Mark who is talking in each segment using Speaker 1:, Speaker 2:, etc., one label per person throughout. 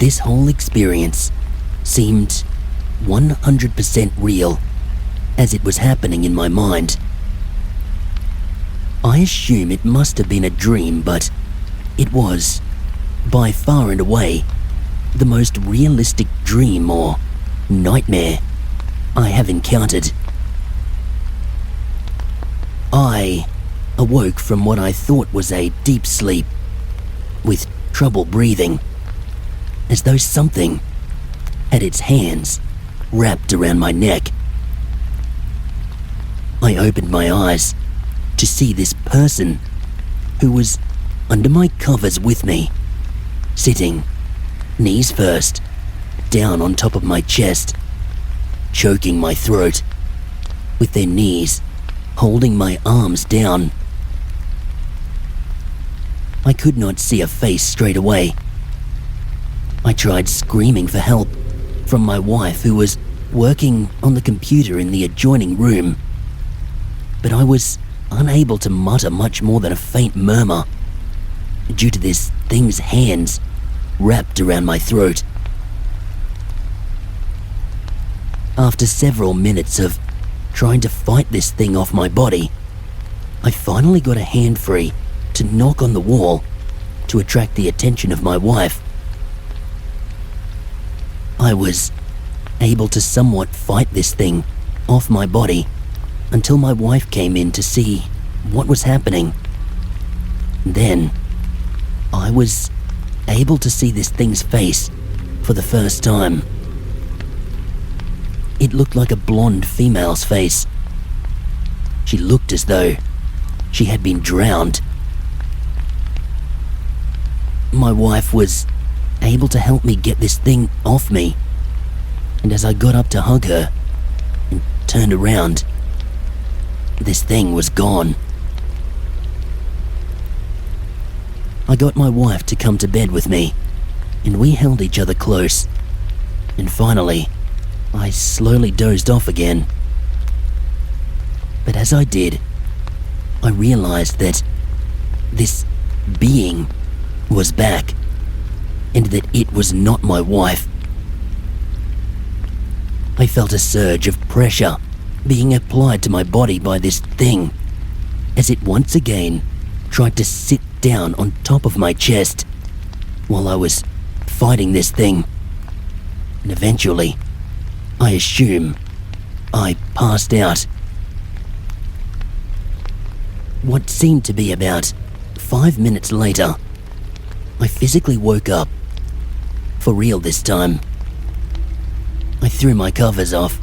Speaker 1: This whole experience seemed 100% real as it was happening in my mind. I assume it must have been a dream, but it was, by far and away, the most realistic dream or nightmare I have encountered. I awoke from what I thought was a deep sleep, with trouble breathing, as though something had its hands wrapped around my neck. I opened my eyes to see this person who was under my covers with me, sitting, knees first, down on top of my chest, choking my throat, with their knees holding my arms down. I could not see a face straight away. I tried screaming for help from my wife, who was working on the computer in the adjoining room, but I was unable to mutter much more than a faint murmur due to this thing's hands wrapped around my throat. After several minutes of trying to fight this thing off my body, I finally got a hand free to knock on the wall to attract the attention of my wife. I was able to somewhat fight this thing off my body until my wife came in to see what was happening. Then, I was able to see this thing's face for the first time. It looked like a blonde female's face. She looked as though she had been drowned. My wife was able to help me get this thing off me, and as I got up to hug her and turned around, this thing was gone. I got my wife to come to bed with me, and we held each other close, and finally, I slowly dozed off again. But as I did, I realized that this being was back, and that it was not my wife. I felt a surge of pressure being applied to my body by this thing, as it once again tried to sit down on top of my chest while I was fighting this thing. And eventually, I assume I passed out. What seemed to be about 5 minutes later, I physically woke up. For real this time. I threw my covers off,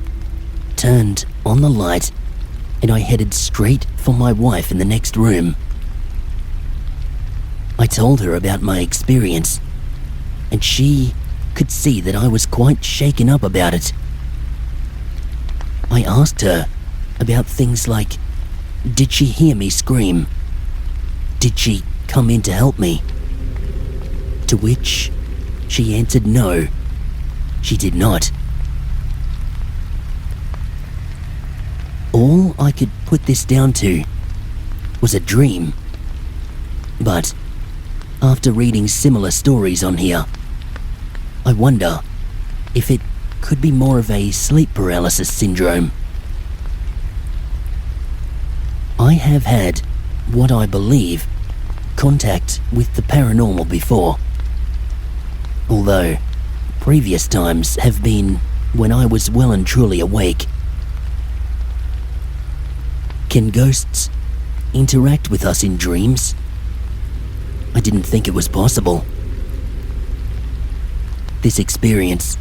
Speaker 1: turned on the light, and I headed straight for my wife in the next room. I told her about my experience, and she could see that I was quite shaken up about it. I asked her about things like, did she hear me scream? Did she come in to help me? To which she answered no, she did not. All I could put this down to was a dream. But after reading similar stories on here, I wonder if it could be more of a sleep paralysis syndrome. I have had what I believe contact with the paranormal before, although previous times have been when I was well and truly awake. Can ghosts interact with us in dreams? I didn't think it was possible. This experience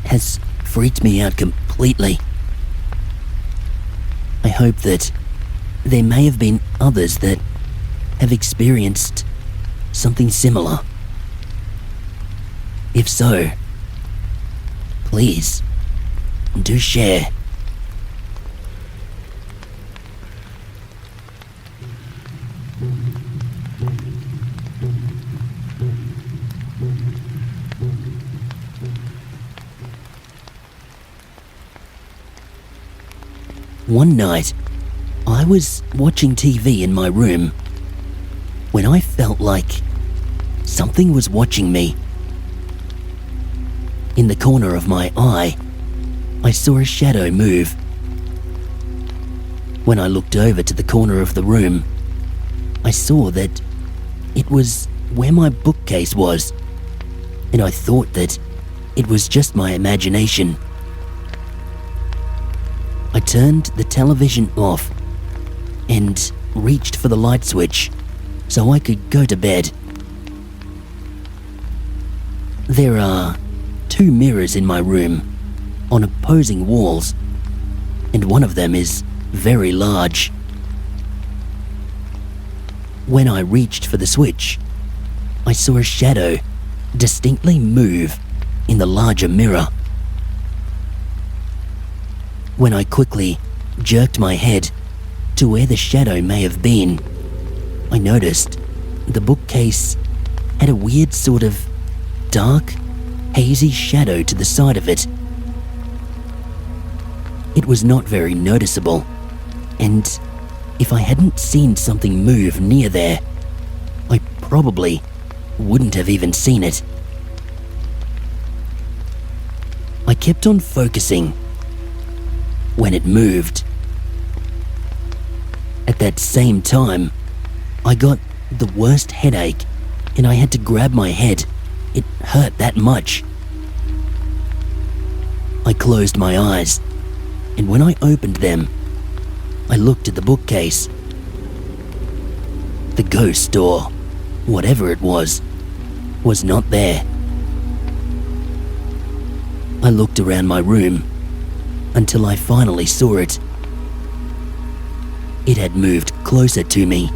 Speaker 1: has freaked me out completely. I hope that there may have been others that have experienced something similar. If so, please do share. One night, I was watching TV in my room when I felt like something was watching me. In the corner of my eye, I saw a shadow move. When I looked over to the corner of the room, I saw that it was where my bookcase was, and I thought that it was just my imagination. I turned the television off and reached for the light switch so I could go to bed. There are 2 mirrors in my room on opposing walls, and one of them is very large. When I reached for the switch, I saw a shadow distinctly move in the larger mirror. When I quickly jerked my head to where the shadow may have been, I noticed the bookcase had a weird sort of dark, hazy shadow to the side of it. It was not very noticeable, and if I hadn't seen something move near there, I probably wouldn't have even seen it. I kept on focusing when it moved. At that same time, I got the worst headache and I had to grab my head. It hurt that much. I closed my eyes, and when I opened them, I looked at the bookcase. The ghost, or whatever it was not there. I looked around my room until I finally saw it. It had moved closer to me,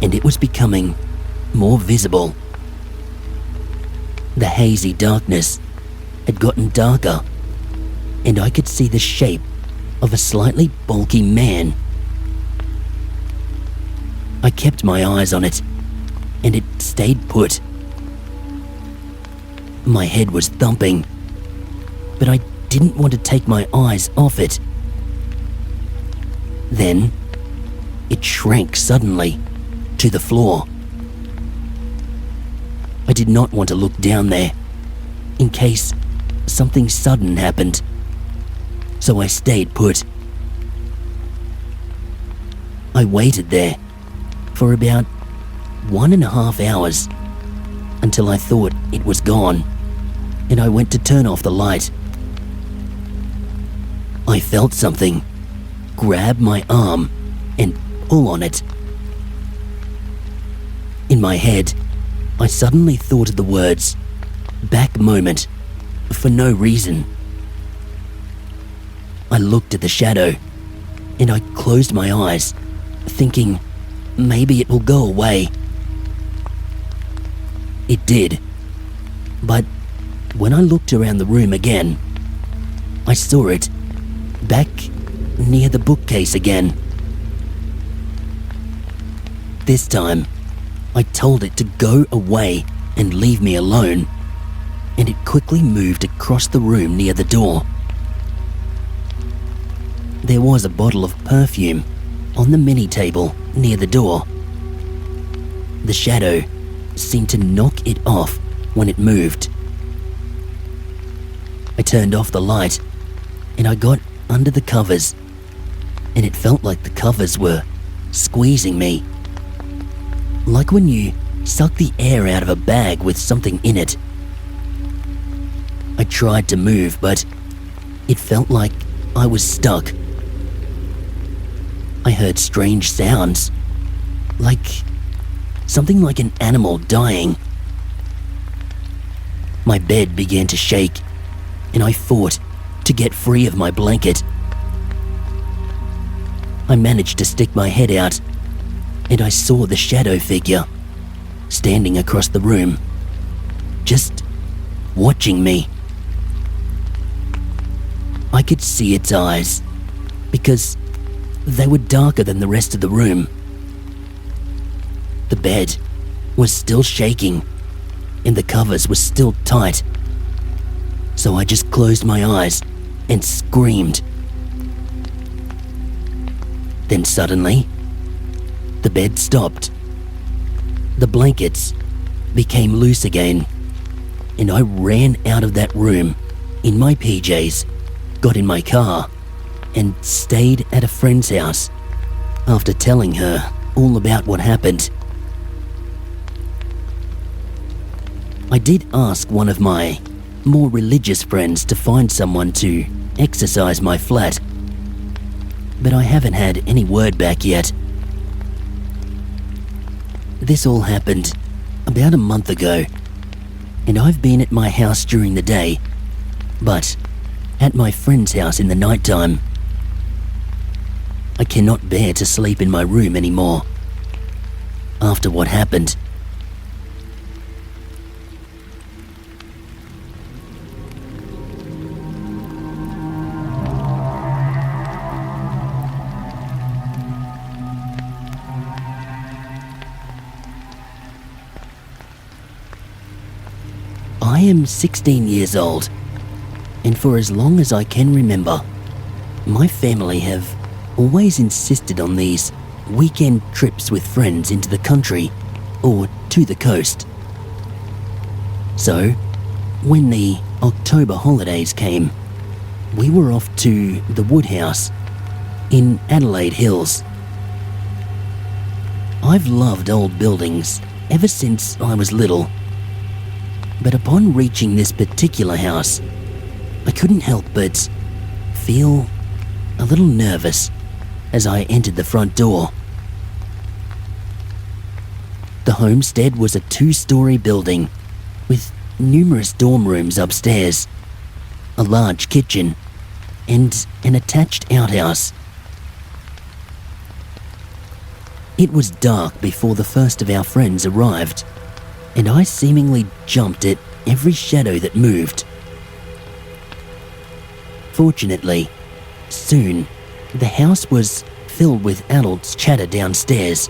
Speaker 1: and it was becoming more visible. The hazy darkness had gotten darker, and I could see the shape of a slightly bulky man. I kept my eyes on it, and it stayed put. My head was thumping, but I didn't want to take my eyes off it. Then, it shrank suddenly to the floor. I did not want to look down there, in case something sudden happened, so I stayed put. I waited there for about 1.5 hours until I thought it was gone, and I went to turn off the light. I felt something grab my arm and pull on it. In my head, I suddenly thought of the words, "back moment," for no reason. I looked at the shadow, and I closed my eyes, thinking maybe it will go away. It did, but when I looked around the room again, I saw it back near the bookcase again. This time, I told it to go away and leave me alone, and it quickly moved across the room near the door. There was a bottle of perfume on the mini table near the door. The shadow seemed to knock it off when it moved. I turned off the light and I got under the covers, and it felt like the covers were squeezing me. Like when you suck the air out of a bag with something in it. I tried to move, but it felt like I was stuck. I heard strange sounds, something like an animal dying. My bed began to shake, and I fought to get free of my blanket. I managed to stick my head out, and I saw the shadow figure standing across the room, just watching me. I could see its eyes because they were darker than the rest of the room. The bed was still shaking and the covers were still tight, so I just closed my eyes and screamed. Then suddenly, the bed stopped. The blankets became loose again, and I ran out of that room in my PJs, got in my car, and stayed at a friend's house after telling her all about what happened. I did ask one of my more religious friends to find someone to exorcise my flat, but I haven't had any word back yet. This all happened about a month ago, and I've been at my house during the day, but at my friend's house in the nighttime. I cannot bear to sleep in my room anymore after what happened. I am 16 years old, and for as long as I can remember, my family have always insisted on these weekend trips with friends into the country or to the coast. So, when the October holidays came, we were off to the Woodhouse in Adelaide Hills. I've loved old buildings ever since I was little, but upon reaching this particular house, I couldn't help but feel a little nervous as I entered the front door. The homestead was a 2-story building with numerous dorm rooms upstairs, a large kitchen, and an attached outhouse. It was dark before the first of our friends arrived, and I seemingly jumped at every shadow that moved. Fortunately, soon the house was filled with adults' chatter downstairs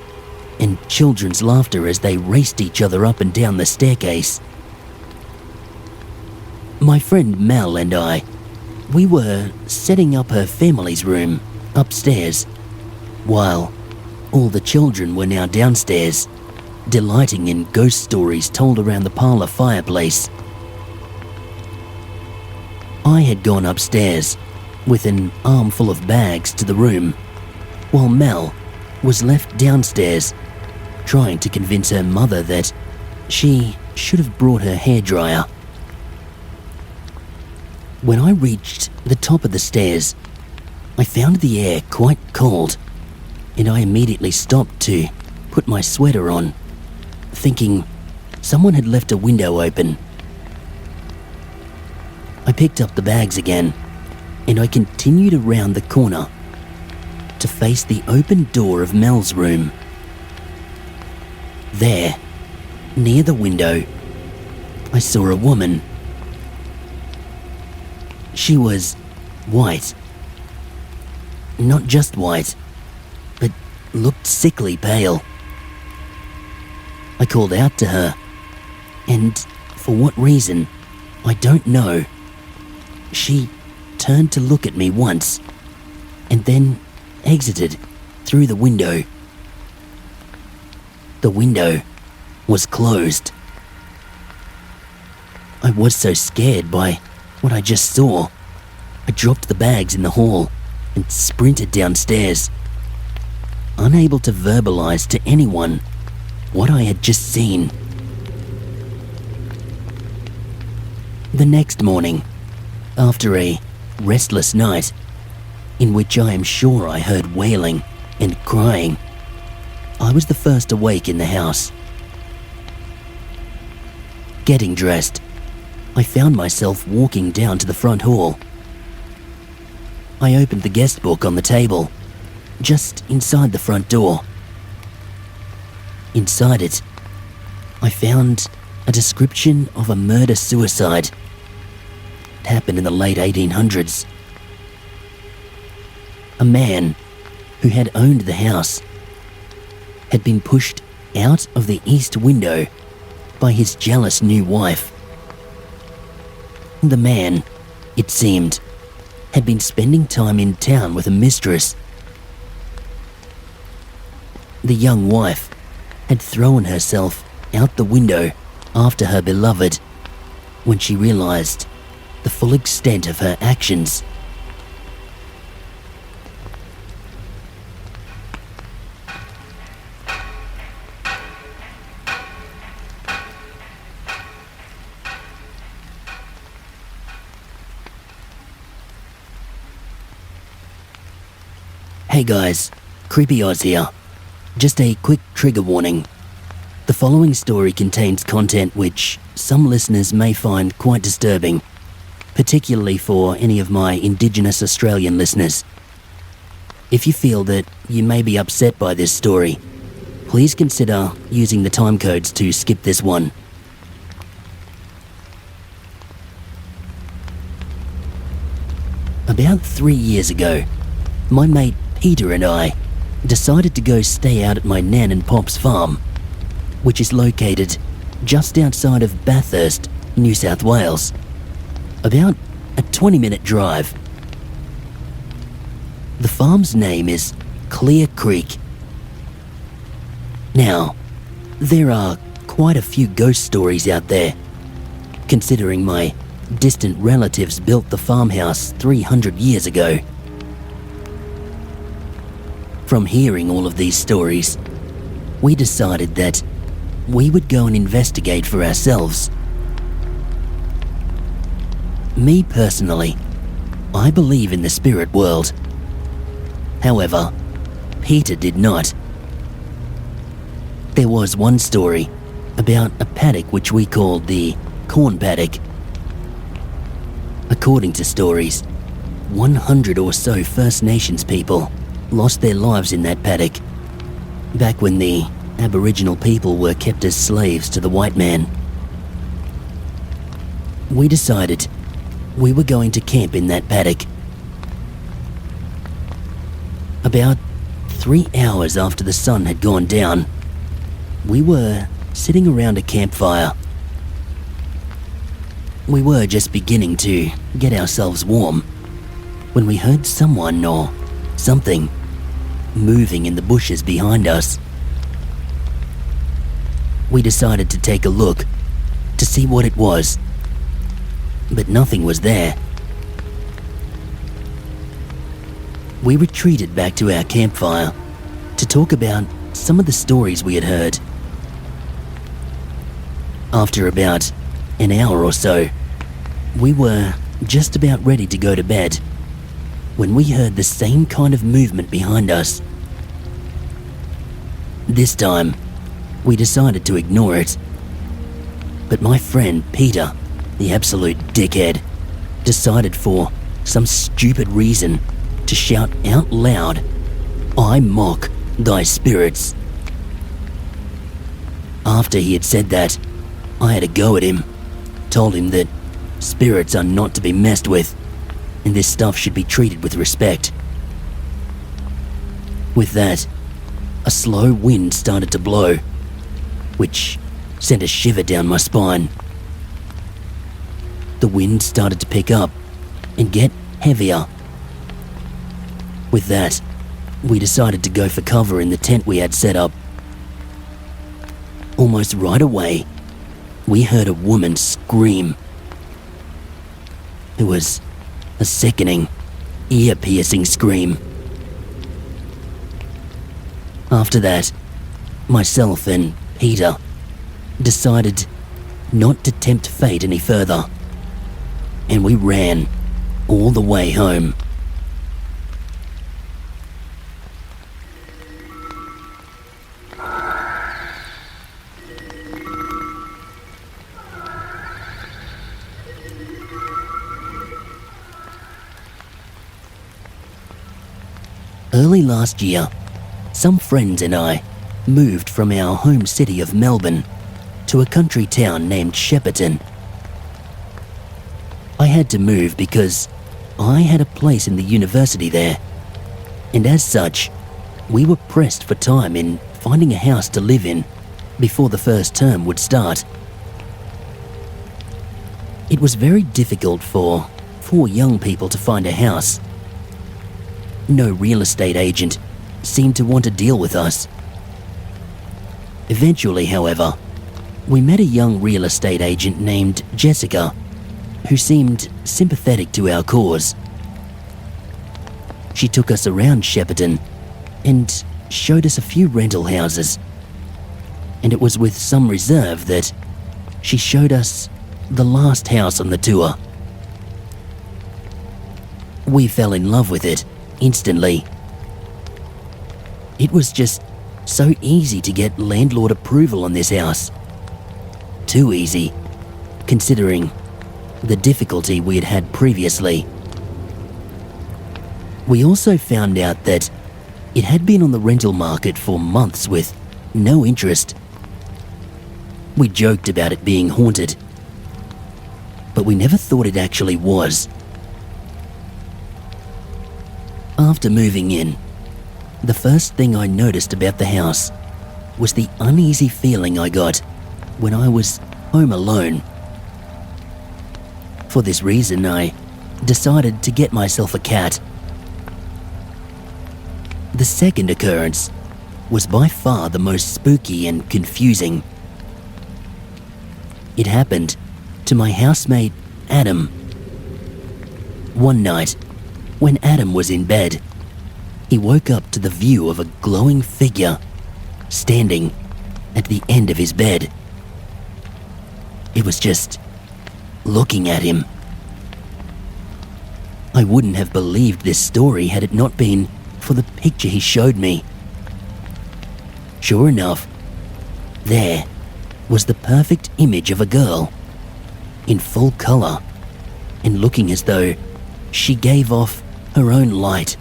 Speaker 1: and children's laughter as they raced each other up and down the staircase. My friend Mel and I, we were setting up her family's room upstairs, while all the children were now downstairs, delighting in ghost stories told around the parlour fireplace. I had gone upstairs with an armful of bags to the room, while Mel was left downstairs trying to convince her mother that she should have brought her hairdryer. When I reached the top of the stairs, I found the air quite cold, and I immediately stopped to put my sweater on, thinking someone had left a window open. I picked up the bags again, and I continued around the corner to face the open door of Mel's room. There, near the window, I saw a woman. She was white. Not just white, but looked sickly pale. I called out to her, and for what reason, I don't know, she turned to look at me once, and then exited through the window. The window was closed. I was so scared by what I just saw, I dropped the bags in the hall and sprinted downstairs, unable to verbalize to anyone what I had just seen. The next morning, after a restless night, in which I am sure I heard wailing and crying, I was the first awake in the house. Getting dressed, I found myself walking down to the front hall. I opened the guest book on the table, just inside the front door. Inside it, I found a description of a murder-suicide. It happened in the late 1800s. A man who had owned the house had been pushed out of the east window by his jealous new wife. The man, it seemed, had been spending time in town with a mistress. The young wife had thrown herself out the window after her beloved, when she realized the full extent of her actions. Hey guys, Creepy Oz here. Just a quick trigger warning. The following story contains content which some listeners may find quite disturbing, particularly for any of my Indigenous Australian listeners. If you feel that you may be upset by this story, please consider using the time codes to skip this one. About 3 years ago, my mate Peter and I decided to go stay out at my nan and pop's farm, which is located just outside of Bathurst, New South Wales, about a 20-minute drive. The farm's name is Clear Creek. Now, there are quite a few ghost stories out there, considering my distant relatives built the farmhouse 300 years ago. From hearing all of these stories, we decided that we would go and investigate for ourselves. Me personally, I believe in the spirit world. However, Peter did not. There was one story about a paddock which we called the corn paddock. According to stories, 100 or so First Nations people lost their lives in that paddock, back when the Aboriginal people were kept as slaves to the white man. We decided we were going to camp in that paddock. About 3 hours after the sun had gone down, we were sitting around a campfire. We were just beginning to get ourselves warm when we heard someone or something moving in the bushes behind us. We decided to take a look to see what it was, but nothing was there. We retreated back to our campfire to talk about some of the stories we had heard. After about an hour or so, we were just about ready to go to bed when we heard the same kind of movement behind us. This time, we decided to ignore it. But my friend Peter, the absolute dickhead, decided for some stupid reason to shout out loud, "I mock thy spirits." After he had said that, I had a go at him, told him that spirits are not to be messed with, and this stuff should be treated with respect. With that, a slow wind started to blow, which sent a shiver down my spine. The wind started to pick up and get heavier. With that, we decided to go for cover in the tent we had set up. Almost right away, we heard a woman scream. It was a sickening, ear-piercing scream. After that, myself and Peter decided not to tempt fate any further, and we ran all the way home. Early last year, some friends and I moved from our home city of Melbourne to a country town named Shepparton. I had to move because I had a place in the university there, and as such, we were pressed for time in finding a house to live in before the first term would start. It was very difficult for 4 young people to find a house. No real estate agent seemed to want to deal with us. Eventually, however, we met a young real estate agent named Jessica who seemed sympathetic to our cause. She took us around Shepparton and showed us a few rental houses, and it was with some reserve that she showed us the last house on the tour. We fell in love with it instantly. It was just so easy to get landlord approval on this house. Too easy, considering the difficulty we had had previously. We also found out that it had been on the rental market for months with no interest. We joked about it being haunted, but we never thought it actually was. After moving in, the first thing I noticed about the house was the uneasy feeling I got when I was home alone. For this reason, I decided to get myself a cat. The second occurrence was by far the most spooky and confusing. It happened to my housemate, Adam. One night, when Adam was in bed, he woke up to the view of a glowing figure standing at the end of his bed. It was just looking at him. I wouldn't have believed this story had it not been for the picture he showed me. Sure enough, there was the perfect image of a girl, in full color, and looking as though she gave off her own light.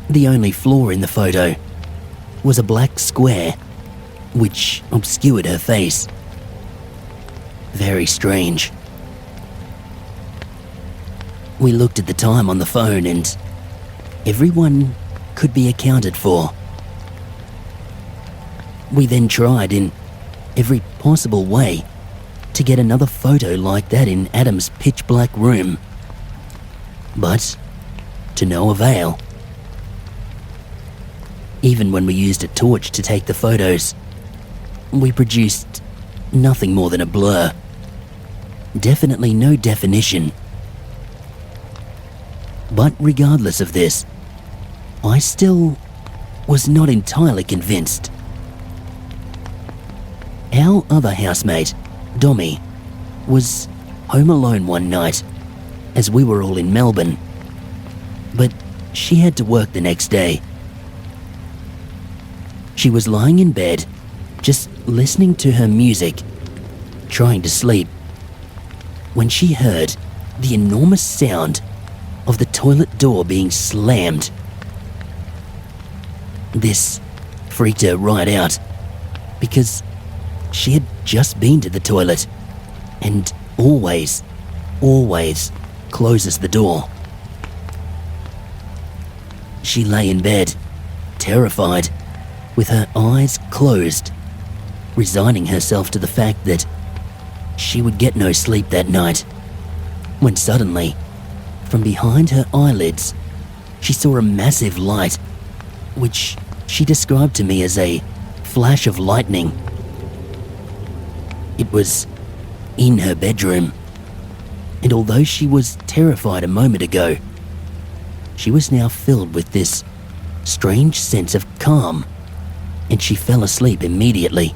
Speaker 1: The only flaw in the photo was a black square, which obscured her face. Very strange. We looked at the time on the phone and everyone could be accounted for. We then tried in every possible way to get another photo like that in Adam's pitch black room, but to no avail. Even when we used a torch to take the photos, we produced nothing more than a blur. Definitely no definition. But regardless of this, I still was not entirely convinced. Our other housemate, Dommy, was home alone one night as we were all in Melbourne, but she had to work the next day. She was lying in bed, just listening to her music, trying to sleep, when she heard the enormous sound of the toilet door being slammed. This freaked her right out, because she had just been to the toilet and always closes the door. She lay in bed, terrified, with her eyes closed, resigning herself to the fact that she would get no sleep that night, when suddenly, from behind her eyelids, she saw a massive light, which she described to me as a flash of lightning. It was in her bedroom, and although she was terrified a moment ago, she was now filled with this strange sense of calm, and she fell asleep immediately.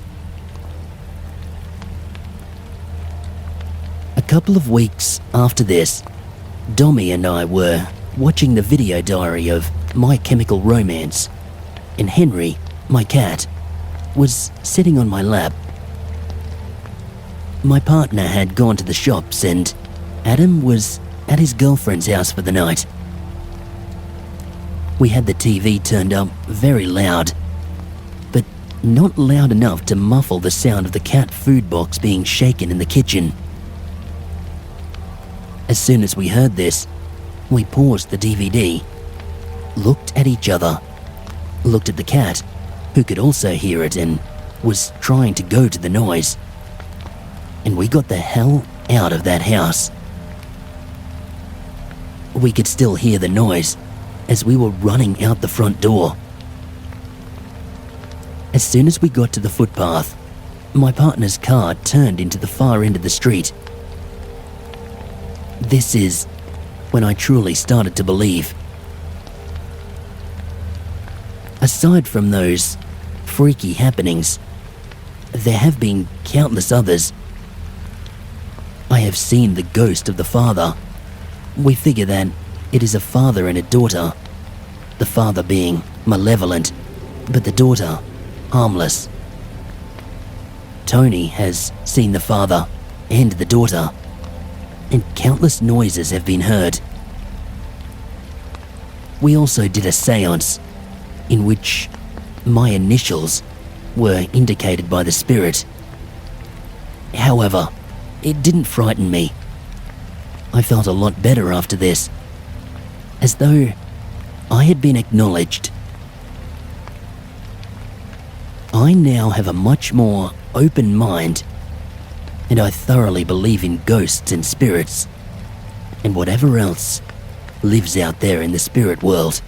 Speaker 1: A couple of weeks after this, Dommy and I were watching the video diary of My Chemical Romance, and Henry, my cat, was sitting on my lap. My partner had gone to the shops and Adam was at his girlfriend's house for the night. We had the TV turned up very loud, but not loud enough to muffle the sound of the cat food box being shaken in the kitchen. As soon as we heard this, we paused the DVD, looked at each other, looked at the cat, who could also hear it and was trying to go to the noise, and we got the hell out of that house. We could still hear the noise as we were running out the front door. As soon as we got to the footpath, my partner's car turned into the far end of the street. This is when I truly started to believe. Aside from those freaky happenings, there have been countless others. I have seen the ghost of the father. We figure that it is a father and a daughter, the father being malevolent, but the daughter harmless. Tony has seen the father and the daughter, and countless noises have been heard. We also did a seance in which my initials were indicated by the spirit. However, it didn't frighten me. I felt a lot better after this, as though I had been acknowledged. I now have a much more open mind, and I thoroughly believe in ghosts and spirits, and whatever else lives out there in the spirit world.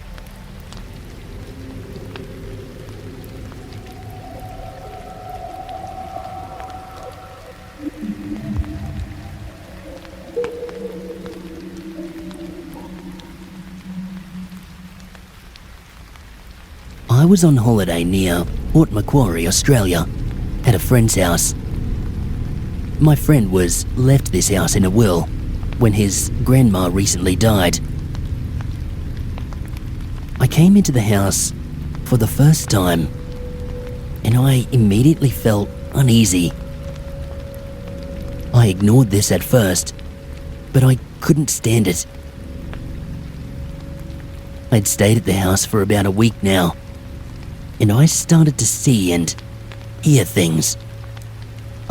Speaker 1: I was on holiday near Port Macquarie, Australia, at a friend's house. My friend was left this house in a will when his grandma recently died. I came into the house for the first time, and I immediately felt uneasy. I ignored this at first, but I couldn't stand it. I'd stayed at the house for about a week now, and I started to see and hear things.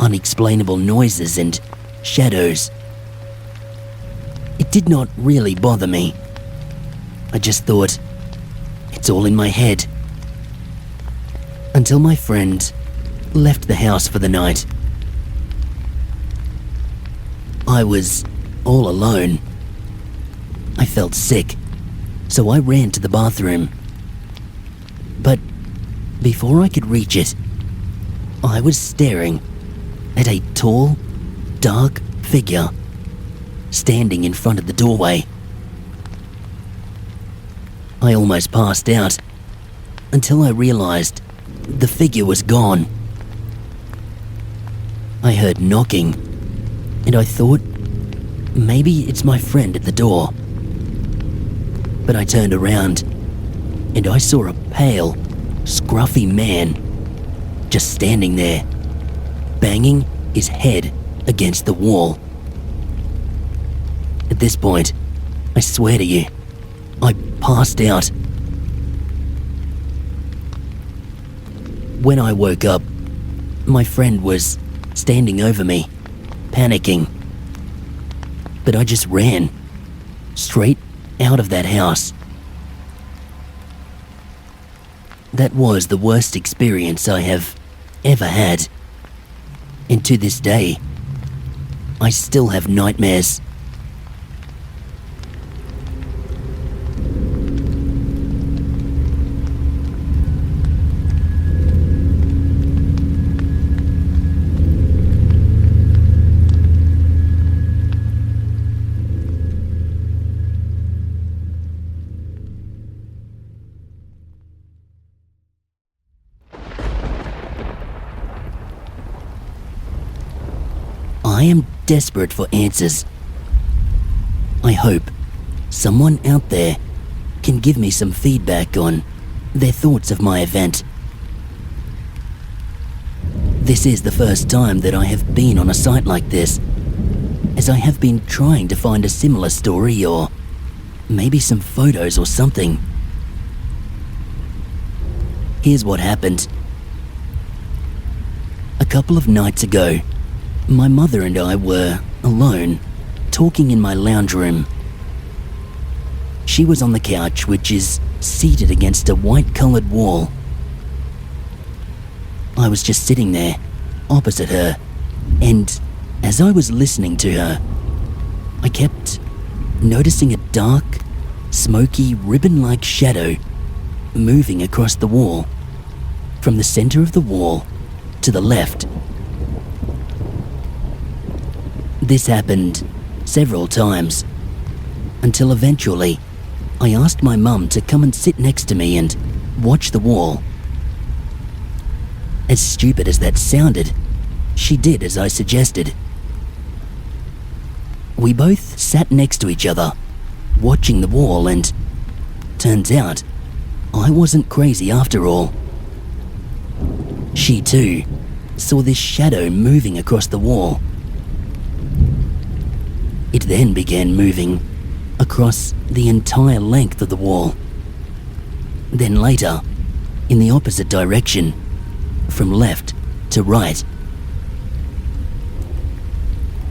Speaker 1: Unexplainable noises and shadows. It did not really bother me. I just thought, it's all in my head. Until my friend left the house for the night. I was all alone. I felt sick, so I ran to the bathroom. But before I could reach it, I was staring at a tall, dark figure standing in front of the doorway. I almost passed out until I realized the figure was gone. I heard knocking, and I thought maybe it's my friend at the door. But I turned around, and I saw a pale, scruffy man just standing there, banging his head against the wall. At this point, I swear to you, I passed out. When I woke up, my friend was standing over me, panicking. But I just ran straight out of that house. That was the worst experience I have ever had. And to this day, I still have nightmares. I am desperate for answers. I hope someone out there can give me some feedback on their thoughts of my event. This is the first time that I have been on a site like this, as I have been trying to find a similar story or maybe some photos or something. Here's what happened. A couple of nights ago, my mother and I were alone, talking in my lounge room. She was on the couch, which is seated against a white-coloured wall. I was just sitting there, opposite her, and as I was listening to her, I kept noticing a dark, smoky, ribbon-like shadow moving across the wall, from the centre of the wall to the left, This happened several times, until eventually I asked my mum to come and sit next to me and watch the wall. As stupid as that sounded, she did as I suggested. We both sat next to each other, watching the wall, and turns out I wasn't crazy after all. She too saw this shadow moving across the wall. It then began moving across the entire length of the wall. Then later, in the opposite direction, from left to right.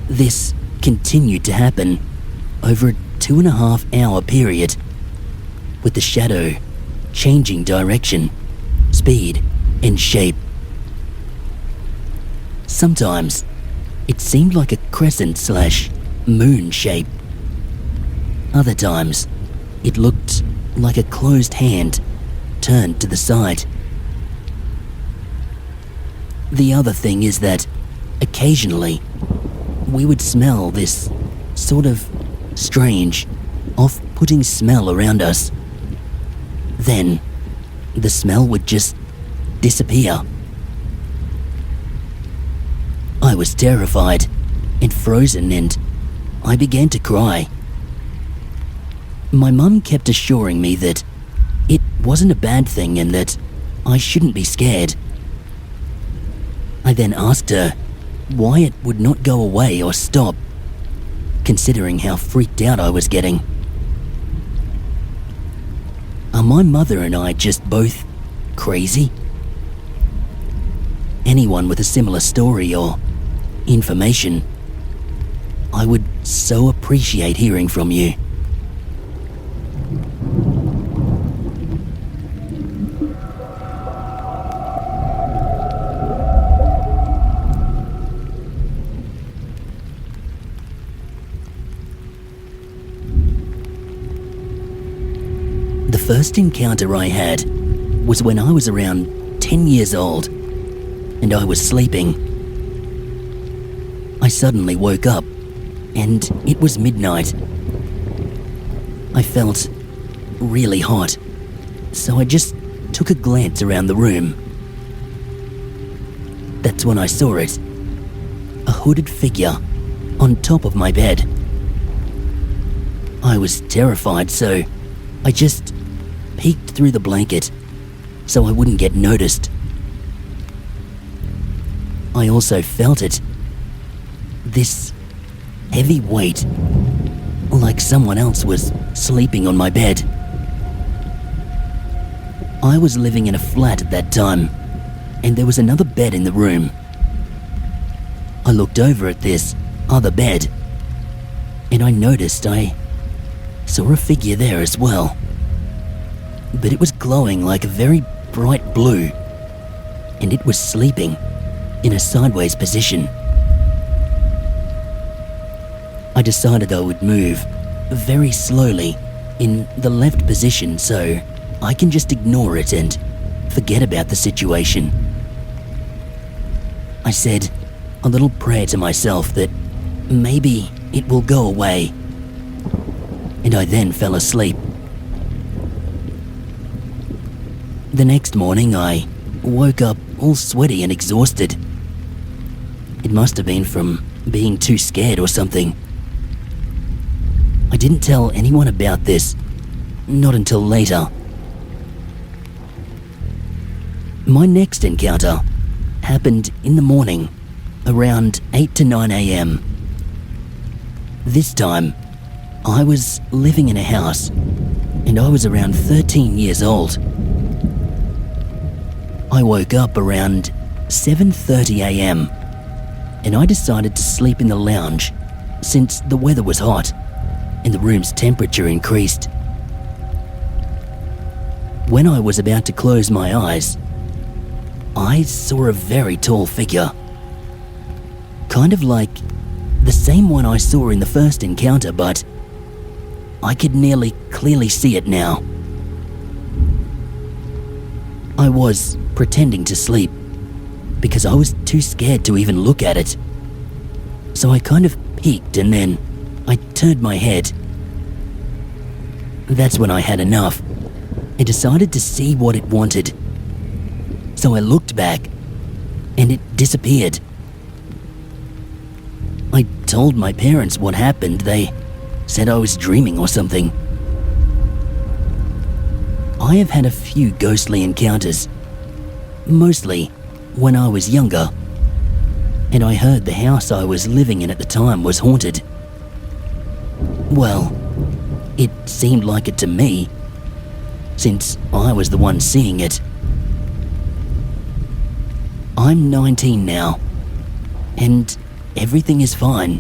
Speaker 1: This continued to happen over a 2.5 hour period, with the shadow changing direction, speed, and shape. Sometimes it seemed like a crescent/moon shape. Other times it looked like a closed hand turned to the side. The other thing is that occasionally we would smell this sort of strange, off-putting smell around us. Then the smell would just disappear. I was terrified and frozen, and I began to cry. My mum kept assuring me that it wasn't a bad thing and that I shouldn't be scared. I then asked her why it would not go away or stop, considering how freaked out I was getting. Are my mother and I just both crazy? Anyone with a similar story or information, I would so appreciate hearing from you. The first encounter I had was when I was around 10 years old and I was sleeping. I suddenly woke up and it was midnight. I felt really hot, so I just took a glance around the room. That's when I saw it, a hooded figure on top of my bed. I was terrified, so I just peeked through the blanket so I wouldn't get noticed. I also felt it, this heavy weight, like someone else was sleeping on my bed. I was living in a flat at that time, and there was another bed in the room. I looked over at this other bed, and I noticed I saw a figure there as well. But it was glowing like a very bright blue, and it was sleeping in a sideways position. I decided I would move very slowly in the left position so I can just ignore it and forget about the situation. I said a little prayer to myself that maybe it will go away, and I then fell asleep. The next morning, I woke up all sweaty and exhausted. It must have been from being too scared or something. I didn't tell anyone about this, not until later. My next encounter happened in the morning, around 8 to 9 a.m. This time, I was living in a house, and I was around 13 years old. I woke up around 7:30 a.m. and I decided to sleep in the lounge since the weather was hot and the room's temperature increased. When I was about to close my eyes, I saw a very tall figure, kind of like the same one I saw in the first encounter, but I could nearly clearly see it now. I was pretending to sleep because I was too scared to even look at it. So I kind of peeked and then I turned my head. That's when I had enough and decided to see what it wanted. So I looked back and it disappeared. I told my parents what happened. They said I was dreaming or something. I have had a few ghostly encounters, mostly when I was younger, and I heard the house I was living in at the time was haunted. Well, it seemed like it to me, since I was the one seeing it. I'm 19 now, and everything is fine.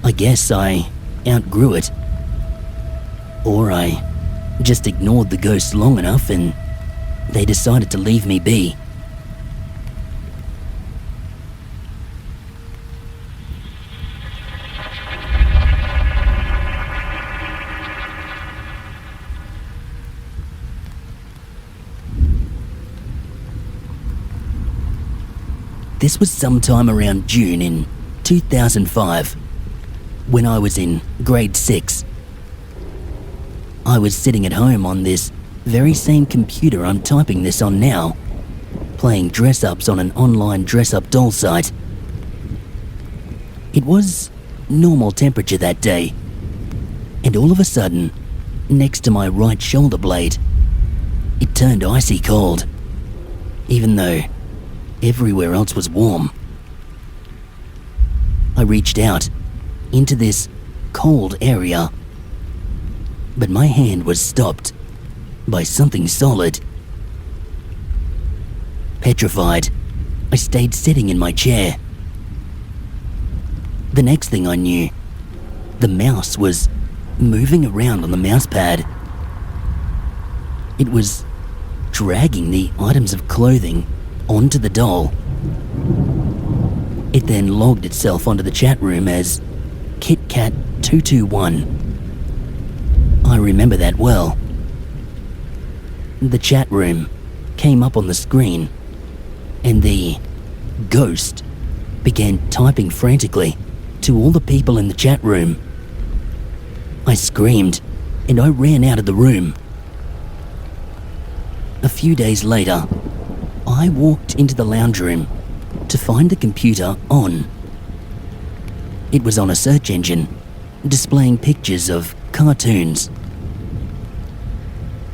Speaker 1: I guess I outgrew it. Or I just ignored the ghosts long enough and they decided to leave me be. This was sometime around June in 2005, when I was in grade 6. I was sitting at home on this very same computer I'm typing this on now, playing dress-ups on an online dress-up doll site. It was normal temperature that day, and all of a sudden, next to my right shoulder blade, it turned icy cold, even though everywhere else was warm. I reached out into this cold area, but my hand was stopped by something solid. Petrified, I stayed sitting in my chair. The next thing I knew, the mouse was moving around on the mouse pad. It was dragging the items of clothing onto the doll. It then logged itself onto the chat room as KitKat221. I remember that well. The chat room came up on the screen and the ghost began typing frantically to all the people in the chat room. I screamed and I ran out of the room. A few days later, I walked into the lounge room to find the computer on. It was on a search engine, displaying pictures of cartoons.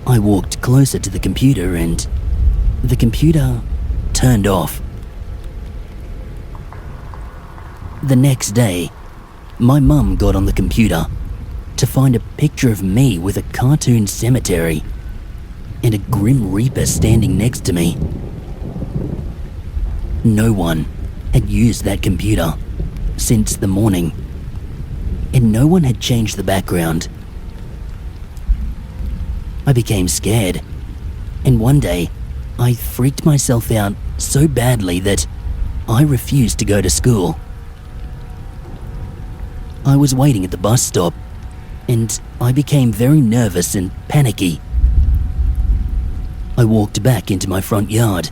Speaker 1: I walked closer to the computer and the computer turned off. The next day, my mum got on the computer to find a picture of me with a cartoon cemetery and a Grim Reaper standing next to me. No one had used that computer since the morning, and no one had changed the background. I became scared, and one day I freaked myself out so badly that I refused to go to school. I was waiting at the bus stop, and I became very nervous and panicky. I walked back into my front yard,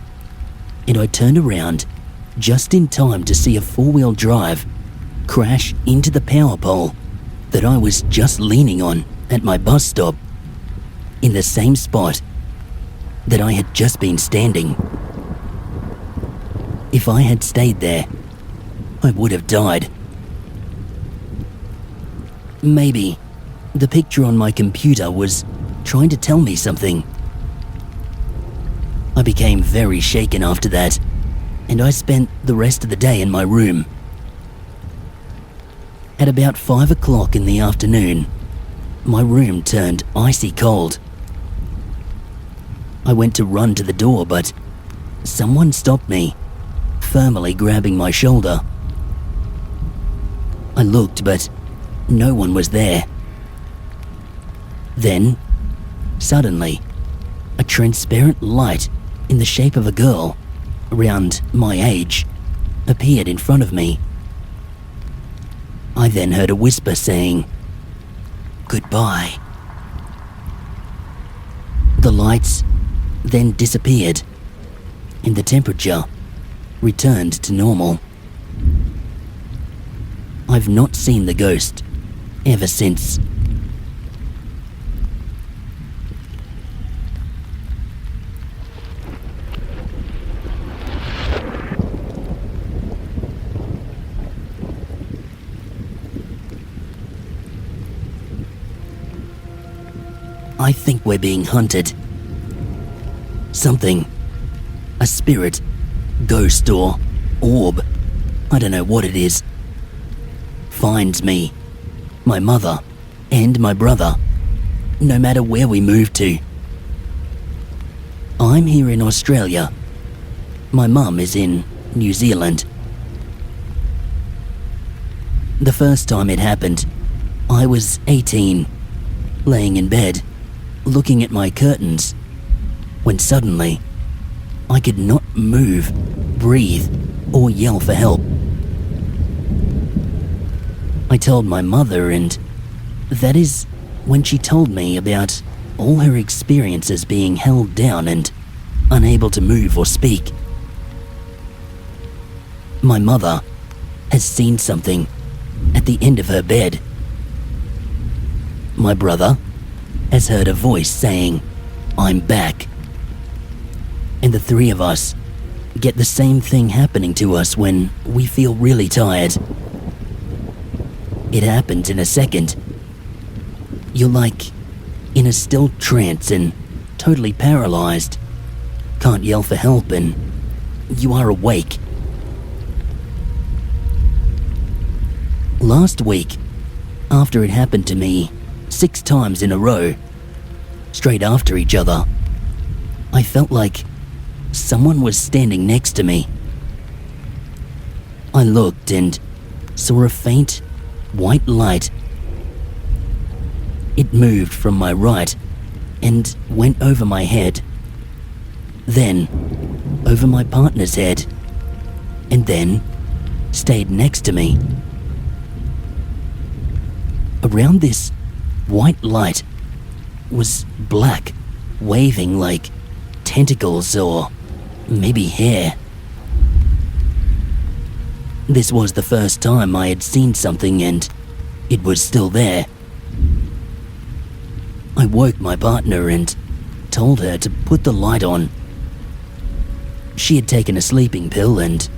Speaker 1: and I turned around just in time to see a four-wheel drive crash into the power pole that I was just leaning on at my bus stop, in the same spot that I had just been standing. If I had stayed there, I would have died. Maybe the picture on my computer was trying to tell me something. I became very shaken after that, and I spent the rest of the day in my room. At about 5 o'clock in the afternoon, my room turned icy cold. I went to run to the door, but someone stopped me, firmly grabbing my shoulder. I looked, but no one was there. Then, suddenly, a transparent light in the shape of a girl, around my age, appeared in front of me. I then heard a whisper saying, "Goodbye." The lights then disappeared, and the temperature returned to normal. I've not seen the ghost ever since. I think we're being hunted. Something, a spirit, ghost or orb, I don't know what it is, finds me, my mother, and my brother, no matter where we move to. I'm here in Australia. My mum is in New Zealand. The first time it happened, I was 18, laying in bed, looking at my curtains, when suddenly I could not move, breathe, or yell for help. I told my mother, and that is when she told me about all her experiences being held down and unable to move or speak. My mother has seen something at the end of her bed. My brother has heard a voice saying, "I'm back." And the three of us get the same thing happening to us when we feel really tired. It happens in a second. You're like in a still trance and totally paralyzed. Can't yell for help and you are awake. Last week, after it happened to me 6 times in a row, straight after each other, I felt like someone was standing next to me. I looked and saw a faint white light. It moved from my right and went over my head, then over my partner's head, and then stayed next to me. Around this white light was black, waving like tentacles or maybe hair. This was the first time I had seen something and it was still there. I woke my partner and told her to put the light on. She had taken a sleeping pill and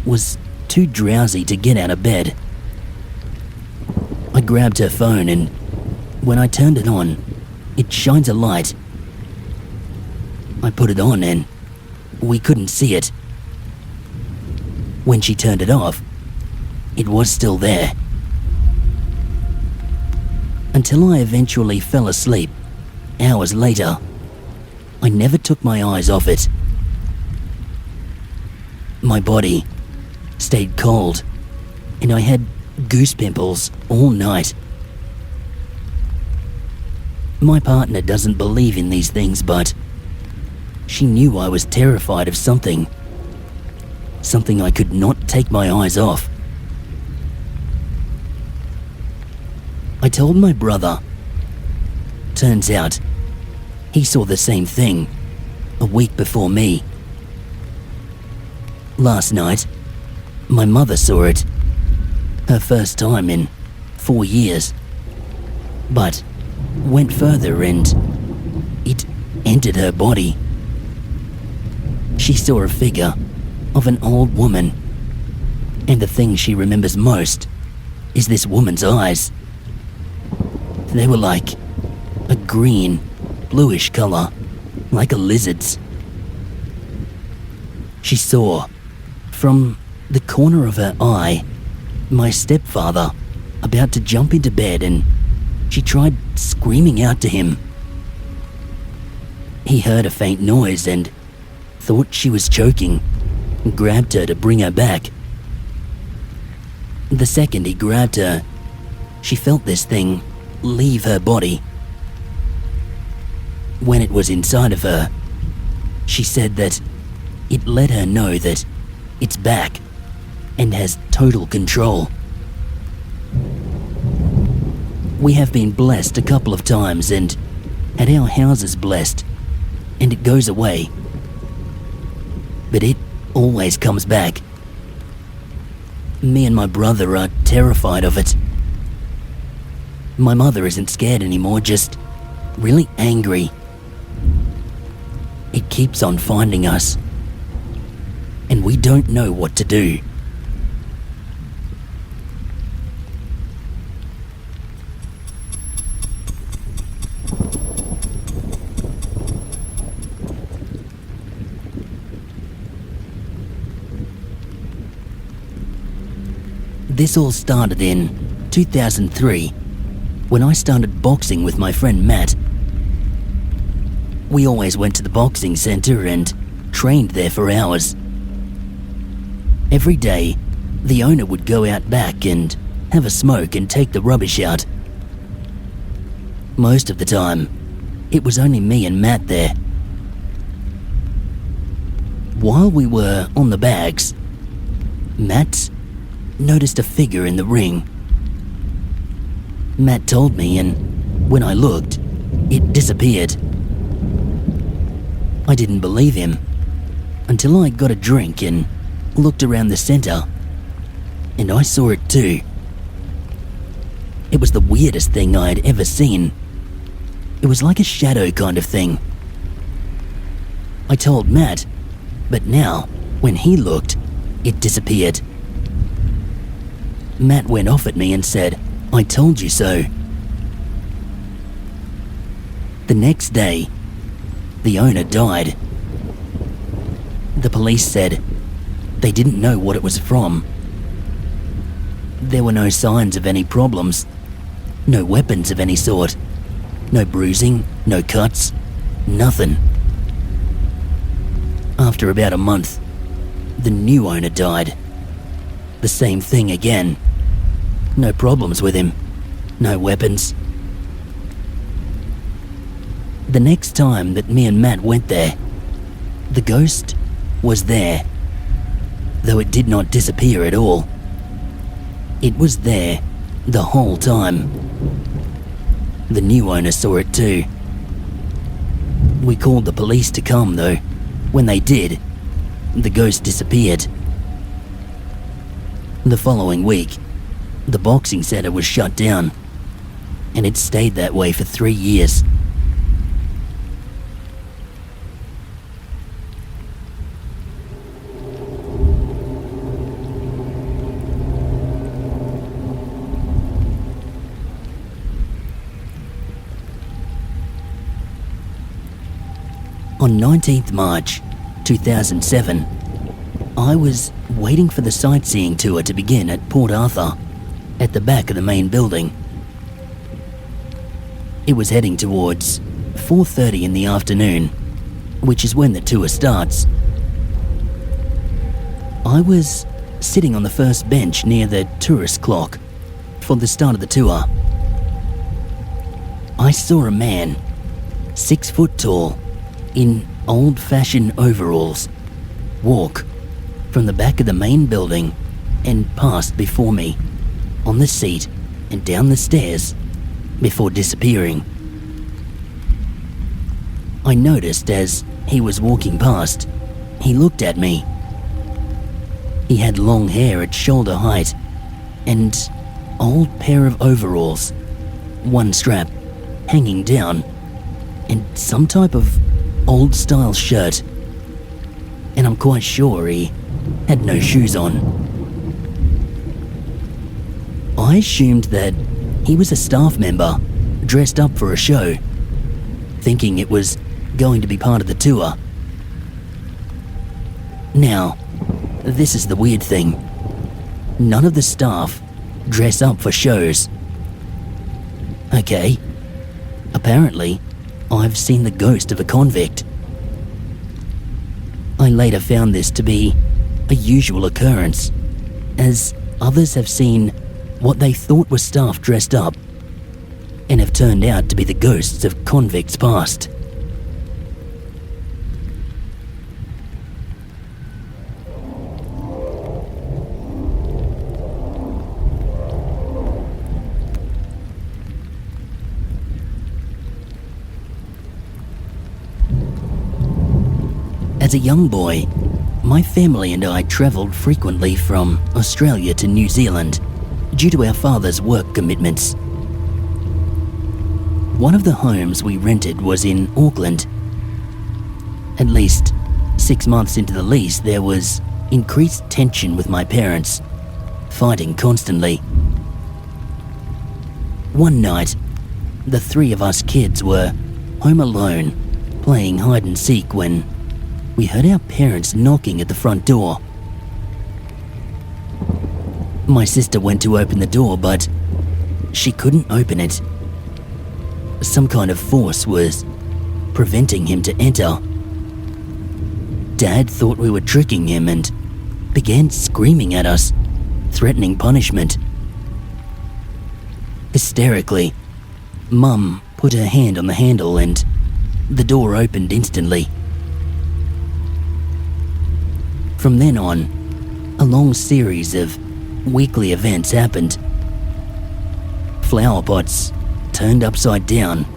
Speaker 1: was too drowsy to get out of bed. I grabbed her phone and when I turned it on, it shines a light. I put it on and we couldn't see it. When she turned it off, it was still there. Until I eventually fell asleep, hours later, I never took my eyes off it. My body stayed cold and I had goose pimples all night. My partner doesn't believe in these things, but she knew I was terrified of something I could not take my eyes off. I told my brother. Turns out, he saw the same thing a week before me. Last night, my mother saw it, her first time in 4 years, but went further and it entered her body. She saw a figure of an old woman, and the thing she remembers most is this woman's eyes. They were like a green, bluish color, like a lizard's. She saw, from the corner of her eye, my stepfather about to jump into bed, and she tried screaming out to him. He heard a faint noise and thought she was choking, and grabbed her to bring her back. The second he grabbed her, she felt this thing leave her body. When it was inside of her, she said that it let her know that it's back and has total control. We have been blessed a couple of times and had our houses blessed, and it goes away. But it always comes back. Me and my brother are terrified of it. My mother isn't scared anymore, just really angry. It keeps on finding us, and we don't know what to do. This all started in 2003 when I started boxing with my friend Matt. We always went to the boxing center and trained there for hours. Every day, the owner would go out back and have a smoke and take the rubbish out. Most of the time, it was only me and Matt there. While we were on the bags, Matt noticed a figure in the ring. Matt told me, and when I looked, it disappeared. I didn't believe him until I got a drink and looked around the center, and I saw it too. It was the weirdest thing I had ever seen. It was like a shadow kind of thing. I told Matt, but now, when he looked, it disappeared. Matt went off at me and said, "I told you so." The next day, the owner died. The police said they didn't know what it was from. There were no signs of any problems, no weapons of any sort, no bruising, no cuts, nothing. After about a month, the new owner died. The same thing again. No problems with him, no weapons. The next time that me and Matt went there, the ghost was there, though it did not disappear at all. It was there the whole time. The new owner saw it too. We called the police to come though. When they did, the ghost disappeared. The following week, the boxing center was shut down, and it stayed that way for 3 years. On 19th March 2007, I was waiting for the sightseeing tour to begin at Port Arthur, at the back of the main building. It was heading towards 4:30 in the afternoon, which is when the tour starts. I was sitting on the first bench near the tourist clock for the start of the tour. I saw a man, 6 foot tall, in old-fashioned overalls, walk from the back of the main building and past before me, on the seat and down the stairs, before disappearing. I noticed as he was walking past, he looked at me. He had long hair at shoulder height and old pair of overalls, one strap hanging down, and some type of old-style shirt. And I'm quite sure he had no shoes on. I assumed that he was a staff member dressed up for a show, thinking it was going to be part of the tour. Now, this is the weird thing. None of the staff dress up for shows. Okay, apparently, I've seen the ghost of a convict. I later found this to be a usual occurrence, as others have seen what they thought were staff dressed up and have turned out to be the ghosts of convicts past. As a young boy, My family and I travelled frequently from Australia to New Zealand due to our father's work commitments. One of the homes we rented was in Auckland. At least 6 months into the lease, there was increased tension with my parents, fighting constantly. One night, the three of us kids were home alone, playing hide and seek when we heard our parents knocking at the front door. My sister went to open the door, but she couldn't open it. Some kind of force was preventing him to enter. Dad thought we were tricking him and began screaming at us, threatening punishment. Hysterically, Mum put her hand on the handle and the door opened instantly. From then on, a long series of weekly events happened. Flower pots turned upside down,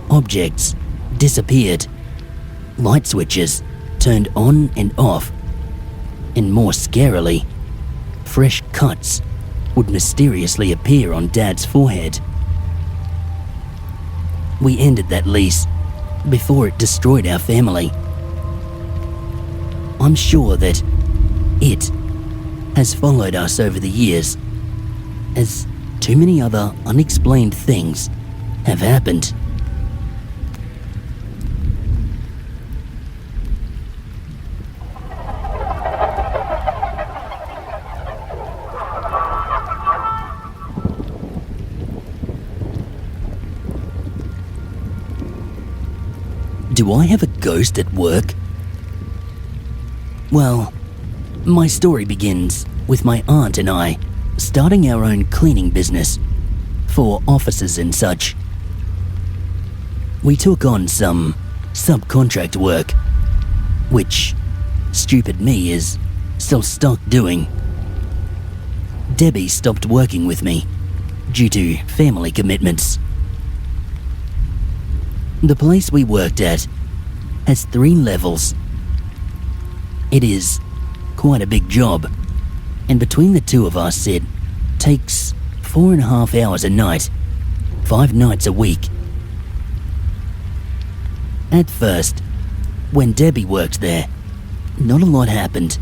Speaker 1: objects disappeared, light switches turned on and off, and more scarily, fresh cuts would mysteriously appear on Dad's forehead. We ended that lease before it destroyed our family. I'm sure that it has followed us over the years, as too many other unexplained things have happened. Do I have a ghost at work? Well, my story begins with my aunt and I starting our own cleaning business for offices and such. We took on some subcontract work, which stupid me is still stuck doing. Debbie stopped working with me due to family commitments. The place we worked at has 3 levels. It is quite a big job, and between the two of us it takes 4.5 hours a night, 5 nights a week. At first, when Debbie worked there, not a lot happened.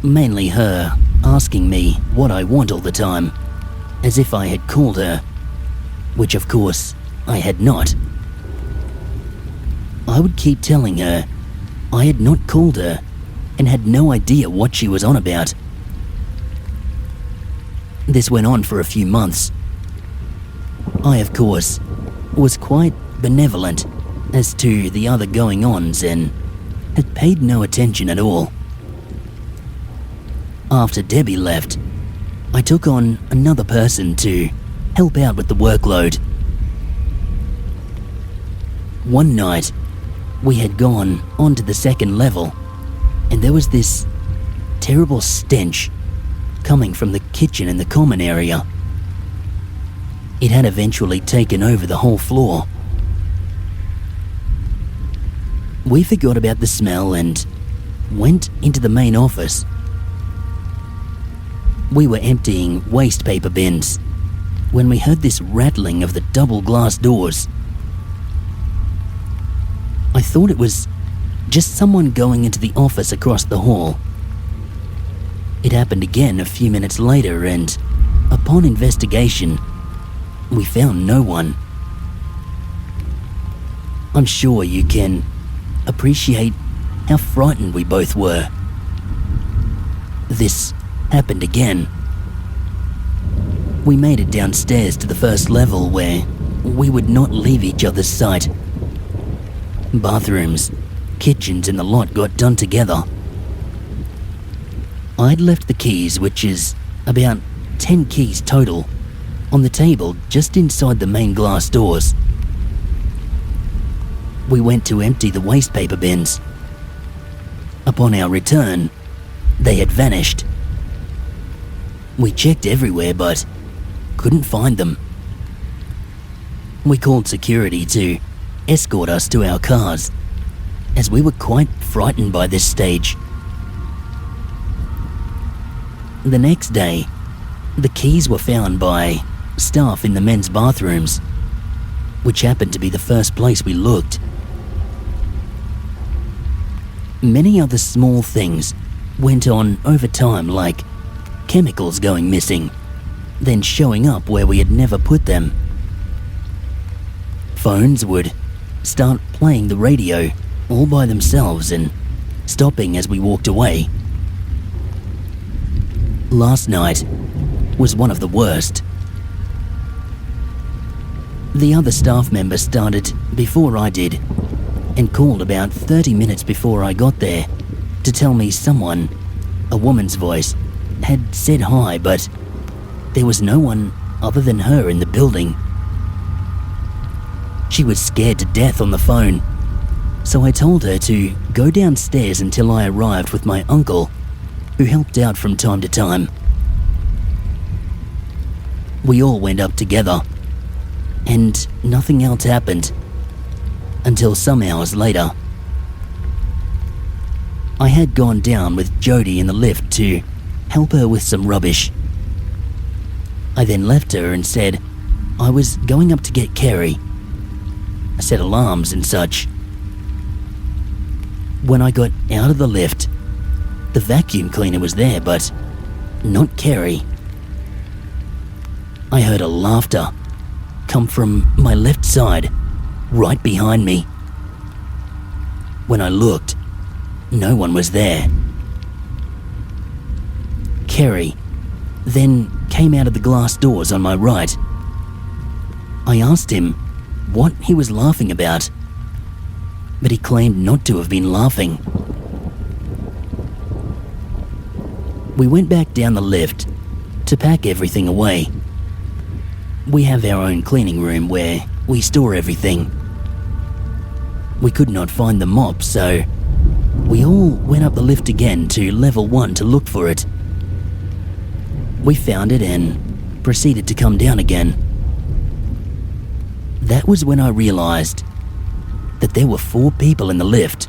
Speaker 1: Mainly her asking me what I want all the time, as if I had called her, which of course I had not. I would keep telling her I had not called her and had no idea what she was on about. This went on for a few months. I, of course, was quite benevolent as to the other going-ons and had paid no attention at all. After Debbie left, I took on another person to help out with the workload. One night, we had gone onto the 2nd level, and there was this terrible stench coming from the kitchen in the common area. It had eventually taken over the whole floor. We forgot about the smell and went into the main office. We were emptying waste paper bins when we heard this rattling of the double glass doors. I thought it was just someone going into the office across the hall. It happened again a few minutes later, and upon investigation, we found no one. I'm sure you can appreciate how frightened we both were. This happened again. We made it downstairs to the 1st level where we would not leave each other's sight. Bathrooms, kitchens and the lot got done together. I'd left the keys, which is about 10 keys total, on the table just inside the main glass doors. We went to empty the waste paper bins. Upon our return, they had vanished. We checked everywhere but couldn't find them. We called security to escort us to our cars, as we were quite frightened by this stage The next day, the keys were found by staff in the men's bathrooms, which happened to be the first place we looked. Many other small things went on over time, like chemicals going missing, then showing up where we had never put them. Phones would start playing the radio all by themselves and stopping as we walked away. Last night was one of the worst. The other staff member started before I did and called about 30 minutes before I got there to tell me someone, a woman's voice, had said hi, but there was no one other than her in the building. She was scared to death on the phone, so I told her to go downstairs until I arrived with my uncle, who helped out from time to time. We all went up together, and nothing else happened until some hours later. I had gone down with Jody in the lift to help her with some rubbish. I then left her and said I was going up to get Kerry. I set alarms and such. When I got out of the lift, the vacuum cleaner was there, but not Kerry. I heard a laughter come from my left side, right behind me. When I looked, no one was there. Kerry then came out of the glass doors on my right. I asked him what he was laughing about, but he claimed not to have been laughing. We went back down the lift to pack everything away. We have our own cleaning room where we store everything. We could not find the mop, so we all went up the lift again to level 1 to look for it. We found it and proceeded to come down again. That was when I realized that there were 4 people in the lift,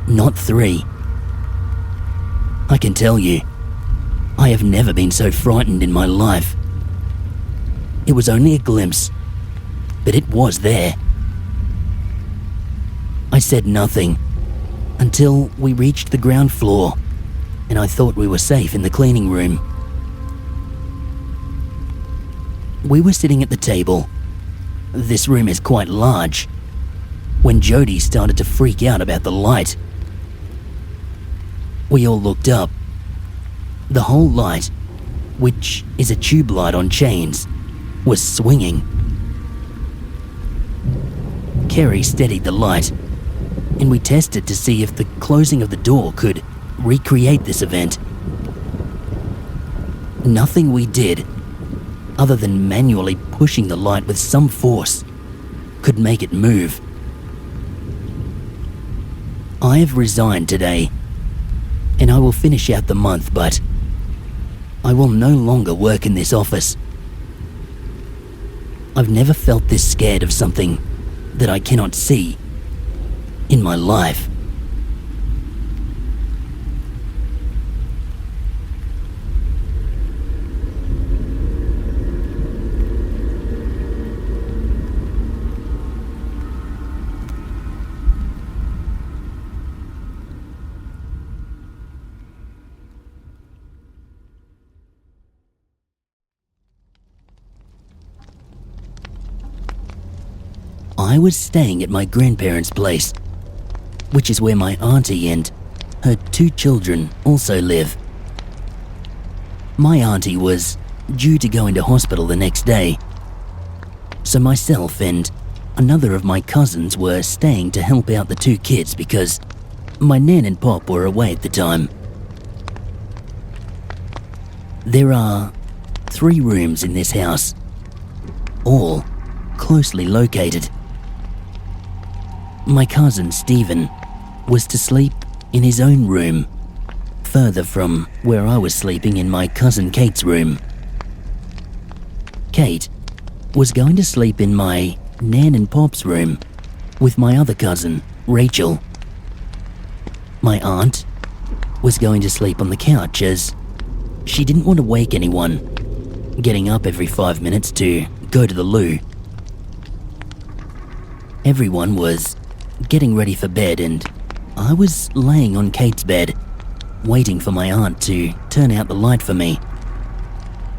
Speaker 1: not 3. I can tell you, I have never been so frightened in my life. It was only a glimpse, but it was there. I said nothing until we reached the ground floor, and I thought we were safe in the cleaning room. We were sitting at the table. This room is quite large, when Jody started to freak out about the light. We all looked up. The whole light, which is a tube light on chains, was swinging. Kerry steadied the light, and we tested to see if the closing of the door could recreate this event. Nothing we did, other than manually pushing the light with some force, could make it move. I have resigned today, and I will finish out the month, but I will no longer work in this office. I've never felt this scared of something that I cannot see in my life. I was staying at my grandparents' place, which is where my auntie and her 2 children also live. My auntie was due to go into hospital the next day, so myself and another of my cousins were staying to help out the 2 kids because my nan and pop were away at the time. There are 3 rooms in this house, all closely located. My cousin Stephen was to sleep in his own room, further from where I was sleeping in my cousin Kate's room. Kate was going to sleep in my nan and pop's room with my other cousin, Rachel. My aunt was going to sleep on the couch as She didn't want to wake anyone, getting up every 5 minutes to go to the loo. Everyone was getting ready for bed and I was laying on Kate's bed, waiting for my aunt to turn out the light for me.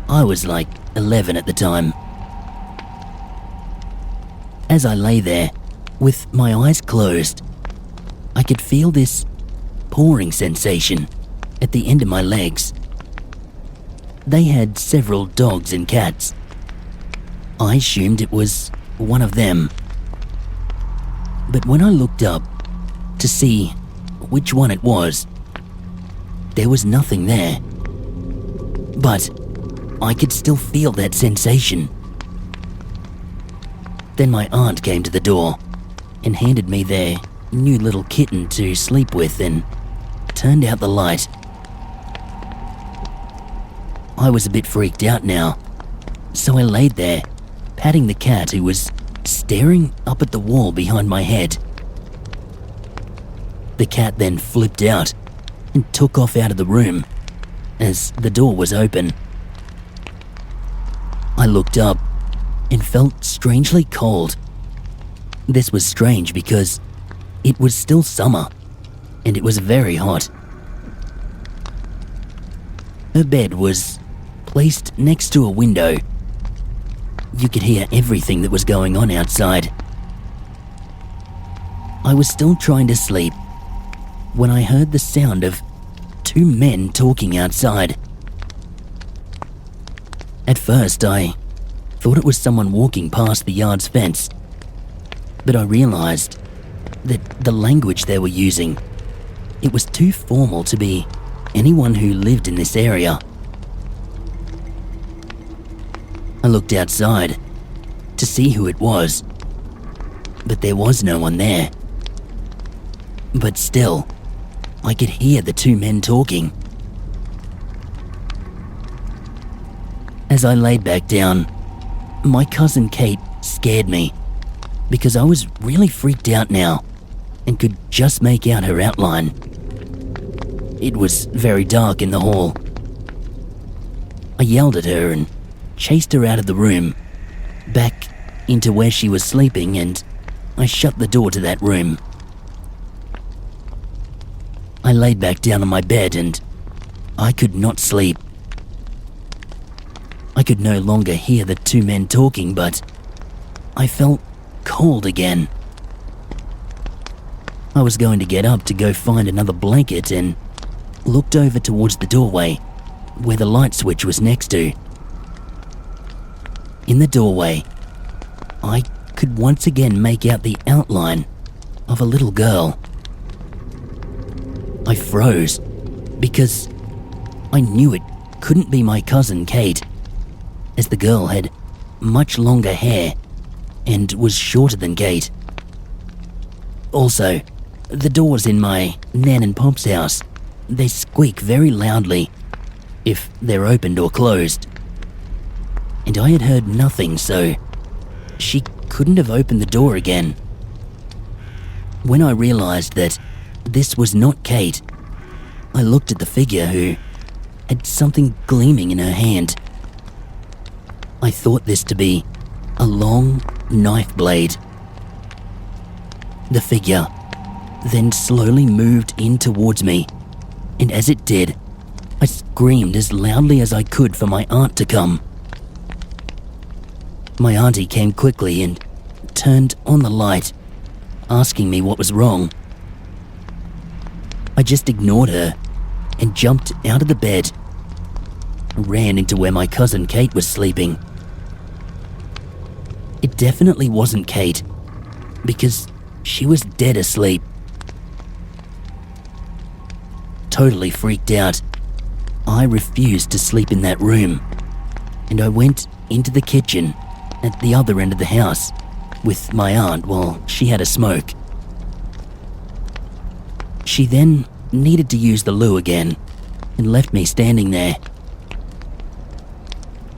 Speaker 1: I was like 11 at the time. As I lay there, with my eyes closed, I could feel this pouring sensation at the end of my legs. They had several dogs and cats. I assumed it was one of them. But when I looked up to see which one it was, there was nothing there. But I could still feel that sensation. Then my aunt came to the door and handed me their new little kitten to sleep with and turned out the light. I was a bit freaked out now, so I laid there, patting the cat who was staring up at the wall behind my head. The cat then flipped out and took off out of the room as the door was open. I looked up and felt strangely cold. This was strange because it was still summer and it was very hot. Her bed was placed next to a window. You could hear everything that was going on outside. I was still trying to sleep when I heard the sound of two men talking outside. At first, I thought it was someone walking past the yard's fence, but I realized that the language they were using, it was too formal to be anyone who lived in this area. I looked outside to see who it was, but there was no one there. But still, I could hear the two men talking. As I laid back down, my cousin Kate scared me because I was really freaked out now and could just make out her outline. It was very dark in the hall. I yelled at her and chased her out of the room, back into where she was sleeping, and I shut the door to that room. I laid back down on my bed and I could not sleep. I could no longer hear the two men talking, but I felt cold again. I was going to get up to go find another blanket and looked over towards the doorway where the light switch was next to. In the doorway, I could once again make out the outline of a little girl. I froze because I knew it couldn't be my cousin Kate, as the girl had much longer hair and was shorter than Kate. Also, the doors in my Nan and Pop's house, they squeak very loudly if they're opened or closed. And I had heard nothing, so she couldn't have opened the door again. When I realized that this was not Kate, I looked at the figure who had something gleaming in her hand. I thought this to be a long knife blade. The figure then slowly moved in towards me, and as it did, I screamed as loudly as I could for my aunt to come. My auntie came quickly and turned on the light, asking me what was wrong. I just ignored her and jumped out of the bed, ran into where my cousin Kate was sleeping. It definitely wasn't Kate, because she was dead asleep. Totally freaked out, I refused to sleep in that room, and I went into the kitchen at the other end of the house with my aunt while she had a smoke. She then needed to use the loo again and left me standing there.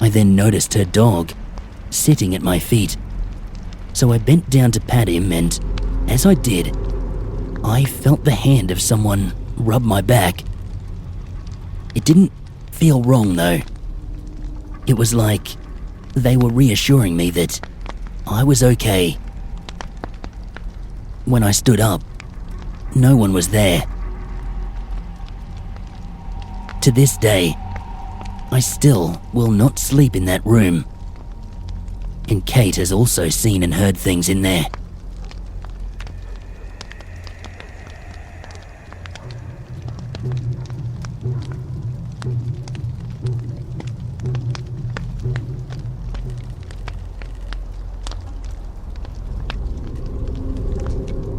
Speaker 1: I then noticed her dog sitting at my feet, so I bent down to pat him, and as I did, I felt the hand of someone rub my back. It didn't feel wrong though. It was like they were reassuring me that I was okay. When I stood up, no one was there. To this day, I still will not sleep in that room. And Kate has also seen and heard things in there.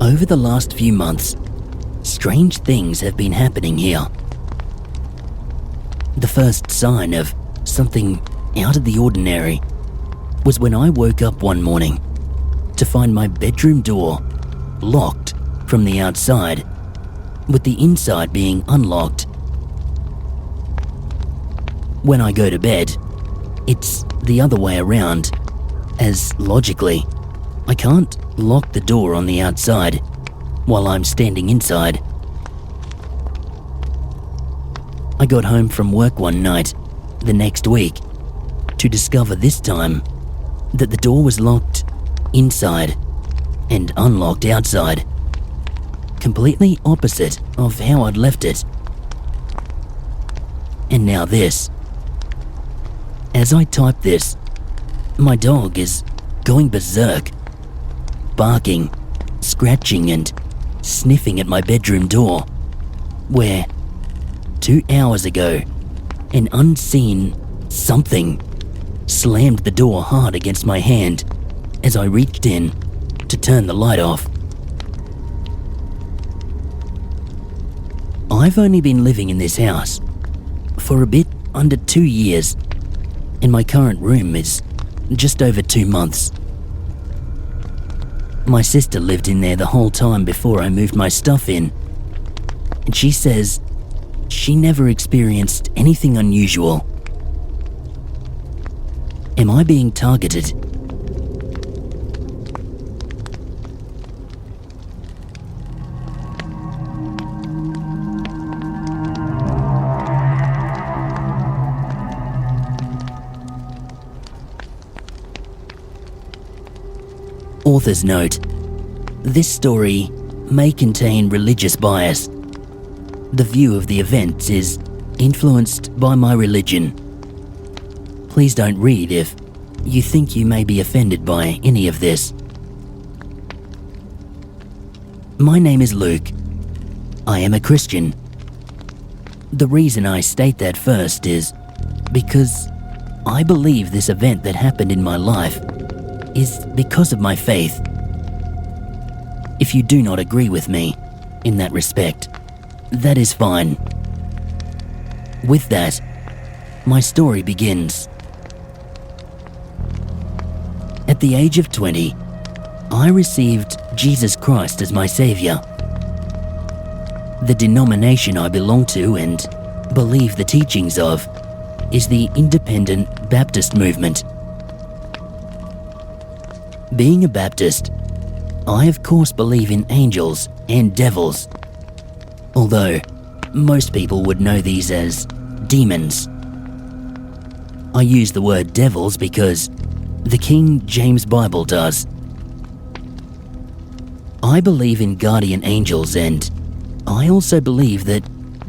Speaker 1: Over the last few months, strange things have been happening here. The first sign of something out of the ordinary was when I woke up one morning to find my bedroom door locked from the outside, with the inside being unlocked. When I go to bed, it's the other way around, as logically, I can't lock the door on the outside while I'm standing inside. I got home from work one night the next week to discover this time that the door was locked inside and unlocked outside, completely opposite of how I'd left it. And now this. As I type this, my dog is going berserk, barking, scratching and sniffing at my bedroom door, where 2 hours ago, an unseen something slammed the door hard against my hand as I reached in to turn the light off. I've only been living in this house for a bit under 2 years, and my current room is just over 2 months. My sister lived in there the whole time before I moved my stuff in, and she says she never experienced anything unusual. Am I being targeted? Author's note: this story may contain religious bias. The view of the events is influenced by my religion. Please don't read if you think you may be offended by any of this. My name is Luke. I am a Christian. The reason I state that first is because I believe this event that happened in my life is because of my faith. If you do not agree with me in that respect, that is fine. With that, my story begins. At the age of 20, I received Jesus Christ as my Savior. The denomination I belong to and believe the teachings of is the Independent Baptist movement. Being a Baptist, I of course believe in angels and devils, although most people would know these as demons. I use the word devils because the King James Bible does. I believe in guardian angels, and I also believe that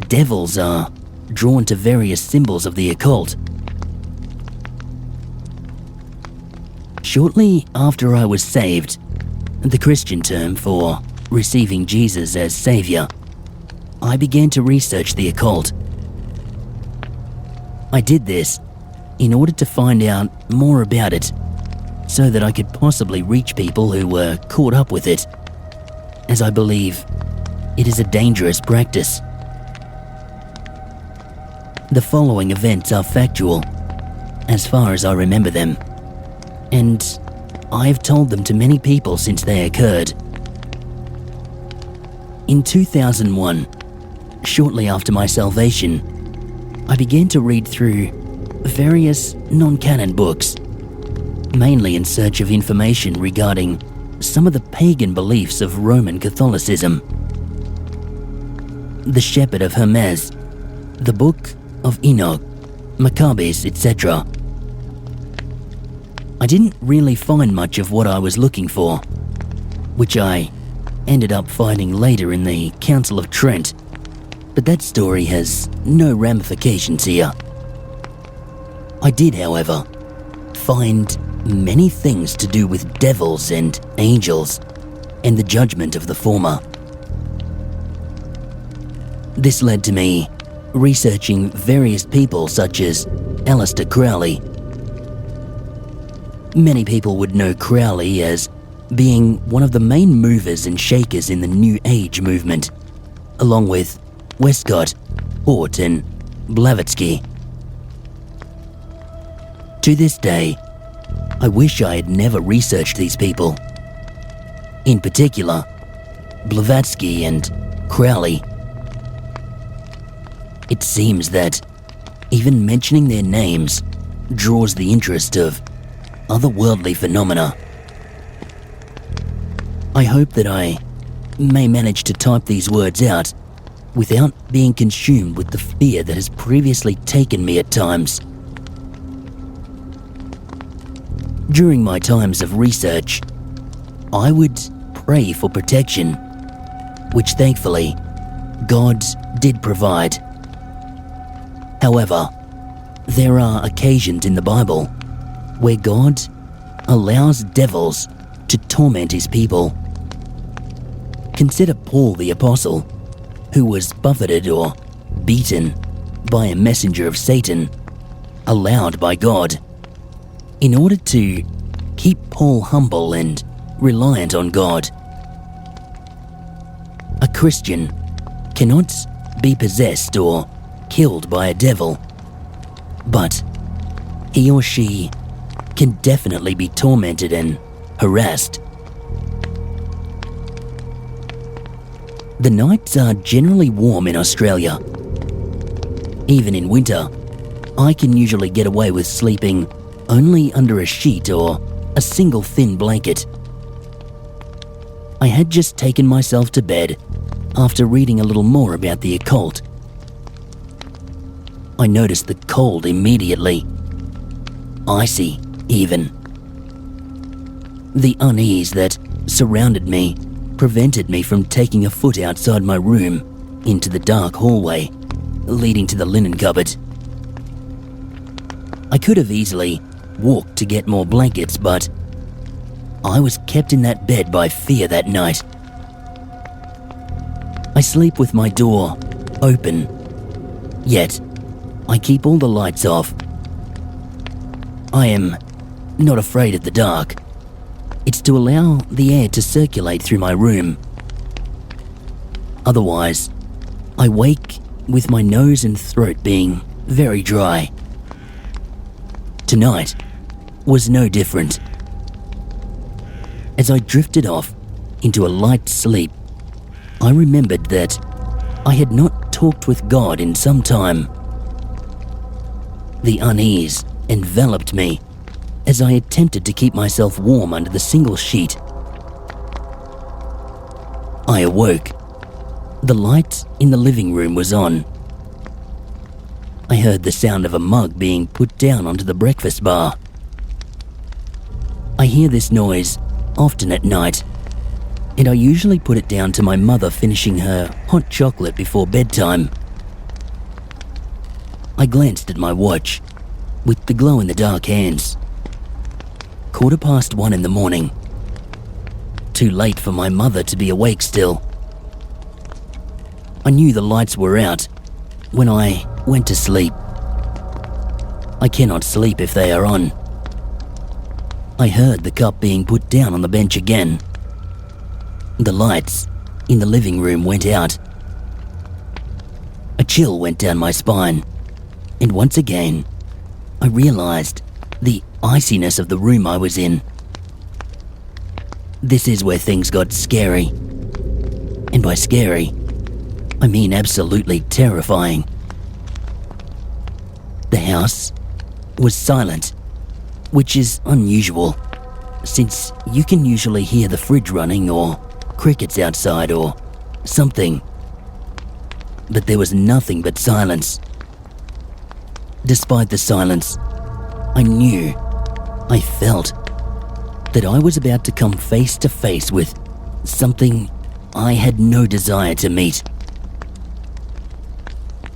Speaker 1: devils are drawn to various symbols of the occult. Shortly after I was saved, the Christian term for receiving Jesus as Savior, I began to research the occult. I did this in order to find out more about it, so that I could possibly reach people who were caught up with it, as I believe it is a dangerous practice. The following events are factual, as far as I remember them, and I have told them to many people since they occurred. In 2001, shortly after my salvation, I began to read through various non-canon books, mainly in search of information regarding some of the pagan beliefs of Roman Catholicism. The Shepherd of Hermes, the Book of Enoch, macabres, etc. I didn't really find much of what I was looking for, which I ended up finding later in the Council of Trent, but that story has no ramifications here. I did, however, find many things to do with devils and angels, and the judgment of the former. This led to me researching various people such as Aleister Crowley. Many people would know Crowley as being one of the main movers and shakers in the New Age movement, along with Westcott, Hort, and Blavatsky. To this day, I wish I had never researched these people. In particular, Blavatsky and Crowley. It seems that even mentioning their names draws the interest of otherworldly phenomena. I hope that I may manage to type these words out without being consumed with the fear that has previously taken me at times. During my times of research, I would pray for protection, which thankfully God did provide. However, there are occasions in the Bible where God allows devils to torment his people. Consider Paul the Apostle, who was buffeted or beaten by a messenger of Satan, allowed by God, in order to keep Paul humble and reliant on God. A Christian cannot be possessed or killed by a devil, but he or she can definitely be tormented and harassed. The nights are generally warm in Australia. Even in winter, I can usually get away with sleeping only under a sheet or a single thin blanket. I had just taken myself to bed after reading a little more about the occult. I noticed the cold immediately. Icy, even. The unease that surrounded me prevented me from taking a foot outside my room into the dark hallway leading to the linen cupboard. I could have easily walked to get more blankets, but I was kept in that bed by fear that night. I sleep with my door open, yet I keep all the lights off. I am not afraid of the dark. It's to allow the air to circulate through my room. Otherwise, I wake with my nose and throat being very dry. Tonight was no different. As I drifted off into a light sleep, I remembered that I had not talked with God in some time. The unease enveloped me as I attempted to keep myself warm under the single sheet. I awoke. The light in the living room was on. I heard the sound of a mug being put down onto the breakfast bar. I hear this noise often at night, and I usually put it down to my mother finishing her hot chocolate before bedtime. I glanced at my watch with the glow-in-the-dark hands. 1:15 in the morning. Too late for my mother to be awake still. I knew the lights were out when I went to sleep. I cannot sleep if they are on. I heard the cup being put down on the bench again. The lights in the living room went out. A chill went down my spine, and once again, I realized the iciness of the room I was in. This is where things got scary. And by scary, I mean absolutely terrifying. The house was silent, which is unusual, since you can usually hear the fridge running or crickets outside or something. But there was nothing but silence. Despite the silence, I felt that I was about to come face to face with something I had no desire to meet.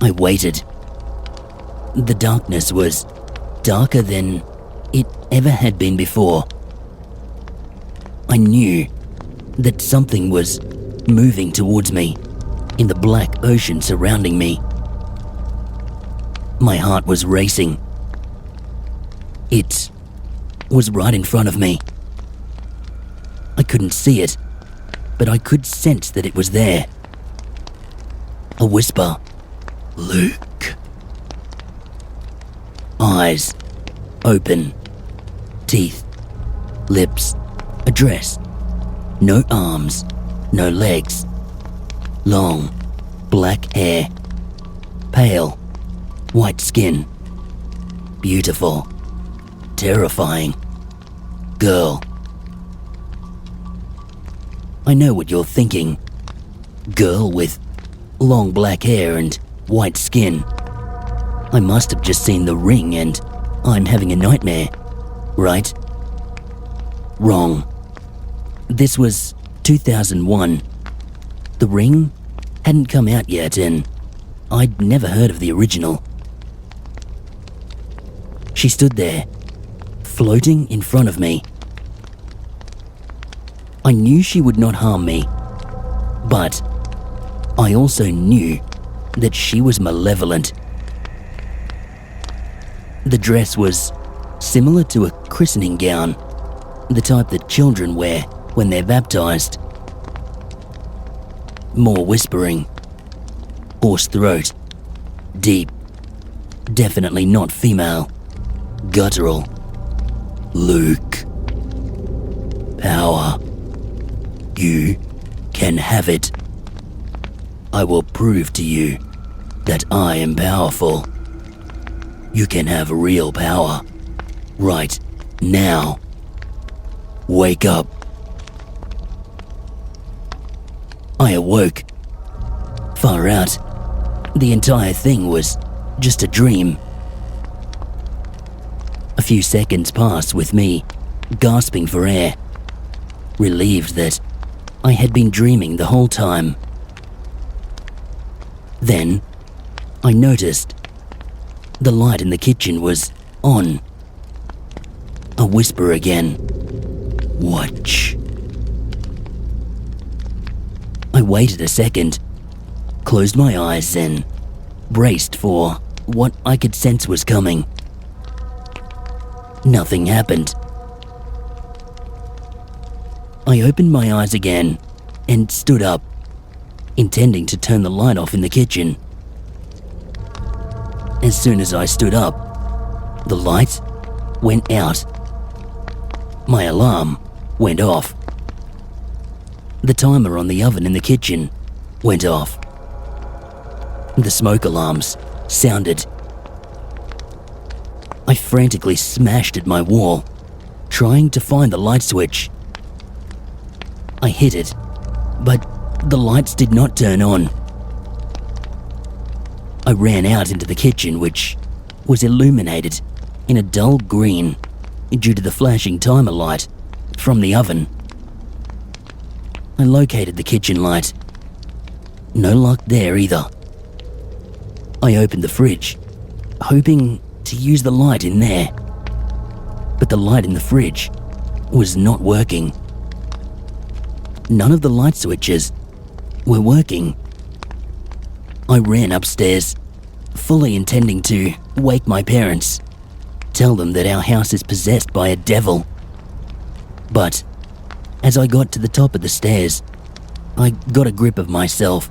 Speaker 1: I waited. The darkness was darker than it ever had been before. I knew that something was moving towards me in the black ocean surrounding me. My heart was racing. It was right in front of me. I couldn't see it, but I could sense that it was there. A whisper, "Luke." Eyes open, teeth, lips, a dress, no arms, no legs, long, black hair, pale, white skin, beautiful, terrifying, girl. I know what you're thinking. Girl with long black hair and white skin. I must have just seen The Ring and I'm having a nightmare, right? Wrong. This was 2001. The Ring hadn't come out yet and I'd never heard of the original. She stood there, floating in front of me. I knew she would not harm me, but I also knew that she was malevolent. The dress was similar to a christening gown, the type that children wear when they're baptized. More whispering, hoarse throat, deep, definitely not female, guttural. Luke. Power. You can have it. I will prove to you that I am powerful. You can have real power right now. Wake up. I awoke. Far out. The entire thing was just a dream. A few seconds passed with me gasping for air, relieved that I had been dreaming the whole time. Then, I noticed the light in the kitchen was on. A whisper again. Watch. I waited a second, closed my eyes and braced for what I could sense was coming. Nothing happened. I opened my eyes again and stood up, intending to turn the light off in the kitchen. As soon as I stood up, the light went out. My alarm went off. The timer on the oven in the kitchen went off. The smoke alarms sounded. I frantically smashed at my wall, trying to find the light switch. I hit it, but the lights did not turn on. I ran out into the kitchen, which was illuminated in a dull green due to the flashing timer light from the oven. I located the kitchen light. No luck there either. I opened the fridge, hoping to use the light in there. But the light in the fridge was not working. None of the light switches were working. I ran upstairs, fully intending to wake my parents, tell them that our house is possessed by a devil. But as I got to the top of the stairs, I got a grip of myself.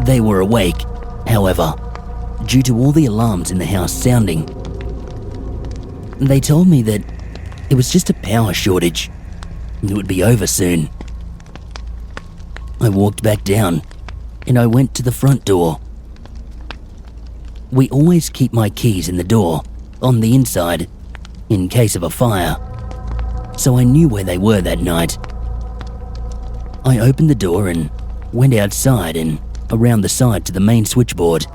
Speaker 1: They were awake, however, due to all the alarms in the house sounding. They told me that it was just a power shortage. It would be over soon. I walked back down and I went to the front door. We always keep my keys in the door, on the inside, in case of a fire, so I knew where they were that night. I opened the door and went outside and around the side to the main switchboard.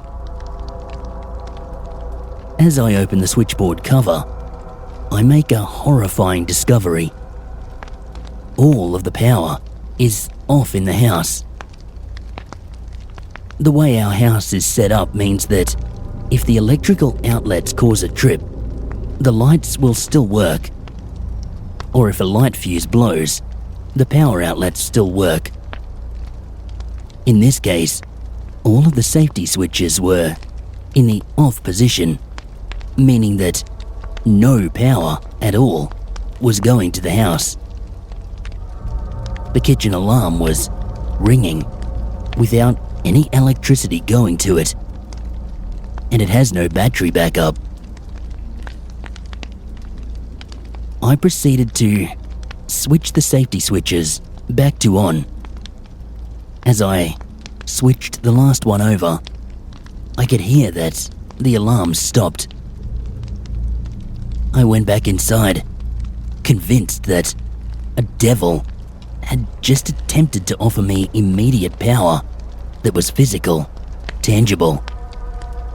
Speaker 1: As I open the switchboard cover, I make a horrifying discovery. All of the power is off in the house. The way our house is set up means that if the electrical outlets cause a trip, the lights will still work. Or if a light fuse blows, the power outlets still work. In this case, all of the safety switches were in the off position, meaning that no power at all was going to the house. The kitchen alarm was ringing without any electricity going to it, and it has no battery backup. I proceeded to switch the safety switches back to on. As I switched the last one over, I could hear that the alarm stopped. I went back inside, convinced that a devil had just attempted to offer me immediate power that was physical, tangible,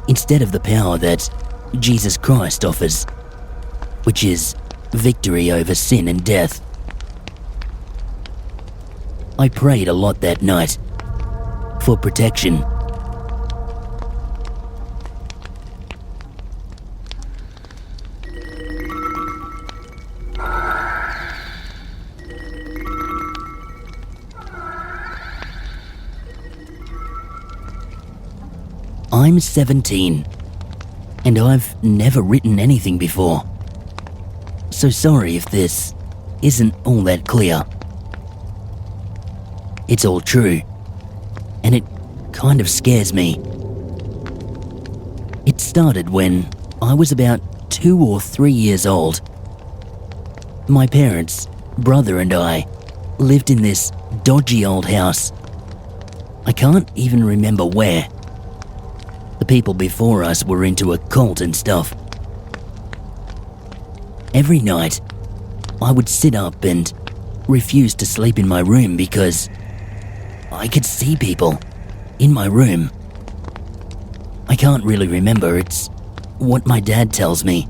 Speaker 1: instead of the power that Jesus Christ offers, which is victory over sin and death. I prayed a lot that night for protection. I'm 17, and I've never written anything before. So sorry if this isn't all that clear. It's all true, and it kind of scares me. It started when I was about 2 or 3 years old. My parents, brother and I lived in this dodgy old house. I can't even remember where. The people before us were into a cult and stuff. Every night, I would sit up and refuse to sleep in my room because I could see people in my room. I can't really remember, it's what my dad tells me.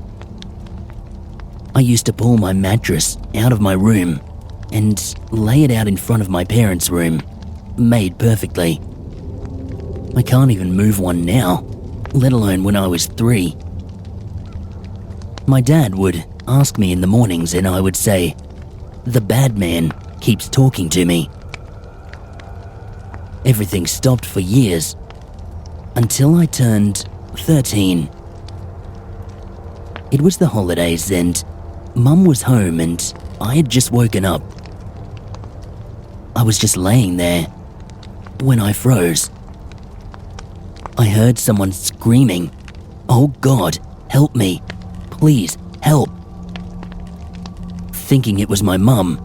Speaker 1: I used to pull my mattress out of my room and lay it out in front of my parents' room, made perfectly. I can't even move one now, let alone when I was 3. My dad would ask me in the mornings and I would say, "The bad man keeps talking to me." Everything stopped for years, until I turned 13. It was the holidays and Mum was home and I had just woken up. I was just laying there when I froze. I heard someone screaming, "Oh God, help me, please help." Thinking it was my mum,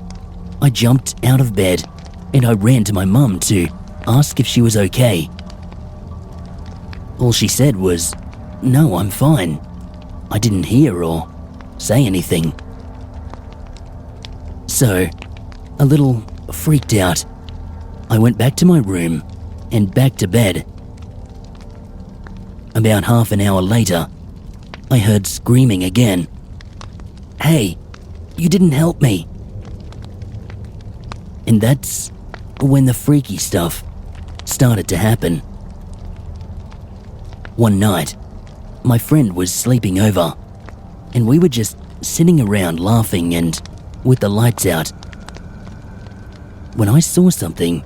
Speaker 1: I jumped out of bed and I ran to my mum to ask if she was okay. All she said was, "No, I'm fine." I didn't hear or say anything. So, a little freaked out, I went back to my room and back to bed. About half an hour later, I heard screaming again. "Hey, you didn't help me." And that's when the freaky stuff started to happen. One night, my friend was sleeping over, and we were just sitting around laughing and with the lights out, when I saw something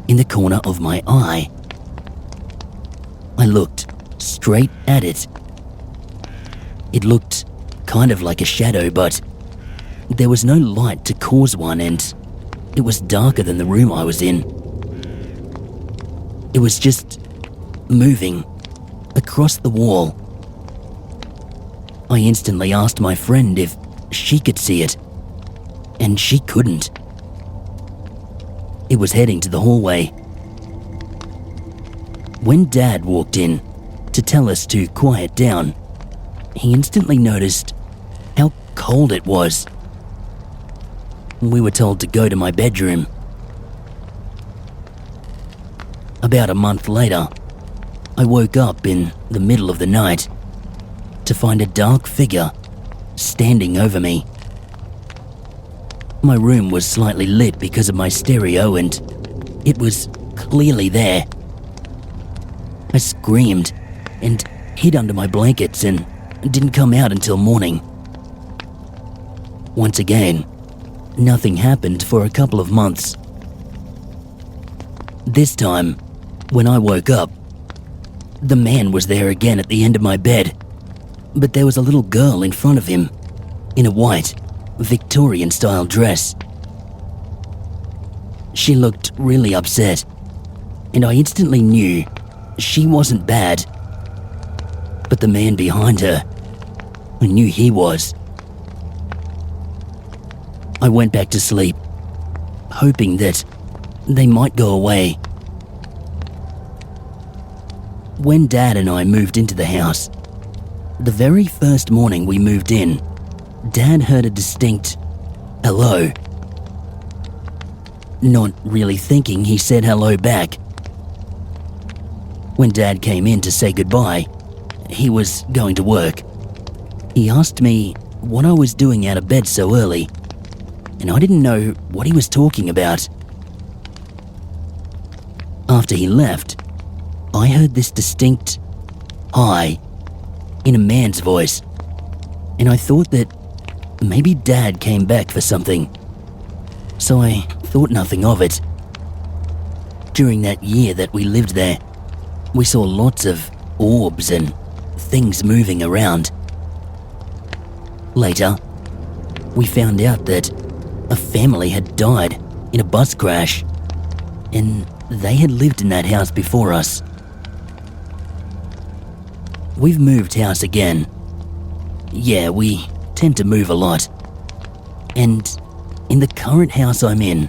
Speaker 1: in the corner of my eye. I looked straight at it. It looked kind of like a shadow, but there was no light to cause one, and it was darker than the room I was in. It was just moving across the wall. I instantly asked my friend if she could see it, and she couldn't. It was heading to the hallway. When Dad walked in to tell us to quiet down, he instantly noticed how cold it was. We were told to go to my bedroom. About a month later, I woke up in the middle of the night to find a dark figure standing over me. My room was slightly lit because of my stereo and it was clearly there. I screamed and hid under my blankets and didn't come out until morning. Once again, nothing happened for a couple of months. This time, when I woke up, the man was there again at the end of my bed, but there was a little girl in front of him in a white, Victorian-style dress. She looked really upset, and I instantly knew she wasn't bad. But the man behind her, I knew he was. I went back to sleep, hoping that they might go away. When Dad and I moved into the house, the very first morning we moved in, Dad heard a distinct hello. Not really thinking, he said hello back. When Dad came in to say goodbye, he was going to work. He asked me what I was doing out of bed so early, and I didn't know what he was talking about. After he left, I heard this distinct hi in a man's voice, and I thought that maybe Dad came back for something, so I thought nothing of it. During that year that we lived there, we saw lots of orbs and things moving around. Later, we found out that a family had died in a bus crash, and they had lived in that house before us. We've moved house again. Yeah, we tend to move a lot. And in the current house I'm in,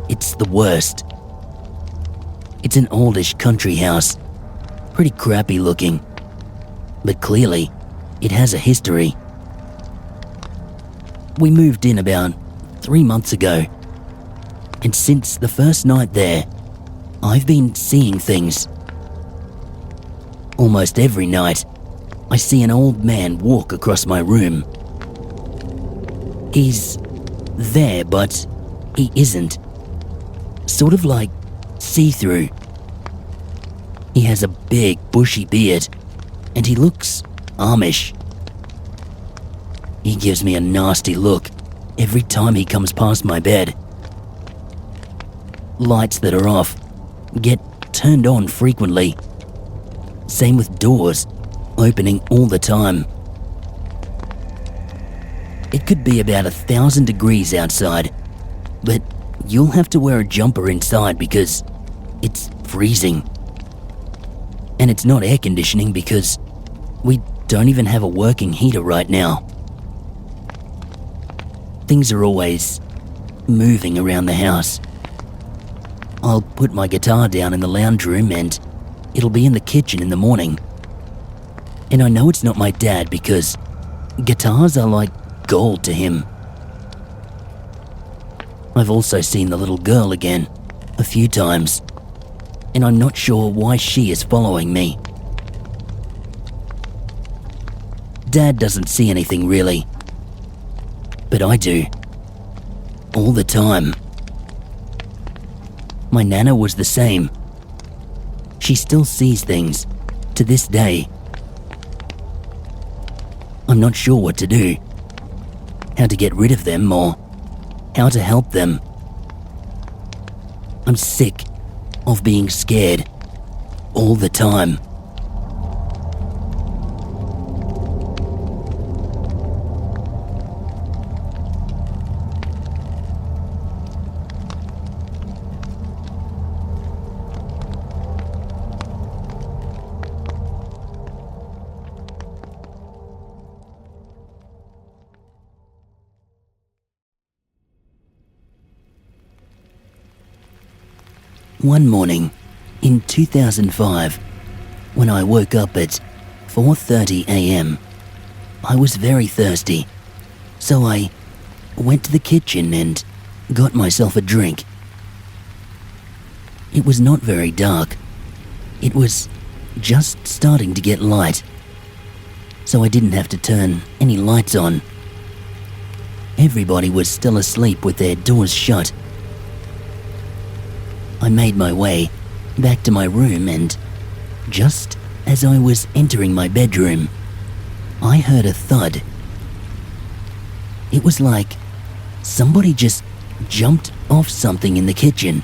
Speaker 1: it's the worst. It's an oldish country house, pretty crappy looking, but clearly it has a history. We moved in about 3 months ago, and since the first night there, I've been seeing things. Almost every night, I see an old man walk across my room. He's there, but he isn't. Sort of like see-through. He has a big, bushy beard, and he looks Amish. He gives me a nasty look every time he comes past my bed. Lights that are off get turned on frequently. Same with doors opening all the time. It could be about 1,000 degrees outside, but you'll have to wear a jumper inside because it's freezing. And it's not air conditioning because we don't even have a working heater right now. Things are always moving around the house. I'll put my guitar down in the lounge room and it'll be in the kitchen in the morning. And I know it's not my dad because guitars are like gold to him. I've also seen the little girl again a few times, and I'm not sure why she is following me. Dad doesn't see anything really, but I do. All the time. My Nana was the same. She still sees things to this day. I'm not sure what to do, how to get rid of them or how to help them. I'm sick of being scared all the time. One morning in 2005, when I woke up at 4:30 a.m., I was very thirsty, so I went to the kitchen and got myself a drink. It was not very dark. It was just starting to get light. so I didn't have to turn any lights on. Everybody was still asleep with their doors shut. I made my way back to my room, and just as I was entering my bedroom, I heard a thud. It was like somebody just jumped off something in the kitchen.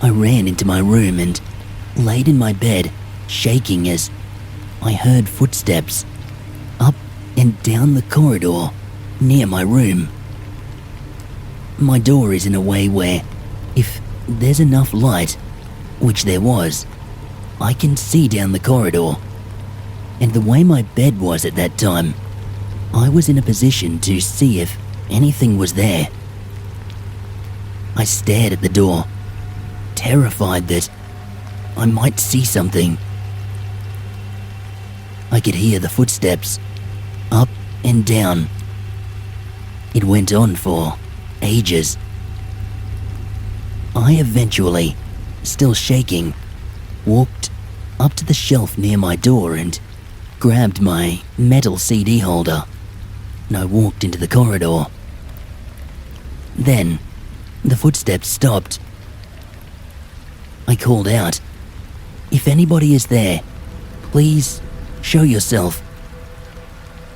Speaker 1: I ran into my room and laid in my bed, shaking as I heard footsteps up and down the corridor near my room. My door is in a way where, if there's enough light, which there was, I can see down the corridor. And the way my bed was at that time, I was in a position to see if anything was there. I stared at the door, terrified that I might see something. I could hear the footsteps up and down. It went on for ages. I eventually, still shaking, walked up to the shelf near my door and grabbed my metal CD holder, and I walked into the corridor. Then, the footsteps stopped. I called out, "If anybody is there, please show yourself."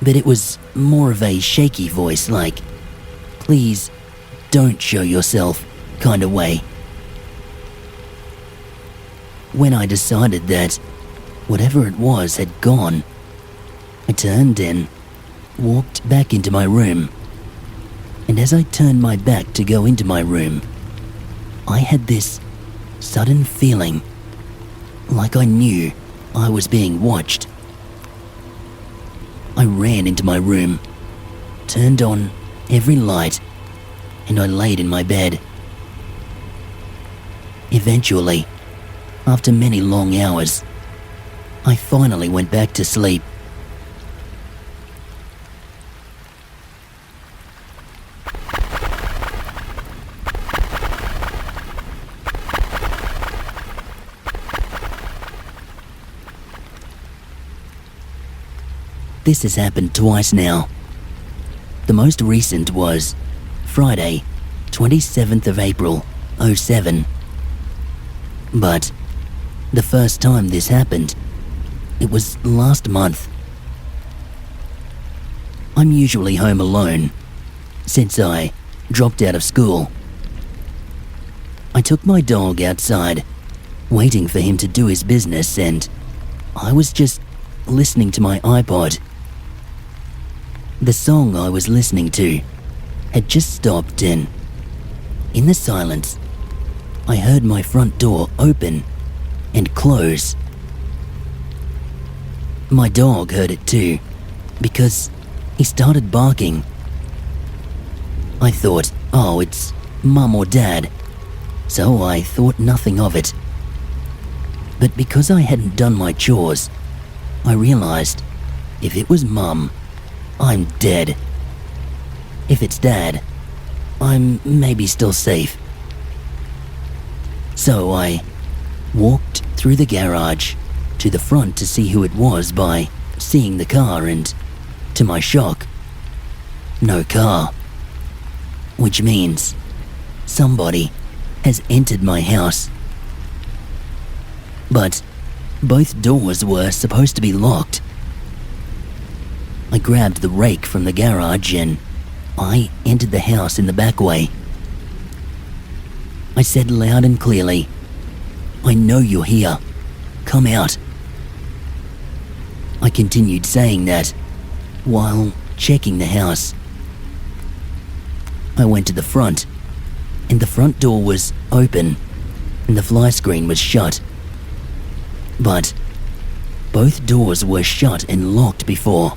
Speaker 1: But it was more of a shaky voice, like, "Please don't show yourself" kind of way. When I decided that whatever it was had gone, I turned and walked back into my room. And as I turned my back to go into my room, I had this sudden feeling like I knew I was being watched. I ran into my room, turned on every light, and I laid in my bed. Eventually, after many long hours, I finally went back to sleep. This has happened twice now. The most recent was Friday, 27th of April, 07. But the first time this happened, it was last month. I'm usually home alone since I dropped out of school. I took my dog outside, waiting for him to do his business, and I was just listening to my iPod. The song I was listening to had just stopped, and in the silence, I heard my front door open and close. My dog heard it too, because he started barking. I thought, oh, it's Mum or Dad, so I thought nothing of it. But because I hadn't done my chores, I realized if it was Mum, I'm dead. If it's Dad, I'm maybe still safe. So I walked through the garage to the front to see who it was by seeing the car, and to my shock, no car. Which means somebody has entered my house. But both doors were supposed to be locked. I grabbed the rake from the garage and I entered the house in the back way. I said loud and clearly, "I know you're here. Come out." I continued saying that while checking the house. I went to the front, and the front door was open and the fly screen was shut. But both doors were shut and locked before.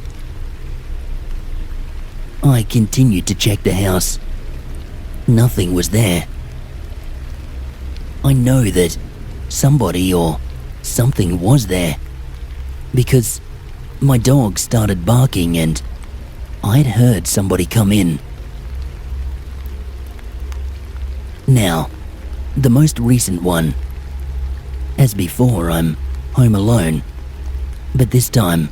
Speaker 1: I continued to check the house. Nothing was there. I know that somebody or something was there because my dog started barking and I'd heard somebody come in. Now, the most recent one. As before, I'm home alone, but this time,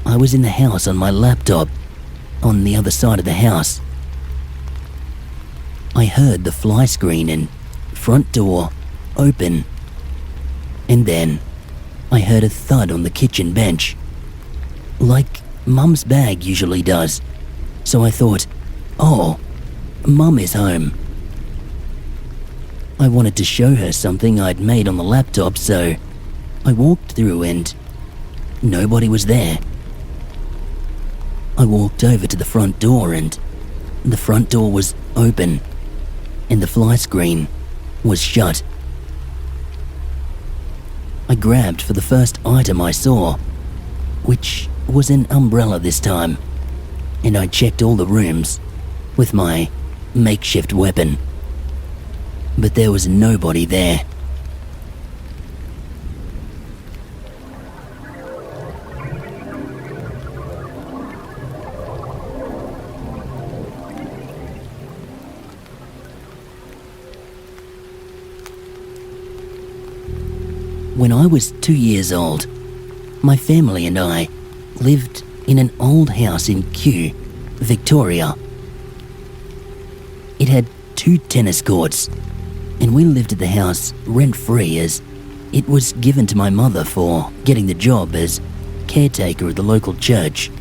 Speaker 1: I was in the house on my laptop, on the other side of the house. I heard the fly screen and front door open, and then I heard a thud on the kitchen bench, like Mum's bag usually does. So I thought, oh, Mum is home. I wanted to show her something I'd made on the laptop, so I walked through and nobody was there. I walked over to the front door and the front door was open and the fly screen was shut. I grabbed for the first item I saw, which was an umbrella this time, and I checked all the rooms with my makeshift weapon. But there was nobody there. When I was 2 years old, my family and I lived in an old house in Kew, Victoria. It had 2 tennis courts, and we lived at the house rent-free as it was given to my mother for getting the job as caretaker at the local church.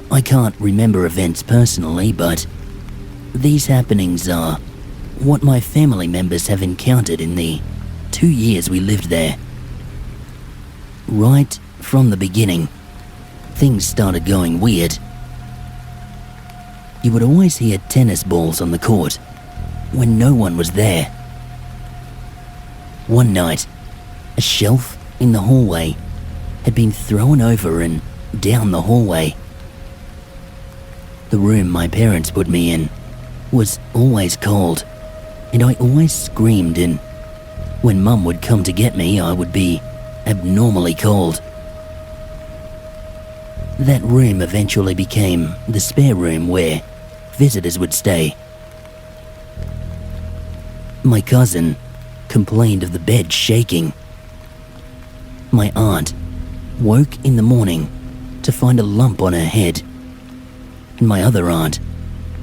Speaker 1: I can't remember events personally, but these happenings are what my family members have encountered in the 2 years we lived there. Right from the beginning, things started going weird. You would always hear tennis balls on the court when no one was there. One night, a shelf in the hallway had been thrown over and down the hallway. The room my parents put me in was always cold, and I always screamed, and when Mum would come to get me, I would be abnormally cold. That room eventually became the spare room where visitors would stay. My cousin complained of the bed shaking. My aunt woke in the morning to find a lump on her head. And my other aunt,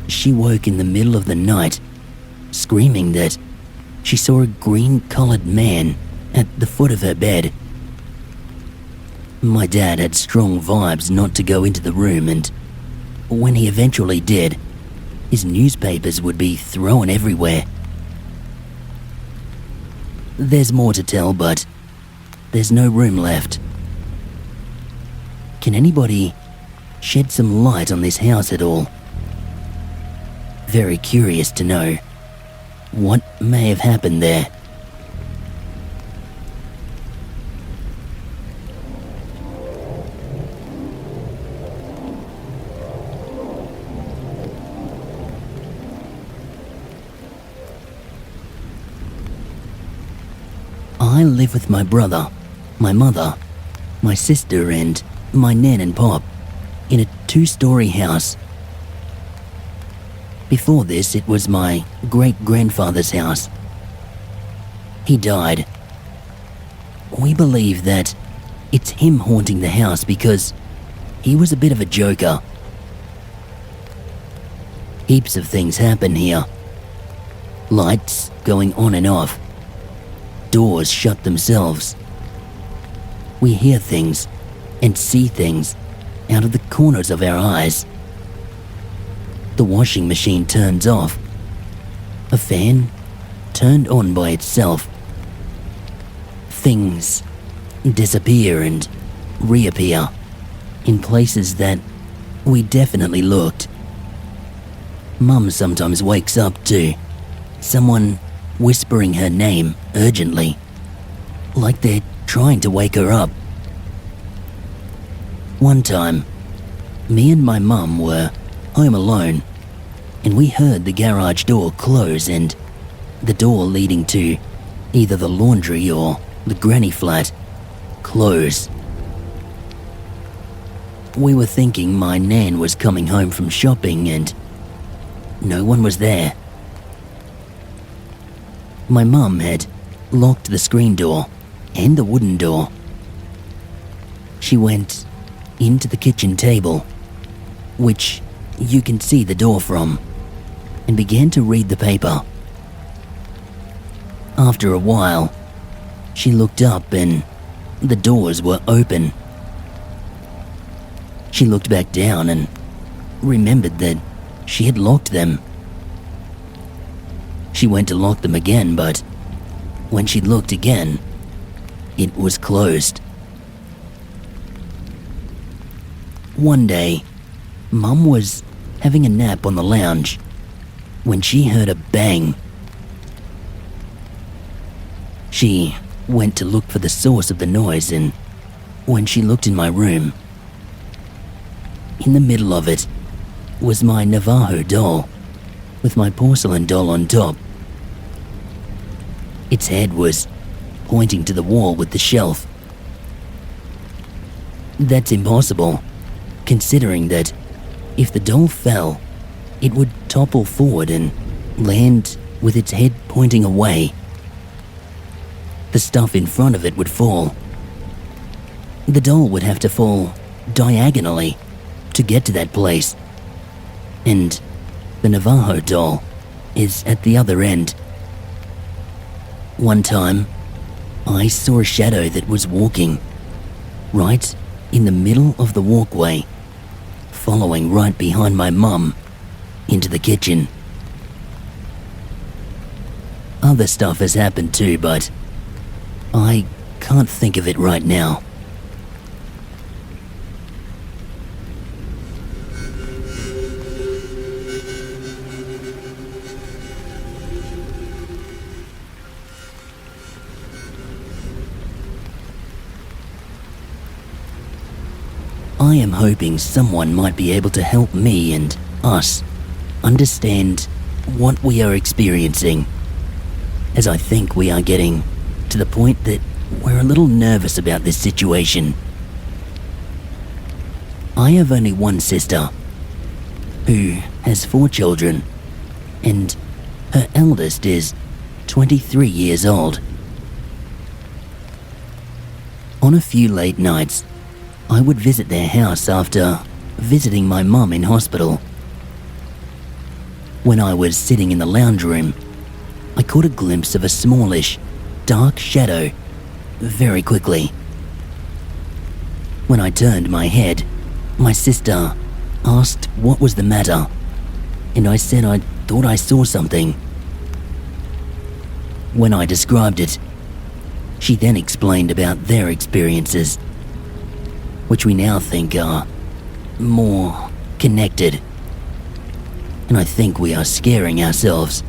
Speaker 1: she woke in the middle of the night, screaming that she saw a green-coloured man at the foot of her bed. My dad had strong vibes not to go into the room, and when he eventually did, his newspapers would be thrown everywhere. There's more to tell, but there's no room left. Can anybody shed some light on this house at all? Very curious to know what may have happened there. I live with my brother, my mother, my sister and my nan and pop in a 2-story house. Before this, it was my great-grandfather's house. He died. We believe that it's him haunting the house because he was a bit of a joker. Heaps of things happen here. Lights going on and off. Doors shut themselves. We hear things and see things out of the corners of our eyes. The washing machine turns off. A fan turned on by itself. Things disappear and reappear in places that we definitely looked. Mum sometimes wakes up to someone whispering her name urgently, like they're trying to wake her up. One time, me and my mum were home alone, and we heard the garage door close and the door leading to either the laundry or the granny flat close. We were thinking my nan was coming home from shopping and no one was there. My mum had locked the screen door and the wooden door. She went into the kitchen table, which you can see the door from, and began to read the paper. After a while, she looked up and the doors were open. She looked back down and remembered that she had locked them. She went to lock them again, but when she looked again, it was closed. One day, Mum was having a nap on the lounge when she heard a bang. She went to look for the source of the noise, and when she looked in my room, in the middle of it was my Navajo doll with my porcelain doll on top. Its head was pointing to the wall with the shelf. That's impossible, considering that if the doll fell, it would topple forward and land with its head pointing away. The stuff in front of it would fall. The doll would have to fall diagonally to get to that place, and the Navajo doll is at the other end. One time, I saw a shadow that was walking right in the middle of the walkway, following right behind my mum into the kitchen. Other stuff has happened too, but I can't think of it right now. I am hoping someone might be able to help me and us understand what we are experiencing, as I think we are getting to the point that we're a little nervous about this situation. I have only one sister, who has 4 children, and her eldest is 23 years old. On a few late nights, I would visit their house after visiting my mum in hospital. When I was sitting in the lounge room, I caught a glimpse of a smallish, dark shadow very quickly. When I turned my head, my sister asked what was the matter, and I said I thought I saw something. When I described it, she then explained about their experiences, which we now think are more connected, and I think we are scaring ourselves.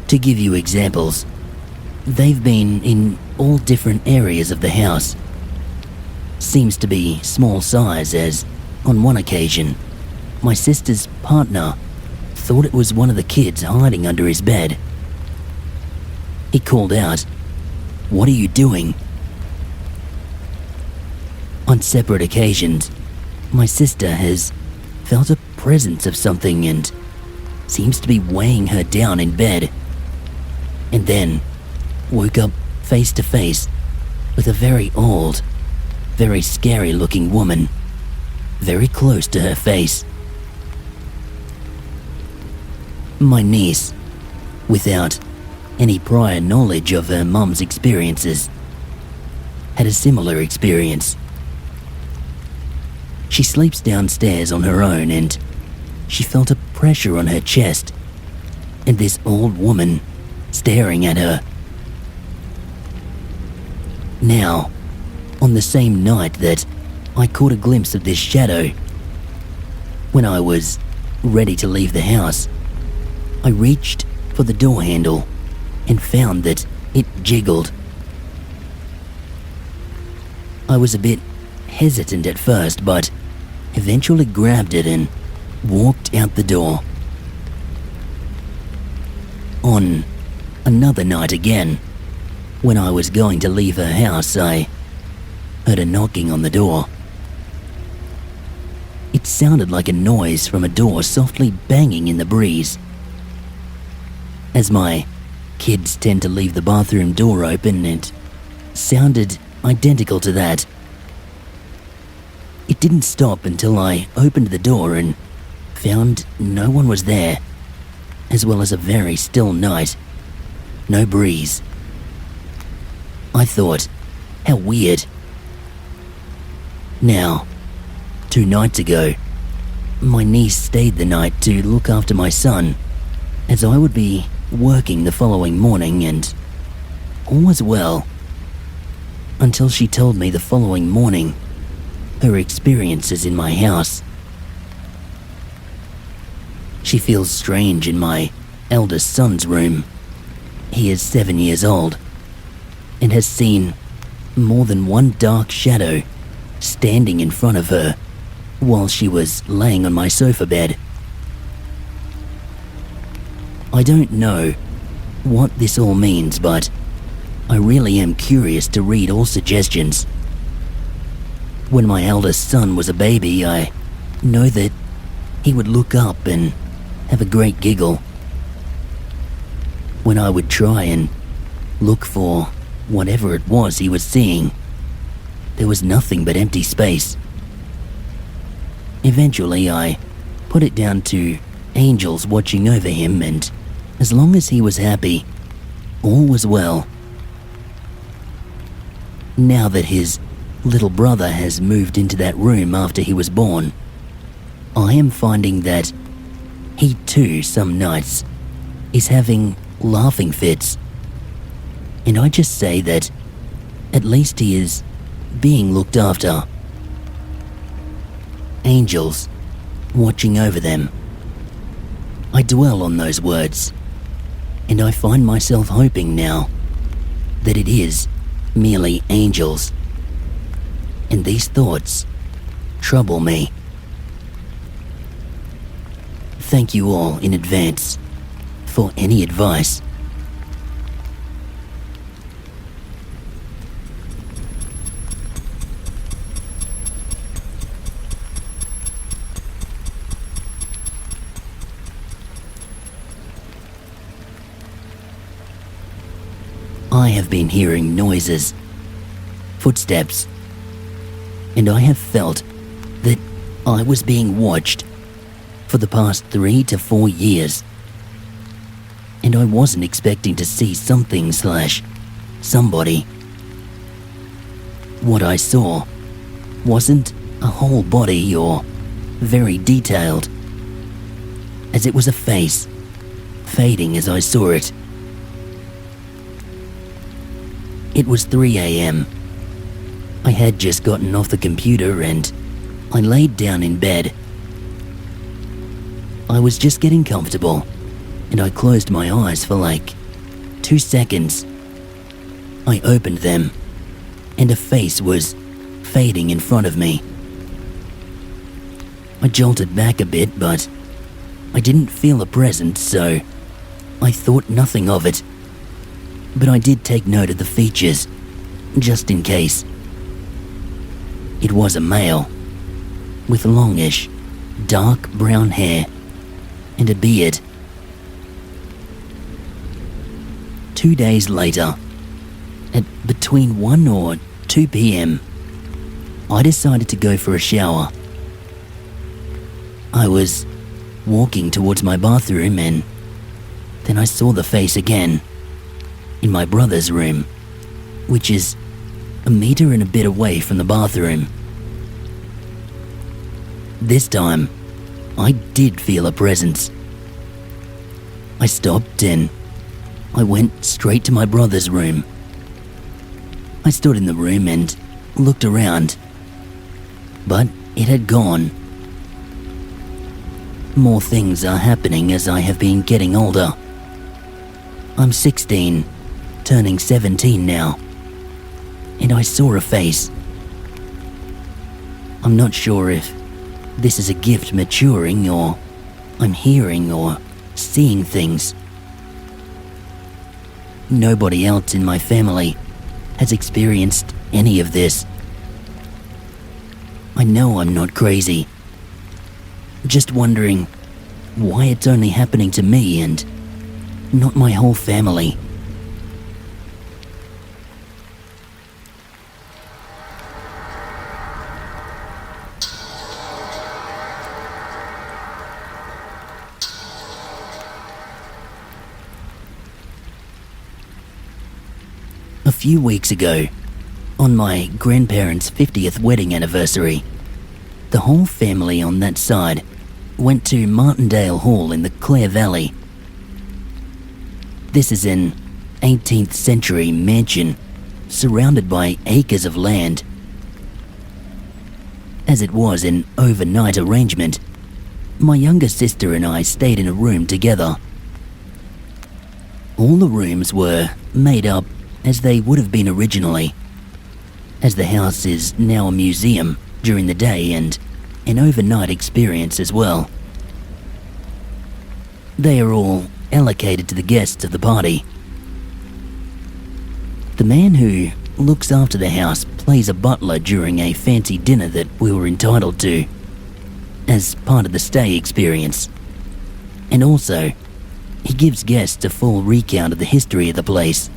Speaker 1: To give you examples, they've been in all different areas of the house. Seems to be small size, as on one occasion, my sister's partner thought it was one of the kids hiding under his bed. He called out, "What are you doing?" On separate occasions, my sister has felt a presence of something and seems to be weighing her down in bed, and then woke up face to face with a very old, very scary looking woman, very close to her face. My niece, without any prior knowledge of her mum's experiences, had a similar experience. She sleeps downstairs on her own, and she felt a pressure on her chest and this old woman staring at her. Now, on the same night that I caught a glimpse of this shadow, when I was ready to leave the house, I reached for the door handle and found that it jiggled. I was a bit hesitant at first, but eventually grabbed it and walked out the door. On another night again, when I was going to leave her house, I heard a knocking on the door. It sounded like a noise from a door softly banging in the breeze. As my kids tend to leave the bathroom door open, it sounded identical to that. It didn't stop until I opened the door and found no one was there, as well as a very still night. No breeze. I thought, how weird. Now, 2 nights ago, my niece stayed the night to look after my son, as I would be working the following morning, and all was well, until she told me the following morning her experiences in my house. She feels strange in my eldest son's room. He is 7 years old and has seen more than one dark shadow standing in front of her while she was laying on my sofa bed. I don't know what this all means, but I really am curious to read all suggestions. When my eldest son was a baby, I know that he would look up and have a great giggle. When I would try and look for whatever it was he was seeing, there was nothing but empty space. Eventually, I put it down to angels watching over him, and as long as he was happy, all was well. Now that his little brother has moved into that room after he was born, I am finding that he too, some nights, is having laughing fits. And I just say that at least he is being looked after. Angels watching over them. I dwell on those words, and I find myself hoping now that it is merely angels. And these thoughts trouble me. Thank you all in advance for any advice. I have been hearing noises, footsteps, and I have felt that I was being watched for the past 3 to 4 years. And I wasn't expecting to see something/somebody. What I saw wasn't a whole body or very detailed, as it was a face, fading as I saw it. It was 3 a.m. I had just gotten off the computer and I laid down in bed. I was just getting comfortable and I closed my eyes for like 2 seconds. I opened them and a face was fading in front of me. I jolted back a bit, but I didn't feel a presence, so I thought nothing of it. But I did take note of the features, just in case. It was a male, with longish, dark brown hair and a beard. 2 days later, at between 1 or 2 p.m, I decided to go for a shower. I was walking towards my bathroom and then I saw the face again in my brother's room, which is a meter and a bit away from the bathroom. This time, I did feel a presence. I stopped and I went straight to my brother's room. I stood in the room and looked around, but it had gone. More things are happening as I have been getting older. I'm 16, turning 17 now, and I saw a face. I'm not sure if this is a gift maturing or I'm hearing or seeing things. Nobody else in my family has experienced any of this. I know I'm not crazy. Just wondering why it's only happening to me and not my whole family. A few weeks ago, on my grandparents' 50th wedding anniversary, the whole family on that side went to Martindale Hall in the Clare Valley. This is an 18th century mansion surrounded by acres of land. As it was an overnight arrangement, my younger sister and I stayed in a room together. All the rooms were made up as they would have been originally, as the house is now a museum during the day and an overnight experience as well. They are all allocated to the guests of the party. The man who looks after the house plays a butler during a fancy dinner that we were entitled to, as part of the stay experience. And also, he gives guests a full recount of the history of the place.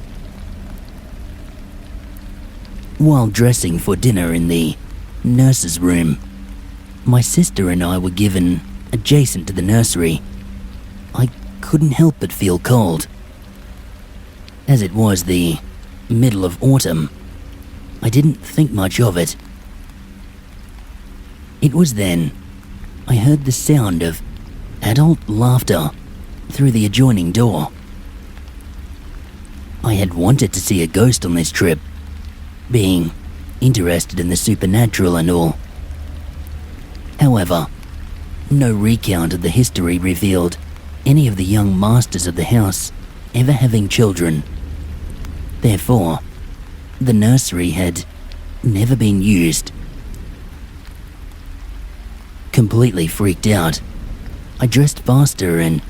Speaker 1: While dressing for dinner in the nurse's room, my sister and I were given adjacent to the nursery. I couldn't help but feel cold. As it was the middle of autumn, I didn't think much of it. It was then I heard the sound of adult laughter through the adjoining door. I had wanted to see a ghost on this trip, being interested in the supernatural and all. However, no recount of the history revealed any of the young masters of the house ever having children. Therefore, the nursery had never been used. Completely freaked out, I dressed faster and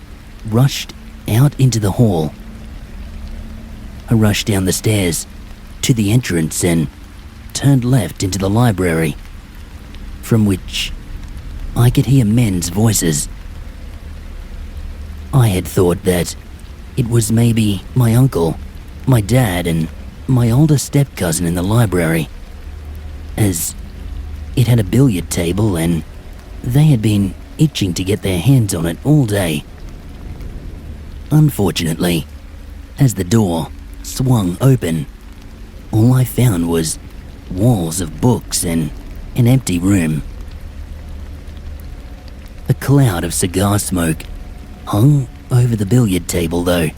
Speaker 1: rushed out into the hall. I rushed down the stairs to the entrance and turned left into the library, from which I could hear men's voices. I had thought that it was maybe my uncle, my dad, and my older step-cousin in the library, as it had a billiard table and they had been itching to get their hands on it all day. Unfortunately, as the door swung open, all I found was walls of books and an empty room. A cloud of cigar smoke hung over the billiard table though,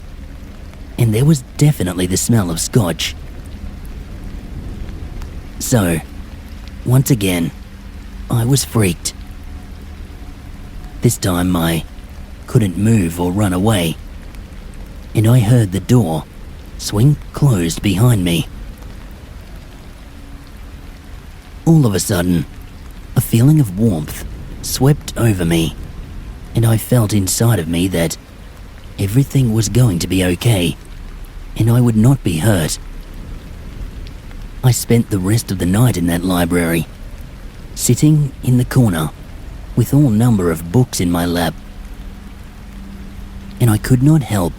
Speaker 1: and there was definitely the smell of scotch. So, once again, I was freaked. This time I couldn't move or run away, and I heard the door swing closed behind me. All of a sudden, a feeling of warmth swept over me, and I felt inside of me that everything was going to be okay, and I would not be hurt. I spent the rest of the night in that library, sitting in the corner with all number of books in my lap, and I could not help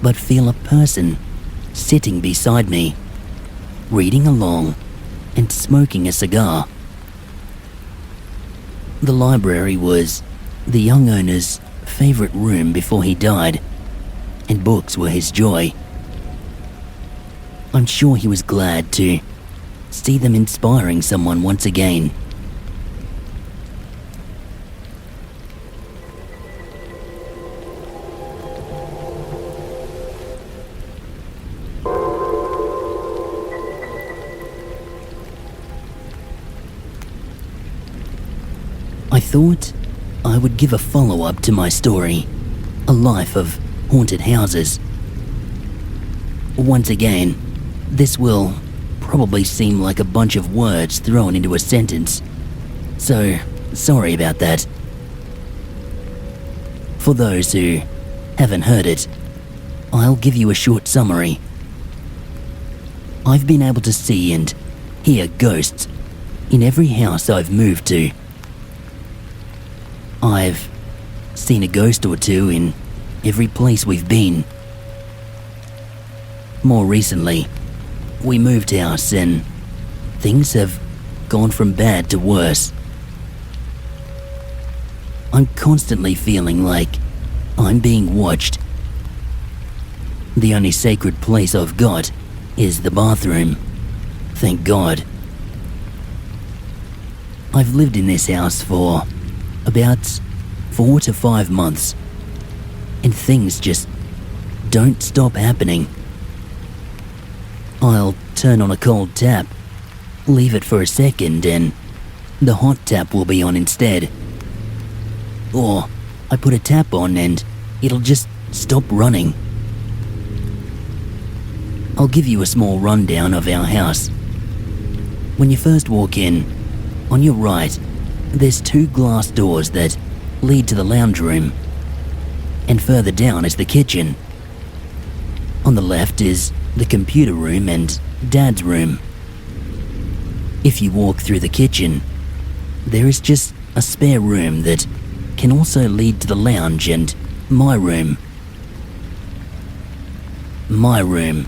Speaker 1: but feel a person sitting beside me, reading along and smoking a cigar. The library was the young owner's favorite room before he died, and books were his joy. I'm sure he was glad to see them inspiring someone once again. I thought I would give a follow-up to my story, A Life of Haunted Houses. Once again, this will probably seem like a bunch of words thrown into a sentence, so sorry about that. For those who haven't heard it, I'll give you a short summary. I've been able to see and hear ghosts in every house I've moved to. I've seen a ghost or two in every place we've been. More recently, we moved house and things have gone from bad to worse. I'm constantly feeling like I'm being watched. The only sacred place I've got is the bathroom. Thank God. I've lived in this house for about 4 to 5 months, and things just don't stop happening. I'll turn on a cold tap, leave it for a second, and the hot tap will be on instead. Or I put a tap on and it'll just stop running. I'll give you a small rundown of our house. When you first walk in, on your right, there's 2 glass doors that lead to the lounge room, and further down is the kitchen. On the left is the computer room and Dad's room. If you walk through the kitchen, there is just a spare room that can also lead to the lounge and my room. My room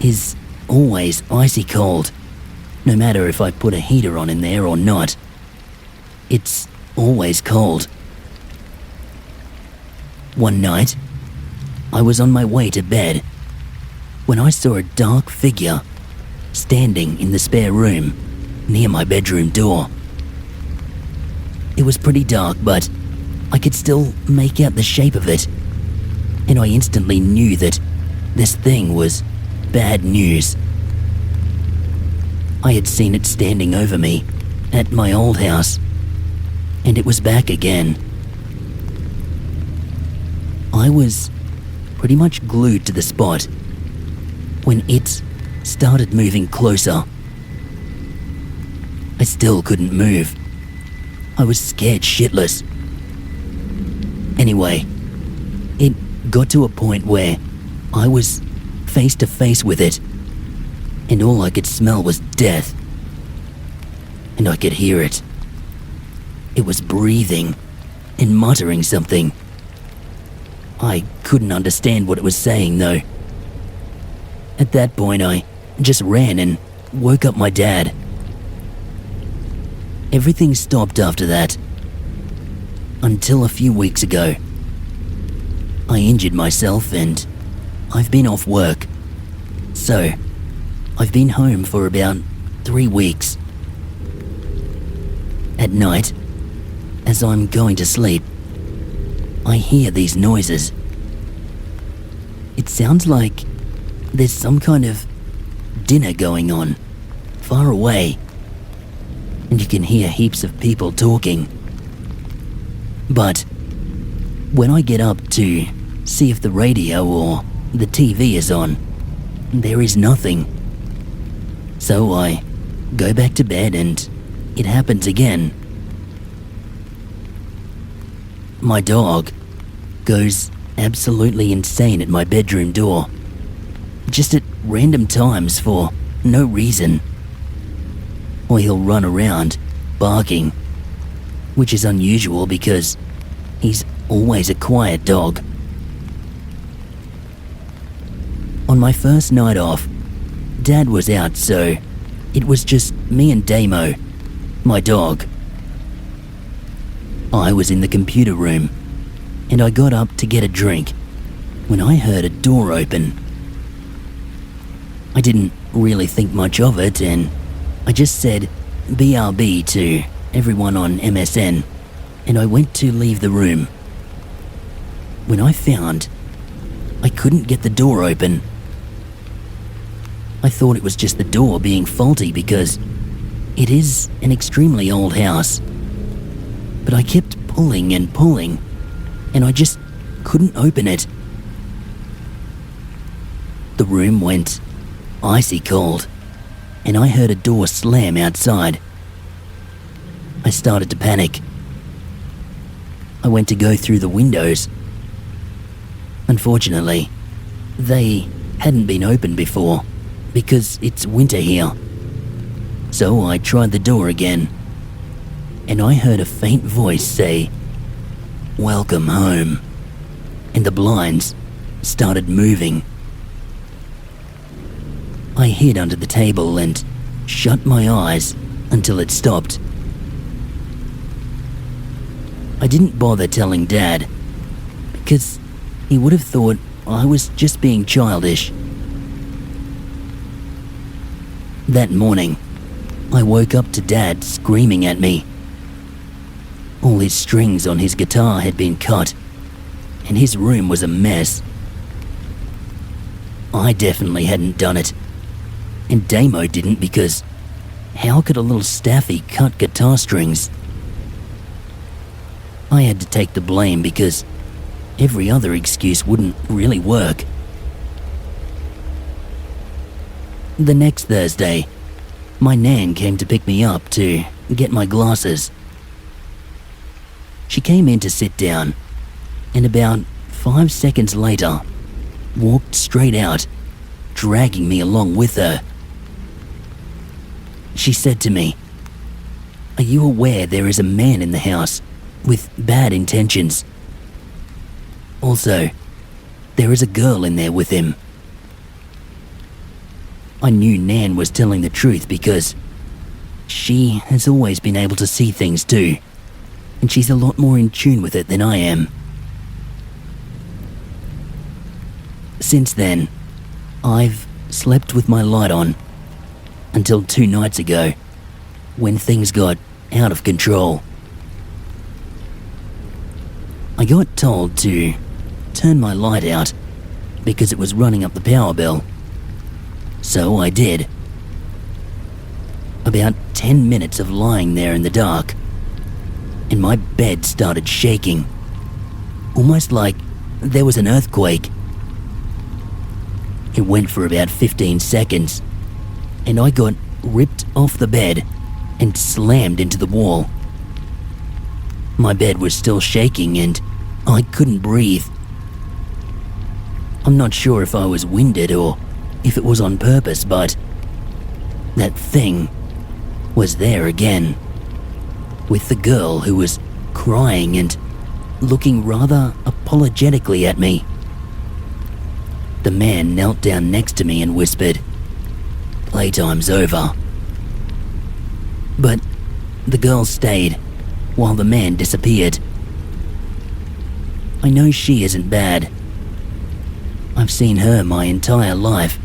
Speaker 1: is always icy cold, no matter if I put a heater on in there or not. It's always cold. One night, I was on my way to bed when I saw a dark figure standing in the spare room near my bedroom door. It was pretty dark, but I could still make out the shape of it, and I instantly knew that this thing was bad news. I had seen it standing over me at my old house, and it was back again. I was pretty much glued to the spot when it started moving closer. I still couldn't move. I was scared shitless. Anyway, it got to a point where I was face to face with it, and all I could smell was death. And I could hear it. It was breathing and muttering something. I couldn't understand what it was saying though. At that point, I just ran and woke up my dad. Everything stopped after that. Until a few weeks ago. I injured myself and I've been off work. So, I've been home for about 3 weeks. At night, as I'm going to sleep, I hear these noises. It sounds like there's some kind of dinner going on, far away, and you can hear heaps of people talking. But when I get up to see if the radio or the TV is on, there is nothing. So I go back to bed and it happens again. My dog goes absolutely insane at my bedroom door, just at random times for no reason. Or he'll run around barking, which is unusual because he's always a quiet dog. On my first night off, Dad was out, so it was just me and Damo, my dog. I was in the computer room, and I got up to get a drink when I heard a door open. I didn't really think much of it, and I just said BRB to everyone on MSN, and I went to leave the room. When I found I couldn't get the door open. I thought it was just the door being faulty because it is an extremely old house. But I kept pulling and pulling, and I just couldn't open it. The room went icy cold, and I heard a door slam outside. I started to panic. I went to go through the windows. Unfortunately, they hadn't been opened before because it's winter here. So I tried the door again, and I heard a faint voice say, "Welcome home," and the blinds started moving. I hid under the table and shut my eyes until it stopped. I didn't bother telling Dad because he would have thought I was just being childish. That morning, I woke up to Dad screaming at me. All his strings on his guitar had been cut, and his room was a mess. I definitely hadn't done it, and Damo didn't, because how could a little staffy cut guitar strings? I had to take the blame because every other excuse wouldn't really work. The next Thursday, my nan came to pick me up to get my glasses. She came in to sit down, and about 5 seconds later, walked straight out, dragging me along with her. She said to me, "Are you aware there is a man in the house with bad intentions? Also, there is a girl in there with him." I knew Nan was telling the truth because she has always been able to see things too, and she's a lot more in tune with it than I am. Since then, I've slept with my light on until 2 nights ago, when things got out of control. I got told to turn my light out because it was running up the power bill. So I did. About 10 minutes of lying there in the dark, and my bed started shaking, almost like there was an earthquake. It went for about 15 seconds, and I got ripped off the bed and slammed into the wall. My bed was still shaking and I couldn't breathe. I'm not sure if I was winded or if it was on purpose, but that thing was there again, with the girl who was crying and looking rather apologetically at me. The man knelt down next to me and whispered, "Playtime's over." But the girl stayed while the man disappeared. I know she isn't bad. I've seen her my entire life.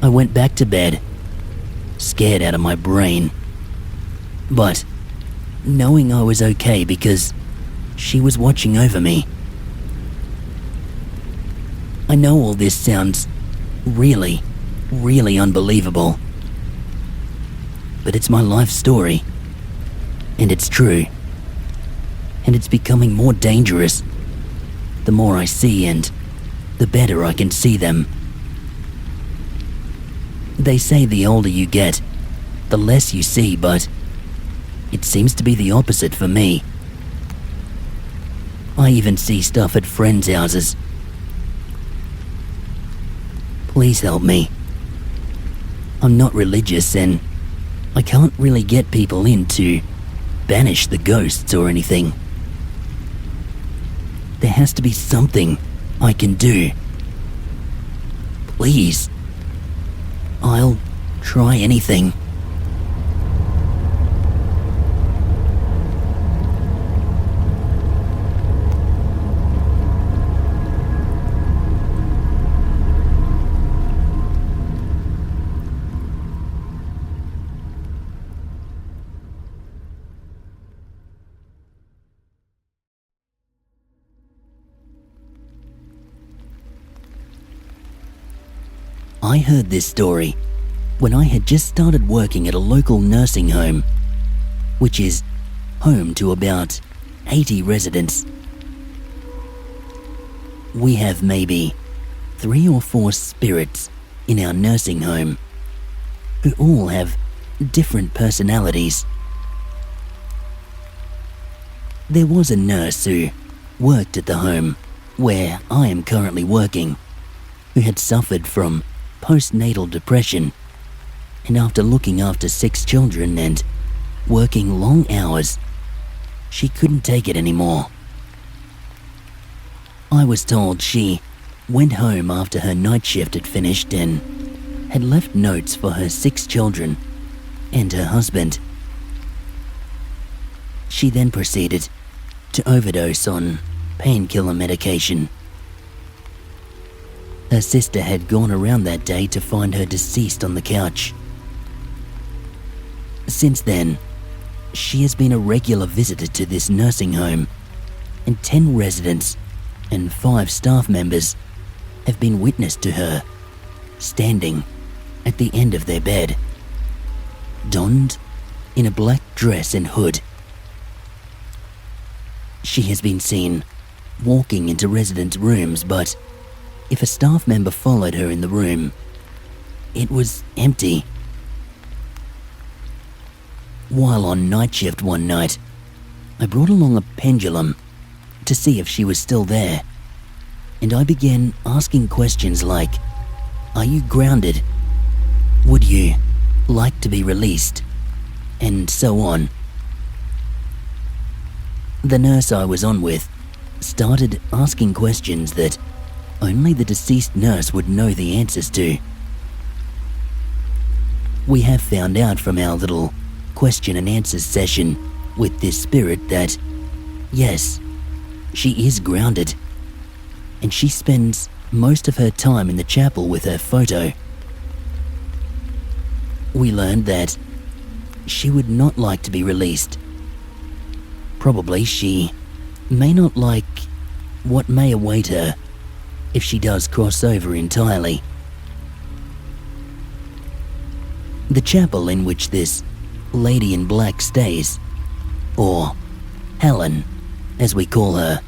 Speaker 1: I went back to bed, scared out of my brain, but knowing I was okay because she was watching over me. I know all this sounds really, really unbelievable, but it's my life story, and it's true, and it's becoming more dangerous the more I see and the better I can see them. They say the older you get, the less you see, but it seems to be the opposite for me. I even see stuff at friends' houses. Please help me. I'm not religious and I can't really get people in to banish the ghosts or anything. There has to be something I can do. Please. I'll try anything. I heard this story when I had just started working at a local nursing home, which is home to about 80 residents. We have maybe 3 or 4 spirits in our nursing home who all have different personalities. There was a nurse who worked at the home where I am currently working, who had suffered from postnatal depression, and after looking after 6 children and working long hours, she couldn't take it anymore. I was told she went home after her night shift had finished and had left notes for her 6 children and her husband. She then proceeded to overdose on painkiller medication. Her sister had gone around that day to find her deceased on the couch. Since then, she has been a regular visitor to this nursing home, and 10 residents and 5 staff members have been witness to her standing at the end of their bed, donned in a black dress and hood. She has been seen walking into residents' rooms, but if a staff member followed her in the room, it was empty. While on night shift one night, I brought along a pendulum to see if she was still there, and I began asking questions like, "Are you grounded? Would you like to be released?" and so on. The nurse I was on with started asking questions that only the deceased nurse would know the answers to. We have found out from our little question and answers session with this spirit that, yes, she is grounded, and she spends most of her time in the chapel with her photo. We learned that she would not like to be released. Probably she may not like what may await her if she does cross over entirely. The chapel in which this lady in black stays, or Helen as we call her,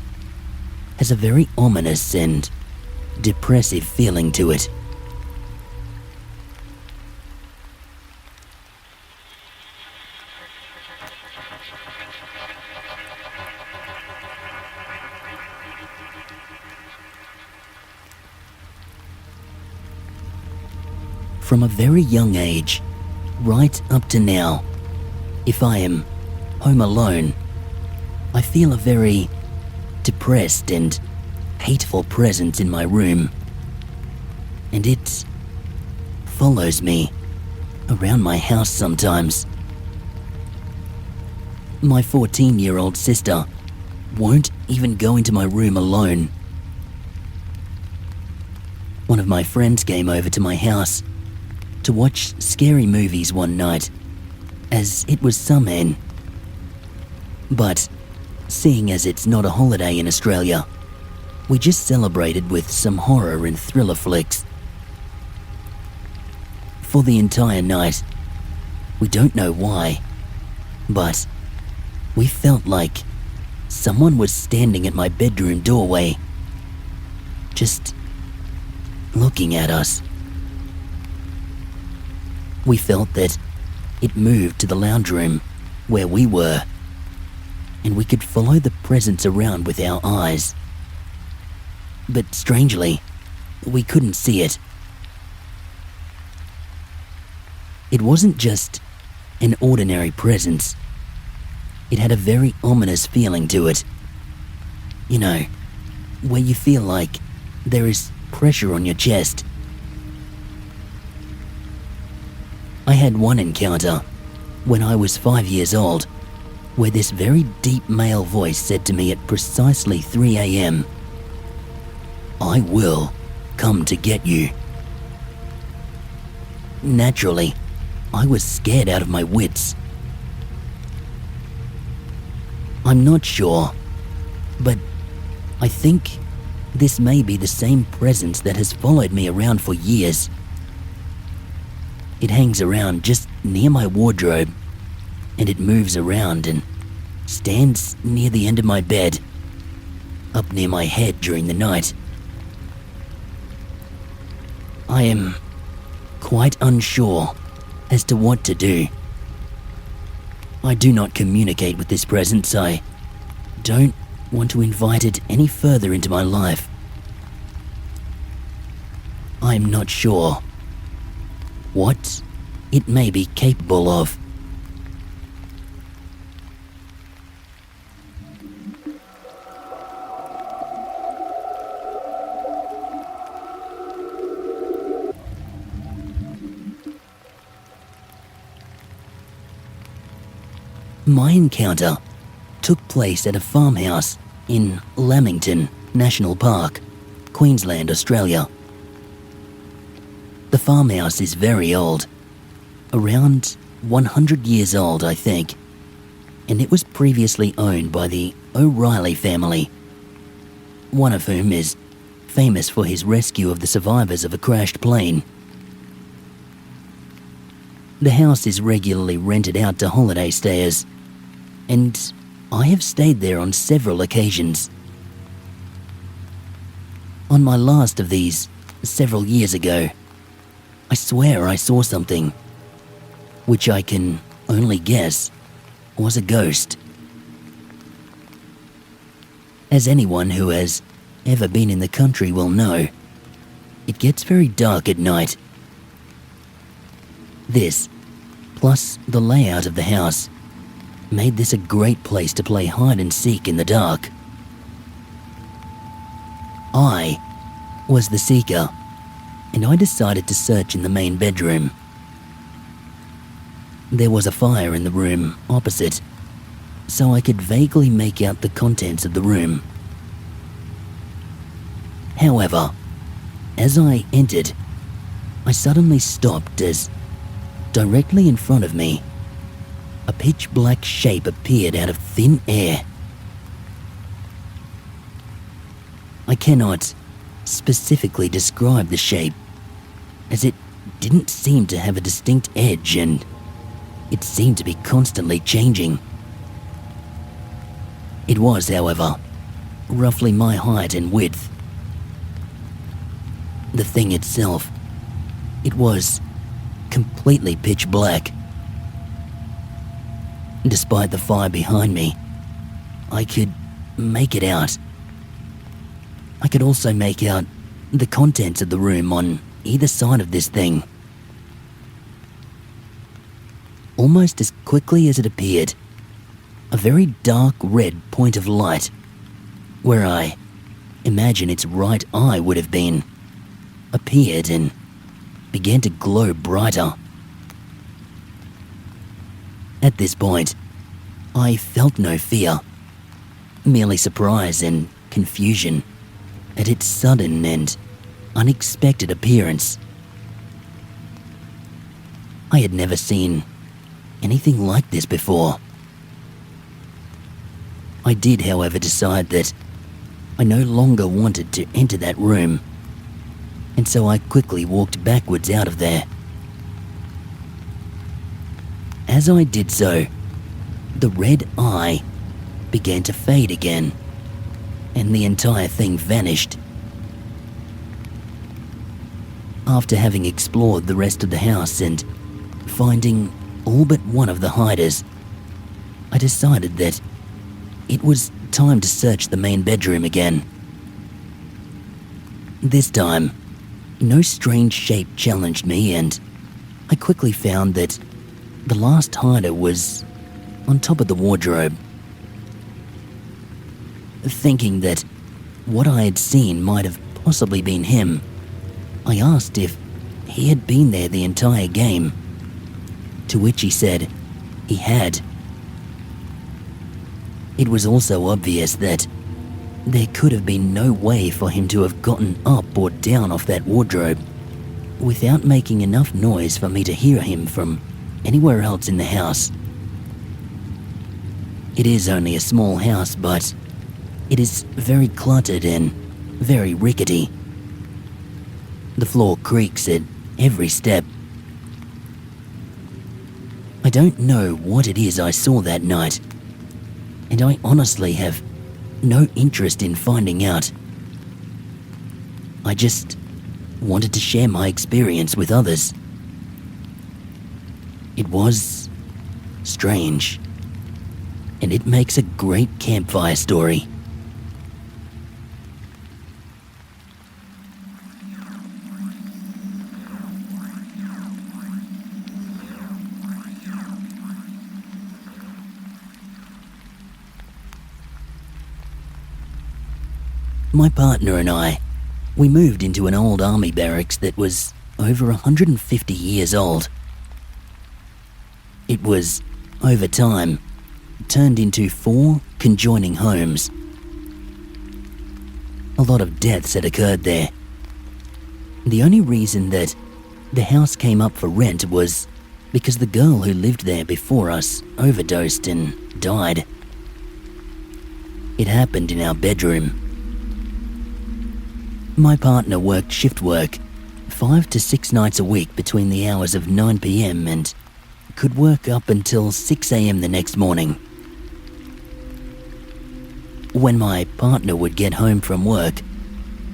Speaker 1: has a very ominous and depressive feeling to it. From a very young age, right up to now, if I am home alone, I feel a very depressed and hateful presence in my room, and it follows me around my house sometimes. My 14-year-old sister won't even go into my room alone. One of my friends came over to my house to watch scary movies one night, as it was summer. But seeing as it's not a holiday in Australia, we just celebrated with some horror and thriller flicks. For the entire night, we don't know why, but we felt like someone was standing at my bedroom doorway, just looking at us. We felt that it moved to the lounge room where we were, and we could follow the presence around with our eyes. But strangely, we couldn't see it. It wasn't just an ordinary presence. It had a very ominous feeling to it. You know, where you feel like there is pressure on your chest. I had one encounter when I was 5 years old, where this very deep male voice said to me at precisely 3 a.m, "I will come to get you." Naturally, I was scared out of my wits. I'm not sure, but I think this may be the same presence that has followed me around for years. It hangs around just near my wardrobe, and it moves around and stands near the end of my bed, up near my head during the night. I am quite unsure as to what to do. I do not communicate with this presence. I don't want to invite it any further into my life. I'm not sure what it may be capable of. My encounter took place at a farmhouse in Lamington National Park, Queensland, Australia. The farmhouse is very old, around 100 years old, I think, and it was previously owned by the O'Reilly family, one of whom is famous for his rescue of the survivors of a crashed plane. The house is regularly rented out to holiday stayers, and I have stayed there on several occasions. On my last of these, several years ago, I swear I saw something, which I can only guess was a ghost. As anyone who has ever been in the country will know, it gets very dark at night. This, plus the layout of the house, made this a great place to play hide and seek in the dark. I was the seeker, and I decided to search in the main bedroom. There was a fire in the room opposite, so I could vaguely make out the contents of the room. However, as I entered, I suddenly stopped as, directly in front of me, a pitch-black shape appeared out of thin air. I cannot specifically describe the shape, as it didn't seem to have a distinct edge and it seemed to be constantly changing. It was, however, roughly my height and width. The thing itself, it was completely pitch black. Despite the fire behind me, I could make it out. I could also make out the contents of the room on either side of this thing. Almost as quickly as it appeared, a very dark red point of light, where I imagine its right eye would have been, appeared and began to glow brighter. At this point, I felt no fear, merely surprise and confusion at its sudden and unexpected appearance. I had never seen anything like this before. I did, however, decide that I no longer wanted to enter that room, and so I quickly walked backwards out of there. As I did so, the red eye began to fade again, and the entire thing vanished. After having explored the rest of the house and finding all but one of the hiders, I decided that it was time to search the main bedroom again. This time, no strange shape challenged me, and I quickly found that the last hider was on top of the wardrobe. Thinking that what I had seen might have possibly been him, I asked if he had been there the entire game, to which he said he had. It was also obvious that there could have been no way for him to have gotten up or down off that wardrobe without making enough noise for me to hear him from anywhere else in the house. It is only a small house, but it is very cluttered and very rickety. The floor creaks at every step. I don't know what it is I saw that night, and I honestly have no interest in finding out. I just wanted to share my experience with others. It was strange, and it makes a great campfire story. My partner and I, we moved into an old army barracks that was over 150 years old. It was, over time, turned into 4 conjoining homes. A lot of deaths had occurred there. The only reason that The house came up for rent was because the girl who lived there before us overdosed and died. It happened in our bedroom. My partner worked shift work 5 to 6 nights a week between the hours of 9 p.m. and could work up until 6 a.m. the next morning. When my partner would get home from work,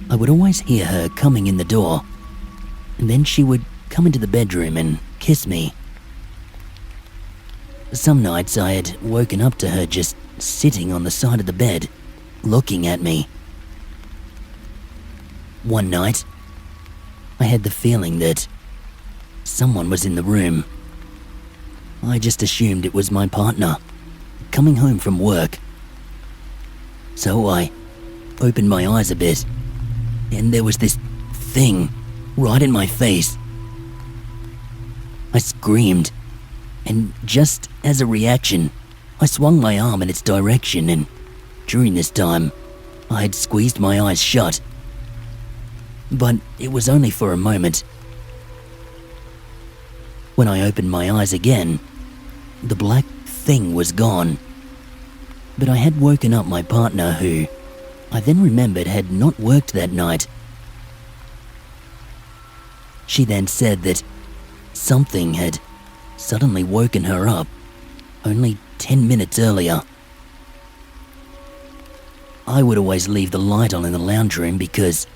Speaker 1: I would always hear her coming in the door, and then she would come into the bedroom and kiss me. Some nights I had woken up to her just sitting on the side of the bed, looking at me. One night, I had the feeling that someone was in the room. I just assumed it was my partner, coming home from work. So I opened my eyes a bit, and there was this thing right in my face. I screamed, and just as a reaction, I swung my arm in its direction, and during this time, I had squeezed my eyes shut. But it was only for a moment. When I opened my eyes again, the black thing was gone. But I had woken up my partner, who I then remembered had not worked that night. She then said that something had suddenly woken her up only 10 minutes earlier. I would always leave the light on in the lounge room because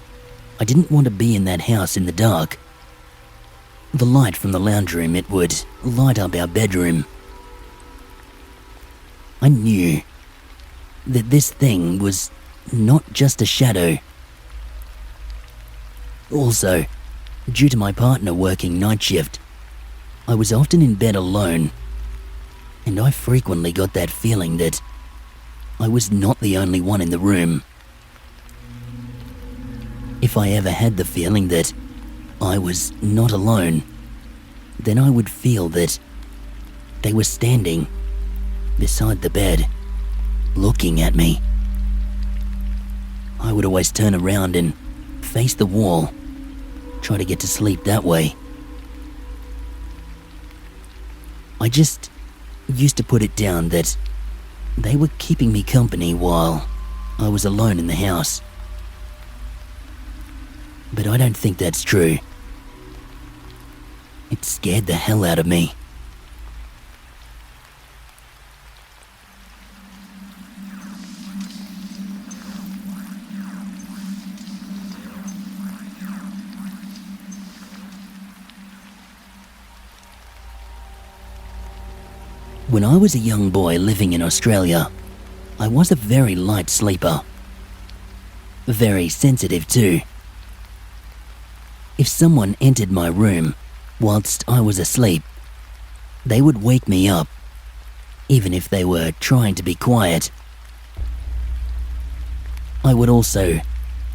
Speaker 1: I didn't want to be in that house in the dark. The light from the lounge room, it would light up our bedroom. I knew that this thing was not just a shadow. Also, due to my partner working night shift, I was often in bed alone, and I frequently got that feeling that I was not the only one in the room. If I ever had the feeling that I was not alone, then I would feel that they were standing beside the bed, looking at me. I would always turn around and face the wall, try to get to sleep that way. I just used to put it down that they were keeping me company while I was alone in the house. But I don't think that's true. It scared the hell out of me. When I was a young boy living in Australia, I was a very light sleeper. Very sensitive too. If someone entered my room whilst I was asleep, they would wake me up, even if they were trying to be quiet. I would also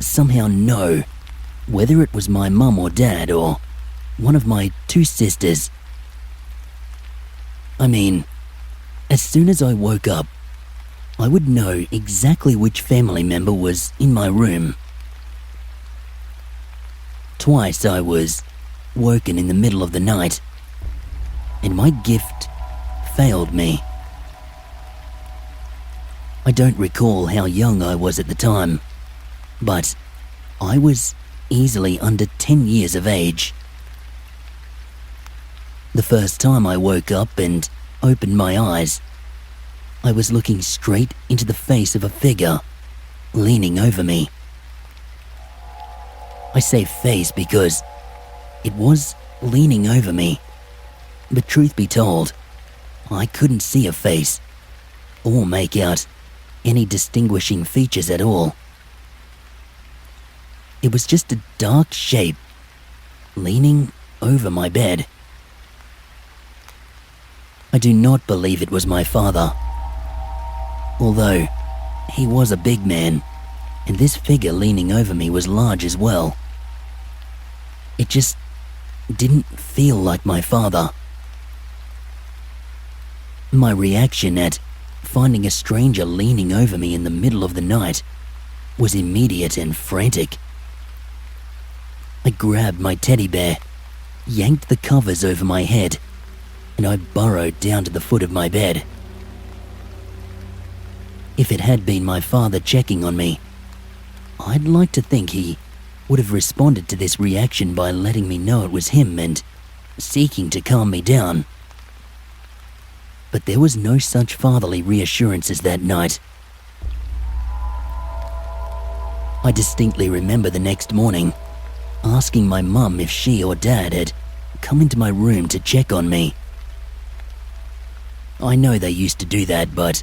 Speaker 1: somehow know whether it was my mum or dad or one of my 2 sisters. I mean, as soon as I woke up, I would know exactly which family member was in my room. Twice I was woken in the middle of the night, and my gift failed me. I don't recall how young I was at the time, but I was easily under 10 years of age. The first time I woke up and opened my eyes, I was looking straight into the face of a figure leaning over me. I say face because it was leaning over me, but truth be told, I couldn't see a face or make out any distinguishing features at all. It was just a dark shape leaning over my bed. I do not believe it was my father, although he was a big man, and this figure leaning over me was large as well. It just didn't feel like my father. My reaction at finding a stranger leaning over me in the middle of the night was immediate and frantic. I grabbed my teddy bear yanked the covers over my head, and I burrowed down to the foot of my bed. If it had been my father checking on me, I'd like to think he would have responded to this reaction by letting me know it was him and seeking to calm me down. But there was no such fatherly reassurances that night. I distinctly remember the next morning asking my mum if she or dad had come into my room to check on me. I know they used to do that, but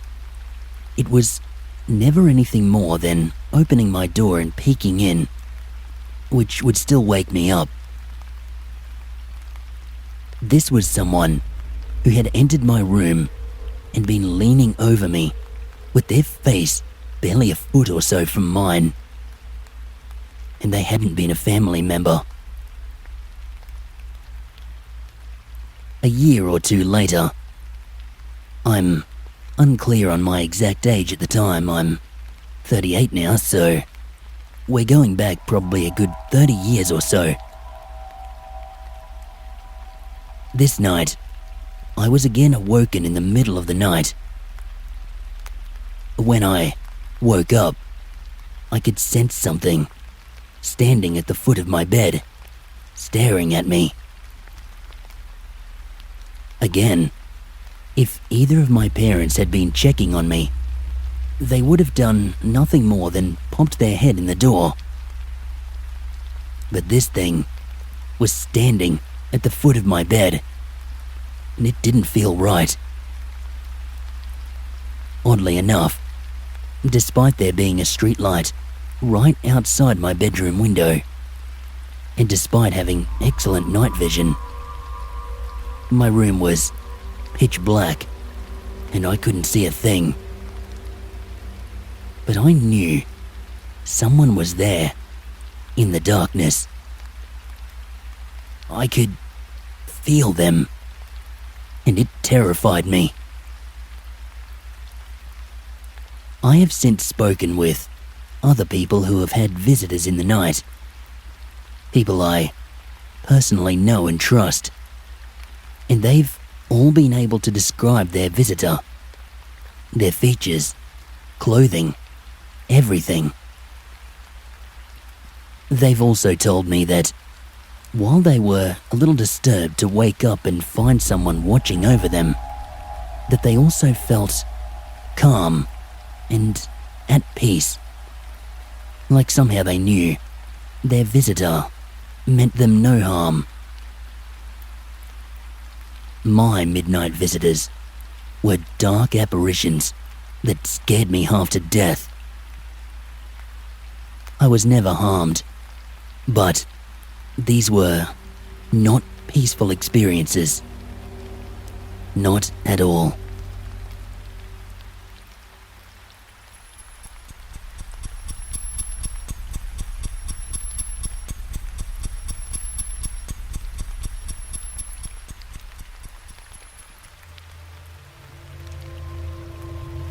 Speaker 1: it was never anything more than opening my door and peeking in, which would still wake me up. This was someone who had entered my room and been leaning over me with their face barely a foot or so from mine. And they hadn't been a family member. A year or two later, I'm unclear on my exact age at the time. I'm 38 now, so we're going back probably a good 30 years or so. This night, I was again awoken in the middle of the night. When I woke up, I could sense something standing at the foot of my bed, staring at me. Again, if either of my parents had been checking on me, they would have done nothing more than popped their head in the door. But this thing was standing at the foot of my bed, and it didn't feel right. Oddly enough, despite there being a streetlight right outside my bedroom window, and despite having excellent night vision, my room was pitch black and I couldn't see a thing. But I knew someone was there in the darkness. I could feel them, and it terrified me. I have since spoken with other people who have had visitors in the night. People I personally know and trust. And they've all been able to describe their visitor, their features, clothing, everything. They've also told me that while they were a little disturbed to wake up and find someone watching over them, that they also felt calm and at peace. Like somehow they knew their visitor meant them no harm. My midnight visitors were dark apparitions that scared me half to death. I was never harmed, but these were not peaceful experiences. Not at all.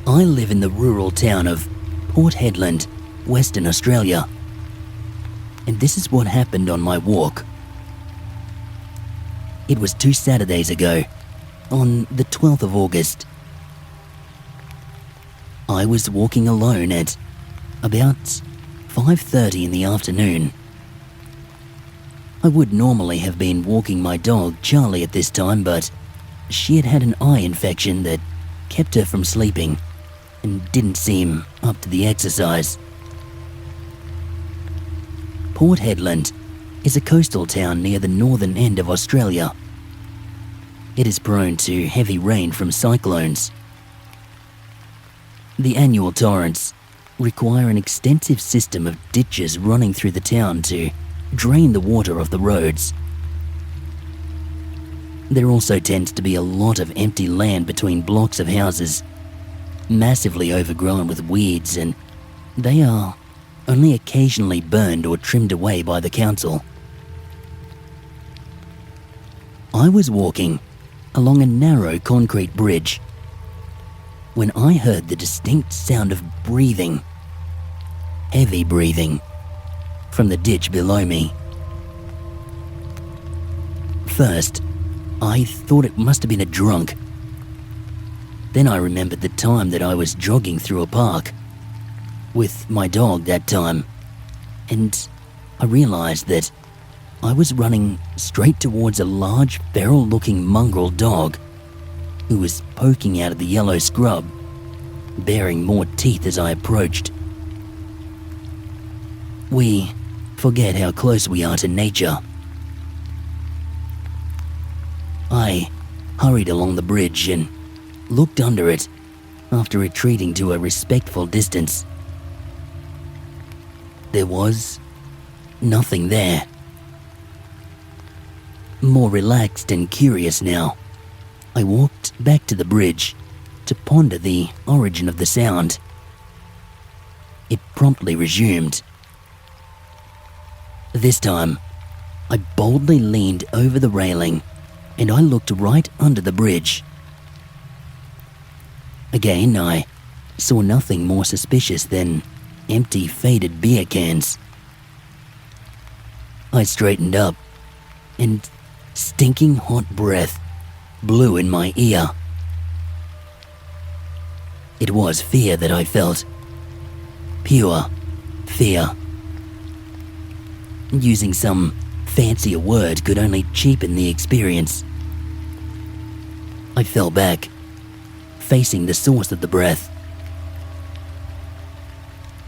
Speaker 1: I live in the rural town of Port Hedland, Western Australia. And this is what happened on my walk. It was 2 Saturdays ago, on the 12th of August. I was walking alone at about 5:30 in the afternoon. I would normally have been walking my dog Charlie at this time, but she had had an eye infection that kept her from sleeping and didn't seem up to the exercise. Port Hedland is a coastal town near the northern end of Australia. It is prone to heavy rain from cyclones. The annual torrents require an extensive system of ditches running through the town to drain the water off the roads. There also tends to be a lot of empty land between blocks of houses, massively overgrown with weeds, and they are only occasionally burned or trimmed away by the council. I was walking along a narrow concrete bridge when I heard the distinct sound of breathing, heavy breathing, from the ditch below me. first, I thought it must have been a drunk. Then I remembered the time that I was jogging through a park with my dog that time, and I realized that I was running straight towards a large, feral-looking mongrel dog who was poking out of the yellow scrub, baring more teeth as I approached. We forget how close we are to nature. I hurried along the bridge and looked under it after retreating to a respectful distance. There was nothing there. More relaxed and curious now, I walked back to the bridge to ponder the origin of the sound. It promptly resumed. This time, I boldly leaned over the railing and I looked right under the bridge. Again, I saw nothing more suspicious than empty, faded beer cans. I straightened up, and stinking hot breath blew in my ear. It was fear that I felt. Pure fear. Using some fancier word could only cheapen the experience. I fell back, facing the source of the breath.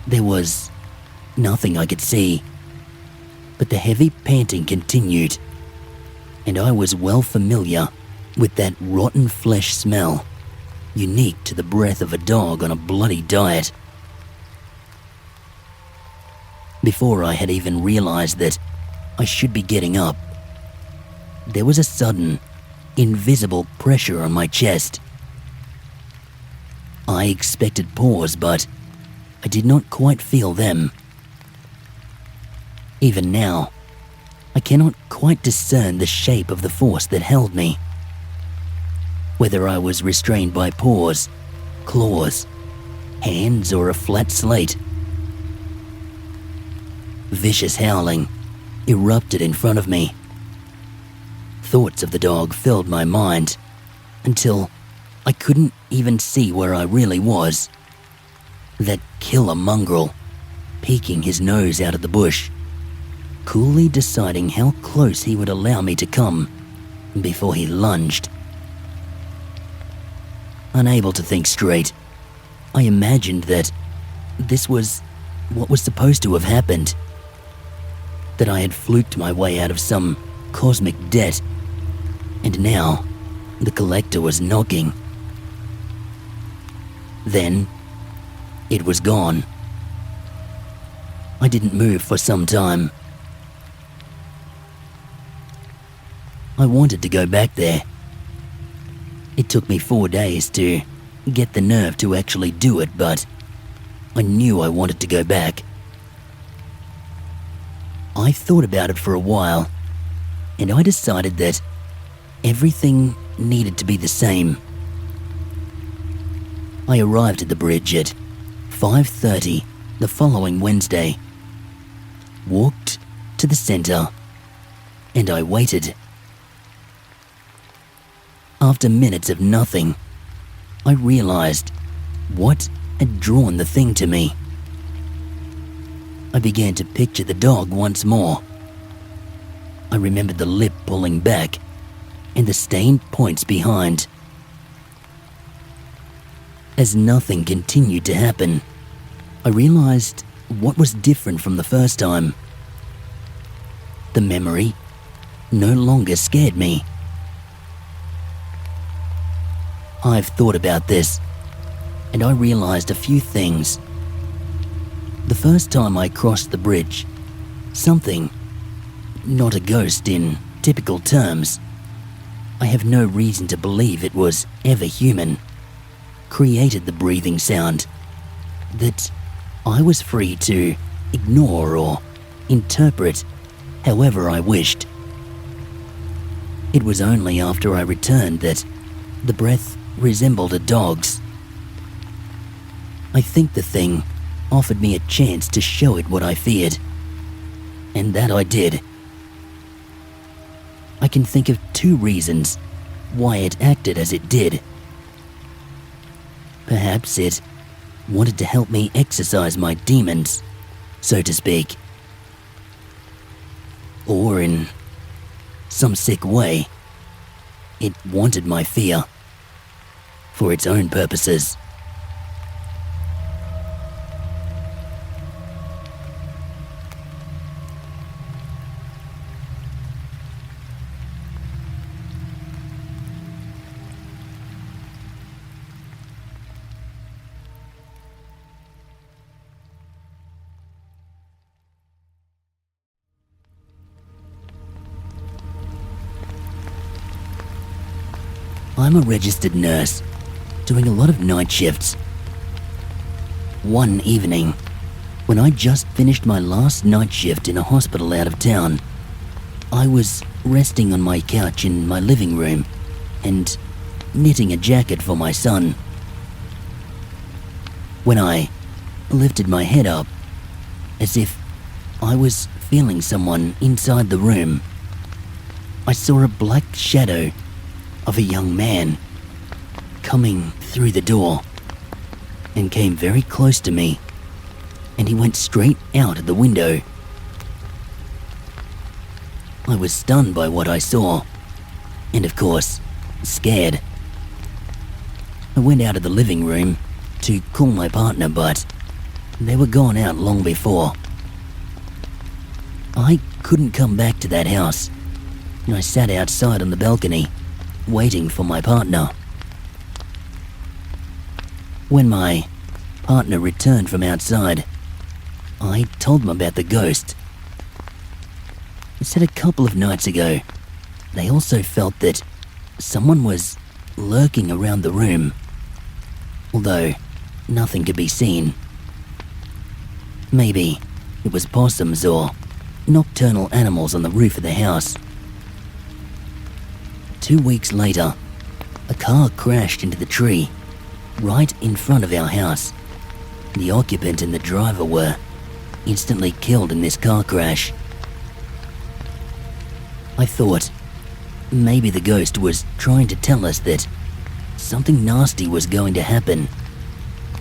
Speaker 1: There was nothing I could see, but the heavy panting continued, and I was well familiar with that rotten flesh smell, unique to the breath of a dog on a bloody diet. Before I had even realized that I should be getting up, there was a sudden, invisible pressure on my chest. I expected paws, but I did not quite feel them. Even now, I cannot quite discern the shape of the force that held me. Whether I was restrained by paws, claws, hands, or a flat slate. Vicious howling erupted in front of me. Thoughts of the dog filled my mind until I couldn't even see where I really was. That killer mongrel, peeking his nose out of the bush, coolly deciding how close he would allow me to come before he lunged. Unable to think straight, I imagined that this was what was supposed to have happened. That I had fluked my way out of some cosmic debt, and now the collector was knocking. Then it was gone. I didn't move for some time. I wanted to go back there. It took me 4 days to get the nerve to actually do it, but I knew I wanted to go back. I thought about it for a while, and I decided that everything needed to be the same. I arrived at the bridge at 5:30 the following Wednesday, walked to the center, and I waited. After minutes of nothing, I realized what had drawn the thing to me. I began to picture the dog once more. I remembered the lip pulling back and the stained points behind. As nothing continued to happen, I realized what was different from the first time. The memory no longer scared me. I've thought about this, and I realized a few things. The first time I crossed the bridge, something, not a ghost in typical terms, I have no reason to believe it was ever human, created the breathing sound that I was free to ignore or interpret however I wished. It was only after I returned that the breath resembled a dog's. I think the thing offered me a chance to show it what I feared, and that I did. I can think of two reasons why it acted as it did. Perhaps it wanted to help me exercise my demons, so to speak. Or in some sick way, it wanted my fear for its own purposes. I'm a registered nurse, doing a lot of night shifts. One evening, when I just finished my last night shift in a hospital out of town, I was resting on my couch in my living room and knitting a jacket for my son. When I lifted my head up, as if I was feeling someone inside the room, I saw a black shadow of a young man coming through the door and came very close to me, and he went straight out of the window. I was stunned by what I saw and, of course, scared. I went out of the living room to call my partner, but they were gone out long before. I couldn't come back to that house, and I sat outside on the balcony waiting for my partner. When my partner returned from outside, I told him about the ghost. He said a couple of nights ago, they also felt that someone was lurking around the room, although nothing could be seen. Maybe it was possums or nocturnal animals on the roof of the house. 2 weeks later, a car crashed into the tree right in front of our house. The occupant and the driver were instantly killed in this car crash. I thought maybe the ghost was trying to tell us that something nasty was going to happen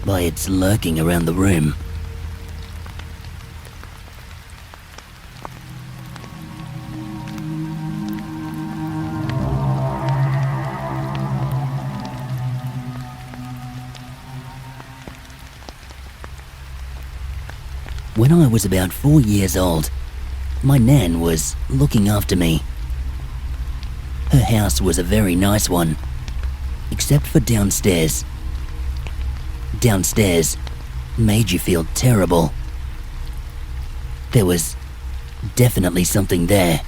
Speaker 1: by its lurking around the room. When I was about 4 years old, my nan was looking after me. Her house was a very nice one, except for downstairs. Downstairs made you feel terrible. There was definitely something there.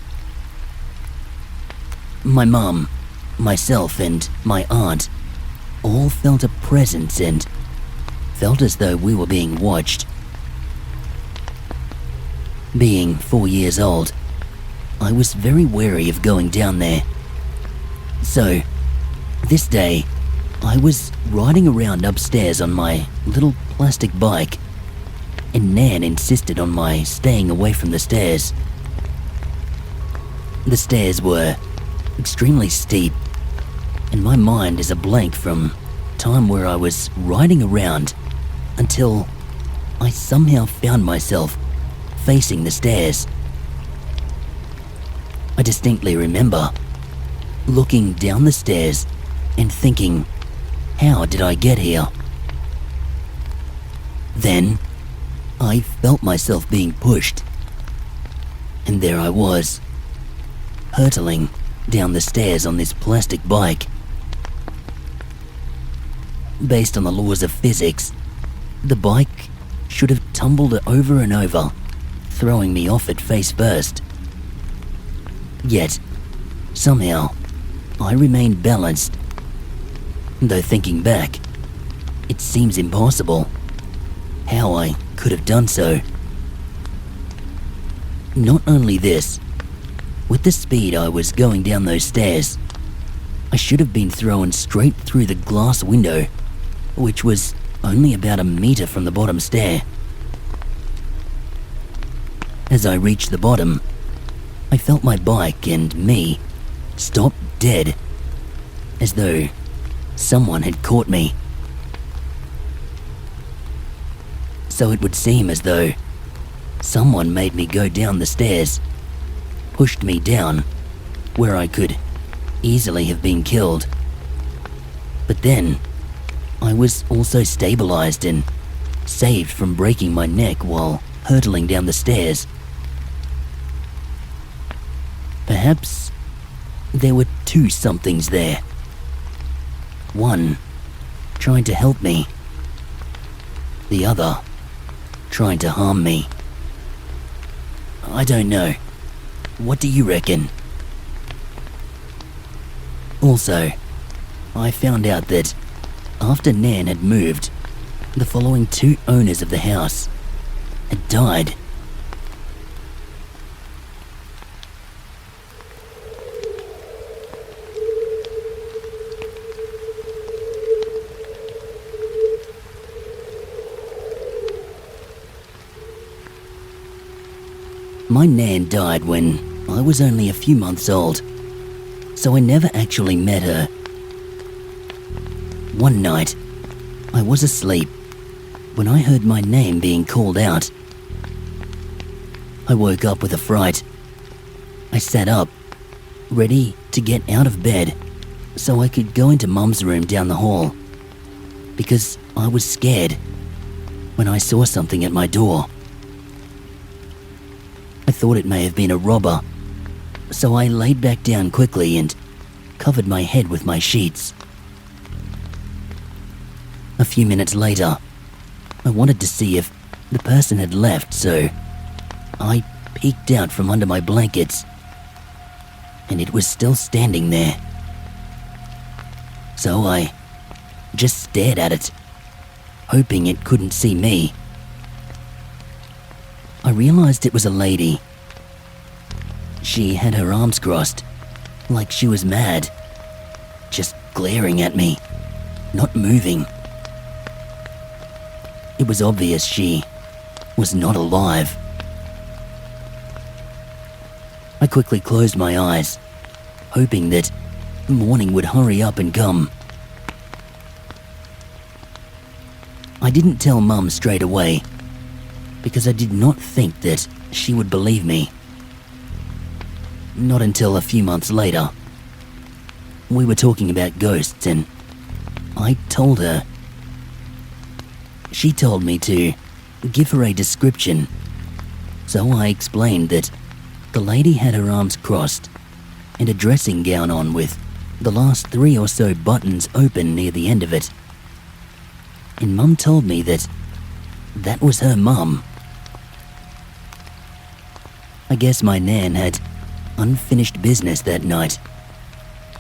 Speaker 1: My mum, myself, and my aunt all felt a presence and felt as though we were being watched. Being 4 years old, I was very wary of going down there. So, this day, I was riding around upstairs on my little plastic bike, and Nan insisted on my staying away from the stairs. The stairs were extremely steep, and my mind is a blank from time where I was riding around until I somehow found myself facing the stairs. I distinctly remember looking down the stairs and thinking, how did I get here? Then I felt myself being pushed, and there I was, hurtling down the stairs on this plastic bike. Based on the laws of physics, the bike should have tumbled over and over, throwing me off it face first. Yet, somehow, I remained balanced. Though thinking back, it seems impossible how I could have done so. Not only this, with the speed I was going down those stairs, I should have been thrown straight through the glass window, which was only about a meter from the bottom stair. As I reached the bottom, I felt my bike and me stopped dead, as though someone had caught me. So it would seem as though someone made me go down the stairs, pushed me down where I could easily have been killed. But then I was also stabilized and saved from breaking my neck while hurtling down the stairs. Perhaps there were two somethings there. One trying to help me, the other trying to harm me. I don't know. What do you reckon? Also, I found out that after Nan had moved, the following two owners of the house had died. My Nan died when I was only a few months old, so I never actually met her. One night, I was asleep when I heard my name being called out. I woke up with a fright. I sat up, ready to get out of bed so I could go into Mum's room down the hall, because I was scared when I saw something at my door. I thought it may have been a robber, so I laid back down quickly and covered my head with my sheets. A few minutes later, I wanted to see if the person had left, so I peeked out from under my blankets, and it was still standing there. So I just stared at it, hoping it couldn't see me. I realized it was a lady. She had her arms crossed, like she was mad, just glaring at me, not moving. It was obvious she was not alive. I quickly closed my eyes, hoping that morning would hurry up and come. I didn't tell Mum straight away, because I did not think that she would believe me. Not until a few months later. We were talking about ghosts and I told her. She told me to give her a description, so I explained that the lady had her arms crossed and a dressing gown on with the last 3 or so buttons open near the end of it. And Mum told me that that was her mum. I guess my Nan had unfinished business that night,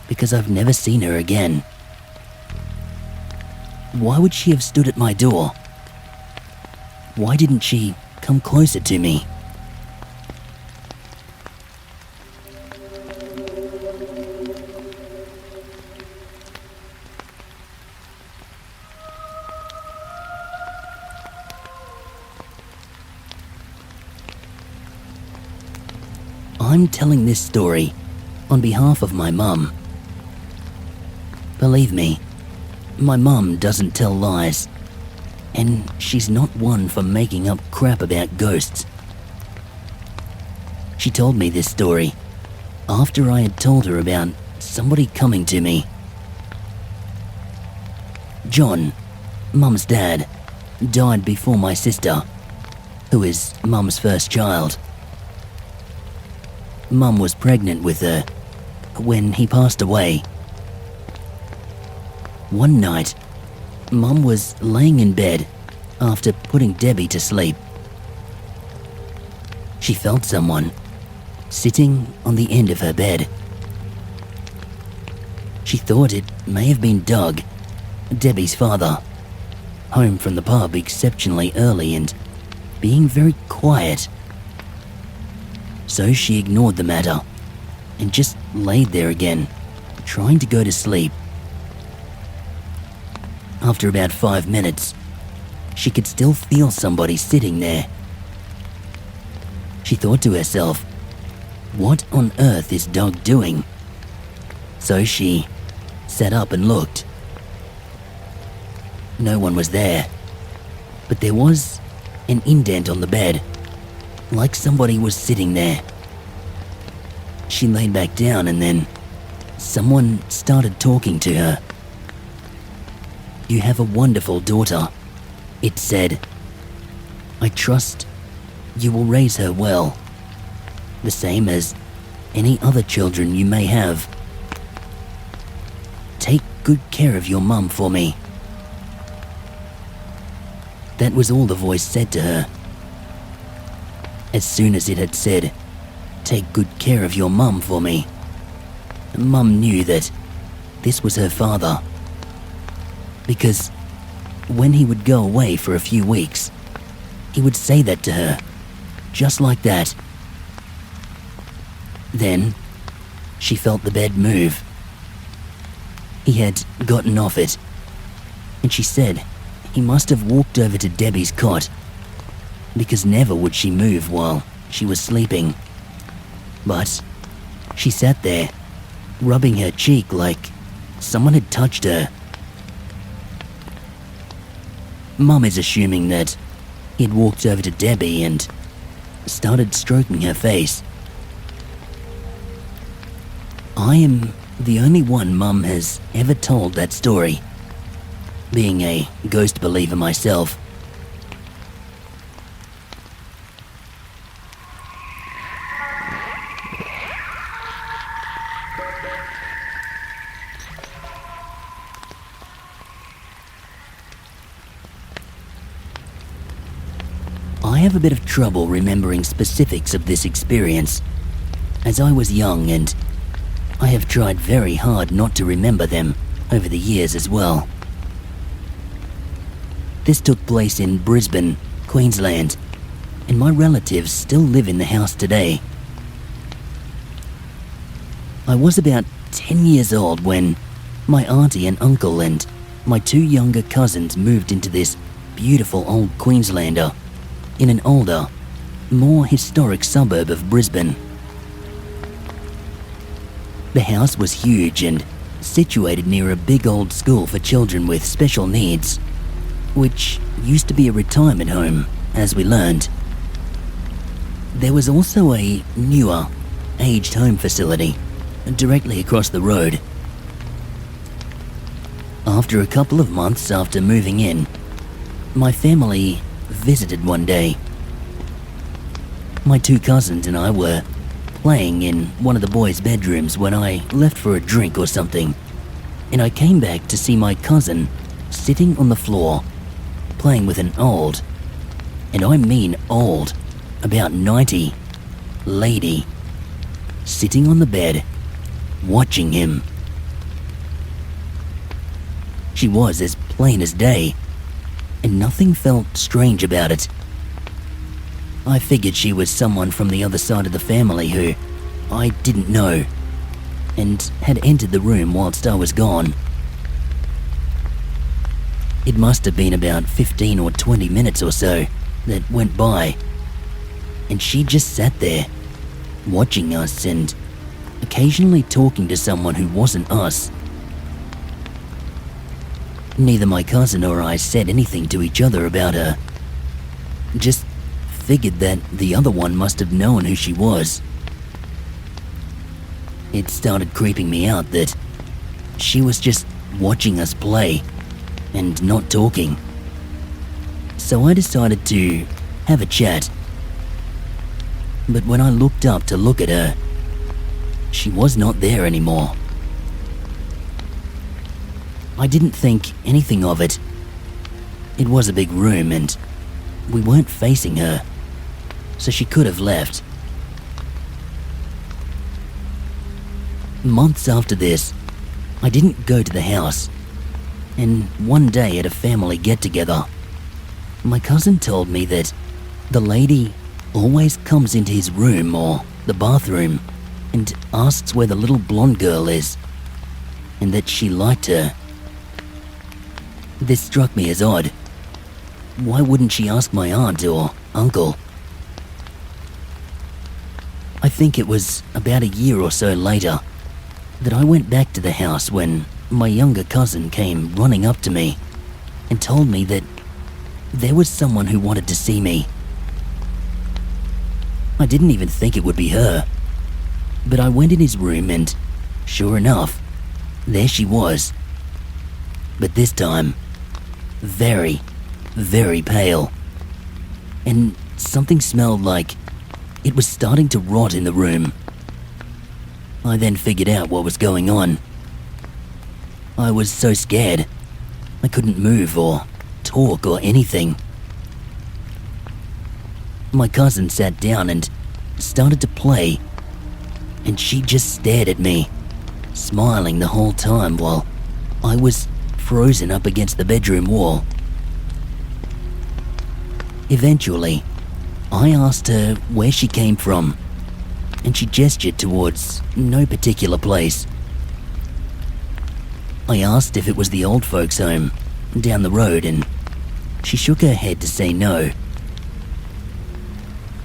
Speaker 1: because I've never seen her again. Why would she have stood at my door? Why didn't she come closer to me? I'm telling this story on behalf of my mum. Believe me, my mum doesn't tell lies, and she's not one for making up crap about ghosts. She told me this story after I had told her about somebody coming to me. John, Mum's dad, died before my sister, who is Mum's first child. Mum was pregnant with her when he passed away. One night, Mum was laying in bed after putting Debbie to sleep. She felt someone sitting on the end of her bed. She thought it may have been Doug, Debbie's father, home from the pub exceptionally early and being very quiet. So she ignored the matter and just laid there again, trying to go to sleep. After about 5 minutes, she could still feel somebody sitting there. She thought to herself, what on earth is Doug doing? So she sat up and looked. No one was there, but there was an indent on the bed, like somebody was sitting there. She laid back down and then someone started talking to her. "You have a wonderful daughter," it said. "I trust you will raise her well, the same as any other children you may have. Take good care of your mum for me." That was all the voice said to her. As soon as it had said, "Take good care of your mum for me," Mum knew that this was her father. Because when he would go away for a few weeks, he would say that to her, just like that. Then she felt the bed move. He had gotten off it, and she said he must have walked over to Debbie's cot, because never would she move while she was sleeping. But she sat there, rubbing her cheek like someone had touched her. Mum is assuming that he'd walked over to Debbie and started stroking her face. I am the only one Mum has ever told that story, being a ghost believer myself. I have a bit of trouble remembering specifics of this experience, as I was young and I have tried very hard not to remember them over the years as well. This took place in Brisbane, Queensland, and my relatives still live in the house today. I was about 10 years old when my auntie and uncle and my two younger cousins moved into this beautiful old Queenslander in an older, more historic suburb of Brisbane. The house was huge and situated near a big old school for children with special needs, which used to be a retirement home, as we learned. There was also a newer, aged home facility directly across the road. After a couple of months after moving in, my family visited one day. My two cousins and I were playing in one of the boys' bedrooms when I left for a drink or something, and I came back to see my cousin sitting on the floor, playing with an old, and I mean old, about 90, lady, sitting on the bed, watching him. She was as plain as day, and nothing felt strange about it. I figured she was someone from the other side of the family who I didn't know and had entered the room whilst I was gone. It must have been about 15 or 20 minutes or so that went by, and she just sat there, watching us and occasionally talking to someone who wasn't us. Neither my cousin or I said anything to each other about her. Just figured that the other one must have known who she was. It started creeping me out that she was just watching us play and not talking. So I decided to have a chat. But when I looked up to look at her, she was not there anymore. I didn't think anything of it. It was a big room and we weren't facing her, so she could have left. Months after this, I didn't go to the house, and one day at a family get-together, my cousin told me that the lady always comes into his room or the bathroom and asks where the little blonde girl is, and that she liked her. This struck me as odd. Why wouldn't she ask my aunt or uncle? I think it was about a year or so later that I went back to the house when my younger cousin came running up to me and told me that there was someone who wanted to see me. I didn't even think it would be her, but I went in his room and, sure enough, there she was. But this time, very, very pale. And something smelled like it was starting to rot in the room. I then figured out what was going on. I was so scared, I couldn't move or talk or anything. My cousin sat down and started to play, and she just stared at me, smiling the whole time while I was frozen up against the bedroom wall. Eventually, I asked her where she came from, and she gestured towards no particular place. I asked if it was the old folks' home down the road, and she shook her head to say no.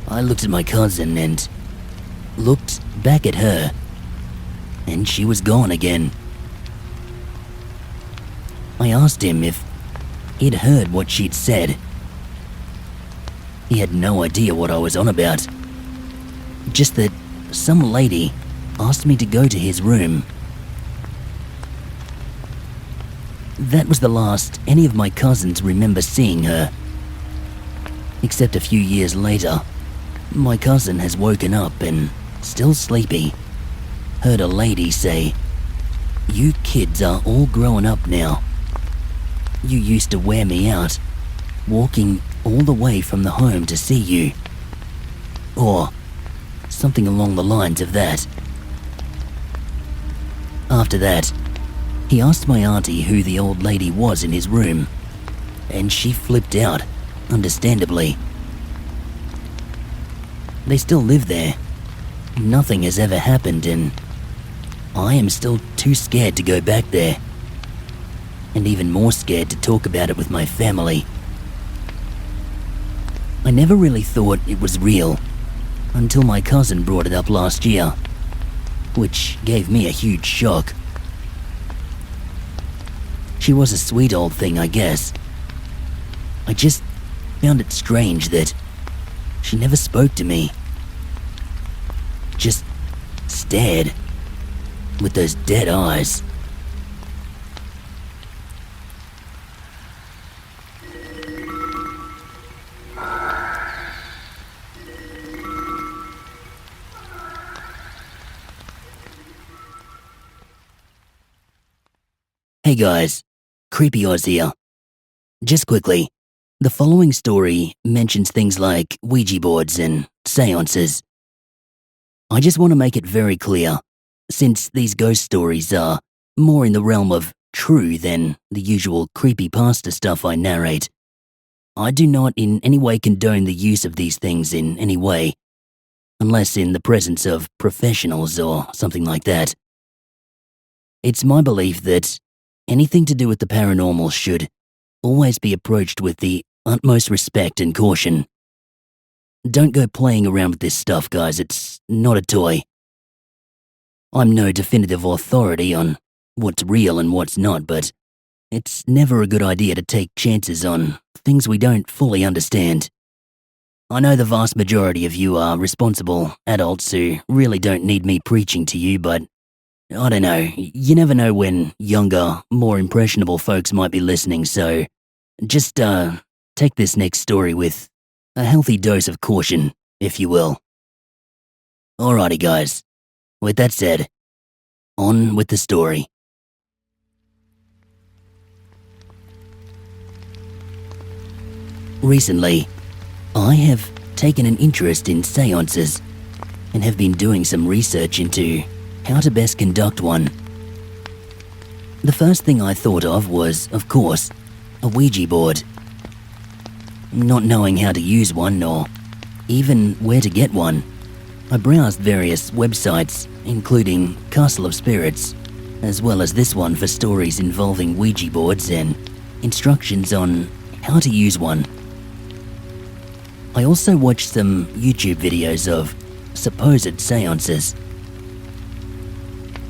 Speaker 1: I looked at my cousin and looked back at her, and she was gone again. I asked him if he'd heard what she'd said. He had no idea what I was on about, just that some lady asked me to go to his room. That was the last any of my cousins remember seeing her. Except a few years later, my cousin has woken up and, still sleepy, heard a lady say, "You kids are all growing up now. You used to wear me out, walking all the way from the home to see you." Or something along the lines of that. After that, he asked my auntie who the old lady was in his room, and she flipped out, understandably. They still live there. Nothing has ever happened, and I am still too scared to go back there, and even more scared to talk about it with my family. I never really thought it was real until my cousin brought it up last year, which gave me a huge shock. She was a sweet old thing, I guess. I just found it strange that she never spoke to me. Just stared with those dead eyes. Hey guys, Creepy Oz here. Just quickly, the following story mentions things like Ouija boards and seances. I just want to make it very clear, since these ghost stories are more in the realm of true than the usual creepypasta stuff I narrate, I do not in any way condone the use of these things in any way, unless in the presence of professionals or something like that. It's my belief that anything to do with the paranormal should always be approached with the utmost respect and caution. Don't go playing around with this stuff, guys. It's not a toy. I'm no definitive authority on what's real and what's not, but it's never a good idea to take chances on things we don't fully understand. I know the vast majority of you are responsible adults who really don't need me preaching to you, but I don't know, you never know when younger, more impressionable folks might be listening, so just take this next story with a healthy dose of caution, if you will. Alrighty guys, with that said, on with the story. Recently, I have taken an interest in seances and have been doing some research into how to best conduct one. The first thing I thought of was, of course, a Ouija board. Not knowing how to use one or even where to get one, I browsed various websites, including Castle of Spirits, as well as this one for stories involving Ouija boards and instructions on how to use one. I also watched some YouTube videos of supposed seances.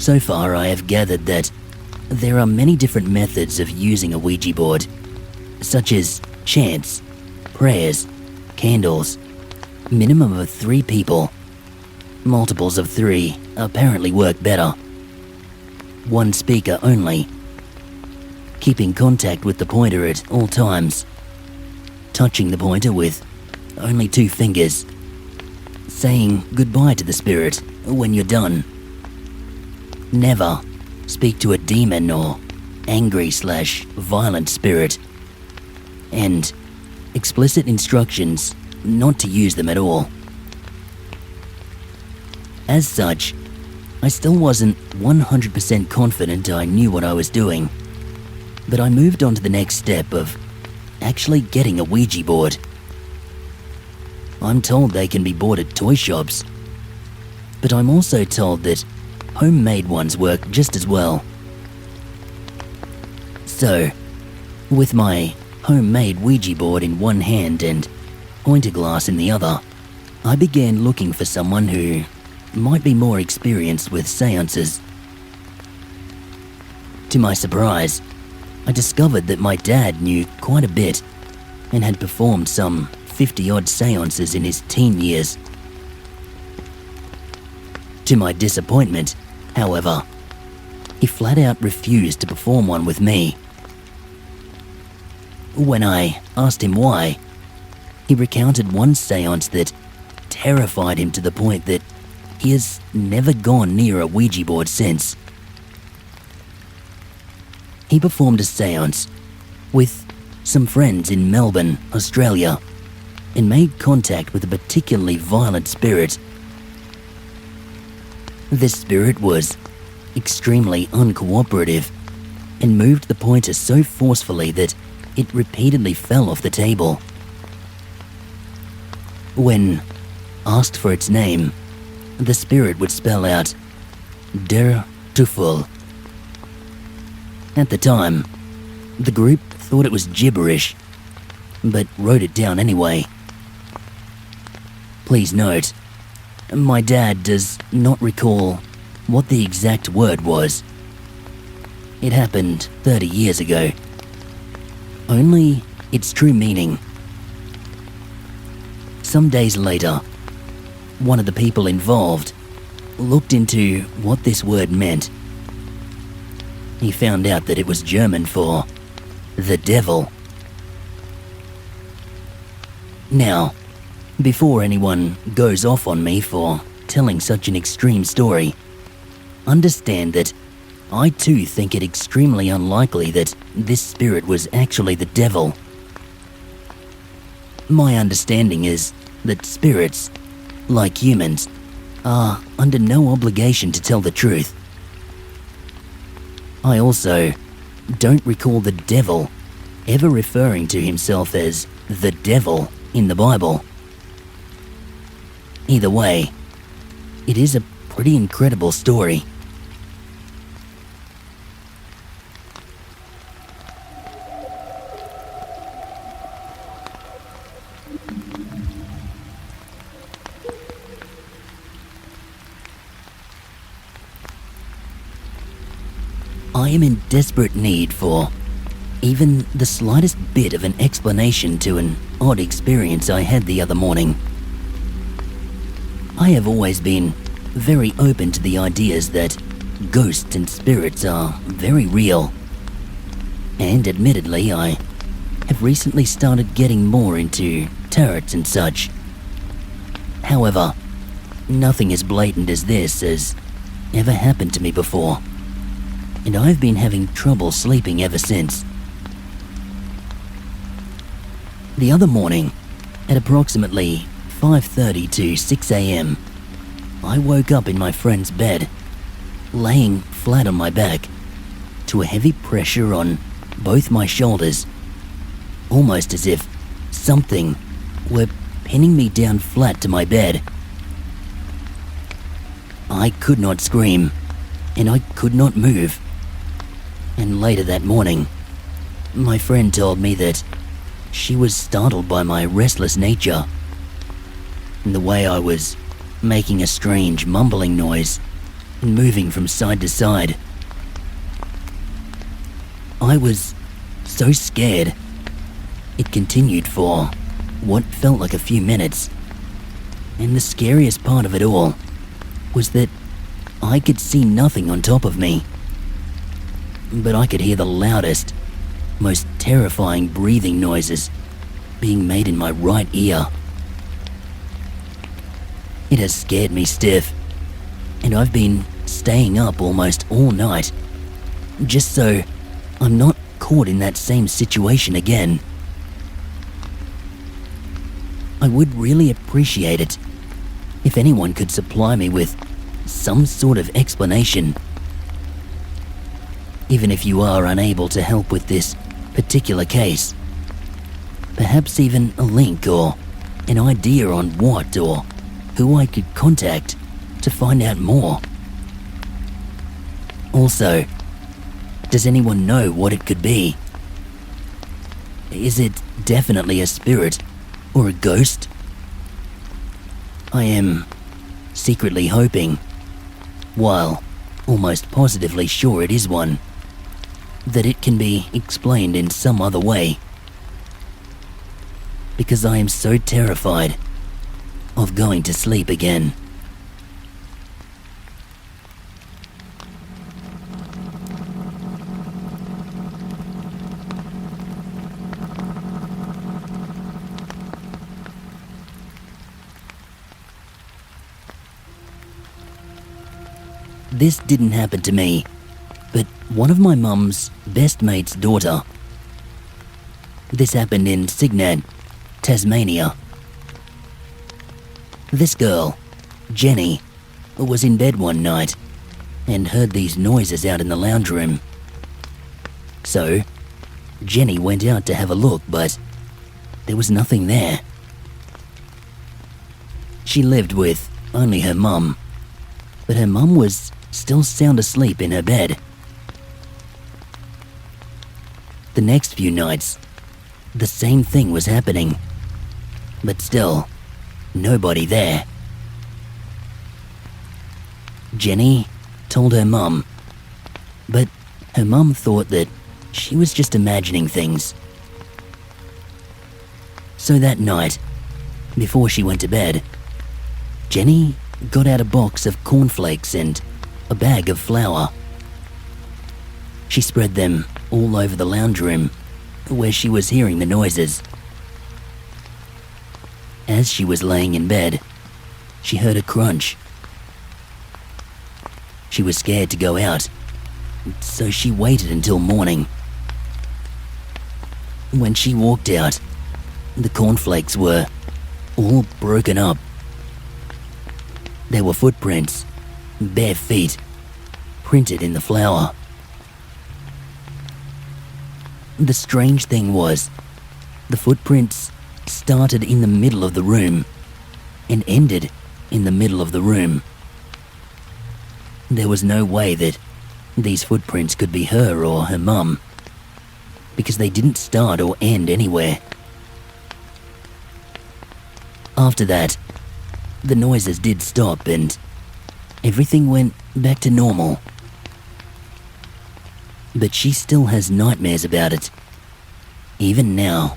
Speaker 1: So far, I have gathered that there are many different methods of using a Ouija board, such as chants, prayers, candles, minimum of 3 people. Multiples of 3 apparently work better. 1 speaker only. Keeping contact with the pointer at all times. Touching the pointer with only 2 fingers. Saying goodbye to the spirit when you're done. Never speak to a demon or angry/violent spirit. And explicit instructions not to use them at all. As such, I still wasn't 100% confident I knew what I was doing, but I moved on to the next step of actually getting a Ouija board. I'm told they can be bought at toy shops, but I'm also told that homemade ones work just as well. So, with my homemade Ouija board in one hand and pointer glass in the other, I began looking for someone who might be more experienced with seances. To my surprise, I discovered that my dad knew quite a bit and had performed some 50-odd seances in his teen years. To my disappointment, however, he flat out refused to perform one with me. When I asked him why, he recounted one seance that terrified him to the point that he has never gone near a Ouija board since. He performed a seance with some friends in Melbourne, Australia, and made contact with a particularly violent spirit. This spirit was extremely uncooperative and moved the pointer so forcefully that it repeatedly fell off the table. When asked for its name, the spirit would spell out Der Teufel. At the time, the group thought it was gibberish, but wrote it down anyway. Please note, my dad does not recall what the exact word was. It happened 30 years ago. Only its true meaning. Some days later, one of the people involved looked into what this word meant. He found out that it was German for the devil. Now, before anyone goes off on me for telling such an extreme story, understand that I too think it extremely unlikely that this spirit was actually the devil. My understanding is that spirits, like humans, are under no obligation to tell the truth. I also don't recall the devil ever referring to himself as the devil in the Bible. Either way, it is a pretty incredible story. I am in desperate need for even the slightest bit of an explanation to an odd experience I had the other morning. I have always been very open to the ideas that ghosts and spirits are very real. And admittedly, I have recently started getting more into tarots and such. However, nothing as blatant as this has ever happened to me before, and I've been having trouble sleeping ever since. The other morning, at approximately 5:30 to 6 a.m, I woke up in my friend's bed, laying flat on my back, to a heavy pressure on both my shoulders, almost as if something were pinning me down flat to my bed. I could not scream, and I could not move. And later that morning, my friend told me that she was startled by my restless nature and the way I was making a strange mumbling noise and moving from side to side. I was so scared. It continued for what felt like a few minutes. And the scariest part of it all was that I could see nothing on top of me. But I could hear the loudest, most terrifying breathing noises being made in my right ear. It has scared me stiff, and I've been staying up almost all night, just so I'm not caught in that same situation again. I would really appreciate it if anyone could supply me with some sort of explanation. Even if you are unable to help with this particular case, perhaps even a link or an idea on what or who I could contact to find out more. Also, does anyone know what it could be? Is it definitely a spirit or a ghost? I am secretly hoping, while almost positively sure it is one, that it can be explained in some other way. Because I am so terrified of going to sleep again. This didn't happen to me, but one of my mum's best mate's daughter. This happened in Cygnet, Tasmania. This girl, Jenny, was in bed one night and heard these noises out in the lounge room. So, Jenny went out to have a look, but there was nothing there. She lived with only her mum, but her mum was still sound asleep in her bed. The next few nights, the same thing was happening, but still, nobody there. Jenny told her mum, but her mum thought that she was just imagining things. So that night, before she went to bed, Jenny got out a box of cornflakes and a bag of flour. She spread them all over the lounge room where she was hearing the noises. As she was laying in bed, she heard a crunch. She was scared to go out, so she waited until morning. When she walked out, the cornflakes were all broken up. There were footprints, bare feet, printed in the flour. The strange thing was, the footprints started in the middle of the room and ended in the middle of the room. There was no way that these footprints could be her or her mum, because they didn't start or end anywhere. After that, the noises did stop and everything went back to normal. But she still has nightmares about it, even now.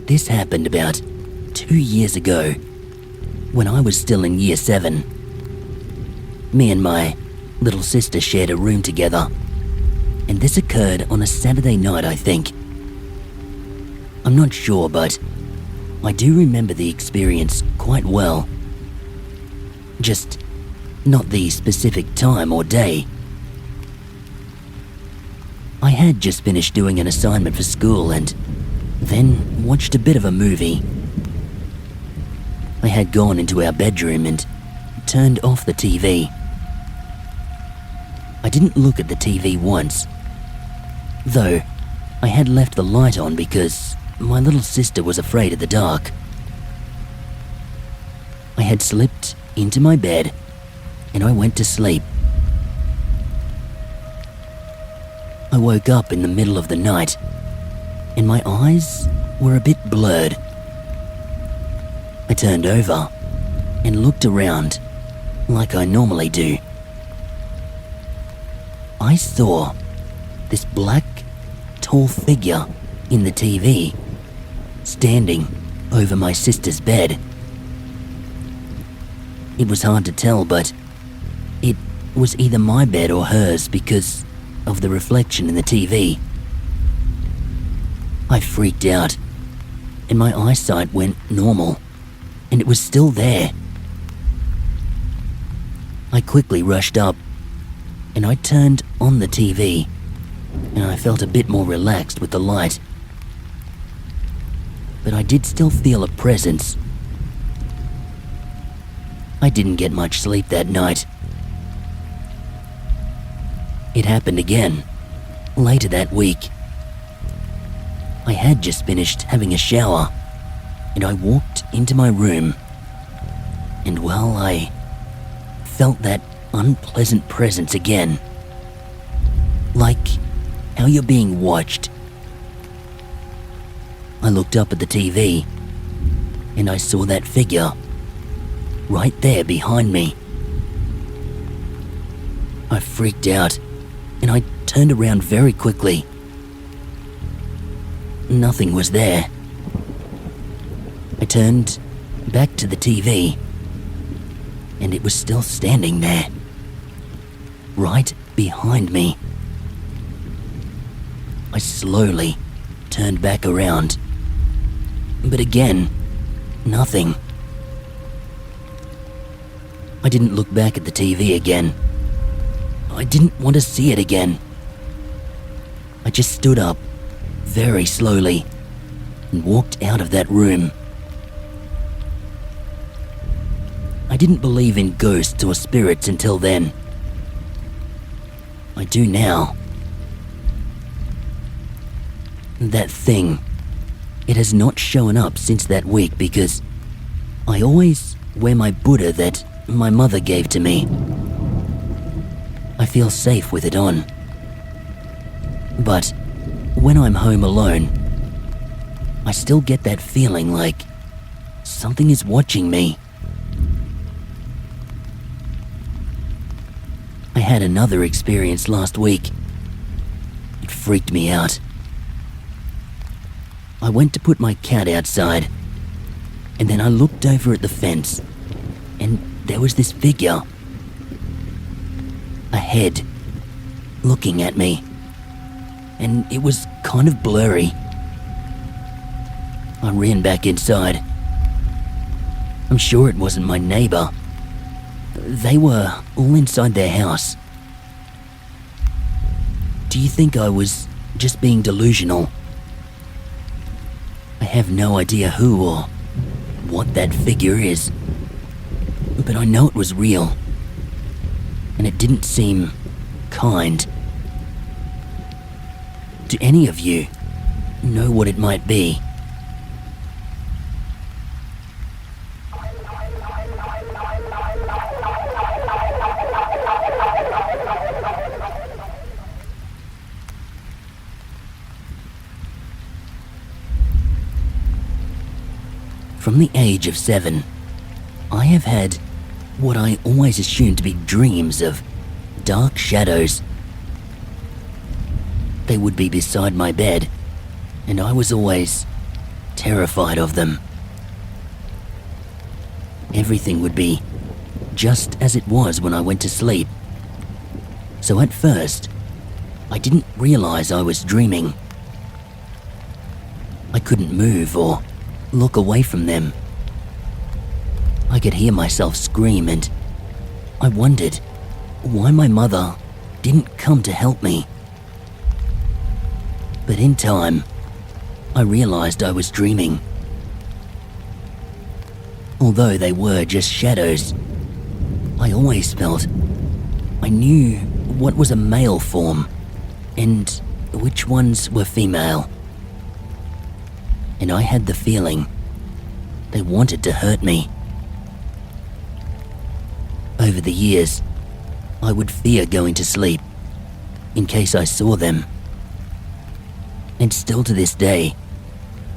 Speaker 1: This happened about 2 years ago, when I was still in year 7. Me and my little sister shared a room together, and this occurred on a Saturday night, I think. I'm not sure, but I do remember the experience quite well. Just not the specific time or day. I had just finished doing an assignment for school and then watched a bit of a movie. I had gone into our bedroom and turned off the TV. I didn't look at the TV once, though I had left the light on because my little sister was afraid of the dark. I had slipped into my bed and I went to sleep. I woke up in the middle of the night and my eyes were a bit blurred. I turned over and looked around like I normally do. I saw this black, tall figure in the TV standing over my sister's bed. It was hard to tell, but it was either my bed or hers because of the reflection in the TV. I freaked out, and my eyesight went normal, and it was still there. I quickly rushed up, and I turned on the TV, and I felt a bit more relaxed with the light. But I did still feel a presence. I didn't get much sleep that night. It happened again, later that week. I had just finished having a shower, and I walked into my room, and well, I felt that unpleasant presence again. Like how you're being watched. I looked up at the TV, and I saw that figure right there behind me. I freaked out, and I turned around very quickly. Nothing was there. I turned back to the TV, and it was still standing there, right behind me. I slowly turned back around, but again, nothing. I didn't look back at the TV again. I didn't want to see it again. I just stood up very slowly and walked out of that room. I didn't believe in ghosts or spirits until then. I do now. That thing, it has not shown up since that week because I always wear my Buddha that my mother gave to me. I feel safe with it on. But when I'm home alone, I still get that feeling like something is watching me. I had another experience last week. It freaked me out. I went to put my cat outside, and then I looked over at the fence, and there was this figure. A head, looking at me, and it was kind of blurry. I ran back inside. I'm sure it wasn't my neighbor. They were all inside their house. Do you think I was just being delusional? I have no idea who or what that figure is, but I know it was real, and it didn't seem kind. Do any of you know what it might be? From the age of 7, I have had what I always assumed to be dreams of dark shadows. They would be beside my bed, and I was always terrified of them. Everything would be just as it was when I went to sleep. So at first, I didn't realize I was dreaming. I couldn't move or look away from them. I could hear myself scream, and I wondered why my mother didn't come to help me. But in time, I realized I was dreaming. Although they were just shadows, I always felt I knew what was a male form and which ones were female. And I had the feeling they wanted to hurt me. Over the years, I would fear going to sleep in case I saw them. And still to this day,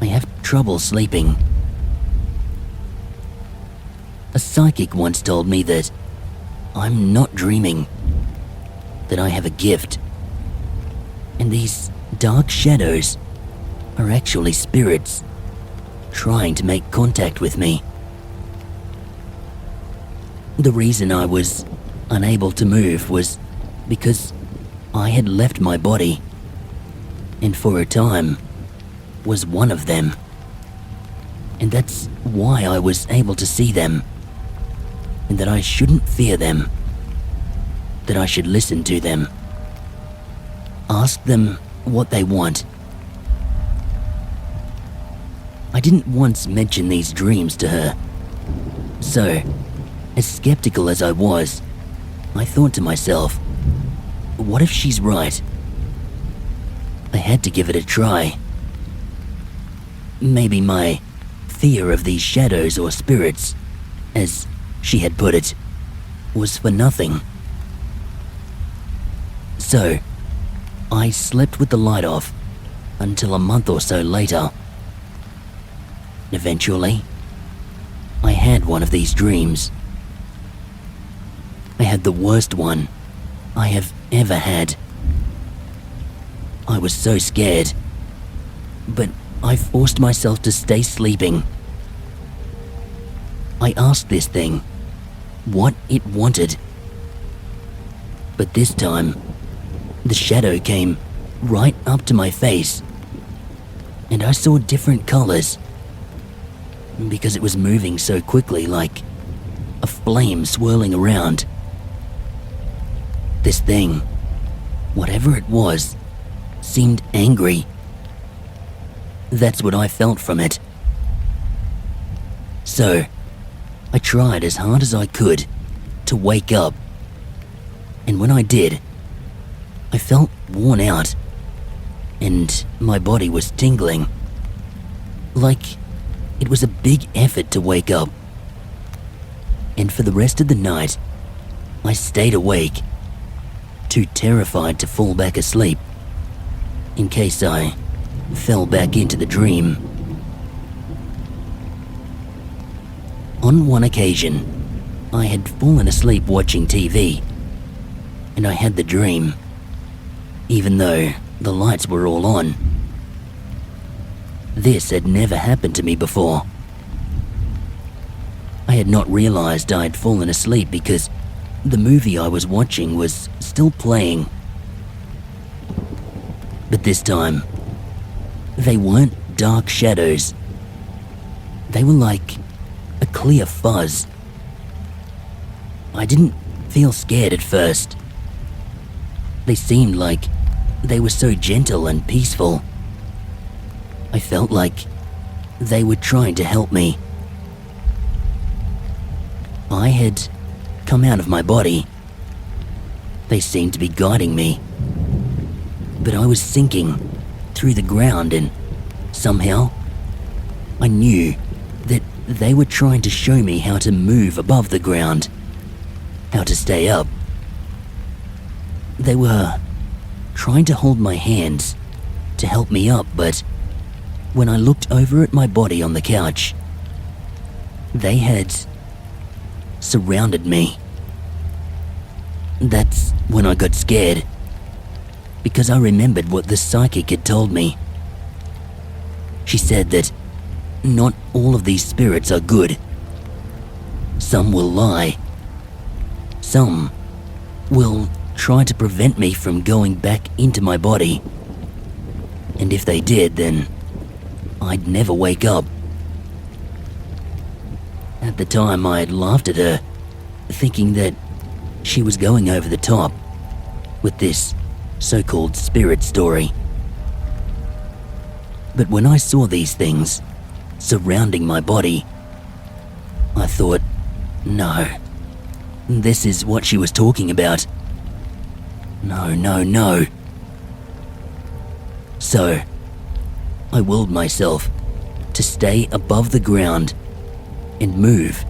Speaker 1: I have trouble sleeping. A psychic once told me that I'm not dreaming, that I have a gift, and these dark shadows are actually spirits trying to make contact with me. The reason I was unable to move was because I had left my body, and for a time was one of them. And that's why I was able to see them, and that I shouldn't fear them, that I should listen to them, ask them what they want. I didn't once mention these dreams to her, so, as skeptical as I was, I thought to myself, what if she's right? I had to give it a try. Maybe my fear of these shadows or spirits, as she had put it, was for nothing. So, I slept with the light off until a month or so later. Eventually, I had one of these dreams. I had the worst one I have ever had. I was so scared, but I forced myself to stay sleeping. I asked this thing what it wanted. But this time, the shadow came right up to my face, and I saw different colors because it was moving so quickly, like a flame swirling around. This thing, whatever it was, seemed angry. That's what I felt from it. So, I tried as hard as I could to wake up. And when I did, I felt worn out, and my body was tingling. Like it was a big effort to wake up. And for the rest of the night, I stayed awake, too terrified to fall back asleep, in case I fell back into the dream. On one occasion, I had fallen asleep watching TV, and I had the dream, even though the lights were all on. This had never happened to me before. I had not realized I had fallen asleep because the movie I was watching was still playing. But this time, they weren't dark shadows. They were like a clear fuzz. I didn't feel scared at first. They seemed like they were so gentle and peaceful. I felt like they were trying to help me. I had come out of my body. They seemed to be guiding me. But I was sinking through the ground, and somehow I knew that they were trying to show me how to move above the ground, how to stay up. They were trying to hold my hands to help me up, but when I looked over at my body on the couch, they had surrounded me. That's when I got scared, because I remembered what the psychic had told me. She said that not all of these spirits are good. Some will lie. Some will try to prevent me from going back into my body. And if they did, then I'd never wake up. At the time, I had laughed at her, thinking that she was going over the top with this so-called spirit story. But when I saw these things surrounding my body, I thought, no, this is what she was talking about. No. So, I willed myself to stay above the ground and move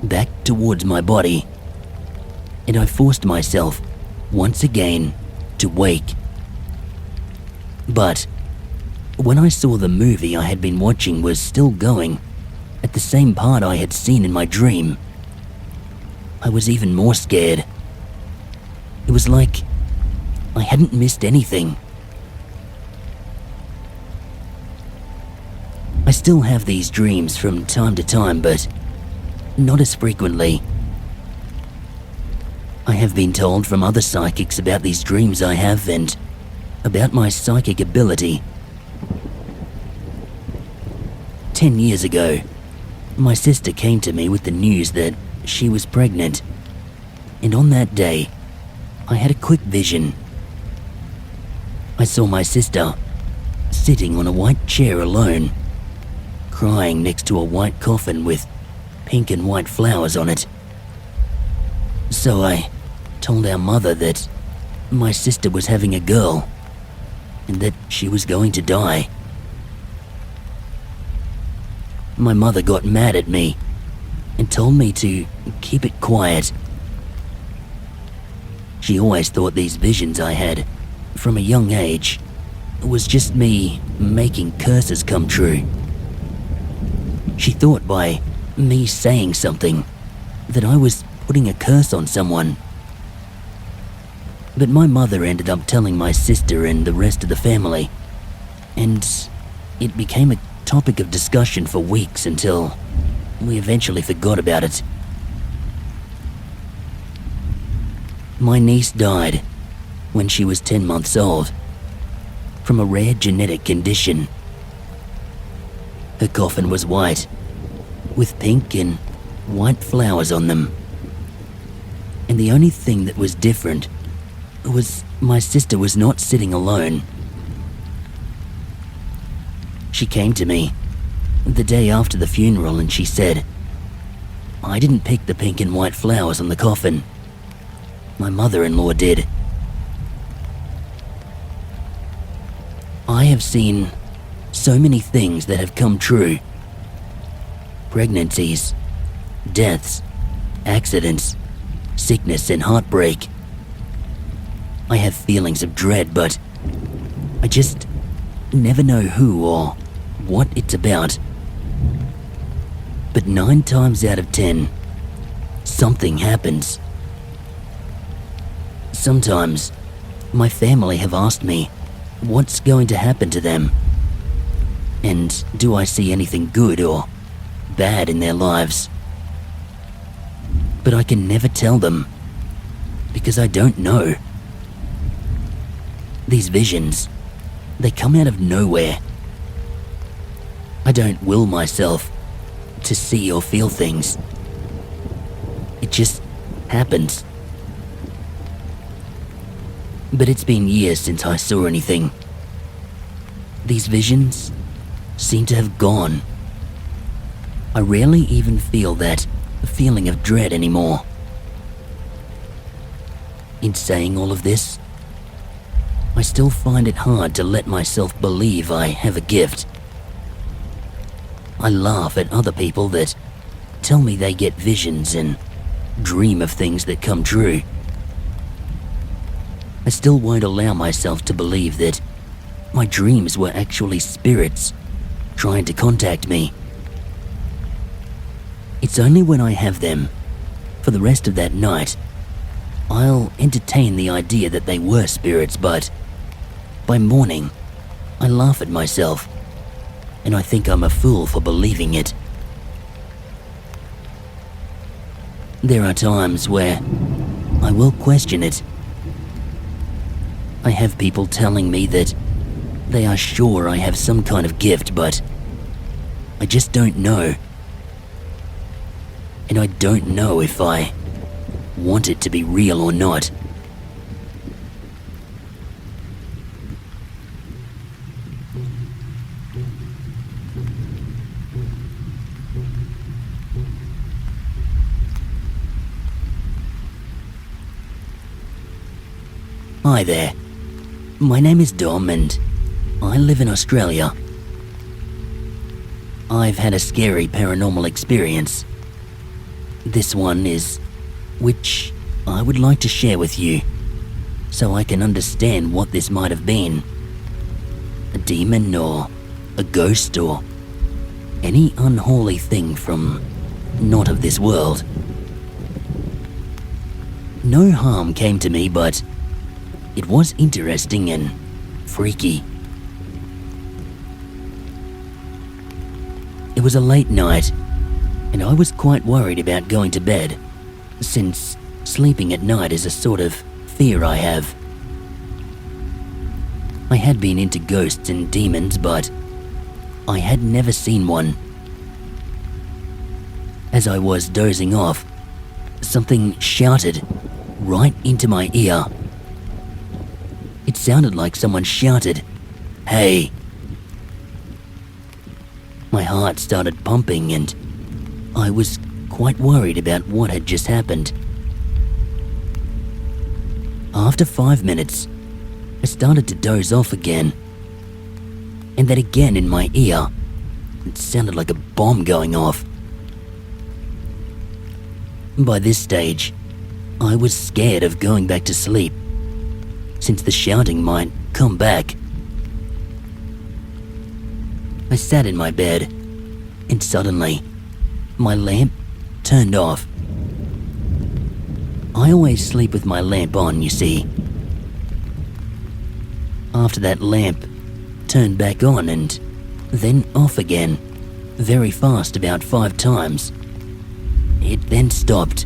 Speaker 1: back towards my body, and I forced myself once again to wake. But when I saw the movie I had been watching was still going at the same part I had seen in my dream, I was even more scared. It was like I hadn't missed anything. I still have these dreams from time to time, but not as frequently. I have been told from other psychics about these dreams I have and about my psychic ability. 10 years ago, my sister came to me with the news that she was pregnant, and on that day, I had a quick vision. I saw my sister sitting on a white chair alone, crying next to a white coffin with pink and white flowers on it. So I told our mother that my sister was having a girl and that she was going to die. My mother got mad at me and told me to keep it quiet. She always thought these visions I had from a young age was just me making curses come true. She thought by me saying something that I was putting a curse on someone. But my mother ended up telling my sister and the rest of the family, and it became a topic of discussion for weeks until we eventually forgot about it. My niece died when she was 10 months old from a rare genetic condition. Her coffin was white, with pink and white flowers on them. And the only thing that was different was my sister was not sitting alone. She came to me the day after the funeral and she said, "I didn't pick the pink and white flowers on the coffin. My mother-in-law did." I have seen so many things that have come true. Pregnancies, deaths, accidents, sickness and heartbreak. I have feelings of dread, but I just never know who or what it's about. But 9 times out of 10, something happens. Sometimes, my family have asked me what's going to happen to them, and do I see anything good or bad in their lives. But I can never tell them, because I don't know. These visions, they come out of nowhere. I don't will myself to see or feel things. It just happens. But it's been years since I saw anything. These visions seem to have gone. I rarely even feel that feeling of dread anymore. In saying all of this, I still find it hard to let myself believe I have a gift. I laugh at other people that tell me they get visions and dream of things that come true. I still won't allow myself to believe that my dreams were actually spirits trying to contact me. It's only when I have them, for the rest of that night, I'll entertain the idea that they were spirits, but by morning, I laugh at myself, and I think I'm a fool for believing it. There are times where I will question it. I have people telling me that they are sure I have some kind of gift, but I just don't know. And I don't know if I want it to be real or not. Hi there. My name is Dom, and I live in Australia. I've had a scary paranormal experience. This one is which I would like to share with you so I can understand what this might have been. A demon or a ghost or any unholy thing from not of this world. No harm came to me, but it was interesting and freaky. It was a late night, and I was quite worried about going to bed, since sleeping at night is a sort of fear I have. I had been into ghosts and demons, but I had never seen one. As I was dozing off, something shouted right into my ear. It sounded like someone shouted, "Hey!" My heart started pumping and I was quite worried about what had just happened. After 5 minutes, I started to doze off again. And then again in my ear, it sounded like a bomb going off. By this stage, I was scared of going back to sleep, since the shouting might come back. I sat in my bed, and suddenly, my lamp turned off. I always sleep with my lamp on, you see. After that lamp turned back on and then off again, very fast, about 5 times. It then stopped.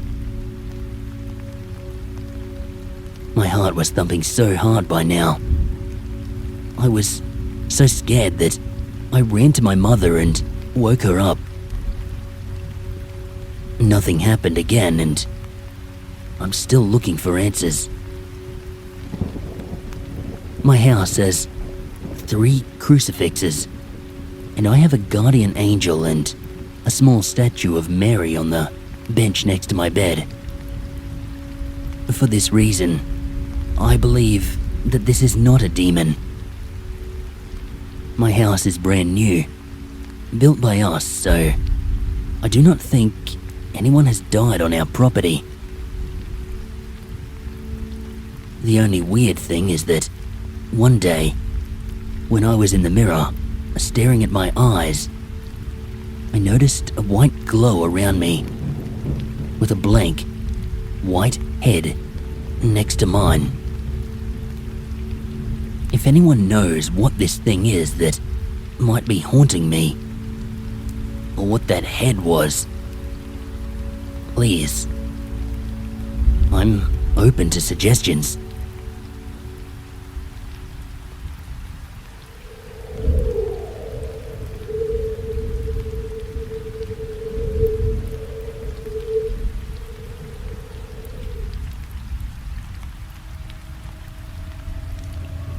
Speaker 1: My heart was thumping so hard by now. I was so scared that I ran to my mother and woke her up. Nothing happened again, and I'm still looking for answers. My house has 3 crucifixes, and I have a guardian angel and a small statue of Mary on the bench next to my bed. For this reason, I believe that this is not a demon. My house is brand new, built by us, so I do not think anyone has died on our property. The only weird thing is that one day, when I was in the mirror, staring at my eyes, I noticed a white glow around me, with a blank, white head next to mine. If anyone knows what this thing is that might be haunting me, or what that head was, please, I'm open to suggestions.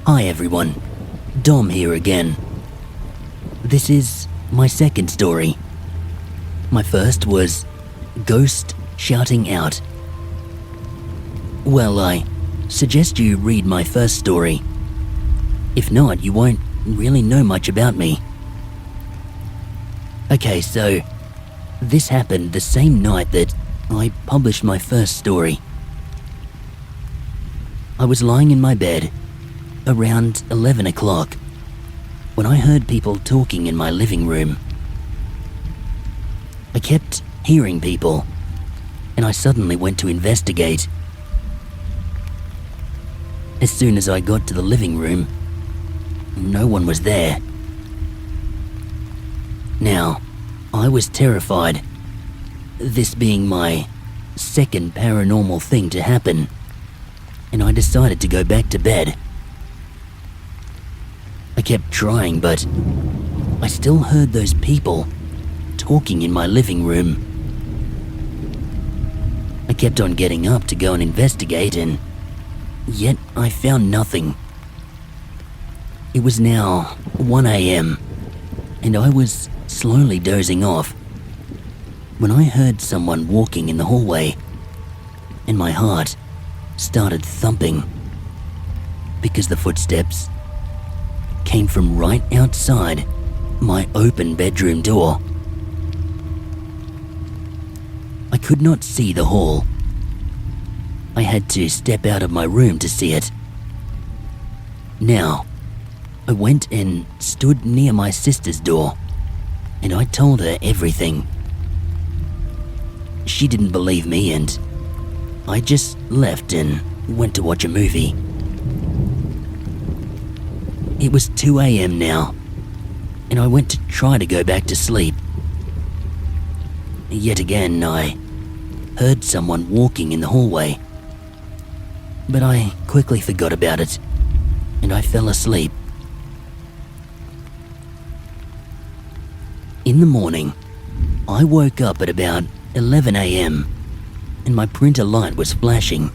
Speaker 1: Hi everyone, Dom here again. This is my second story. My first was Ghost Shouting Out. Well, I suggest you read my first story. If not, you won't really know much about me. Okay, so this happened the same night that I published my first story. I was lying in my bed around 11 o'clock when I heard people talking in my living room. I kept hearing people, and I suddenly went to investigate. As soon as I got to the living room, no one was there. Now, I was terrified, this being my second paranormal thing to happen, and I decided to go back to bed. I kept trying, but I still heard those people talking in my living room. I kept on getting up to go and investigate, and yet I found nothing. It was now 1 a.m, and I was slowly dozing off when I heard someone walking in the hallway, and my heart started thumping because the footsteps came from right outside my open bedroom door. I could not see the hall. I had to step out of my room to see it. Now, I went and stood near my sister's door, and I told her everything. She didn't believe me, and I just left and went to watch a movie. It was 2 a.m. now, and I went to try to go back to sleep. Yet again, I heard someone walking in the hallway, but I quickly forgot about it, and I fell asleep. In the morning, I woke up at about 11 a.m. and my printer light was flashing.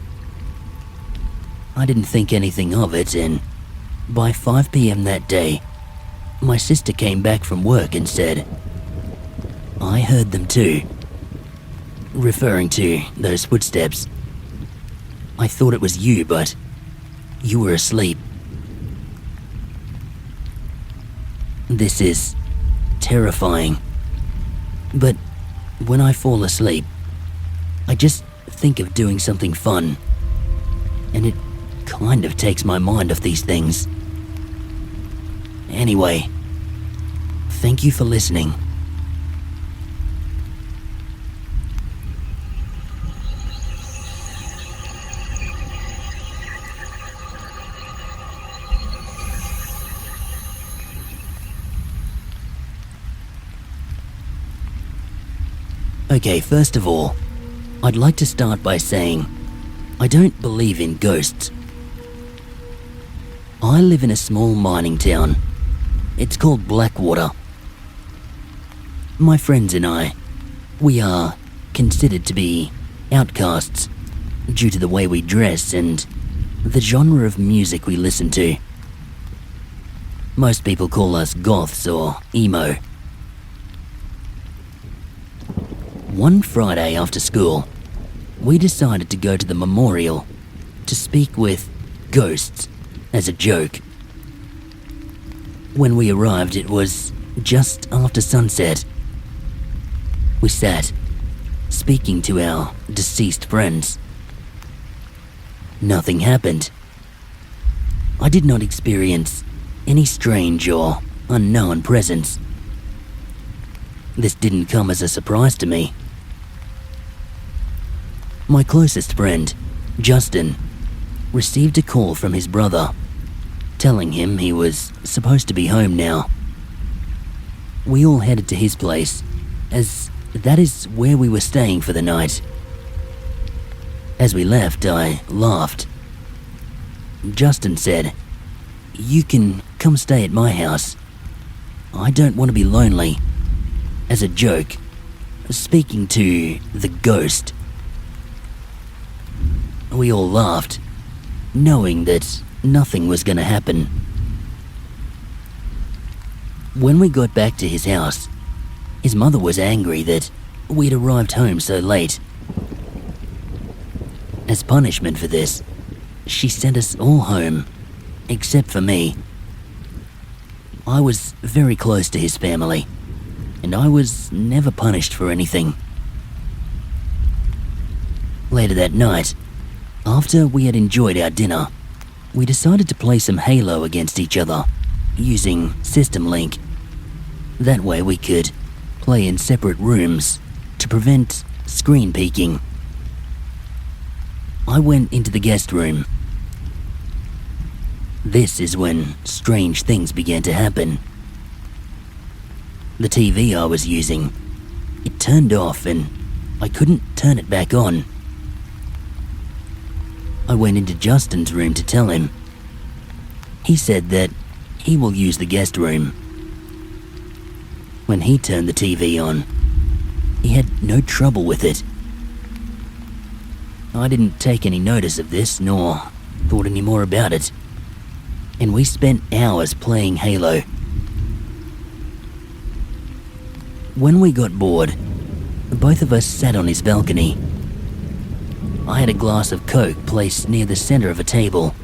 Speaker 1: I didn't think anything of it, and by 5 p.m. that day, my sister came back from work and said, "I heard them too," referring to those footsteps. "I thought it was you, but you were asleep." This is terrifying, but when I fall asleep, I just think of doing something fun, and it kind of takes my mind off these things. Anyway, thank you for listening. Okay, first of all, I'd like to start by saying I don't believe in ghosts. I live in a small mining town. It's called Blackwater. My friends and I, we are considered to be outcasts due to the way we dress and the genre of music we listen to. Most people call us goths or emo. One Friday after school, we decided to go to the memorial to speak with ghosts as a joke. When we arrived, it was just after sunset. We sat, speaking to our deceased friends. Nothing happened. I did not experience any strange or unknown presence. This didn't come as a surprise to me. My closest friend, Justin, received a call from his brother, telling him he was supposed to be home now. We all headed to his place, as that is where we were staying for the night. As we left, I laughed. Justin said, "You can come stay at my house. I don't want to be lonely," as a joke, speaking to the ghost. We all laughed, knowing that nothing was going to happen. When we got back to his house, his mother was angry that we'd arrived home so late. As punishment for this, she sent us all home, except for me. I was very close to his family, and I was never punished for anything. Later that night, after we had enjoyed our dinner, we decided to play some Halo against each other, using System Link. That way we could play in separate rooms to prevent screen peeking. I went into the guest room. This is when strange things began to happen. The TV I was using, it turned off and I couldn't turn it back on. I went into Justin's room to tell him. He said that he will use the guest room. When he turned the TV on, he had no trouble with it. I didn't take any notice of this, nor thought any more about it, and we spent hours playing Halo. When we got bored, both of us sat on his balcony. I had a glass of Coke placed near the center of a table.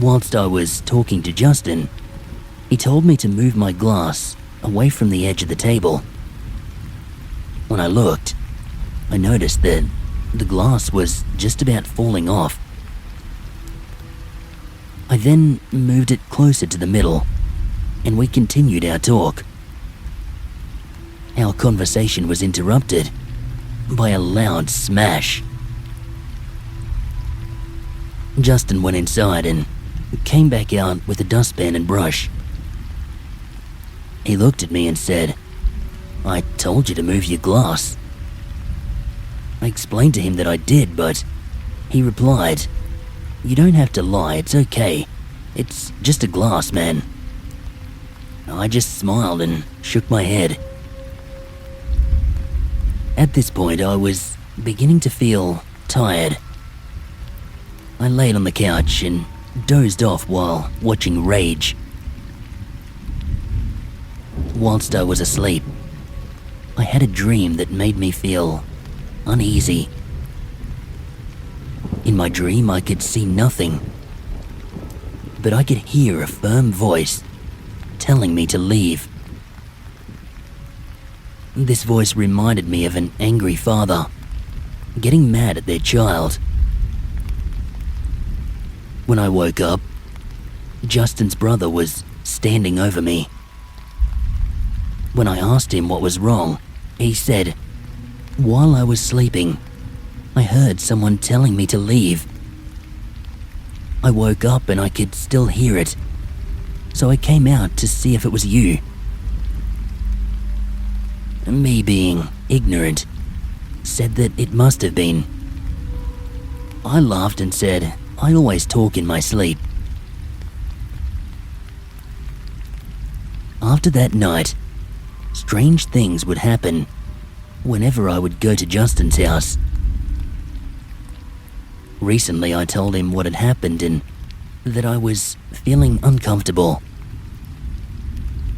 Speaker 1: Whilst I was talking to Justin, he told me to move my glass away from the edge of the table. When I looked, I noticed that the glass was just about falling off. I then moved it closer to the middle, and we continued our talk. Our conversation was interrupted by a loud smash. Justin went inside and came back out with a dustpan and brush. He looked at me and said, "I told you to move your glass." I explained to him that I did, but he replied, "You don't have to lie, it's okay. It's just a glass, man." I just smiled and shook my head. At this point, I was beginning to feel tired. I laid on the couch and dozed off while watching Rage. Whilst I was asleep, I had a dream that made me feel uneasy. In my dream, I could see nothing, but I could hear a firm voice telling me to leave. This voice reminded me of an angry father getting mad at their child. When I woke up, Justin's brother was standing over me. When I asked him what was wrong, he said, "While I was sleeping, I heard someone telling me to leave. I woke up and I could still hear it, so I came out to see if it was you." Me, being ignorant, said that it must have been. I laughed and said, "I always talk in my sleep." After that night, strange things would happen whenever I would go to Justin's house. Recently, I told him what had happened and that I was feeling uncomfortable.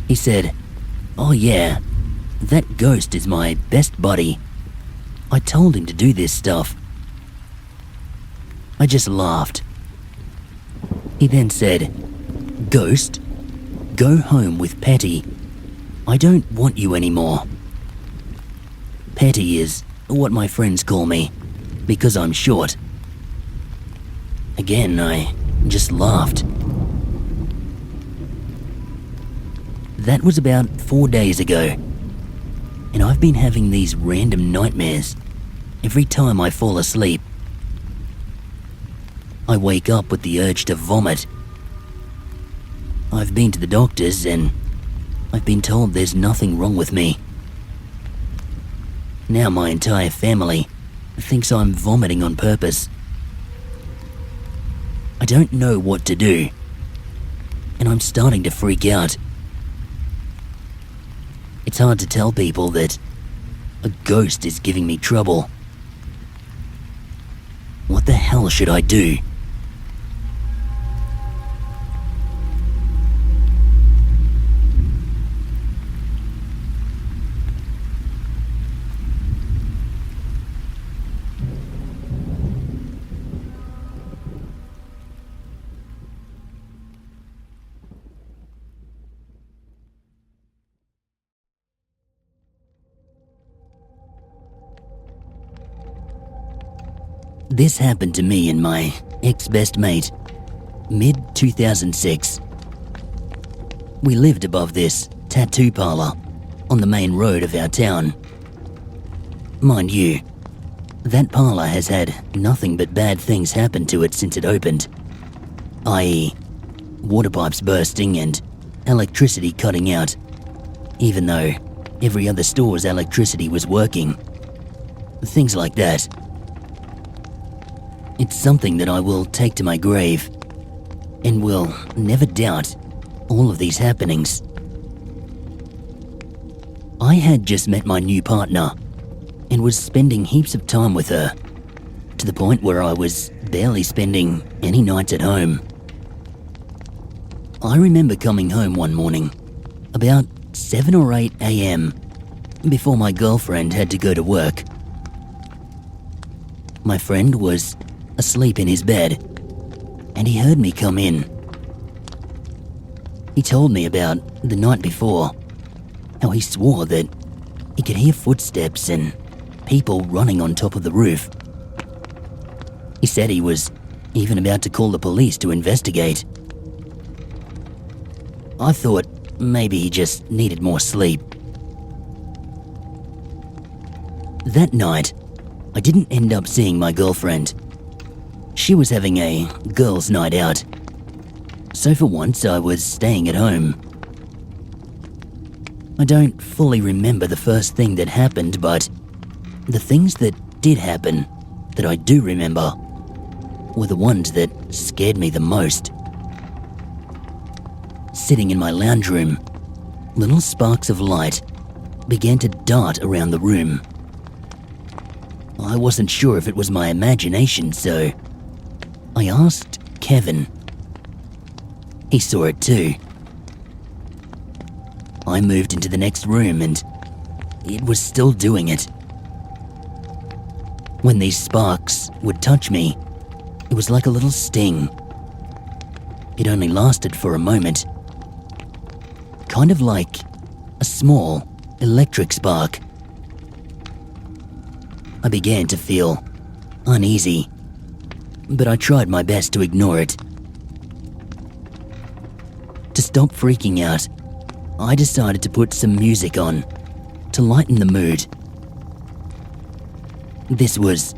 Speaker 1: He said, "Oh yeah, that ghost is my best buddy. I told him to do this stuff." I just laughed. He then said, "Ghost, go home with Petty. I don't want you anymore." Petty is what my friends call me because I'm short. Again, I just laughed. That was about 4 days ago, and I've been having these random nightmares every time I fall asleep. I wake up with the urge to vomit. I've been to the doctors and I've been told there's nothing wrong with me. Now my entire family thinks I'm vomiting on purpose. I don't know what to do, and I'm starting to freak out. It's hard to tell people that a ghost is giving me trouble. What the hell should I do? This happened to me and my ex-best mate, mid-2006. We lived above this tattoo parlor on the main road of our town. Mind you, that parlor has had nothing but bad things happen to it since it opened, i.e. water pipes bursting and electricity cutting out, even though every other store's electricity was working. Things like that. It's something that I will take to my grave and will never doubt all of these happenings. I had just met my new partner and was spending heaps of time with her, to the point where I was barely spending any nights at home. I remember coming home one morning, about 7 or 8 a.m, before my girlfriend had to go to work. My friend was asleep in his bed, and he heard me come in. He told me about the night before, how he swore that he could hear footsteps and people running on top of the roof. He said he was even about to call the police to investigate. I thought maybe he just needed more sleep. That night, I didn't end up seeing my girlfriend. She was having a girls' night out, so for once I was staying at home. I don't fully remember the first thing that happened, but the things that did happen that I do remember were the ones that scared me the most. Sitting in my lounge room, little sparks of light began to dart around the room. I wasn't sure if it was my imagination, so I asked Kevin. He saw it too. I moved into the next room and it was still doing it. When these sparks would touch me, it was like a little sting. It only lasted for a moment. Kind of like a small electric spark. I began to feel uneasy, but I tried my best to ignore it. To stop freaking out, I decided to put some music on to lighten the mood. This was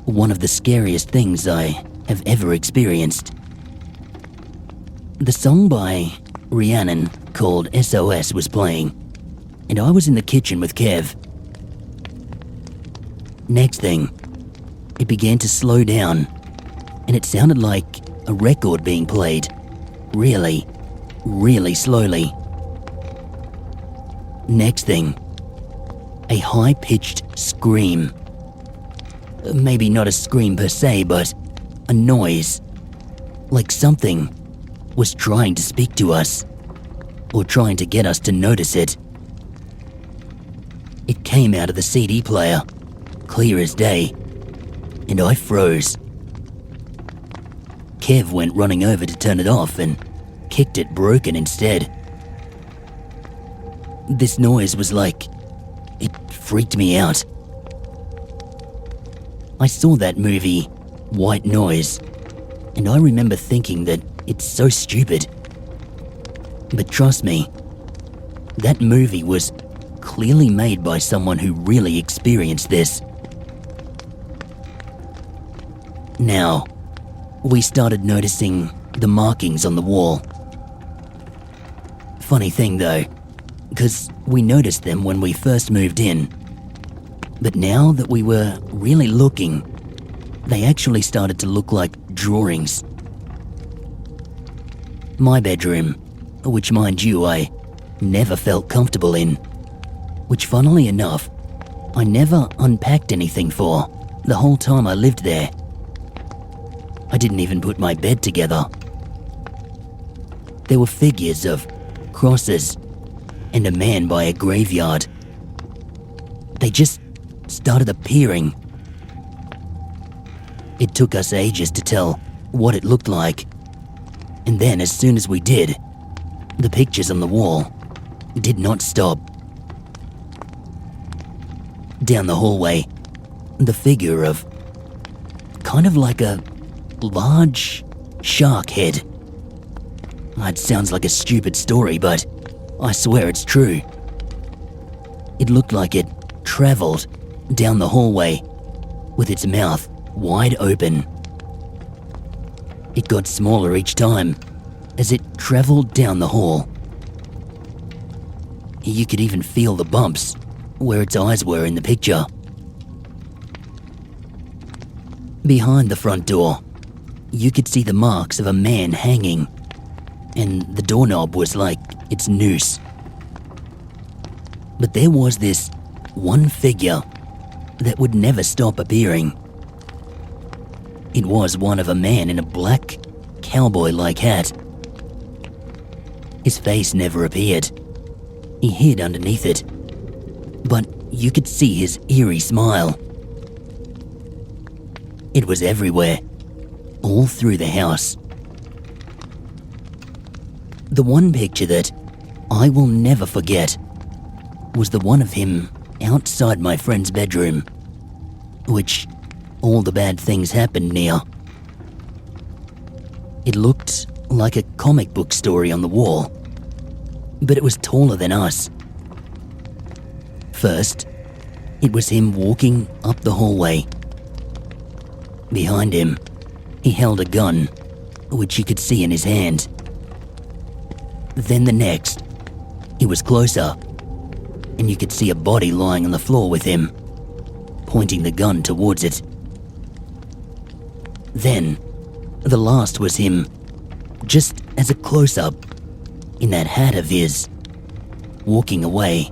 Speaker 1: one of the scariest things I have ever experienced. The song by Rhiannon called SOS was playing, and I was in the kitchen with Kev. Next thing, it began to slow down, and it sounded like a record being played, really, really slowly. Next thing, a high-pitched scream. Maybe not a scream per se, but a noise, like something was trying to speak to us, or trying to get us to notice it. It came out of the CD player, clear as day, and I froze. Kev went running over to turn it off and kicked it broken instead. This noise was like, it freaked me out. I saw that movie, White Noise, and I remember thinking that it's so stupid. But trust me, that movie was clearly made by someone who really experienced this. Now, we started noticing the markings on the wall. Funny thing though, because we noticed them when we first moved in. But now that we were really looking, they actually started to look like drawings. My bedroom, which mind you I never felt comfortable in, which funnily enough, I never unpacked anything for the whole time I lived there. I didn't even put my bed together. There were figures of crosses and a man by a graveyard. They just started appearing. It took us ages to tell what it looked like, and then as soon as we did, the pictures on the wall did not stop. Down the hallway, the figure of kind of like a large shark head. It sounds like a stupid story, but I swear it's true. It looked like it traveled down the hallway with its mouth wide open. It got smaller each time as it traveled down the hall. You could even feel the bumps where its eyes were in the picture. Behind the front door, you could see the marks of a man hanging, and the doorknob was like its noose. But there was this one figure that would never stop appearing. It was one of a man in a black, cowboy-like hat. His face never appeared. He hid underneath it, but you could see his eerie smile. It was everywhere, all through the house, The one picture that I will never forget was the one of him outside my friend's bedroom, which all the bad things happened near. It looked like a comic book story on the wall, but it was taller than us. First, it was him walking up the hallway. Behind him, he held a gun, which you could see in his hand. Then the next, he was closer, and you could see a body lying on the floor with him, pointing the gun towards it. Then, the last was him, just as a close-up, in that hat of his, walking away,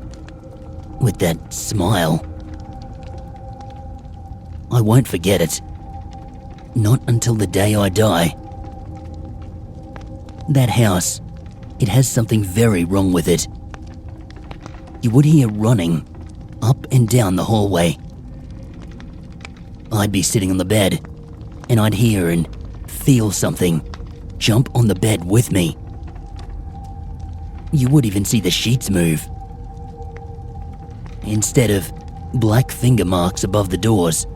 Speaker 1: with that smile. I won't forget it. Not until the day I die. That house, it has something very wrong with it. You would hear running up and down the hallway. I'd be sitting on the bed, and I'd hear and feel something jump on the bed with me. You would even see the sheets move. Instead of black finger marks above the doors,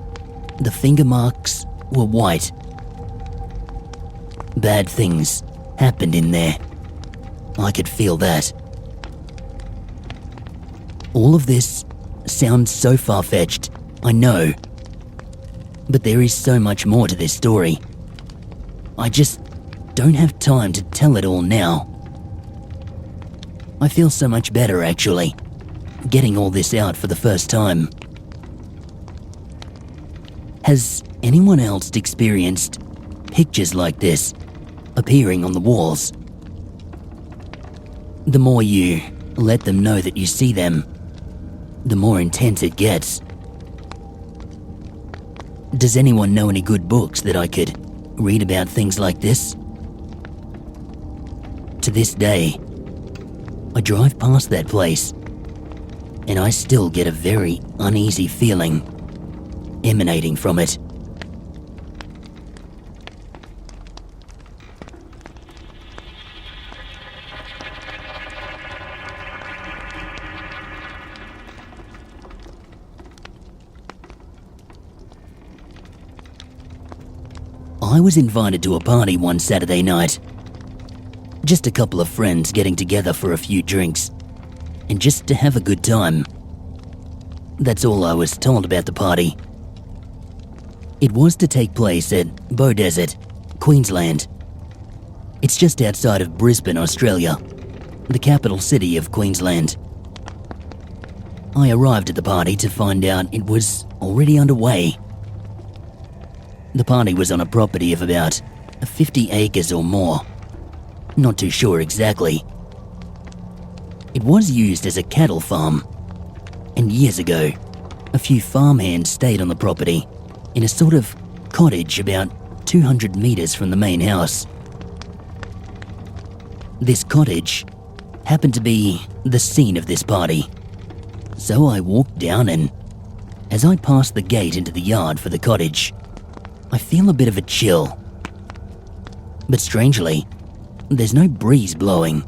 Speaker 1: the finger marks were white. Bad things happened in there. I could feel that. All of this sounds so far-fetched, I know. But there is so much more to this story. I just don't have time to tell it all now. I feel so much better, actually, getting all this out for the first time. Has anyone else experienced pictures like this appearing on the walls? The more you let them know that you see them, the more intense it gets. Does anyone know any good books that I could read about things like this? To this day, I drive past that place, and I still get a very uneasy feeling emanating from it. I was invited to a party one Saturday night. Just a couple of friends getting together for a few drinks, and just to have a good time. That's all I was told about the party. It was to take place at Beaudesert, Queensland. It's just outside of Brisbane, Australia, the capital city of Queensland. I arrived at the party to find out it was already underway. The party was on a property of about 50 acres or more. Not too sure exactly. It was used as a cattle farm, and years ago, a few farmhands stayed on the property in a sort of cottage about 200 meters from the main house. This cottage happened to be the scene of this party, so I walked down, and as I passed the gate into the yard for the cottage, I feel a bit of a chill. But strangely, there's no breeze blowing.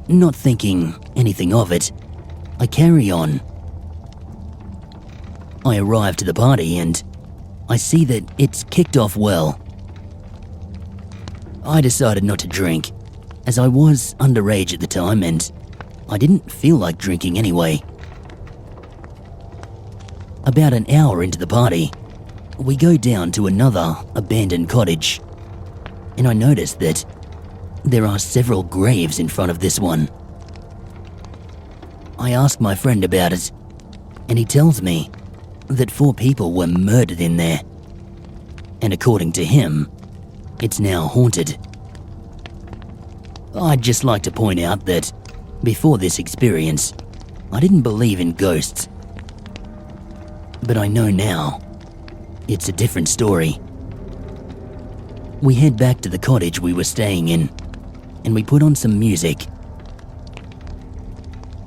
Speaker 1: Not thinking anything of it, I carry on. I arrive to the party and I see that it's kicked off well. I decided not to drink, as I was underage at the time and I didn't feel like drinking anyway. About an hour into the party, we go down to another abandoned cottage, and I notice that there are several graves in front of this one. I ask my friend about it, and he tells me that 4 people were murdered in there, and according to him, it's now haunted. I'd just like to point out that before this experience, I didn't believe in ghosts. But I know now, it's a different story. We head back to the cottage we were staying in, and we put on some music.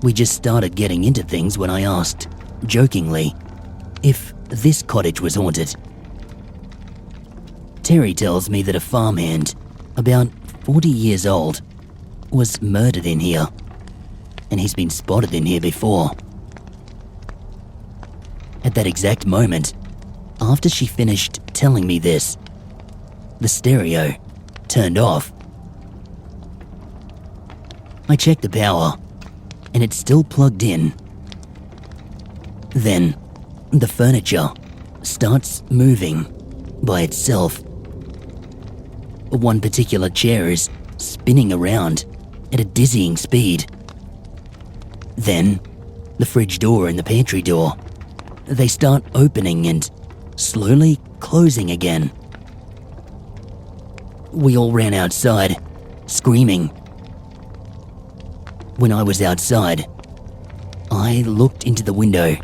Speaker 1: We just started getting into things when I asked, jokingly, if this cottage was haunted. Terry tells me that a farmhand, about 40 years old, was murdered in here, and he's been spotted in here before. At that exact moment, after she finished telling me this, the stereo turned off. I checked the power, and it's still plugged in. Then, the furniture starts moving by itself. One particular chair is spinning around at a dizzying speed. Then, the fridge door and the pantry door, they start opening and slowly closing again. We all ran outside, screaming. When I was outside, I looked into the window,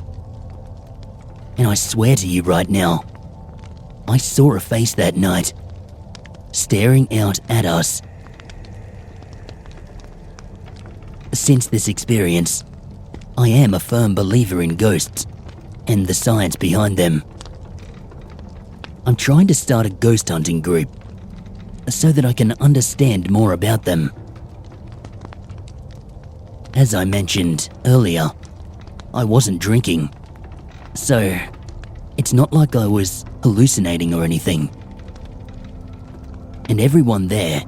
Speaker 1: and I swear to you right now, I saw a face that night, staring out at us. Since this experience, I am a firm believer in ghosts and the science behind them. I'm trying to start a ghost hunting group so that I can understand more about them. As I mentioned earlier, I wasn't drinking, so it's not like I was hallucinating or anything. And everyone there,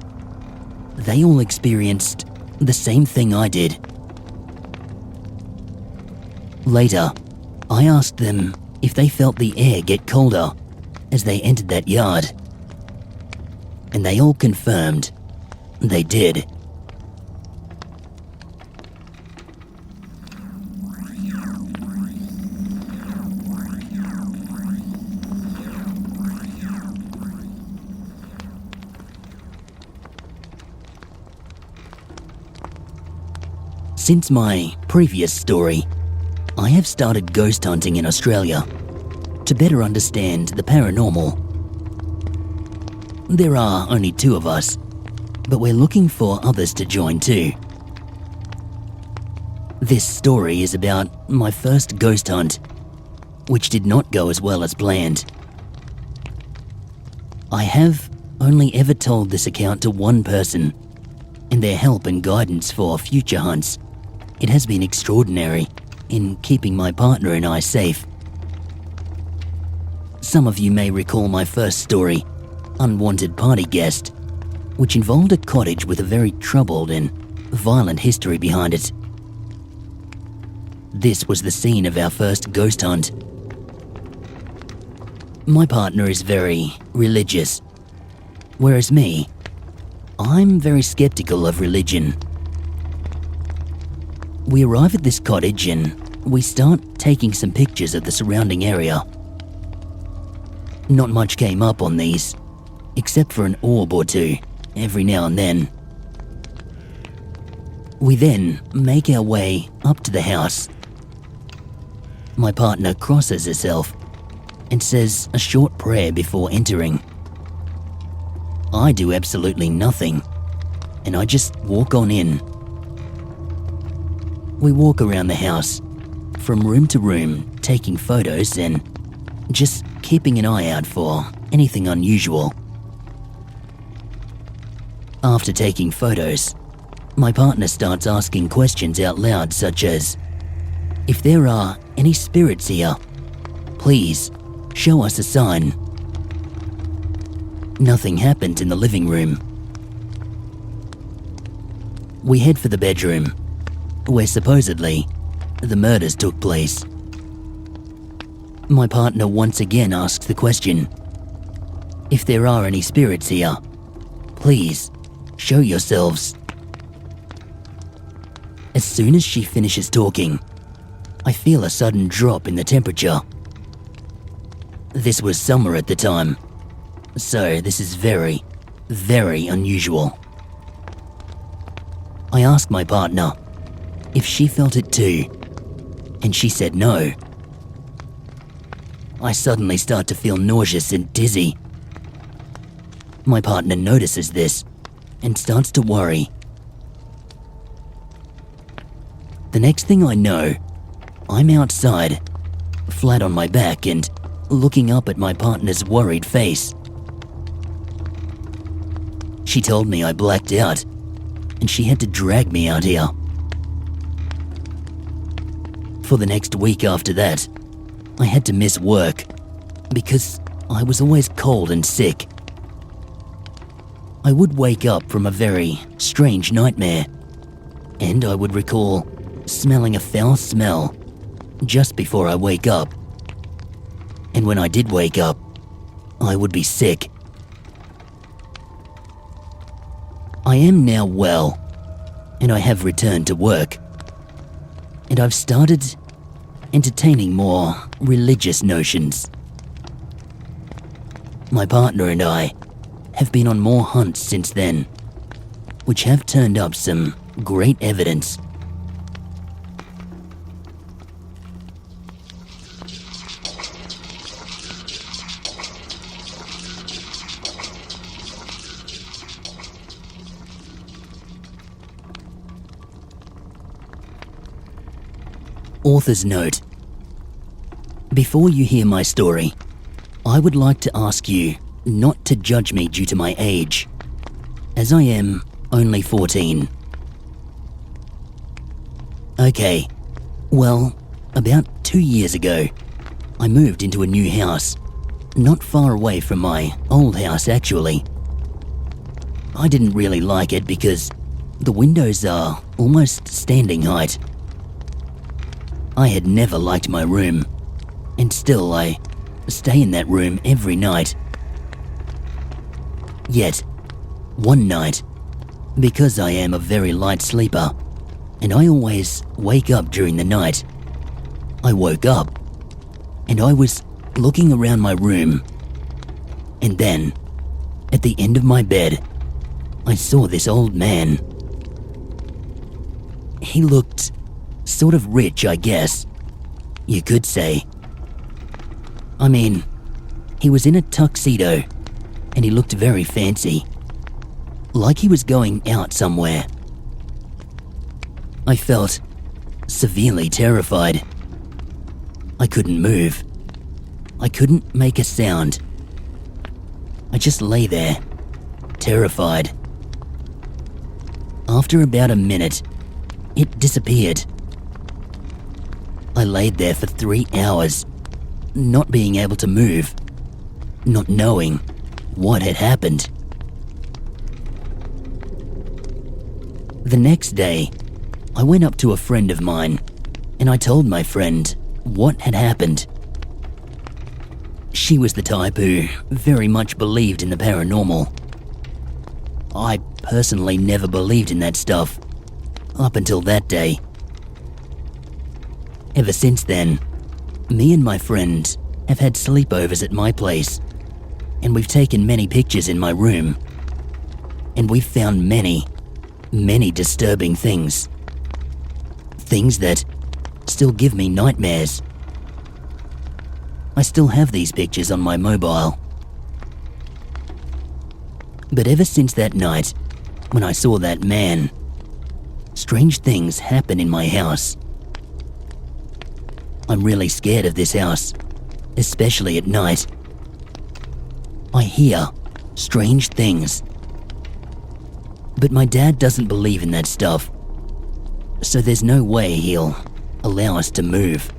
Speaker 1: they all experienced the same thing I did. Later, I asked them if they felt the air get colder as they entered that yard, and they all confirmed they did. Since my previous story, I have started ghost hunting in Australia to better understand the paranormal. There are only 2 of us, but we're looking for others to join too. This story is about my first ghost hunt, which did not go as well as planned. I have only ever told this account to one person, and their help and guidance for future hunts. It has been extraordinary in keeping my partner and I safe. Some of you may recall my first story, Unwanted Party Guest, which involved a cottage with a very troubled and violent history behind it. This was the scene of our first ghost hunt. My partner is very religious, whereas me, I'm very skeptical of religion. We arrive at this cottage and we start taking some pictures of the surrounding area. Not much came up on these, except for an orb or 2 every now and then. We then make our way up to the house. My partner crosses herself and says a short prayer before entering. I do absolutely nothing, and I just walk on in. We walk around the house, from room to room, taking photos and just keeping an eye out for anything unusual. After taking photos, my partner starts asking questions out loud, such as, "If there are any spirits here, please show us a sign." Nothing happened in the living room. We head for the bedroom, where supposedly the murders took place. My partner once again asks the question, "If there are any spirits here, please show yourselves." As soon as she finishes talking, I feel a sudden drop in the temperature. This was summer at the time, so this is very, very unusual. I asked my partner if she felt it too, and she said no. I suddenly start to feel nauseous and dizzy. My partner notices this and starts to worry. The next thing I know, I'm outside, flat on my back and looking up at my partner's worried face. She told me I blacked out, and she had to drag me out here. For the next week after that, I had to miss work because I was always cold and sick. I would wake up from a very strange nightmare, and I would recall smelling a foul smell just before I wake up. And when I did wake up, I would be sick. I am now well, and I have returned to work, and I've started entertaining more religious notions. My partner and I have been on more hunts since then, which have turned up some great evidence. Author's note. Before you hear my story, I would like to ask you not to judge me due to my age, as I am only 14. Okay, well, about 2 years ago, I moved into a new house, not far away from my old house actually. I didn't really like it because the windows are almost standing height. I had never liked my room, and still I stay in that room every night. Yet, one night, because I am a very light sleeper, and I always wake up during the night, I woke up, and I was looking around my room, and then, at the end of my bed, I saw this old man. He looked sort of rich, I guess, you could say. I mean, he was in a tuxedo, and he looked very fancy, like he was going out somewhere. I felt severely terrified. I couldn't move. I couldn't make a sound. I just lay there, terrified. After about a minute, it disappeared. I laid there for 3 hours, not being able to move, not knowing what had happened. The next day, I went up to a friend of mine, and I told my friend what had happened. She was the type who very much believed in the paranormal. I personally never believed in that stuff, up until that day. Ever since then, me and my friend have had sleepovers at my place, and we've taken many pictures in my room, and we've found many disturbing things. Things that still give me nightmares. I still have these pictures on my mobile. But ever since that night, when I saw that man, strange things happen in my house. I'm really scared of this house, especially at night. I hear strange things. But my dad doesn't believe in that stuff, so there's no way he'll allow us to move.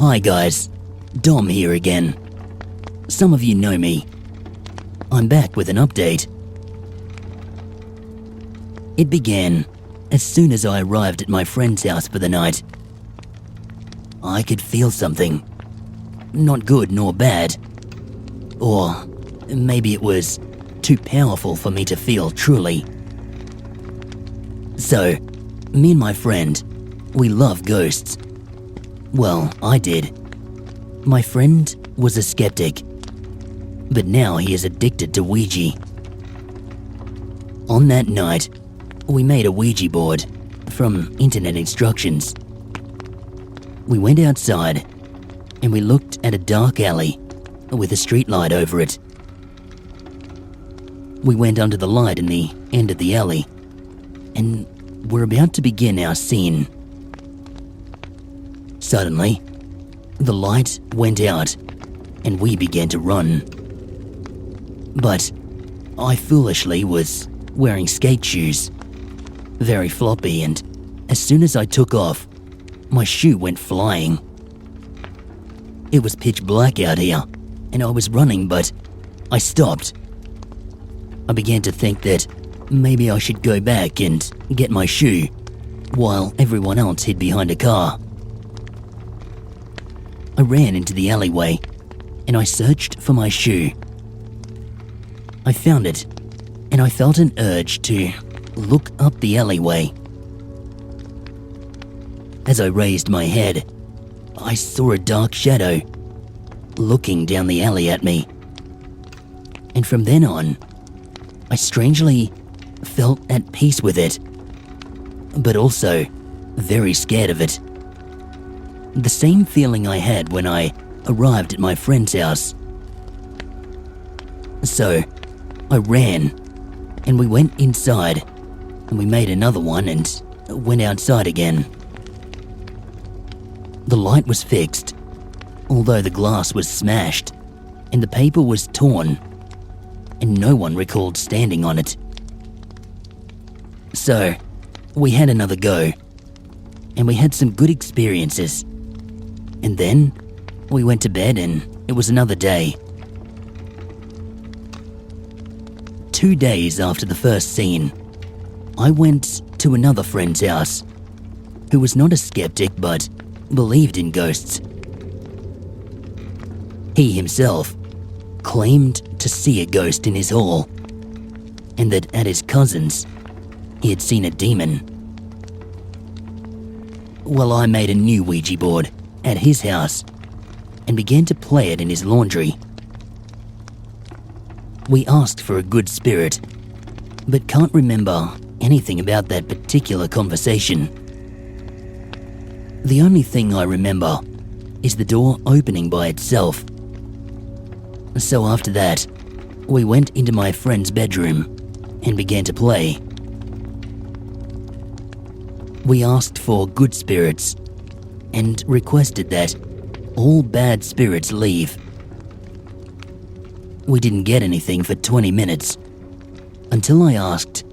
Speaker 1: Hi guys, Dom here again. Some of you know me. I'm back with an update. It began as soon as I arrived at my friend's house for the night. I could feel something. Not good nor bad. Or maybe it was too powerful for me to feel truly. So, me and my friend, we love ghosts. Well, I did. My friend was a skeptic, but now he is addicted to Ouija. On that night, we made a Ouija board from internet instructions. We went outside and we looked at a dark alley with a streetlight over it. We went under the light in the end of the alley, and were about to begin our scene. Suddenly, the light went out, and we began to run. But I foolishly was wearing skate shoes, very floppy, and as soon as I took off, my shoe went flying. It was pitch black out here, and I was running, but I stopped. I began to think that maybe I should go back and get my shoe, while everyone else hid behind a car. I ran into the alleyway, and I searched for my shoe. I found it, and I felt an urge to look up the alleyway. As I raised my head, I saw a dark shadow looking down the alley at me. And from then on, I strangely felt at peace with it, but also very scared of it. The same feeling I had when I arrived at my friend's house. So, I ran, and we went inside, and we made another one and went outside again. The light was fixed, although the glass was smashed, and the paper was torn, and no one recalled standing on it. So, we had another go, and we had some good experiences. And then, we went to bed and it was another day. 2 days after the first scene, I went to another friend's house, who was not a skeptic but believed in ghosts. He himself claimed to see a ghost in his hall, and that at his cousin's, he had seen a demon. Well, I made a new Ouija board at his house and began to play it in his laundry. We asked for a good spirit, but can't remember anything about that particular conversation. The only thing I remember is the door opening by itself. So after that, we went into my friend's bedroom and began to play. We asked for good spirits and requested that all bad spirits leave. We didn't get anything for 20 minutes until I asked,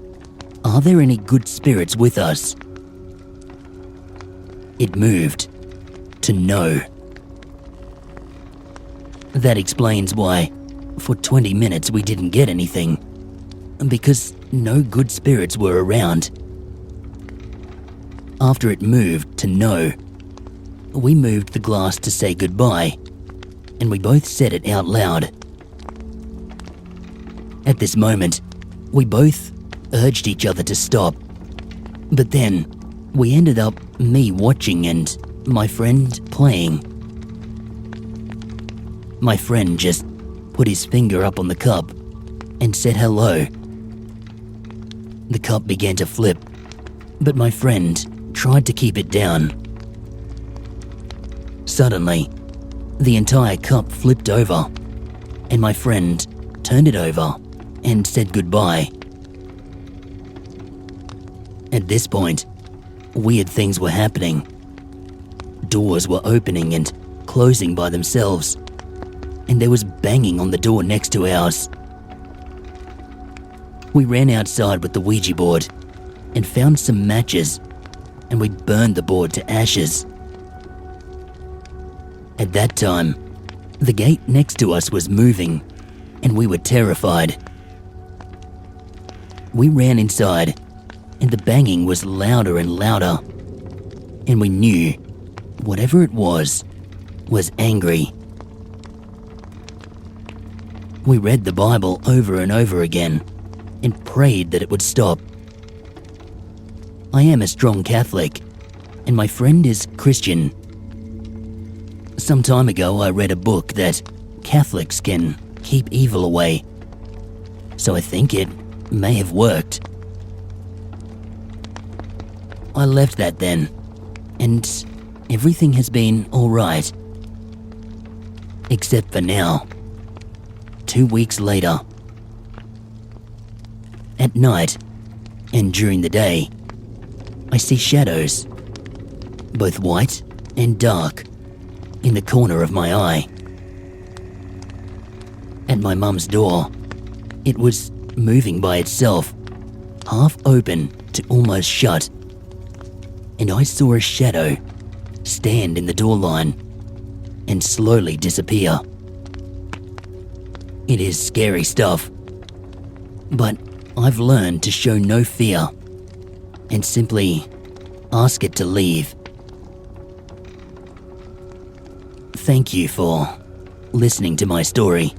Speaker 1: "Are there any good spirits with us?" It moved to no. That explains why, for 20 minutes, we didn't get anything, because no good spirits were around. After it moved to no, we moved the glass to say goodbye, and we both said it out loud. At this moment, we both urged each other to stop, but then we ended up me watching and my friend playing. My friend just put his finger up on the cup and said hello. The cup began to flip, but my friend tried to keep it down. Suddenly, the entire cup flipped over, and my friend turned it over and said goodbye. At this point, weird things were happening. Doors were opening and closing by themselves, and there was banging on the door next to ours. We ran outside with the Ouija board and found some matches, and we burned the board to ashes. At that time, the gate next to us was moving, and we were terrified. We ran inside, and the banging was louder and louder, and we knew whatever it was angry. We read the Bible over and over again and prayed that it would stop. I am a strong Catholic, and my friend is Christian. Some time ago, I read a book that Catholics can keep evil away, so I think it may have worked. I left that then, and everything has been alright. Except for now. 2 weeks later. At night, and during the day, I see shadows, both white and dark, in the corner of my eye. At my mum's door, it was moving by itself, half open to almost shut, and I saw a shadow stand in the door line and slowly disappear. It is scary stuff, but I've learned to show no fear and simply ask it to leave. Thank you for listening to my story.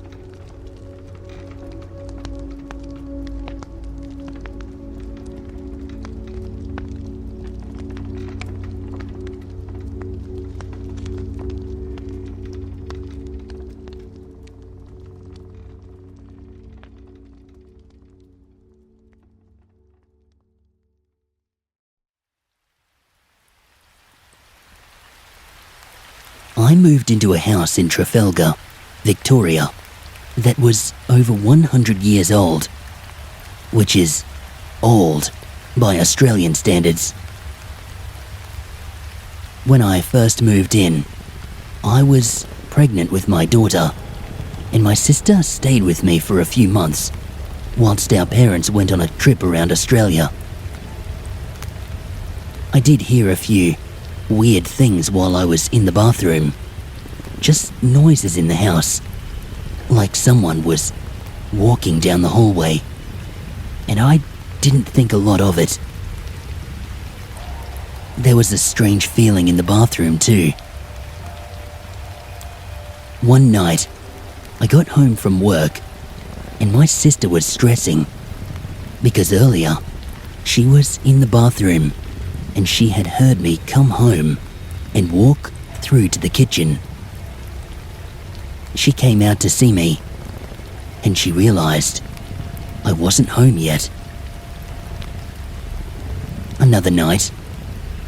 Speaker 1: I moved into a house in Trafalgar, Victoria, that was over 100 years old, which is old by Australian standards. When I first moved in, I was pregnant with my daughter, and my sister stayed with me for a few months, whilst our parents went on a trip around Australia. I did hear a few weird things while I was in the bathroom. Just noises in the house, like someone was walking down the hallway, and I didn't think a lot of it. There was a strange feeling in the bathroom too. One night, I got home from work, and my sister was stressing, because earlier, she was in the bathroom, and she had heard me come home and walk through to the kitchen. She came out to see me, and she realized I wasn't home yet. Another night,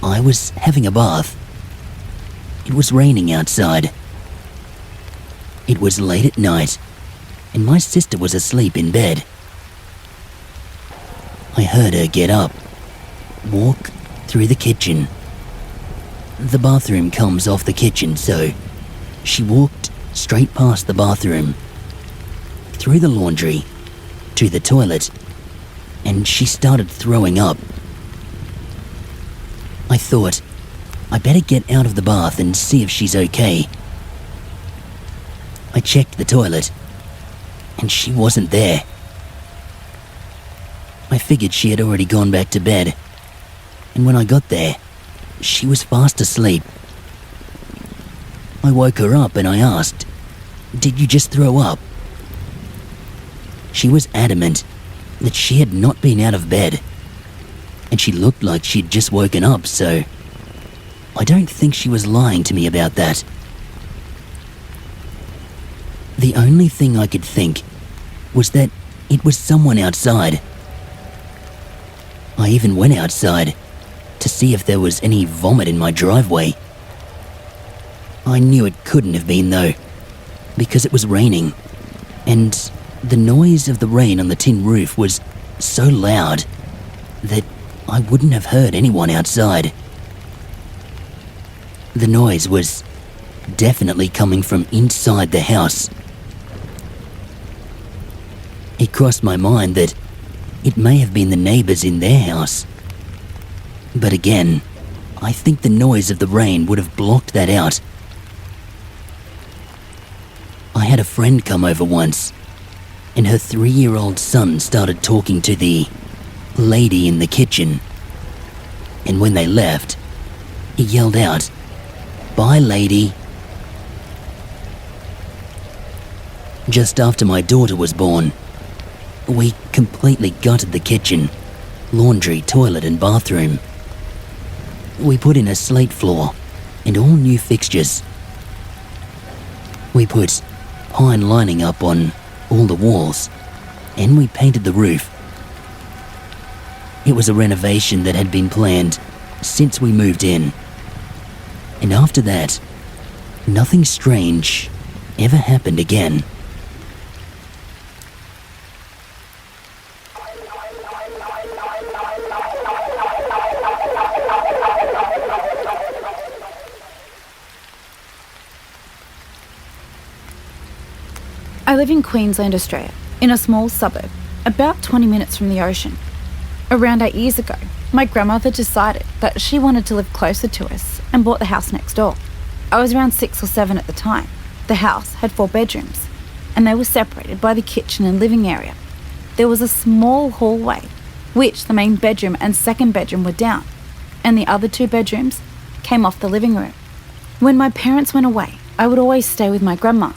Speaker 1: I was having a bath. It was raining outside. It was late at night, and my sister was asleep in bed. I heard her get up, walk through the kitchen. The bathroom comes off the kitchen, so she walked straight past the bathroom, through the laundry, to the toilet, and she started throwing up. I thought, I better get out of the bath and see if she's okay. I checked the toilet, and she wasn't there. I figured she had already gone back to bed, and when I got there, she was fast asleep. I woke her up and I asked, "Did you just throw up?" She was adamant that she had not been out of bed, and she looked like she'd just woken up, so I don't think she was lying to me about that. The only thing I could think was that it was someone outside. I even went outside to see if there was any vomit in my driveway. I knew it couldn't have been though, because it was raining, and the noise of the rain on the tin roof was so loud that I wouldn't have heard anyone outside. The noise was definitely coming from inside the house. It crossed my mind that it may have been the neighbours in their house. But again, I think the noise of the rain would have blocked that out. I had a friend come over once, and her 3-year-old son started talking to the lady in the kitchen. And when they left, he yelled out, "Bye, lady." Just after my daughter was born, we completely gutted the kitchen, laundry, toilet and bathroom. We put in a slate floor and all new fixtures. We put pine lining up on all the walls, and we painted the roof. It was a renovation that had been planned since we moved in. And after that, nothing strange ever happened again.
Speaker 2: I live in Queensland, Australia, in a small suburb, about 20 minutes from the ocean. Around 8 years ago, my grandmother decided that she wanted to live closer to us and bought the house next door. I was around 6 or 7 at the time. The house had 4 bedrooms, and they were separated by the kitchen and living area. There was a small hallway, which the main bedroom and second bedroom were down, and the other 2 bedrooms came off the living room. When my parents went away, I would always stay with my grandma.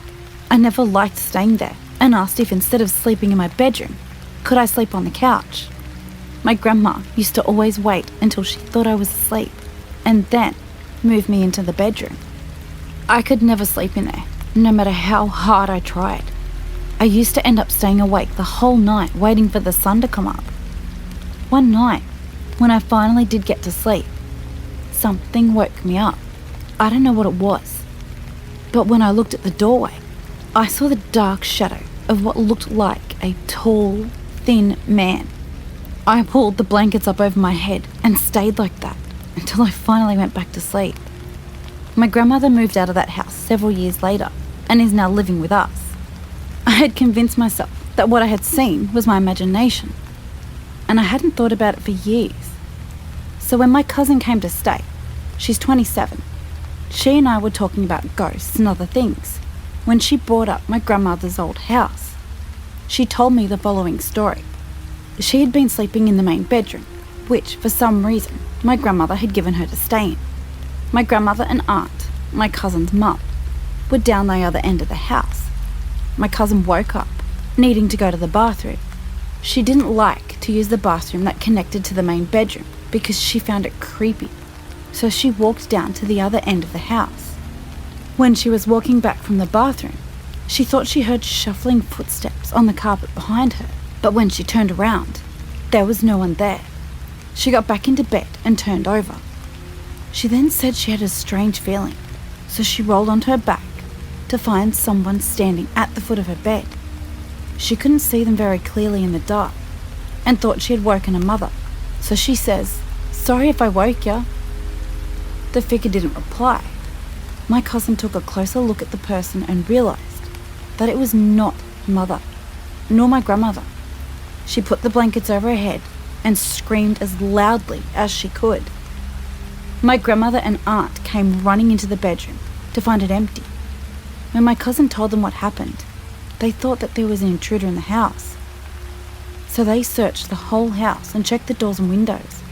Speaker 2: I never liked staying there and asked if instead of sleeping in my bedroom, could I sleep on the couch? My grandma used to always wait until she thought I was asleep and then move me into the bedroom. I could never sleep in there, no matter how hard I tried. I used to end up staying awake the whole night waiting for the sun to come up. One night, when I finally did get to sleep, something woke me up. I don't know what it was, but when I looked at the doorway, I saw the dark shadow of what looked like a tall, thin man. I pulled the blankets up over my head and stayed like that until I finally went back to sleep. My grandmother moved out of that house several years later and is now living with us. I had convinced myself that what I had seen was my imagination, and I hadn't thought about it for years. So when my cousin came to stay, she's 27, she and I were talking about ghosts and other things when she brought up my grandmother's old house. She told me the following story. She had been sleeping in the main bedroom, which for some reason my grandmother had given her to stay in. My grandmother and aunt, my cousin's mum, were down the other end of the house. My cousin woke up, needing to go to the bathroom. She didn't like to use the bathroom that connected to the main bedroom because she found it creepy, so she walked down to the other end of the house. When she was walking back from the bathroom, she thought she heard shuffling footsteps on the carpet behind her, but when she turned around, there was no one there. She got back into bed and turned over. She then said she had a strange feeling, so she rolled onto her back to find someone standing at the foot of her bed. She couldn't see them very clearly in the dark and thought she had woken her mother, so she says, "Sorry if I woke ya." The figure didn't reply. My cousin took a closer look at the person and realised that it was not mother, nor my grandmother. She put the blankets over her head and screamed as loudly as she could. My grandmother and aunt came running into the bedroom to find it empty. When my cousin told them what happened, they thought that there was an intruder in the house. So they searched the whole house and checked the doors and windows,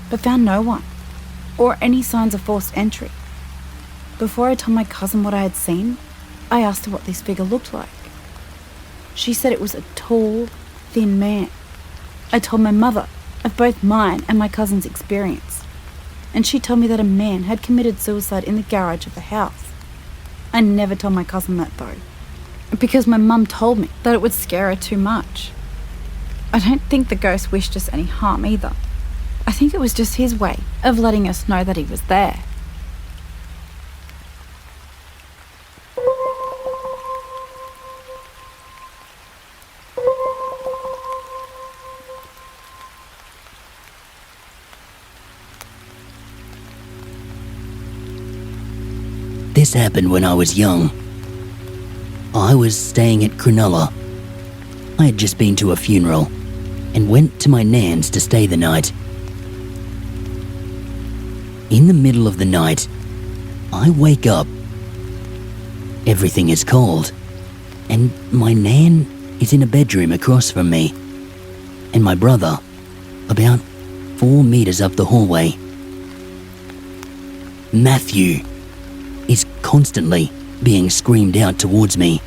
Speaker 2: but found no one, or any signs of forced entry. Before I told my cousin what I had seen, I asked her what this figure looked like. She said it was a tall, thin man. I told my mother of both mine and my cousin's experience, and she told me that a man had committed suicide in the garage of the house. I never told my cousin that though, because my mum told me that it would scare her too much. I don't think the ghost wished us any harm either. I think it was just his way of letting us know that he was there.
Speaker 1: This happened when I was young. I was staying at Cronulla. I had just been to a funeral and went to my nan's to stay the night. In the middle of the night, I wake up. Everything is cold, and my nan is in a bedroom across from me, and my brother about 4 meters up the hallway. Matthew is constantly being screamed out towards me,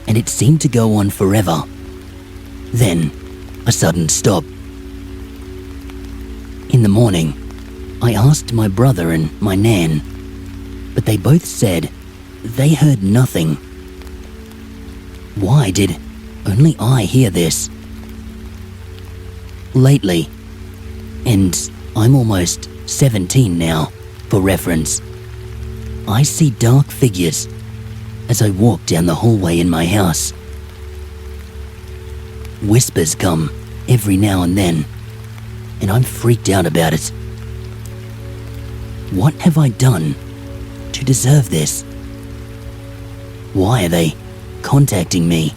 Speaker 1: and it seemed to go on forever. Then, a sudden stop. In the morning, I asked my brother and my nan, but they both said they heard nothing. Why did only I hear this? Lately, and I'm almost 17 now, for reference, I see dark figures as I walk down the hallway in my house. Whispers come every now and then, and I'm freaked out about it. What have I done to deserve this? Why are they contacting me?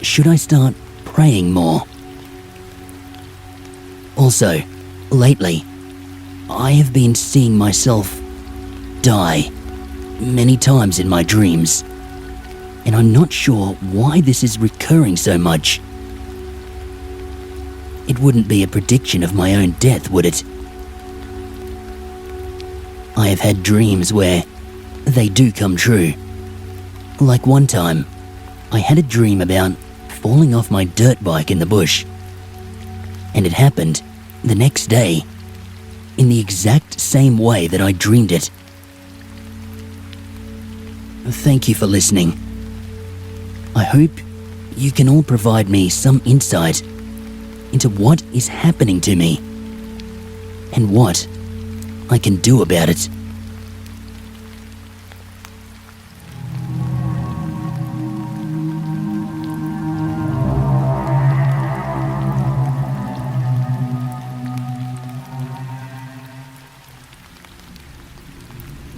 Speaker 1: Should I start praying more? Also, lately, I have been seeing myself die many times in my dreams, and I'm not sure why this is recurring so much. It wouldn't be a prediction of my own death, would it? I have had dreams where they do come true. Like one time, I had a dream about falling off my dirt bike in the bush, and it happened the next day in the exact same way that I dreamed it. Thank you for listening. I hope you can all provide me some insight into what is happening to me and what I can do about it.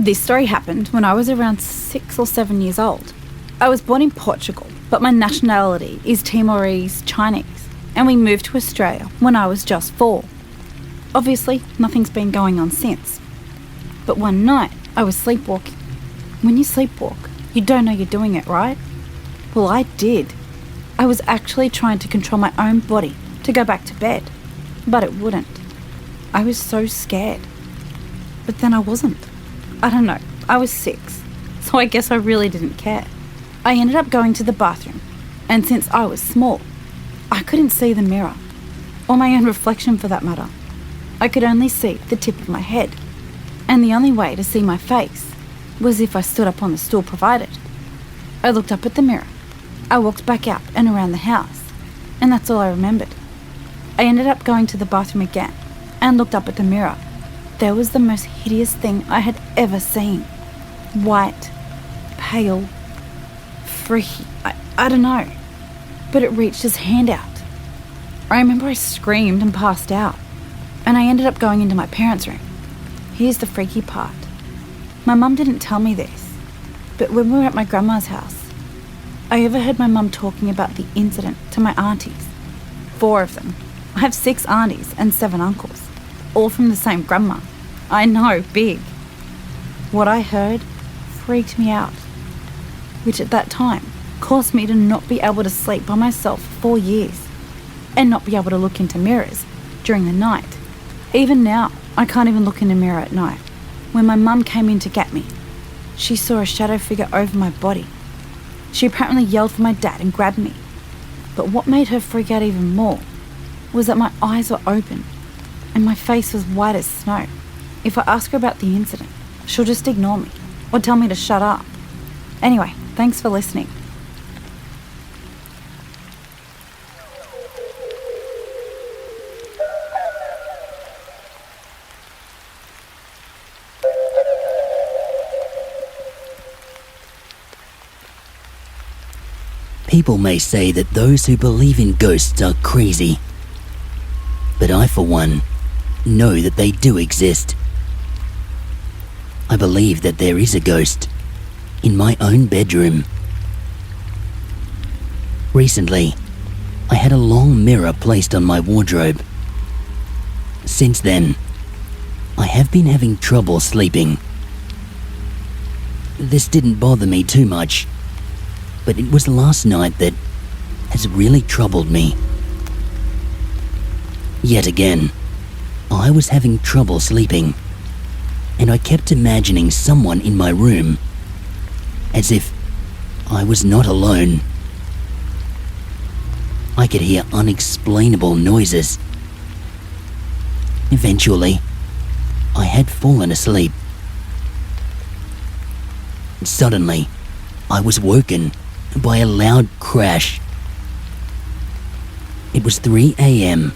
Speaker 2: This story happened when I was around 6 or 7 years old. I was born in Portugal, but my nationality is Timorese Chinese, and we moved to Australia when I was just 4. Obviously, nothing's been going on since. But one night, I was sleepwalking. When you sleepwalk, you don't know you're doing it, right? Well, I did. I was actually trying to control my own body to go back to bed, but it wouldn't. I was so scared. But then I wasn't. I don't know, I was 6, so I guess I really didn't care. I ended up going to the bathroom, and since I was small, I couldn't see the mirror, or my own reflection for that matter. I could only see the tip of my head, and the only way to see my face was if I stood up on the stool provided. I looked up at the mirror. I walked back out and around the house, and that's all I remembered. I ended up going to the bathroom again and looked up at the mirror. There was the most hideous thing I had ever seen. White, pale, freaky, I don't know. But it reached his hand out. I remember I screamed and passed out, and I ended up going into my parents' room. Here's the freaky part. My mum didn't tell me this, but when we were at my grandma's house, I overheard my mum talking about the incident to my aunties. 4 of them. I have 6 aunties and 7 uncles, all from the same grandma. I know, big. What I heard freaked me out, which at that time caused me to not be able to sleep by myself for 4 years and not be able to look into mirrors during the night. Even now, I can't even look in a mirror at night. When my mum came in to get me, she saw a shadow figure over my body. She apparently yelled for my dad and grabbed me. But what made her freak out even more was that my eyes were open and my face was white as snow. If I ask her about the incident, she'll just ignore me or tell me to shut up. Anyway, thanks for listening.
Speaker 1: People may say that those who believe in ghosts are crazy, but I, for one, know that they do exist. I believe that there is a ghost in my own bedroom. Recently, I had a long mirror placed on my wardrobe. Since then, I have been having trouble sleeping. This didn't bother me too much, but it was last night that has really troubled me. Yet again, I was having trouble sleeping, and I kept imagining someone in my room, as if I was not alone. I could hear unexplainable noises. Eventually, I had fallen asleep. Suddenly, I was woken by a loud crash. It was 3 a.m.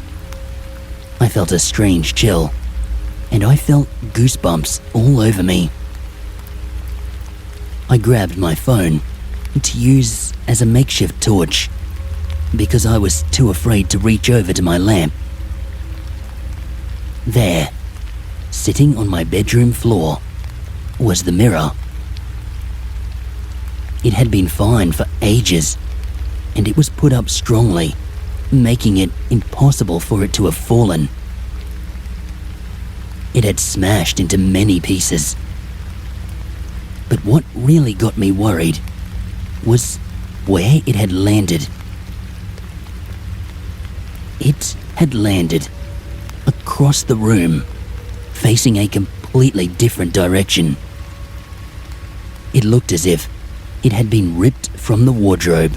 Speaker 1: I felt a strange chill, and I felt goosebumps all over me. I grabbed my phone to use as a makeshift torch because I was too afraid to reach over to my lamp. There, sitting on my bedroom floor, was the mirror. It had been fine for ages, and it was put up strongly, making it impossible for it to have fallen. It had smashed into many pieces. But what really got me worried was where it had landed. It had landed across the room, facing a completely different direction. It looked as if it had been ripped from the wardrobe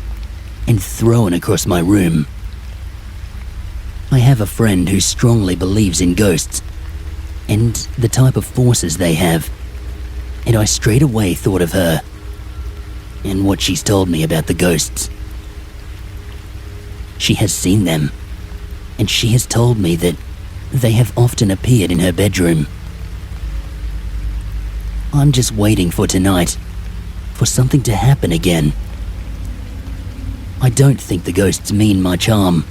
Speaker 1: and thrown across my room. I have a friend who strongly believes in ghosts and the type of forces they have, and I straight away thought of her and what she's told me about the ghosts. She has seen them, and she has told me that they have often appeared in her bedroom. I'm just waiting for tonight, for something to happen again. I don't think the ghosts mean much harm.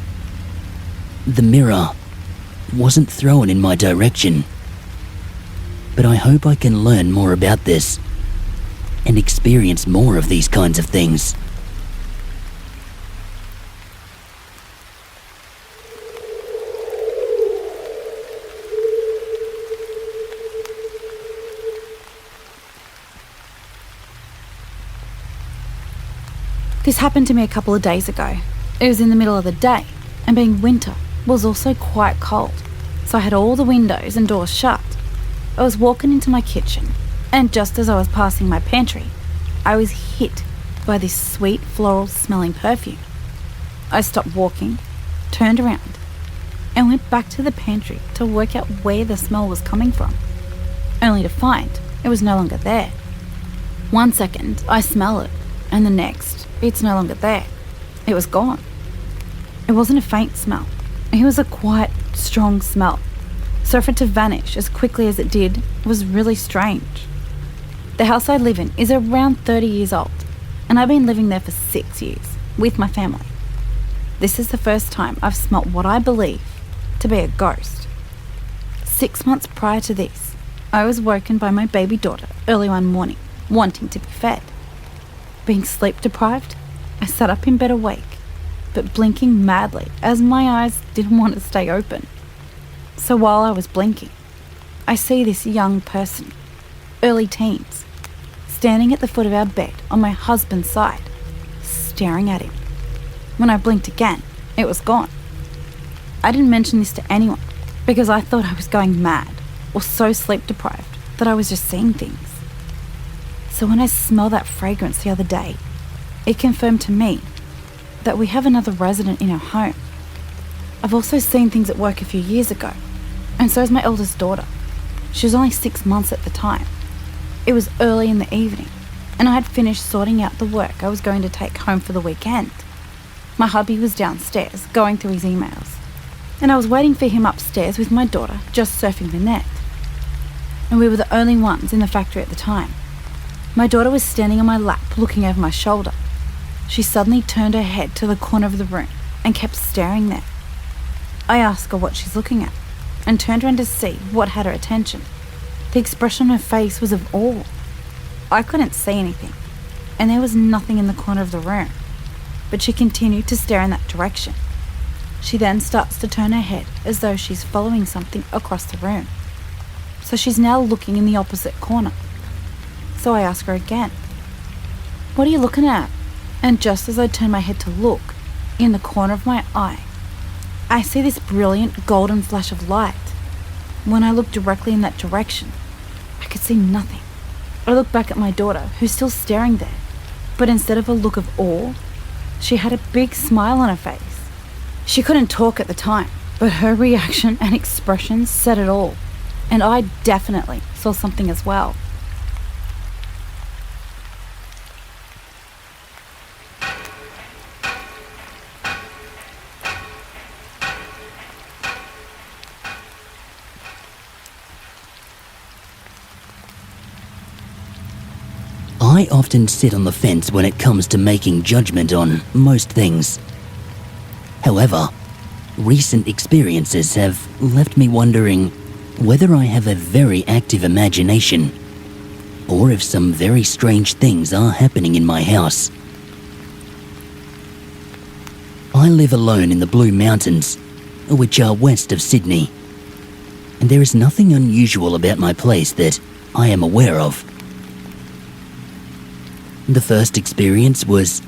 Speaker 1: The mirror wasn't thrown in my direction, but I hope I can learn more about this and experience more of these kinds of things.
Speaker 2: This happened to me a couple of days ago. It was in the middle of the day, and being winter was also quite cold, so I had all the windows and doors shut. I was walking into my kitchen, and just as I was passing my pantry, I was hit by this sweet floral smelling perfume. I stopped walking, turned around, and went back to the pantry to work out where the smell was coming from, only to find it was no longer there. 1 second, I smell it, and the next, it's no longer there. It was gone. It wasn't a faint smell. It was a quite strong smell. So for it to vanish as quickly as it did was really strange. The house I live in is around 30 years old, and I've been living there for 6 years with my family. This is the first time I've smelt what I believe to be a ghost. 6 months prior to this, I was woken by my baby daughter early one morning, wanting to be fed. Being sleep deprived, I sat up in bed awake, but blinking madly as my eyes didn't want to stay open. So while I was blinking, I see this young person, early teens, standing at the foot of our bed on my husband's side, staring at him. When I blinked again, it was gone. I didn't mention this to anyone because I thought I was going mad or so sleep deprived that I was just seeing things. So when I smelled that fragrance the other day, it confirmed to me that we have another resident in our home. I've also seen things at work a few years ago, and so has my eldest daughter. She was only 6 months at the time. It was early in the evening, and I had finished sorting out the work I was going to take home for the weekend. My hubby was downstairs going through his emails, and I was waiting for him upstairs with my daughter just surfing the net. And we were the only ones in the factory at the time. My daughter was standing on my lap looking over my shoulder. She suddenly turned her head to the corner of the room and kept staring there. I asked her what she's looking at and turned around to see what had her attention. The expression on her face was of awe. I couldn't see anything, and there was nothing in the corner of the room, but she continued to stare in that direction. She then starts to turn her head as though she's following something across the room. So she's now looking in the opposite corner. So I ask her again, "What are you looking at?" And just as I turn my head to look, in the corner of my eye, I see this brilliant golden flash of light. When I look directly in that direction, I could see nothing. I look back at my daughter, who's still staring there, but instead of a look of awe, she had a big smile on her face. She couldn't talk at the time, but her reaction and expressions said it all, and I definitely saw something as well.
Speaker 1: I often sit on the fence when it comes to making judgment on most things. However, recent experiences have left me wondering whether I have a very active imagination or if some very strange things are happening in my house. I live alone in the Blue Mountains, which are west of Sydney, and there is nothing unusual about my place that I am aware of. The first experience was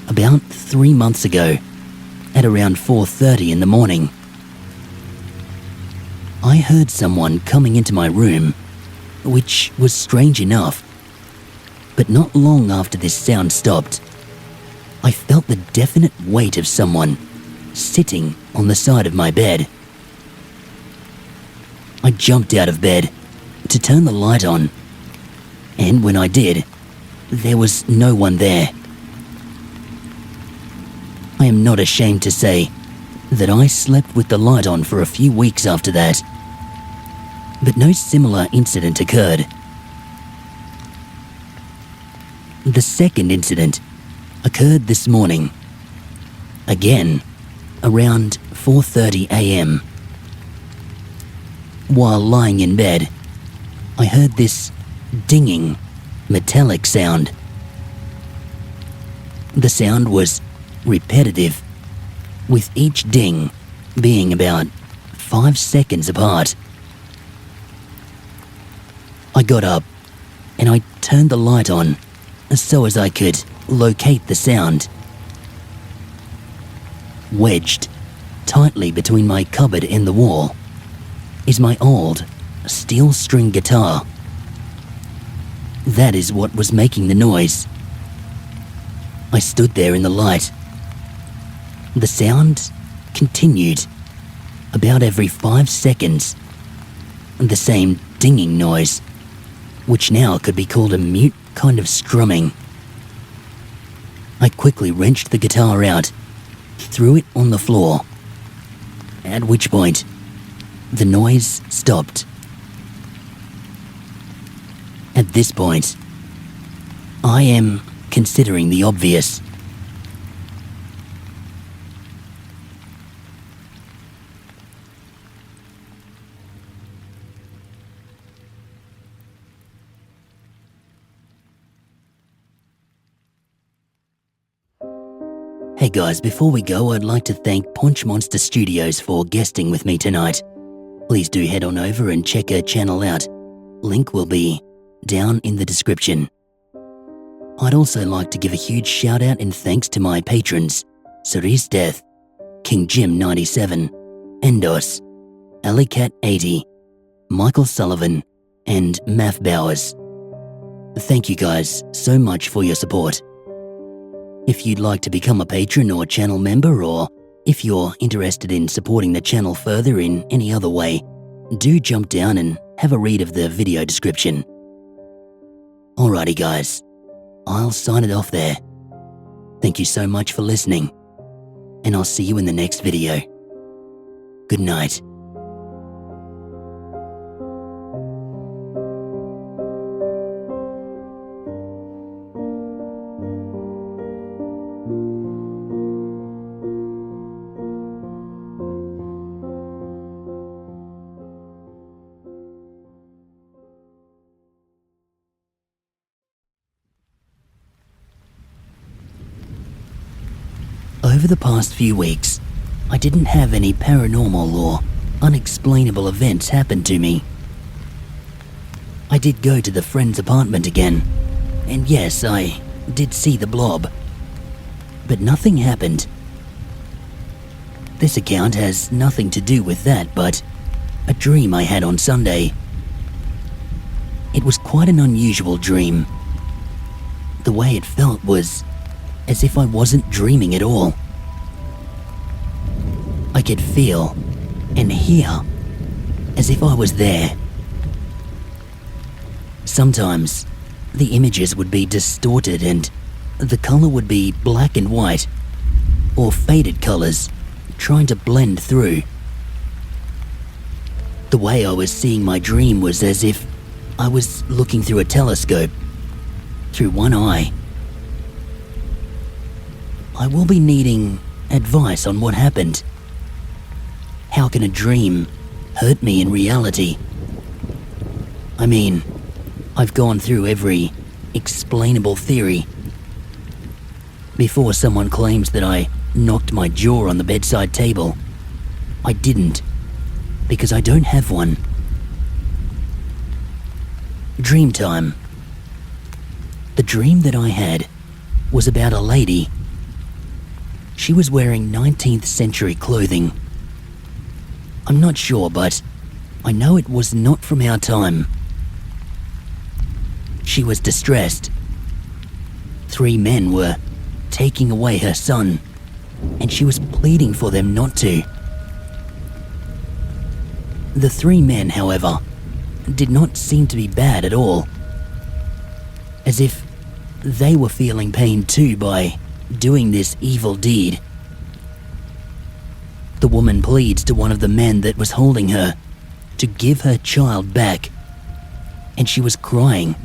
Speaker 1: about 3 months ago, at around 4:30 in the morning. I heard someone coming into my room, which was strange enough, but not long after this sound stopped, I felt the definite weight of someone sitting on the side of my bed. I jumped out of bed to turn the light on, and when I did, there was no one there. I am not ashamed to say that I slept with the light on for a few weeks after that, but no similar incident occurred. The second incident occurred this morning, again around 4:30 a.m. While lying in bed, I heard this dinging, metallic sound. The sound was repetitive, with each ding being about 5 seconds apart. I got up and I turned the light on so as I could locate the sound. Wedged tightly between my cupboard and the wall is my old steel string guitar. That is what was making the noise. I stood there in the light. The sound continued about every 5 seconds. The same dinging noise, which now could be called a mute kind of strumming. I quickly wrenched the guitar out, threw it on the floor, at which point the noise stopped. At this point, I am considering the obvious. Hey guys, before we go, I'd like to thank Punch Monster Studios for guesting with me tonight. Please do head on over and check her channel out. Link will be down in the description. I'd also like to give a huge shout out and thanks to my patrons, Cerise Death, King Jim 97, Endos, Alicat 80, Michael Sullivan, and Math Bowers. Thank you guys so much for your support. If you'd like to become a patron or channel member, or if you're interested in supporting the channel further in any other way, do jump down and have a read of the video description. Alrighty guys, I'll sign it off there. Thank you so much for listening, and I'll see you in the next video. Good night. Over the past few weeks, I didn't have any paranormal or unexplainable events happen to me. I did go to the friend's apartment again, and yes, I did see the blob, but nothing happened. This account has nothing to do with that, but a dream I had on Sunday. It was quite an unusual dream. The way it felt was as if I wasn't dreaming at all. I could feel and hear as if I was there. Sometimes the images would be distorted and the color would be black and white, or faded colors trying to blend through. The way I was seeing my dream was as if I was looking through a telescope, through one eye. I will be needing advice on what happened. How can a dream hurt me in reality? I mean, I've gone through every explainable theory. Before someone claims that I knocked my jaw on the bedside table, I didn't, because I don't have one. Dream time. The dream that I had was about a lady. She was wearing 19th century clothing. I'm not sure, but I know it was not from our time. She was distressed. 3 men were taking away her son, and she was pleading for them not to. The 3 men, however, did not seem to be bad at all, as if they were feeling pain too by doing this evil deed. The woman pleads to one of the men that was holding her to give her child back, and she was crying,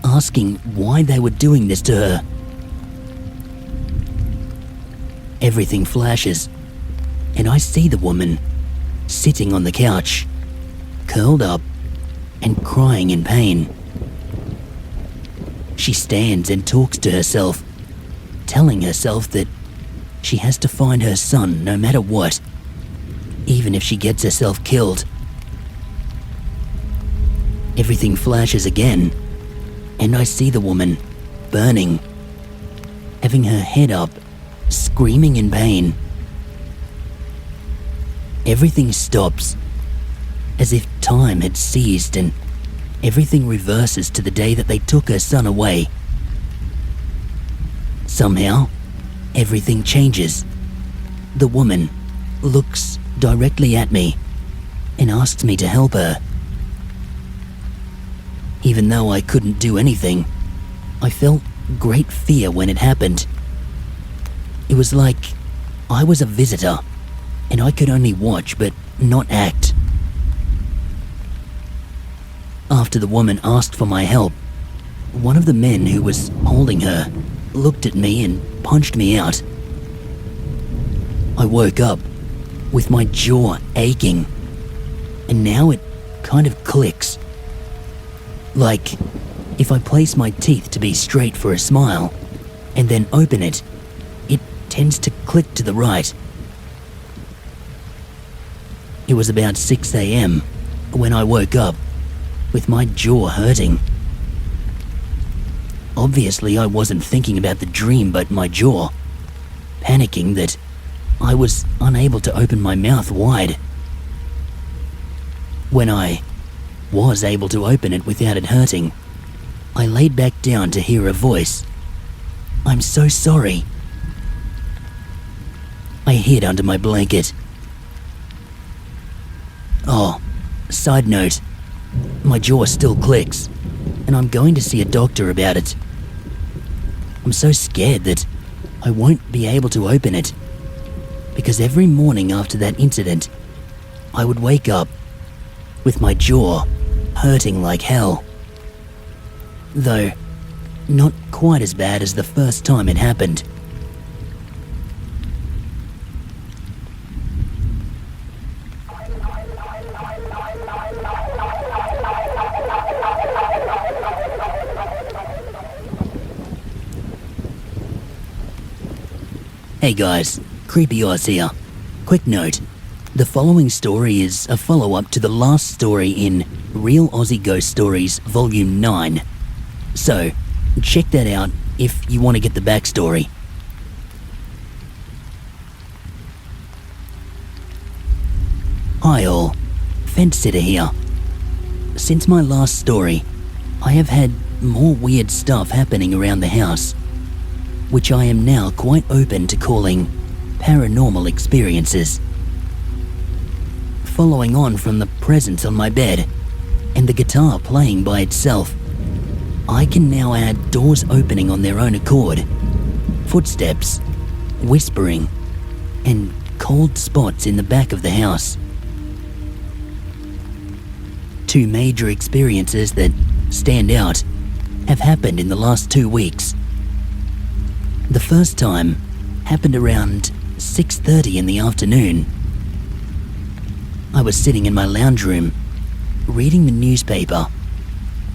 Speaker 1: asking why they were doing this to her. Everything flashes, and I see the woman sitting on the couch, curled up and crying in pain. She stands and talks to herself, telling herself that she has to find her son no matter what, even if she gets herself killed. Everything flashes again, and I see the woman burning, having her head up, screaming in pain. Everything stops, as if time had seized, and everything reverses to the day that they took her son away. Somehow, everything changes. The woman looks directly at me and asks me to help her. Even though I couldn't do anything, I felt great fear when it happened. It was like I was a visitor and I could only watch but not act. After the woman asked for my help, one of the men who was holding her looked at me and punched me out. I woke up with my jaw aching, and now it kind of clicks. Like if I place my teeth to be straight for a smile and then open it, it tends to click to the right. It was about 6 a.m. when I woke up with my jaw hurting. Obviously, I wasn't thinking about the dream but my jaw, panicking that I was unable to open my mouth wide. When I was able to open it without it hurting, I laid back down to hear a voice. "I'm so sorry." I hid under my blanket. Oh, side note, my jaw still clicks, and I'm going to see a doctor about it. I'm so scared that I won't be able to open it, because every morning after that incident, I would wake up with my jaw hurting like hell. Though, not quite as bad as the first time it happened. Hey guys, Creepypasta here. Quick note, the following story is a follow-up to the last story in Real Aussie Ghost Stories Volume 9. So, check that out if you want to get the backstory. Hi all, Fence Sitter here. Since my last story, I have had more weird stuff happening around the house, which I am now quite open to calling paranormal experiences. Following on from the presence on my bed and the guitar playing by itself, I can now add doors opening on their own accord, footsteps, whispering, and cold spots in the back of the house. 2 major experiences that stand out have happened in the last 2 weeks. The first time happened around 6:30 in the afternoon. I was sitting in my lounge room, reading the newspaper,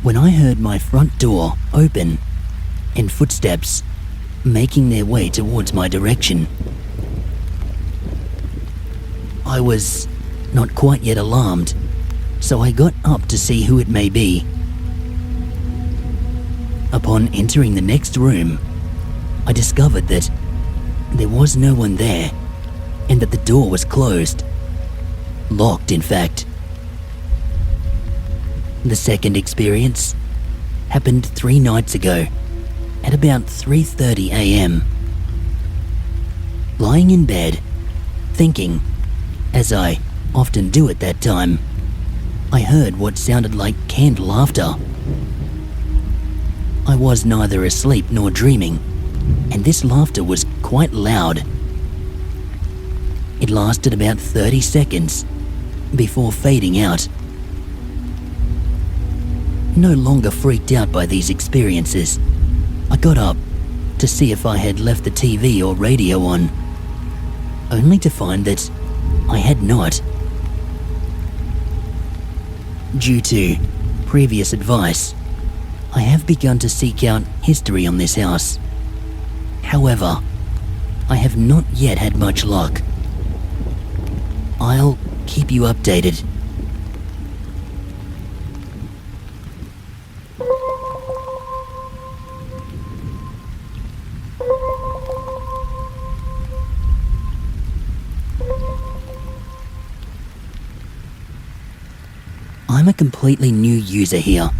Speaker 1: when I heard my front door open and footsteps making their way towards my direction. I was not quite yet alarmed, so I got up to see who it may be. Upon entering the next room, I discovered that there was no one there and that the door was closed. Locked, in fact. The second experience happened 3 nights ago at about 3:30 a.m. Lying in bed, thinking, as I often do at that time, I heard what sounded like canned laughter. I was neither asleep nor dreaming, and this laughter was quite loud. It lasted about 30 seconds before fading out. No longer freaked out by these experiences, I got up to see if I had left the TV or radio on, only to find that I had not. Due to previous advice, I have begun to seek out history on this house. However, I have not yet had much luck. I'll keep you updated. I'm a completely new user here,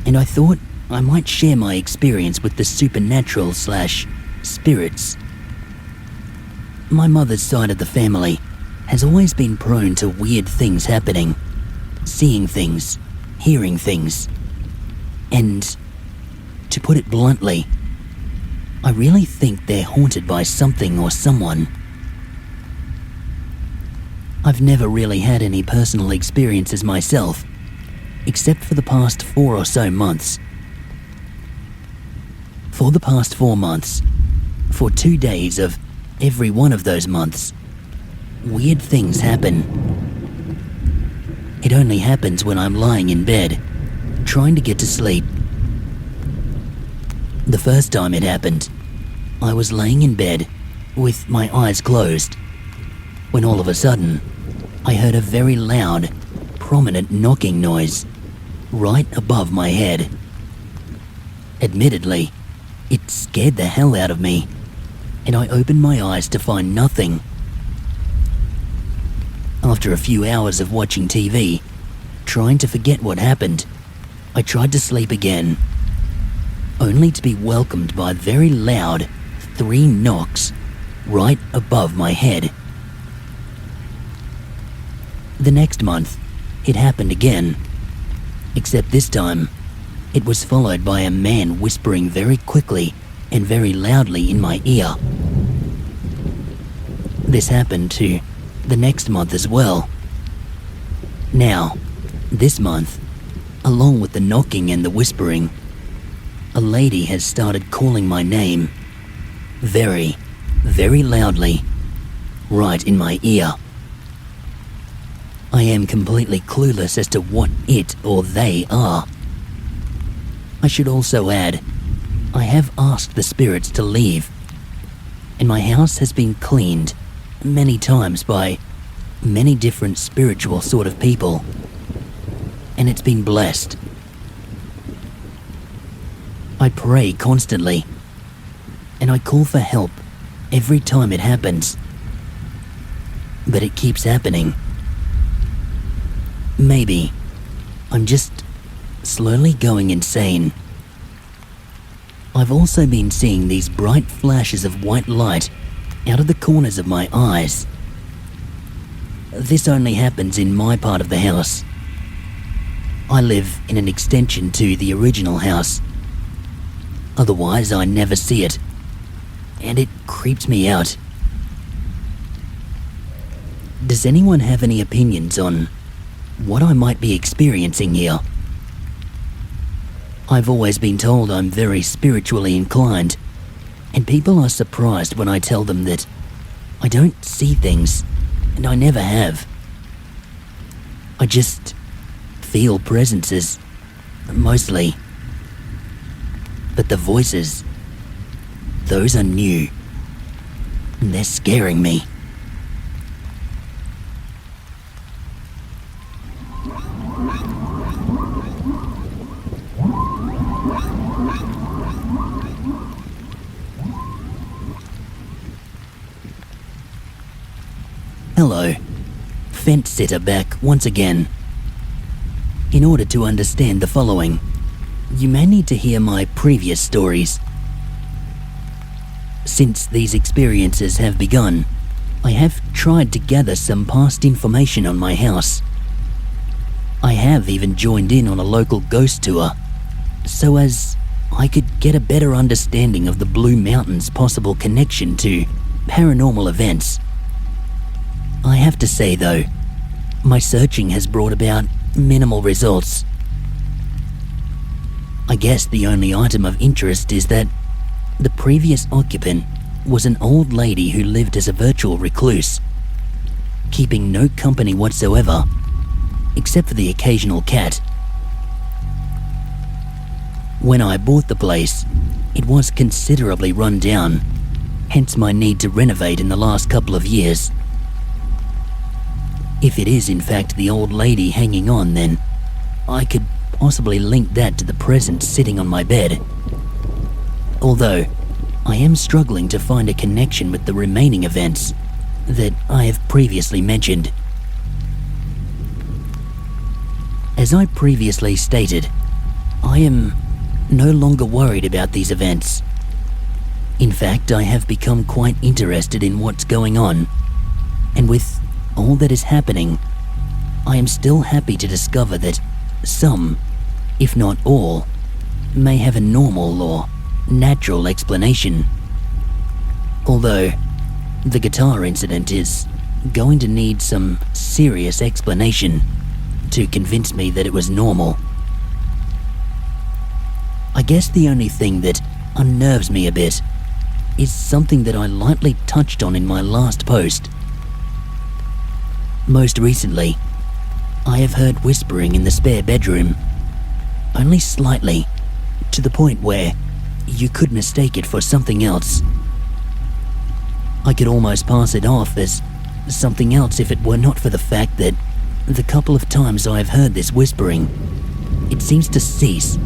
Speaker 1: and I thought I might share my experience with the supernatural/spirits. My mother's side of the family has always been prone to weird things happening, seeing things, hearing things, and, to put it bluntly, I really think they're haunted by something or someone. I've never really had any personal experiences myself, except for the past 4 or so months. For the past 4 months, for 2 days of every one of those months, weird things happen. It only happens when I'm lying in bed, trying to get to sleep. The first time it happened, I was laying in bed with my eyes closed, when all of a sudden, I heard a very loud, prominent knocking noise right above my head. Admittedly, it scared the hell out of me, and I opened my eyes to find nothing. After a few hours of watching TV, trying to forget what happened, I tried to sleep again, only to be welcomed by very loud 3 knocks right above my head. The next month, it happened again, except this time, it was followed by a man whispering very quickly and very loudly in my ear. This happened to the next month as well. Now, this month, along with the knocking and the whispering, a lady has started calling my name very, very loudly, right in my ear. I am completely clueless as to what it or they are. I should also add, I have asked the spirits to leave, and my house has been cleaned many times by many different spiritual sort of people, and it's been blessed. I pray constantly, and I call for help every time it happens, but it keeps happening. Maybe I'm just slowly going insane. I've also been seeing these bright flashes of white light out of the corners of my eyes. This only happens in my part of the house. I live in an extension to the original house. Otherwise, I never see it, and it creeps me out. Does anyone have any opinions on what I might be experiencing here? I've always been told I'm very spiritually inclined, and people are surprised when I tell them that I don't see things, and I never have. I just feel presences, mostly. But the voices, those are new. And they're scaring me. Hello, fence sitter back once again. In order to understand the following, you may need to hear my previous stories. Since these experiences have begun, I have tried to gather some past information on my house. I have even joined in on a local ghost tour, so as I could get a better understanding of the Blue Mountain's possible connection to paranormal events. I have to say though, my searching has brought about minimal results. I guess the only item of interest is that the previous occupant was an old lady who lived as a virtual recluse, keeping no company whatsoever, except for the occasional cat. When I bought the place, it was considerably run down, hence my need to renovate in the last couple of years. If it is in fact the old lady hanging on, then I could possibly link that to the presence sitting on my bed. Although, I am struggling to find a connection with the remaining events that I have previously mentioned. As I previously stated, I am no longer worried about these events. In fact, I have become quite interested in what's going on, and with all that is happening, I am still happy to discover that some, if not all, may have a normal or natural explanation. Although, the guitar incident is going to need some serious explanation to convince me that it was normal. I guess the only thing that unnerves me a bit is something that I lightly touched on in my last post. Most recently, I have heard whispering in the spare bedroom, only slightly, to the point where you could mistake it for something else. I could almost pass it off as something else if it were not for the fact that the couple of times I have heard this whispering, it seems to cease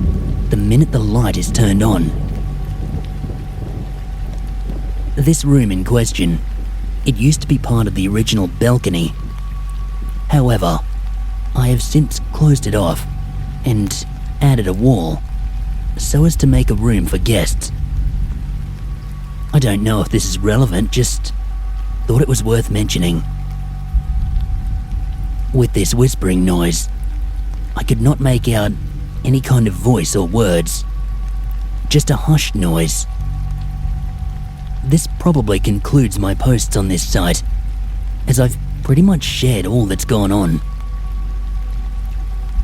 Speaker 1: the minute the light is turned on. This room in question, it used to be part of the original balcony. However, I have since closed it off and added a wall so as to make a room for guests. I don't know if this is relevant, just thought it was worth mentioning. With this whispering noise, I could not make out any kind of voice or words, just a hushed noise. This probably concludes my posts on this site, as I've pretty much shared all that's gone on.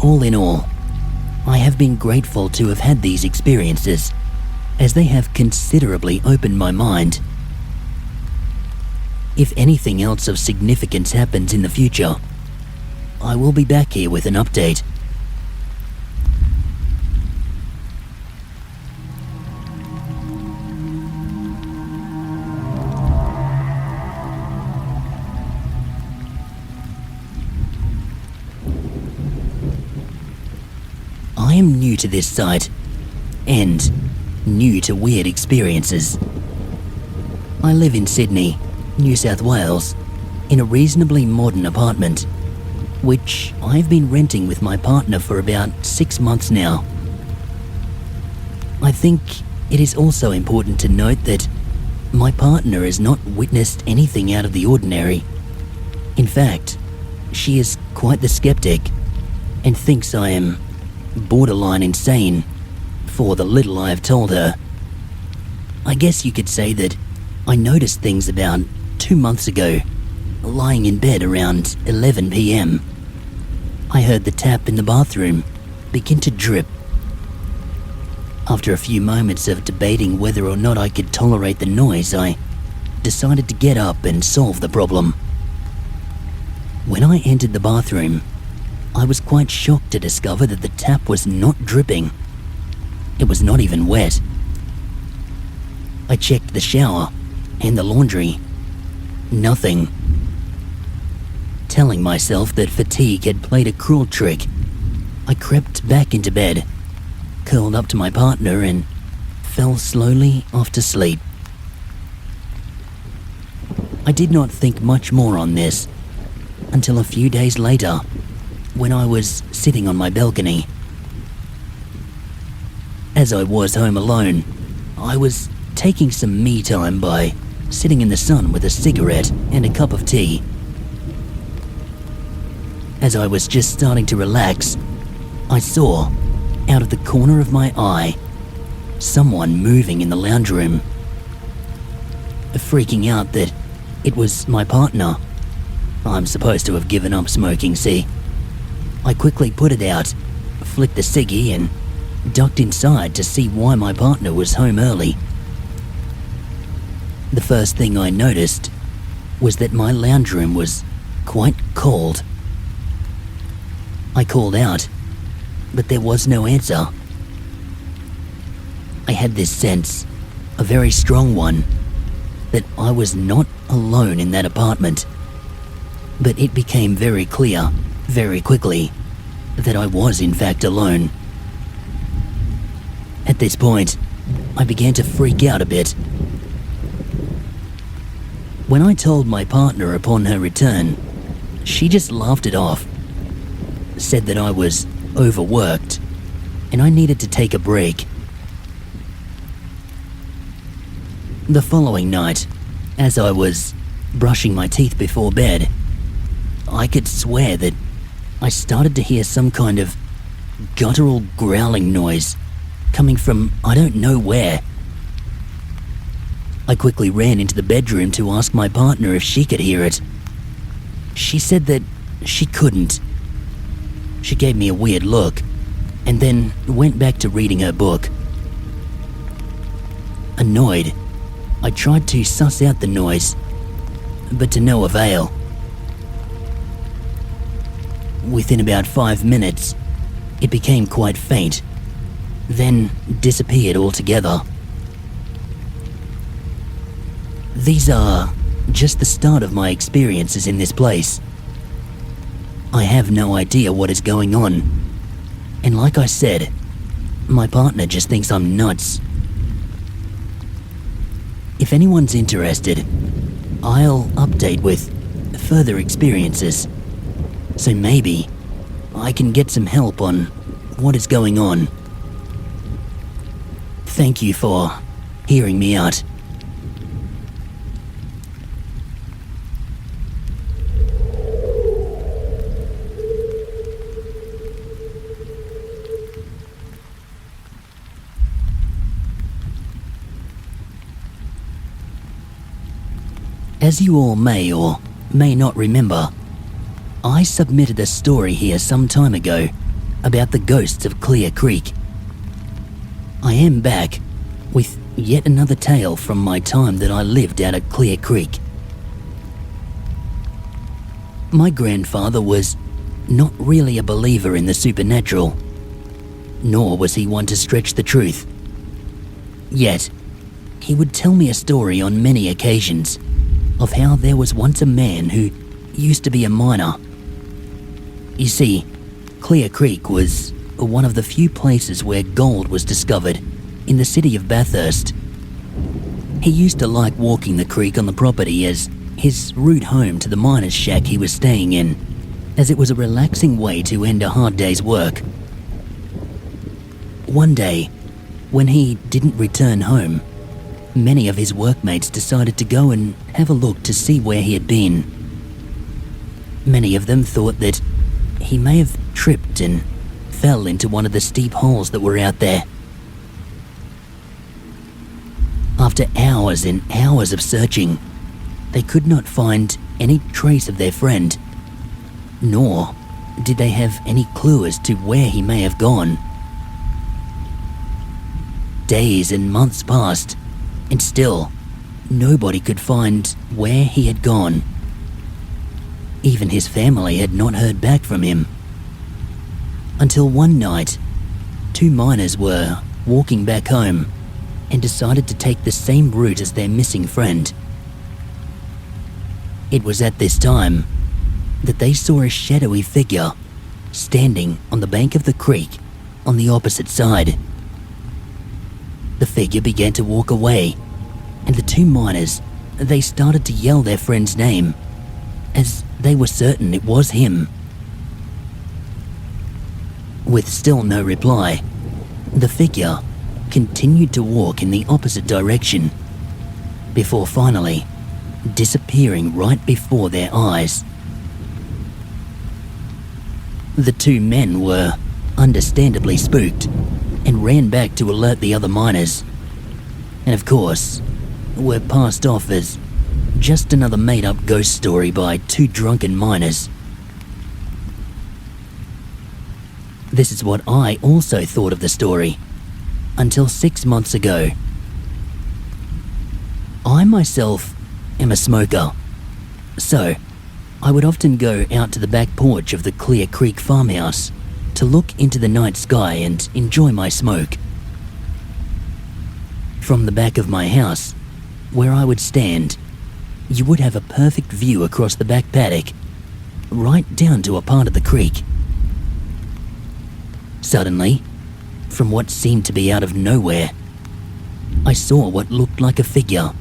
Speaker 1: All in all, I have been grateful to have had these experiences, as they have considerably opened my mind. If anything else of significance happens in the future, I will be back here with an update. I am new to this site, and new to weird experiences. I live in Sydney, New South Wales, in a reasonably modern apartment, which I've been renting with my partner for about 6 months now. I think it is also important to note that my partner has not witnessed anything out of the ordinary. In fact, she is quite the skeptic and thinks I am borderline insane for the little I have told her. I guess you could say that I noticed things about 2 months ago, lying in bed around 11 p.m. I heard the tap in the bathroom begin to drip. After a few moments of debating whether or not I could tolerate the noise, I decided to get up and solve the problem. When I entered the bathroom, I was quite shocked to discover that the tap was not dripping. It was not even wet. I checked the shower and the laundry. Nothing. Telling myself that fatigue had played a cruel trick, I crept back into bed, curled up to my partner, and fell slowly off to sleep. I did not think much more on this until a few days later, when I was sitting on my balcony. As I was home alone, I was taking some me time by sitting in the sun with a cigarette and a cup of tea. As I was just starting to relax, I saw, out of the corner of my eye, someone moving in the lounge room. Freaking out that it was my partner. I'm supposed to have given up smoking, see? I quickly put it out, flicked the ciggy, and ducked inside to see why my partner was home early. The first thing I noticed was that my lounge room was quite cold. I called out, but there was no answer. I had this sense, a very strong one, that I was not alone in that apartment. But it became very clear, very quickly, that I was in fact alone. At this point, I began to freak out a bit. When I told my partner upon her return, she just laughed it off, said that I was overworked and I needed to take a break. The following night, as I was brushing my teeth before bed, I could swear that I started to hear some kind of guttural growling noise coming from I don't know where. I quickly ran into the bedroom to ask my partner if she could hear it. She said that she couldn't. She gave me a weird look and then went back to reading her book. Annoyed, I tried to suss out the noise, but to no avail. Within about 5 minutes, it became quite faint, then disappeared altogether. These are just the start of my experiences in this place. I have no idea what is going on, and like I said, my partner just thinks I'm nuts. If anyone's interested, I'll update with further experiences, so maybe I can get some help on what is going on. Thank you for hearing me out. As you all may or may not remember, I submitted a story here some time ago about the ghosts of Clear Creek. I am back with yet another tale from my time that I lived out at Clear Creek. My grandfather was not really a believer in the supernatural, nor was he one to stretch the truth. Yet, he would tell me a story on many occasions of how there was once a man who used to be a miner. You see, Clear Creek was one of the few places where gold was discovered in the city of Bathurst. He used to like walking the creek on the property as his route home to the miner's shack he was staying in, as it was a relaxing way to end a hard day's work. One day, when he didn't return home, many of his workmates decided to go and have a look to see where he had been. Many of them thought that he may have tripped and fell into one of the steep holes that were out there. After hours and hours of searching, they could not find any trace of their friend, nor did they have any clue as to where he may have gone. Days and months passed, and still, nobody could find where he had gone. Even his family had not heard back from him. Until one night, two miners were walking back home and decided to take the same route as their missing friend. It was at this time that they saw a shadowy figure standing on the bank of the creek on the opposite side. The figure began to walk away, and the two miners, they started to yell their friend's name, as they were certain it was him. With still no reply, the figure continued to walk in the opposite direction, before finally disappearing right before their eyes. The two men were understandably spooked and ran back to alert the other miners, and of course, were passed off as just another made-up ghost story by two drunken miners. This is what I also thought of the story, until 6 months ago. I myself am a smoker, so I would often go out to the back porch of the Clear Creek farmhouse to look into the night sky and enjoy my smoke. From the back of my house, where I would stand, you would have a perfect view across the back paddock, right down to a part of the creek. Suddenly, from what seemed to be out of nowhere, I saw what looked like a figure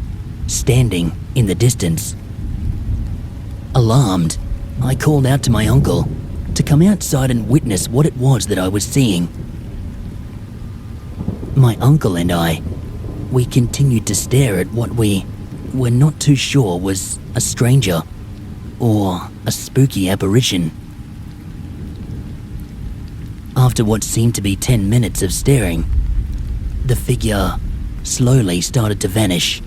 Speaker 1: standing in the distance. Alarmed, I called out to my uncle to come outside and witness what it was that I was seeing. My uncle and we continued to stare at what we were not too sure was a stranger or a spooky apparition. After what seemed to be 10 minutes of staring, the figure slowly started to vanish.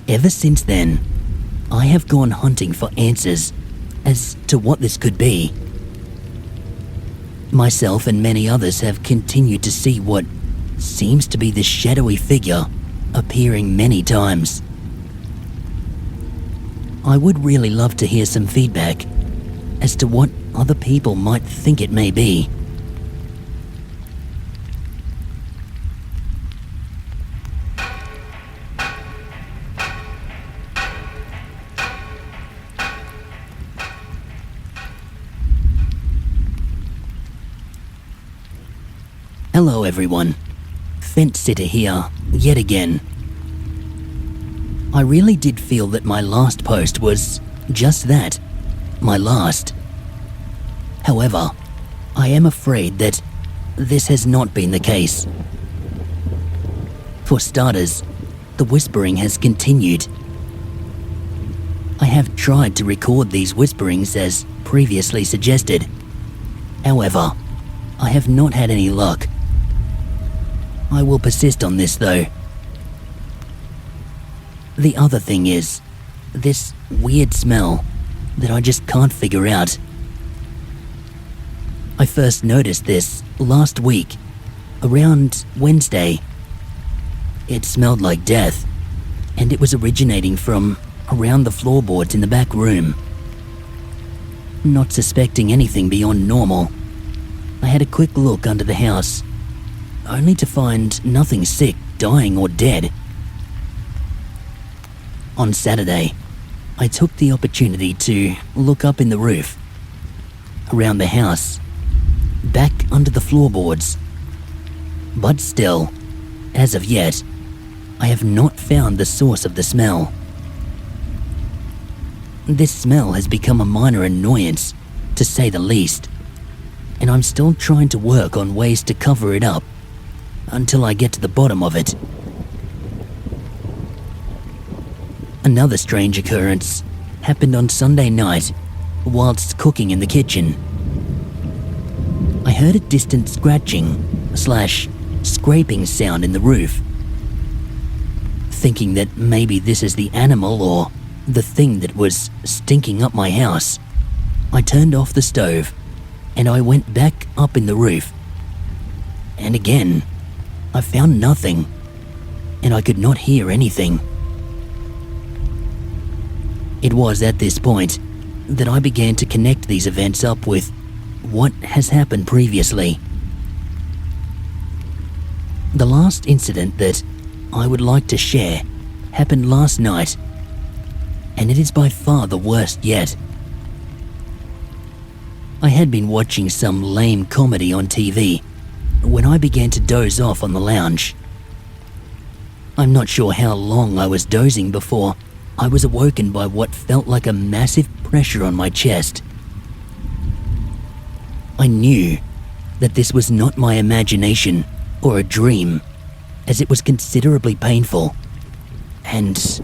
Speaker 1: Ever since then, I have gone hunting for answers as to what this could be. Myself and many others have continued to see what seems to be this shadowy figure appearing many times. I would really love to hear some feedback as to what other people might think it may be. Hello everyone, Fence Sitter here, yet again. I really did feel that my last post was just that, my last. However, I am afraid that this has not been the case. For starters, the whispering has continued. I have tried to record these whisperings as previously suggested. However, I have not had any luck. I will persist on this though. The other thing is, this weird smell that I just can't figure out. I first noticed this last week, around Wednesday. It smelled like death, and it was originating from around the floorboards in the back room. Not suspecting anything beyond normal, I had a quick look under the house, only to find nothing sick, dying or dead. On Saturday, I took the opportunity to look up in the roof, around the house, back under the floorboards. But still, as of yet, I have not found the source of the smell. This smell has become a minor annoyance, to say the least, and I'm still trying to work on ways to cover it up until I get to the bottom of it. Another strange occurrence happened on Sunday night whilst cooking in the kitchen. I heard a distant scratching/scraping sound in the roof. Thinking that maybe this is the animal or the thing that was stinking up my house, I turned off the stove and I went back up in the roof. And again, I found nothing, and I could not hear anything. It was at this point that I began to connect these events up with what has happened previously. The last incident that I would like to share happened last night, and it is by far the worst yet. I had been watching some lame comedy on TV when I began to doze off on the lounge. I'm not sure how long I was dozing before I was awoken by what felt like a massive pressure on my chest. I knew that this was not my imagination or a dream, as it was considerably painful, and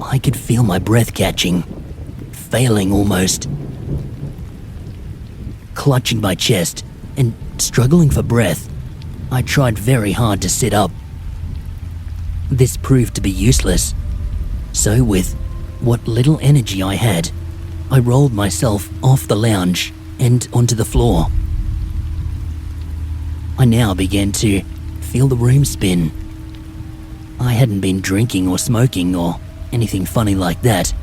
Speaker 1: I could feel my breath catching, failing almost. Clutching my chest and struggling for breath, I tried very hard to sit up. This proved to be useless, so with what little energy I had, I rolled myself off the lounge and onto the floor. I now began to feel the room spin. I hadn't been drinking or smoking or anything funny like that.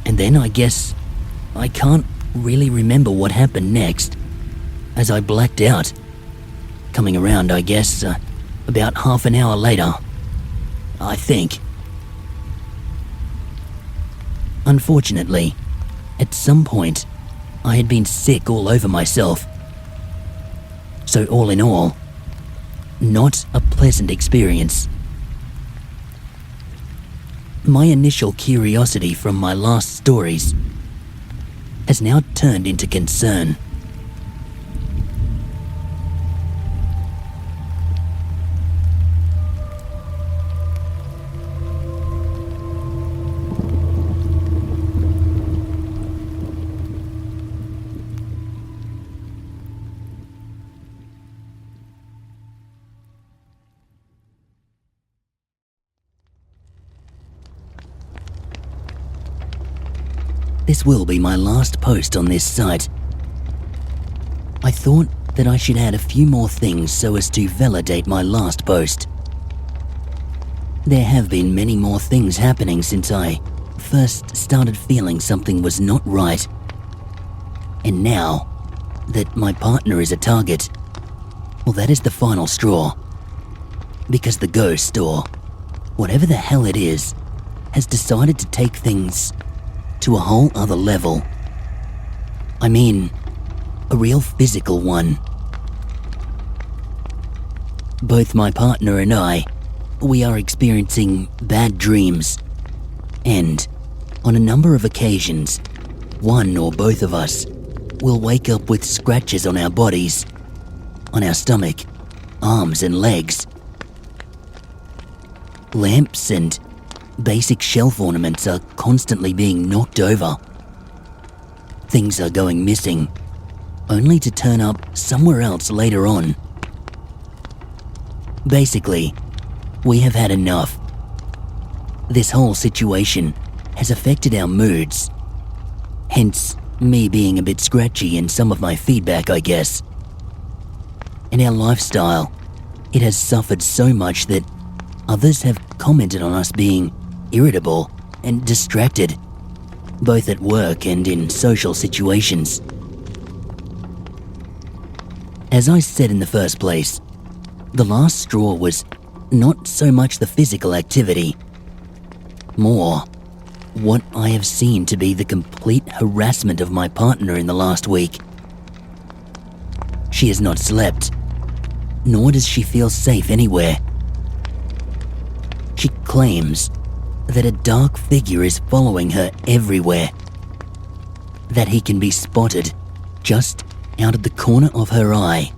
Speaker 1: And then I guess I can't really remember what happened next, as I blacked out, coming around, I guess, about half an hour later, I think. Unfortunately, at some point, I had been sick all over myself. So all in all, not a pleasant experience. My initial curiosity from my last stories has now turned into concern. This will be my last post on this site. I thought that I should add a few more things so as to validate my last post. There have been many more things happening since I first started feeling something was not right. And now that my partner is a target, well, that is the final straw. Because the ghost, or whatever the hell it is, has decided to take things to a whole other level. I mean, a real physical one. Both my partner and I, we are experiencing bad dreams, and on a number of occasions, one or both of us will wake up with scratches on our bodies, on our stomach, arms and legs. Lamps and basic shelf ornaments are constantly being knocked over. Things are going missing, only to turn up somewhere else later on. Basically, we have had enough. This whole situation has affected our moods, hence me being a bit scratchy in some of my feedback, I guess. In our lifestyle, it has suffered so much that others have commented on us being irritable and distracted, both at work and in social situations. As I said in the first place, the last straw was not so much the physical activity, more what I have seen to be the complete harassment of my partner in the last week. She has not slept, nor does she feel safe anywhere. She claims that a dark figure is following her everywhere, that he can be spotted just out of the corner of her eye,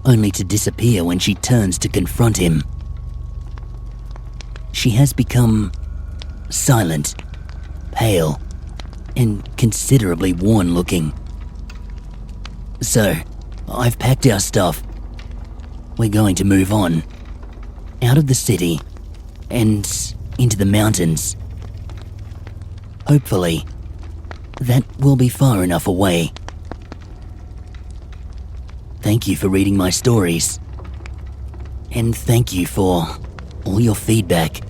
Speaker 1: only to disappear when she turns to confront him. She has become silent, pale, and considerably worn-looking. So, I've packed our stuff. We're going to move on, out of the city, and into the mountains. Hopefully, that will be far enough away. Thank you for reading my stories, and thank you for all your feedback.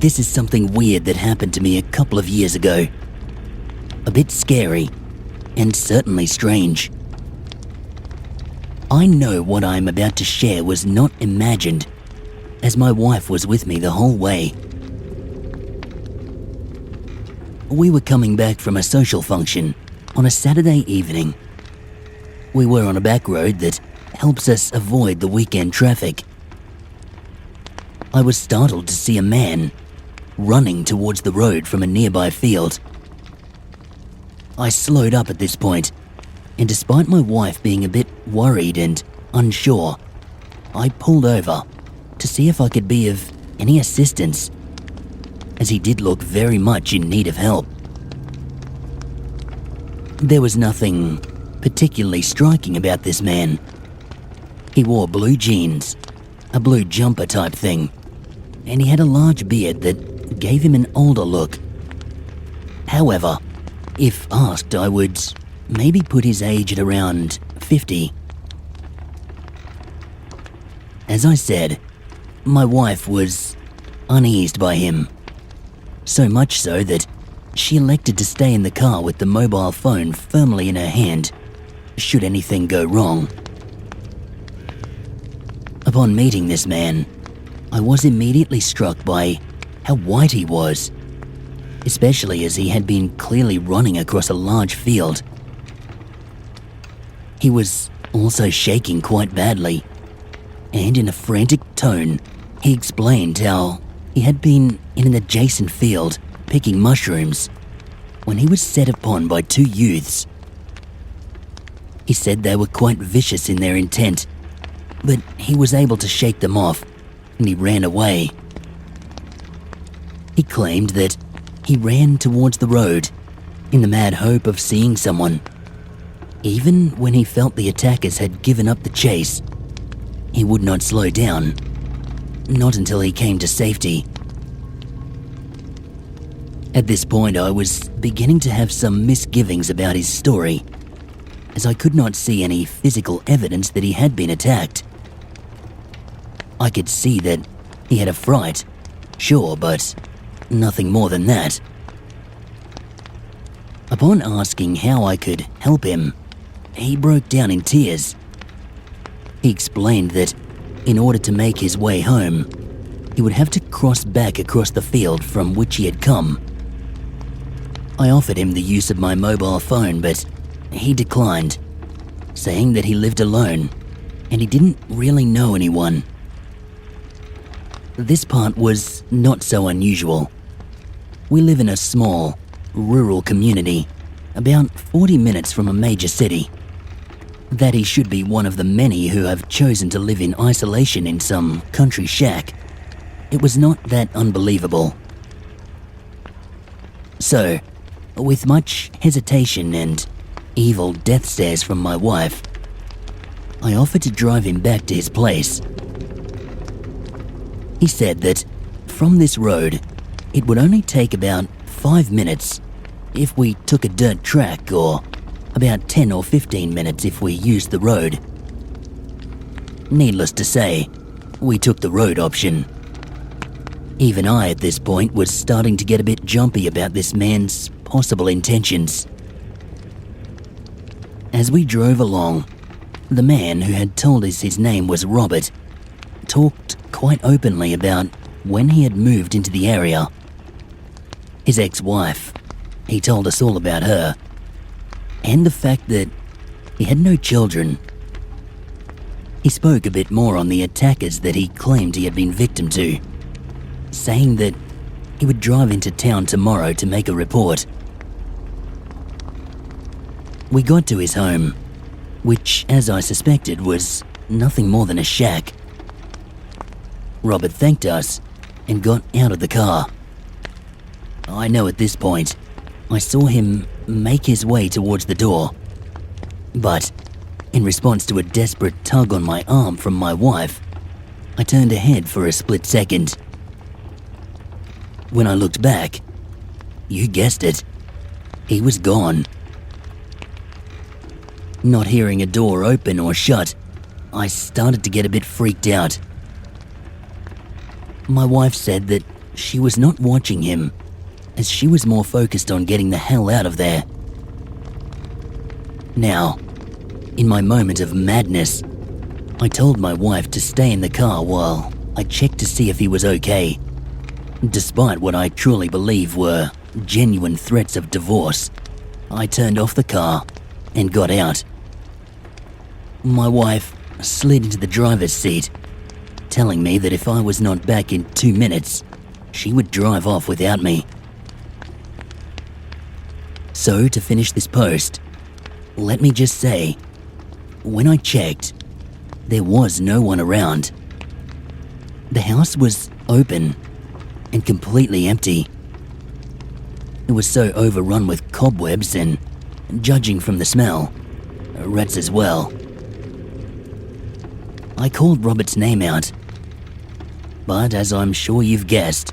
Speaker 1: this is something weird that happened to me a couple of years ago. A bit scary, and certainly strange. I know what I'm about to share was not imagined, as my wife was with me the whole way. We were coming back from a social function on a Saturday evening. We were on a back road that helps us avoid the weekend traffic. I was startled to see a man running towards the road from a nearby field. I slowed up at this point, and despite my wife being a bit worried and unsure, I pulled over to see if I could be of any assistance, as he did look very much in need of help. There was nothing particularly striking about this man. He wore blue jeans, a blue jumper type thing, and he had a large beard that gave him an older look. However, if asked, I would maybe put his age at around 50. As I said, my wife was uneased by him, so much so that she elected to stay in the car with the mobile phone firmly in her hand, should anything go wrong. Upon meeting this man, I was immediately struck by how white he was, especially as he had been clearly running across a large field. He was also shaking quite badly, and in a frantic tone, he explained how he had been in an adjacent field picking mushrooms when he was set upon by two youths. He said they were quite vicious in their intent, but he was able to shake them off, and he ran away. He claimed that he ran towards the road in the mad hope of seeing someone. Even when he felt the attackers had given up the chase, he would not slow down, not until he came to safety. At this point, I was beginning to have some misgivings about his story, as I could not see any physical evidence that he had been attacked. I could see that he had a fright, sure, but nothing more than that. Upon asking how I could help him, he broke down in tears. He explained that in order to make his way home, he would have to cross back across the field from which he had come. I offered him the use of my mobile phone, but he declined, saying that he lived alone and he didn't really know anyone. This part was not so unusual. We live in a small, rural community, about 40 minutes from a major city. That he should be one of the many who have chosen to live in isolation in some country shack, it was not that unbelievable. So, with much hesitation and evil death stares from my wife, I offered to drive him back to his place. He said that from this road, it would only take about 5 minutes if we took a dirt track, or about 10 or 15 minutes if we used the road. Needless to say, we took the road option. Even I, at this point, was starting to get a bit jumpy about this man's possible intentions. As we drove along, the man who had told us his name was Robert talked quite openly about when he had moved into the area. His ex-wife, he told us all about her, and the fact that he had no children. He spoke a bit more on the attackers that he claimed he had been victim to, saying that he would drive into town tomorrow to make a report. We got to his home, which, as I suspected, was nothing more than a shack. Robert thanked us and got out of the car. I know at this point, I saw him make his way towards the door, but in response to a desperate tug on my arm from my wife, I turned ahead for a split second. When I looked back, you guessed it, he was gone. Not hearing a door open or shut, I started to get a bit freaked out. My wife said that she was not watching him, as she was more focused on getting the hell out of there. Now, in my moment of madness, I told my wife to stay in the car while I checked to see if he was okay, despite what I truly believe were genuine threats of divorce. I turned off the car and got out. My wife slid into the driver's seat, telling me that if I was not back in 2 minutes, she would drive off without me. So, to finish this post, let me just say, when I checked, there was no one around. The house was open and completely empty. It was so overrun with cobwebs and, judging from the smell, rats as well. I called Robert's name out, but as I'm sure you've guessed,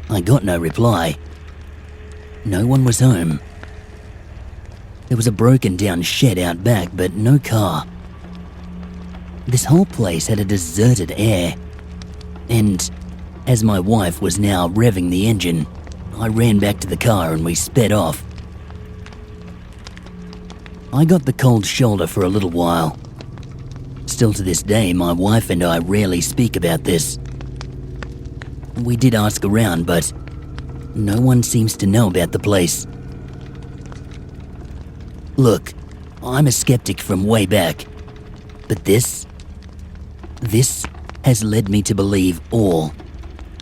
Speaker 1: I got no reply. No one was home. There was a broken down shed out back, but no car. This whole place had a deserted air, and as my wife was now revving the engine, I ran back to the car and we sped off. I got the cold shoulder for a little while. Still to this day, my wife and I rarely speak about this. We did ask around, but no one seems to know about the place. Look, I'm a skeptic from way back, but this has led me to believe all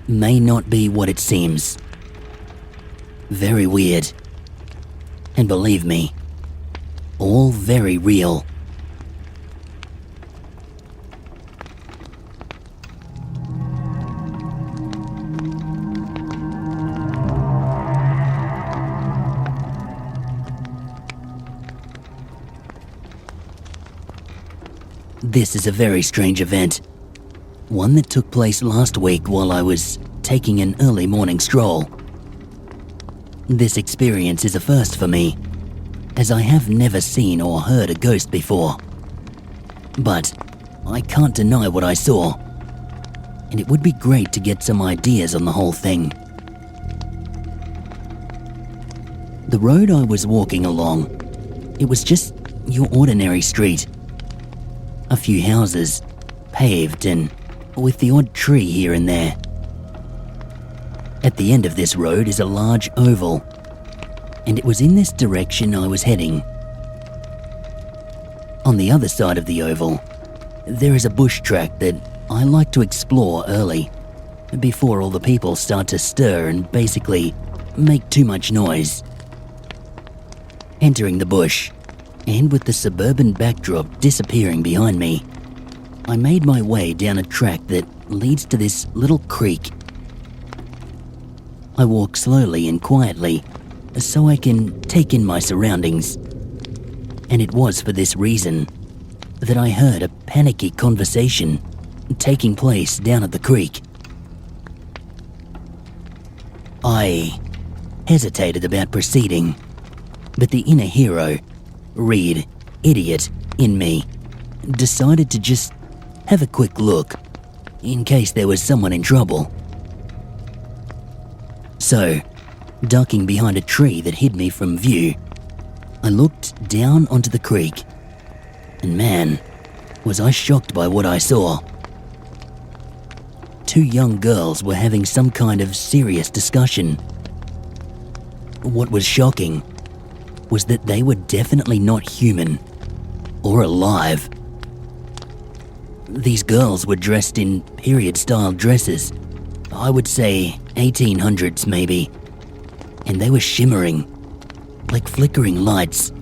Speaker 1: may not be what it seems. Very weird. And believe me, all very real. This is a very strange event. One that took place last week while I was taking an early morning stroll. This experience is a first for me, as I have never seen or heard a ghost before. But I can't deny what I saw, and it would be great to get some ideas on the whole thing. The road I was walking along, it was just your ordinary street. A few houses, paved and with the odd tree here and there. At the end of this road is a large oval, and it was in this direction I was heading. On the other side of the oval, there is a bush track that I like to explore early, before all the people start to stir and basically make too much noise. Entering the bush, and with the suburban backdrop disappearing behind me, I made my way down a track that leads to this little creek. I walk slowly and quietly so I can take in my surroundings, and it was for this reason that I heard a panicky conversation taking place down at the creek. I hesitated about proceeding, but the inner hero, Reed, idiot, in me, decided to just have a quick look, in case there was someone in trouble. So, ducking behind a tree that hid me from view, I looked down onto the creek, and man, was I shocked by what I saw. Two young girls were having some kind of serious discussion. What was shocking was that they were definitely not human or alive. These girls were dressed in period-style dresses, I would say 1800s maybe, and they were shimmering, like flickering lights.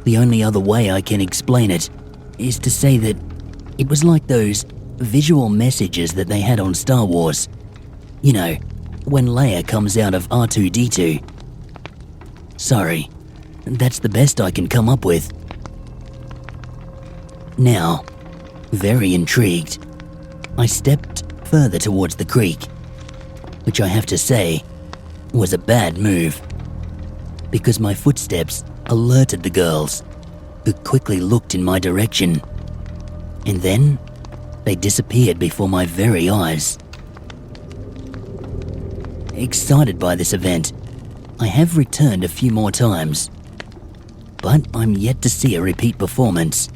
Speaker 1: The only other way I can explain it is to say that it was like those visual messages that they had on Star Wars. You know, when Leia comes out of R2-D2. Sorry, that's the best I can come up with. Now, very intrigued, I stepped further towards the creek, which I have to say was a bad move, because my footsteps alerted the girls, who quickly looked in my direction, and then they disappeared before my very eyes. excited by this event. I have returned a few more times, but I'm yet to see a repeat performance.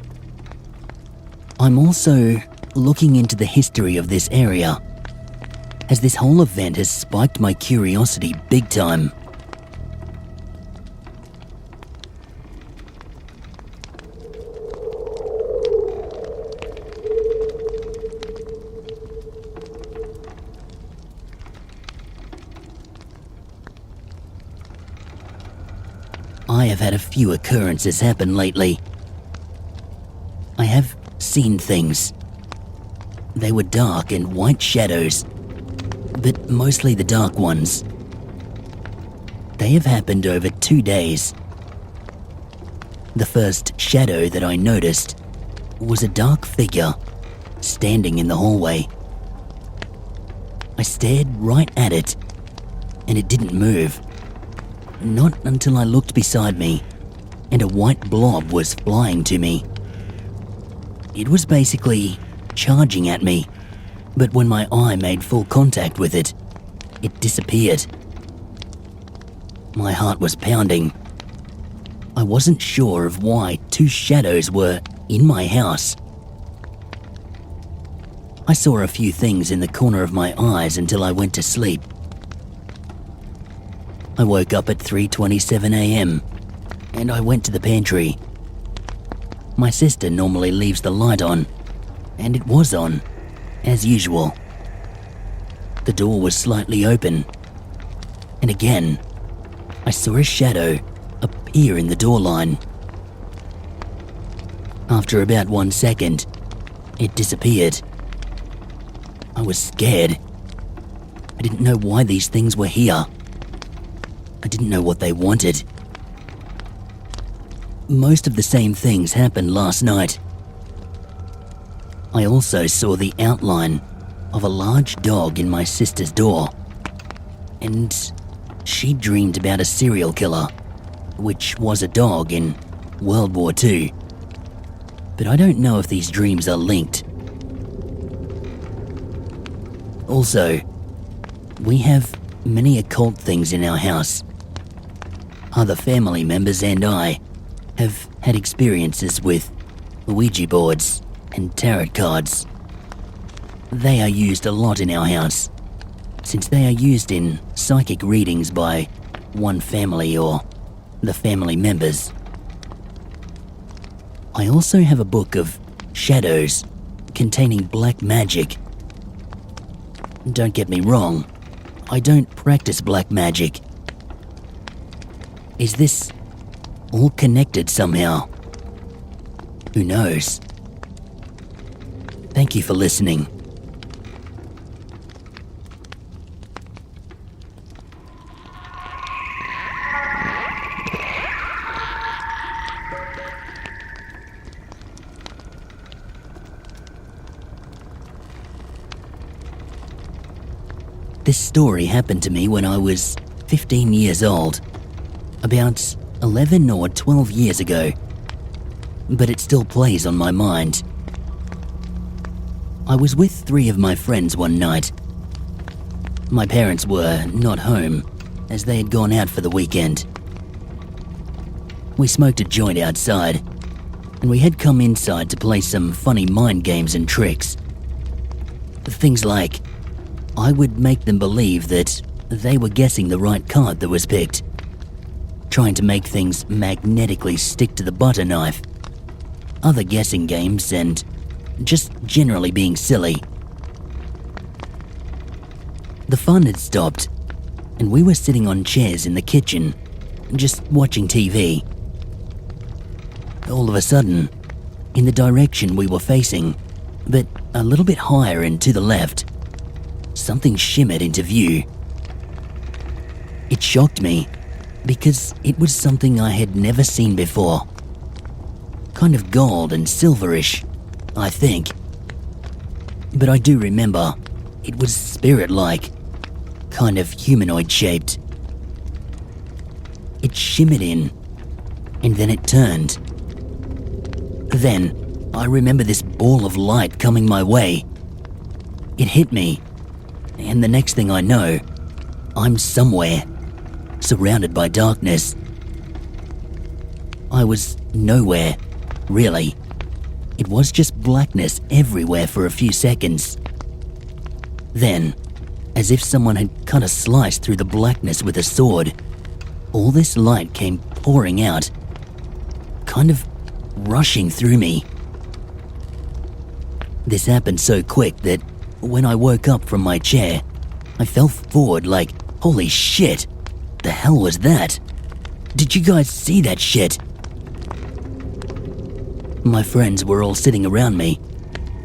Speaker 1: I'm also looking into the history of this area, as this whole event has spiked my curiosity big time. I have had a few occurrences happen lately. I have seen things. They were dark and white shadows, but mostly the dark ones. They have happened over 2 days. The first shadow that I noticed was a dark figure standing in the hallway. I stared right at it, and it didn't move. Not until I looked beside me, and a white blob was flying to me. It was basically charging at me, but when my eye made full contact with it, it disappeared. My heart was pounding. I wasn't sure of why 2 shadows were in my house. I saw a few things in the corner of my eyes until I went to sleep. I woke up at 3:27 a.m. and I went to the pantry. My sister normally leaves the light on, and it was on, as usual. The door was slightly open, and again, I saw a shadow appear in the door line. After about 1 second, it disappeared. I was scared. I didn't know why these things were here. I didn't know what they wanted. Most of the same things happened last night. I also saw the outline of a large dog in my sister's door, and she dreamed about a serial killer, which was a dog in World War II. But I don't know if these dreams are linked. Also, we have many occult things in our house. Other family members and I have had experiences with Ouija boards and tarot cards. They are used a lot in our house, since they are used in psychic readings by one family or the family members. I also have a book of shadows containing black magic. Don't get me wrong, I don't practice black magic. Is this all connected somehow? Who knows? Thank you for listening. This story happened to me when I was 15 years old, about 11 or 12 years ago, but it still plays on my mind. I was with 3 of my friends one night. My parents were not home, as they had gone out for the weekend. We smoked a joint outside, and we had come inside to play some funny mind games and tricks. Things like, I would make them believe that they were guessing the right card that was picked, trying to make things magnetically stick to the butter knife, other guessing games, and just generally being silly. The fun had stopped, and we were sitting on chairs in the kitchen, just watching TV. All of a sudden, in the direction we were facing, but a little bit higher and to the left, something shimmered into view. It shocked me, because it was something I had never seen before. Kind of gold and silverish, I think. But I do remember it was spirit-like, kind of humanoid-shaped. It shimmered in, and then it turned. Then, I remember this ball of light coming my way. It hit me, and the next thing I know, I'm somewhere, surrounded by darkness. I was nowhere, really. It was just blackness everywhere for a few seconds. Then, as if someone had cut a slice through the blackness with a sword, all this light came pouring out, kind of rushing through me. This happened so quick that when I woke up from my chair, I fell forward like, holy shit, the hell was that? Did you guys see that shit? My friends were all sitting around me,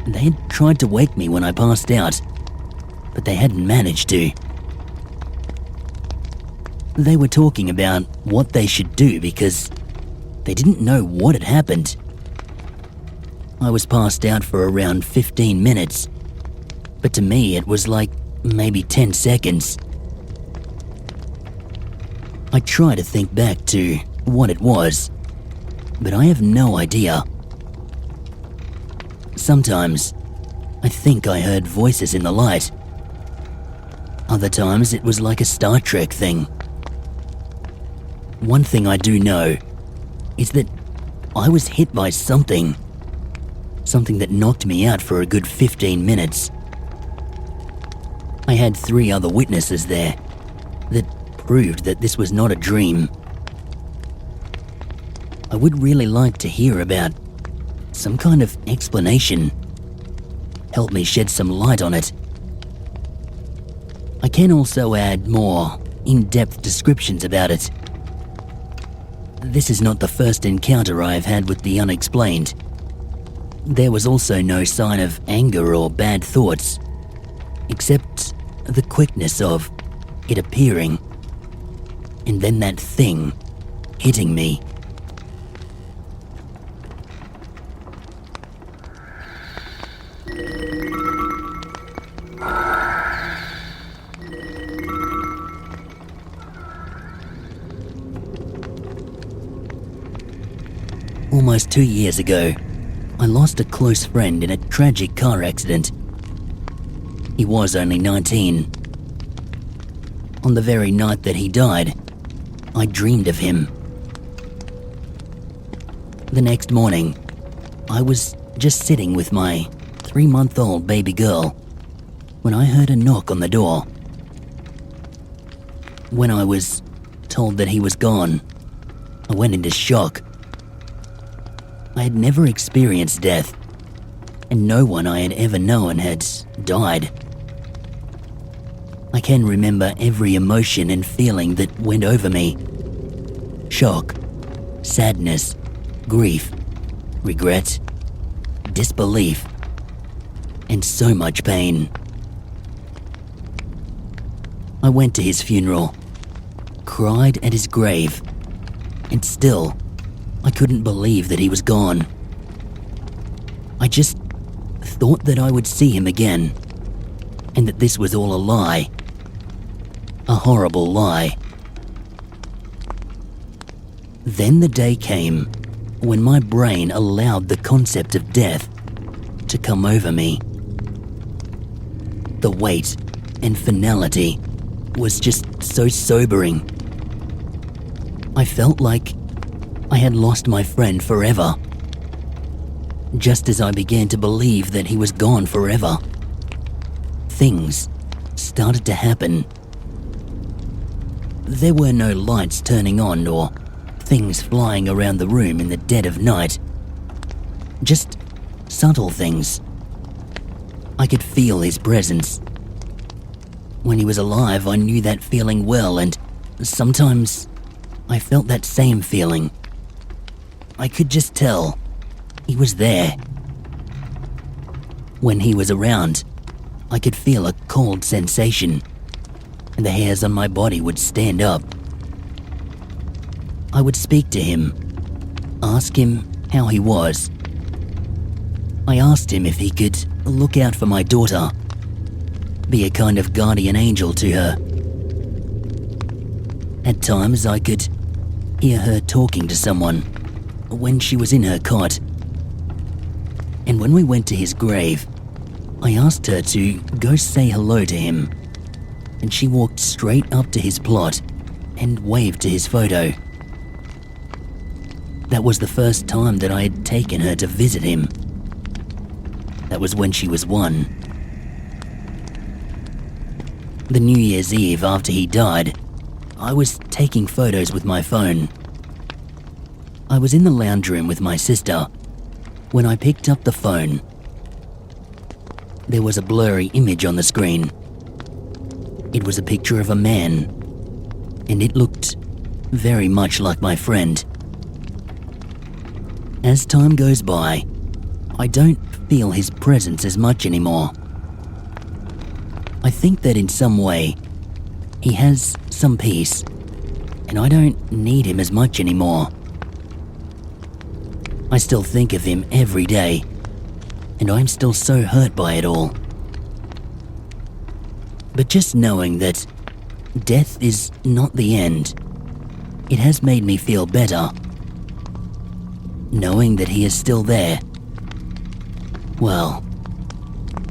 Speaker 1: and they had tried to wake me when I passed out, but they hadn't managed to. They were talking about what they should do because they didn't know what had happened. I was passed out for around 15 minutes, but to me it was like maybe 10 seconds. I try to think back to what it was, but I have no idea. Sometimes, I think I heard voices in the light. Other times it was like a Star Trek thing. One thing I do know is that I was hit by something that knocked me out for a good 15 minutes. I had 3 other witnesses there that proved that this was not a dream. I would really like to hear about some kind of explanation. Help me shed some light on it. I can also add more in-depth descriptions about it. This is not the first encounter I have had with the unexplained. There was also no sign of anger or bad thoughts, except the quickness of it appearing, and then that thing hitting me. Almost 2 years ago, I lost a close friend in a tragic car accident. He was only 19. On the very night that he died, I dreamed of him. The next morning, I was just sitting with my 3-month-old baby girl when I heard a knock on the door. When I was told that he was gone, I went into shock. I had never experienced death, and no one I had ever known had died. I can remember every emotion and feeling that went over me. Shock, sadness, grief, regret, disbelief, and so much pain. I went to his funeral, cried at his grave, and still, I couldn't believe that he was gone. I just thought that I would see him again, and that this was all a lie. A horrible lie. Then the day came when my brain allowed the concept of death to come over me. The weight and finality was just so sobering. I felt like I had lost my friend forever. Just as I began to believe that he was gone forever, things started to happen. There were no lights turning on or things flying around the room in the dead of night. Just subtle things. I could feel his presence. When he was alive, I knew that feeling well, and sometimes I felt that same feeling. I could just tell he was there. When he was around, I could feel a cold sensation, and the hairs on my body would stand up. I would speak to him, ask him how he was. I asked him if he could look out for my daughter, be a kind of guardian angel to her. At times I could hear her talking to someone when she was in her cot. And when we went to his grave, I asked her to go say hello to him. and she walked straight up to his plot and waved to his photo. That was the first time that I had taken her to visit him. That was when she was 1. The New Year's Eve after he died, I was taking photos with my phone. I was in the lounge room with my sister when I picked up the phone. There was a blurry image on the screen. It was a picture of a man, and it looked very much like my friend. As time goes by, I don't feel his presence as much anymore. I think that in some way, he has some peace, and I don't need him as much anymore. I still think of him every day, and I'm still so hurt by it all. But just knowing that death is not the end, it has made me feel better. Knowing that he is still there, well,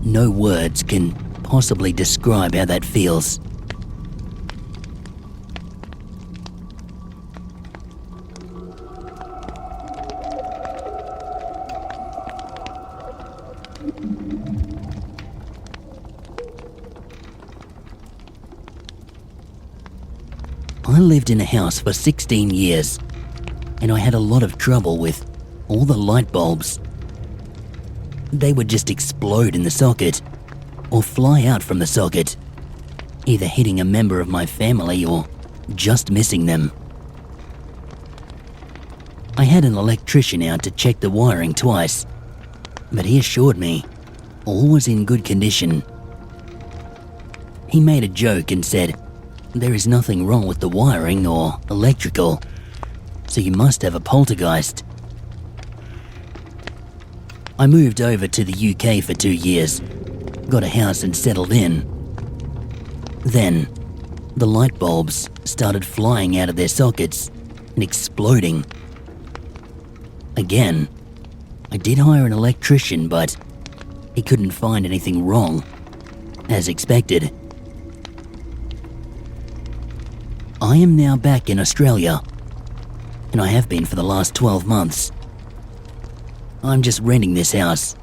Speaker 1: no words can possibly describe how that feels. I lived in a house for 16 years, and I had a lot of trouble with all the light bulbs. They would just explode in the socket, or fly out from the socket, either hitting a member of my family or just missing them. I had an electrician out to check the wiring twice, but he assured me all was in good condition. He made a joke and said, "There is nothing wrong with the wiring or electrical, so you must have a poltergeist." I moved over to the UK for 2 years, got a house and settled in. Then, the light bulbs started flying out of their sockets and exploding. Again, I did hire an electrician, but he couldn't find anything wrong, as expected. I am now back in Australia, and I have been for the last 12 months. I'm just renting this house.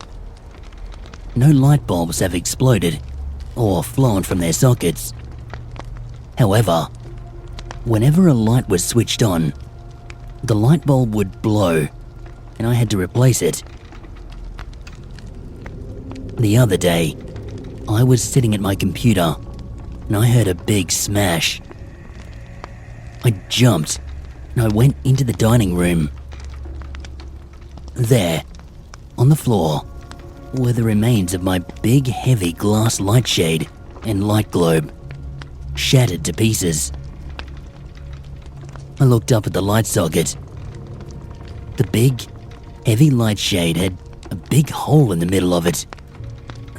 Speaker 1: No light bulbs have exploded or flown from their sockets. However, whenever a light was switched on, the light bulb would blow, and I had to replace it. The other day, I was sitting at my computer, and I heard a big smash. I jumped, and I went into the dining room. There, on the floor, were the remains of my big heavy glass light shade and light globe, shattered to pieces. I looked up at the light socket. The big, heavy light shade had a big hole in the middle of it,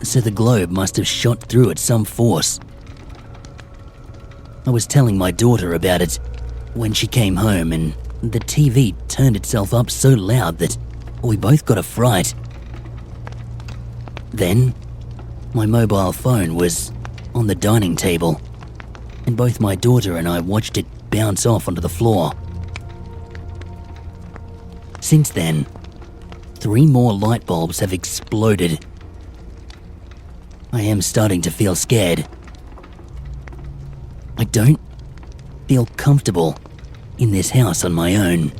Speaker 1: so the globe must have shot through at some force. I was telling my daughter about it when she came home, and the TV turned itself up so loud that we both got a fright. Then, my mobile phone was on the dining table, and both my daughter and I watched it bounce off onto the floor. Since then, 3 more light bulbs have exploded. I am starting to feel scared. I don't feel comfortable in this house on my own.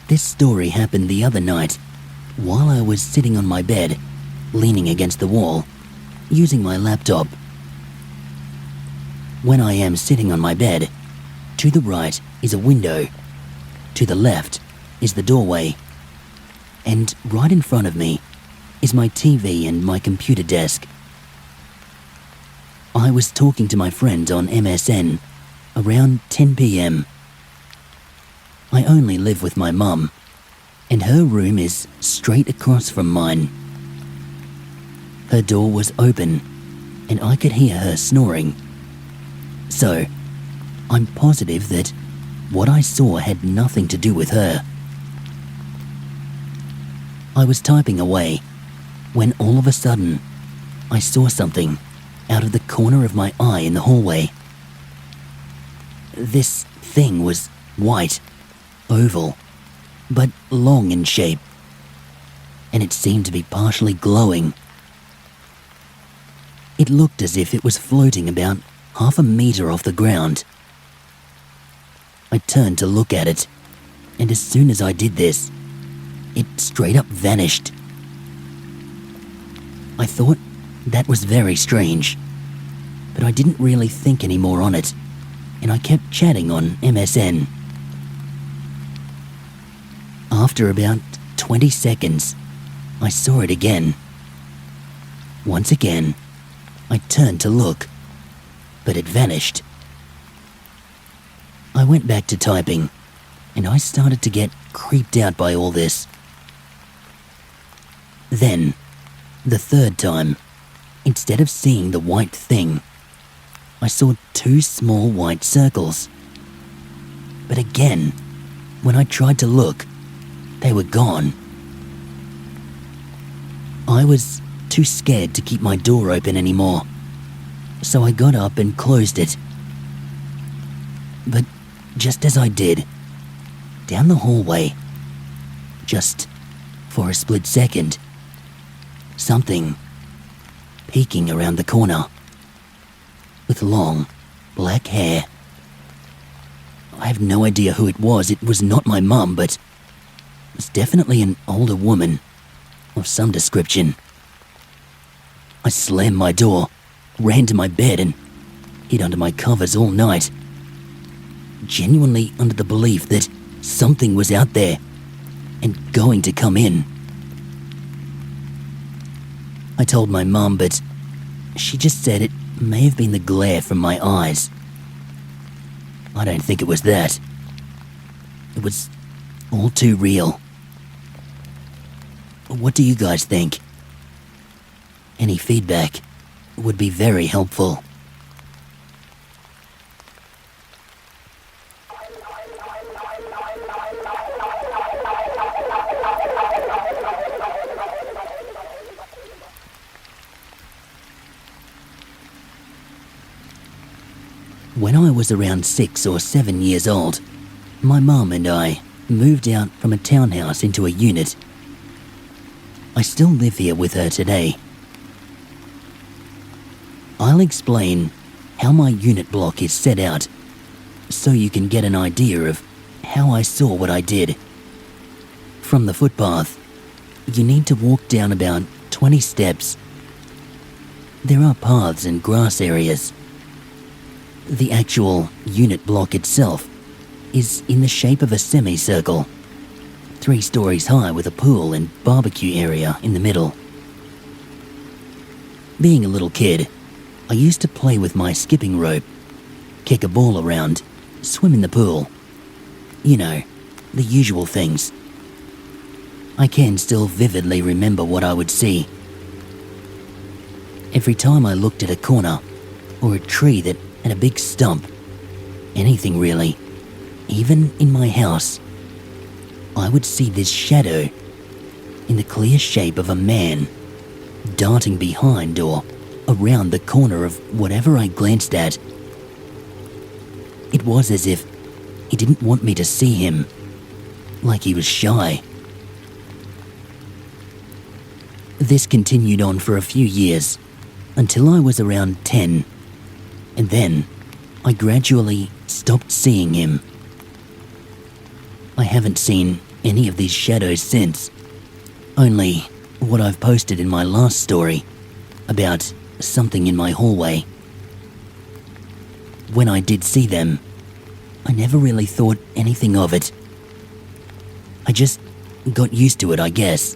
Speaker 1: This story happened the other night while I was sitting on my bed, leaning against the wall, using my laptop. When I am sitting on my bed, to the right is a window, to the left is the doorway, and right in front of me is my TV and my computer desk. I was talking to my friend on MSN around 10 p.m. I only live with my mum, and her room is straight across from mine. Her door was open, and I could hear her snoring. So, I'm positive that what I saw had nothing to do with her. I was typing away when all of a sudden I saw something out of the corner of my eye in the hallway. This thing was white, oval, but long in shape, and it seemed to be partially glowing. It looked as if it was floating about half a meter off the ground. I turned to look at it, and as soon as I did this, it straight up vanished. I thought that was very strange, but I didn't really think any more on it, and I kept chatting on MSN. After about 20 seconds, I saw it again. Once again, I turned to look, but it vanished. I went back to typing, and I started to get creeped out by all this. Then, the third time, instead of seeing the white thing, I saw two small white circles. But again, when I tried to look, they were gone. I was too scared to keep my door open anymore, so I got up and closed it. But just as I did, down the hallway, just for a split second, something peeking around the corner with long black hair. I have no idea who it was. It was not my mum, but it was definitely an older woman of some description. I slammed my door, ran to my bed, and hid under my covers all night, genuinely under the belief that something was out there and going to come in. I told my mum, but she just said it may have been the glare from my eyes. I don't think it was that. It was all too real. What do you guys think? Any feedback would be very helpful. When I was around 6 or 7 years old, my mum and I moved out from a townhouse into a unit. I still live here with her today. I'll explain how my unit block is set out so you can get an idea of how I saw what I did. From the footpath, you need to walk down about 20 steps. There are paths and grass areas. The actual unit block itself is in the shape of a semicircle, 3 stories high with a pool and barbecue area in the middle. Being a little kid, I used to play with my skipping rope, kick a ball around, swim in the pool. You know, the usual things. I can still vividly remember what I would see. Every time I looked at a corner or a tree that had a big stump, anything really, even in my house, I would see this shadow in the clear shape of a man darting behind or around the corner of whatever I glanced at. It was as if he didn't want me to see him, like he was shy. This continued on for a few years, until I was around 10, and then I gradually stopped seeing him. I haven't seen any of these shadows since, only what I've posted in my last story about something in my hallway. When I did see them, I never really thought anything of it. I just got used to it, I guess.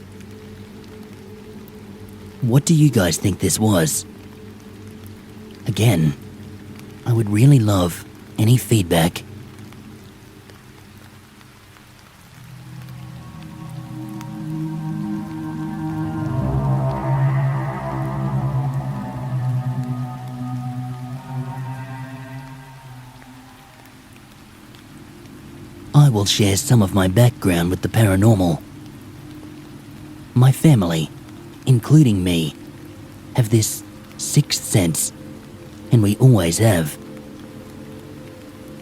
Speaker 1: What do you guys think this was? Again, I would really love any feedback. I will share some of my background with the paranormal. My family, including me, have this sixth sense, and we always have.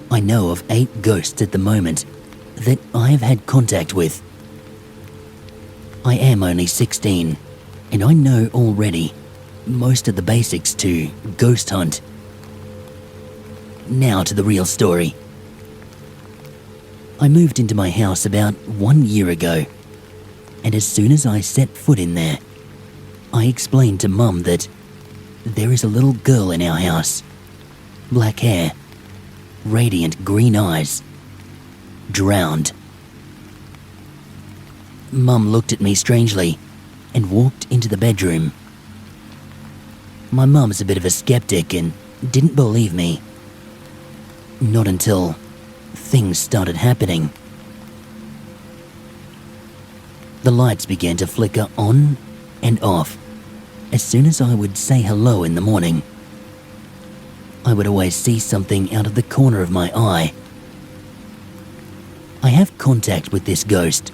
Speaker 1: I know of 8 ghosts at the moment that I have had contact with. I am only 16, and I know already most of the basics to ghost hunt. Now to the real story. I moved into my house about 1 year ago, and as soon as I set foot in there, I explained to Mum that there is a little girl in our house. Black hair, radiant green eyes, drowned. Mum looked at me strangely and walked into the bedroom. My mum's a bit of a skeptic and didn't believe me. Not until things started happening. The lights began to flicker on and off as soon as I would say hello in the morning. I would always see something out of the corner of my eye. I have contact with this ghost,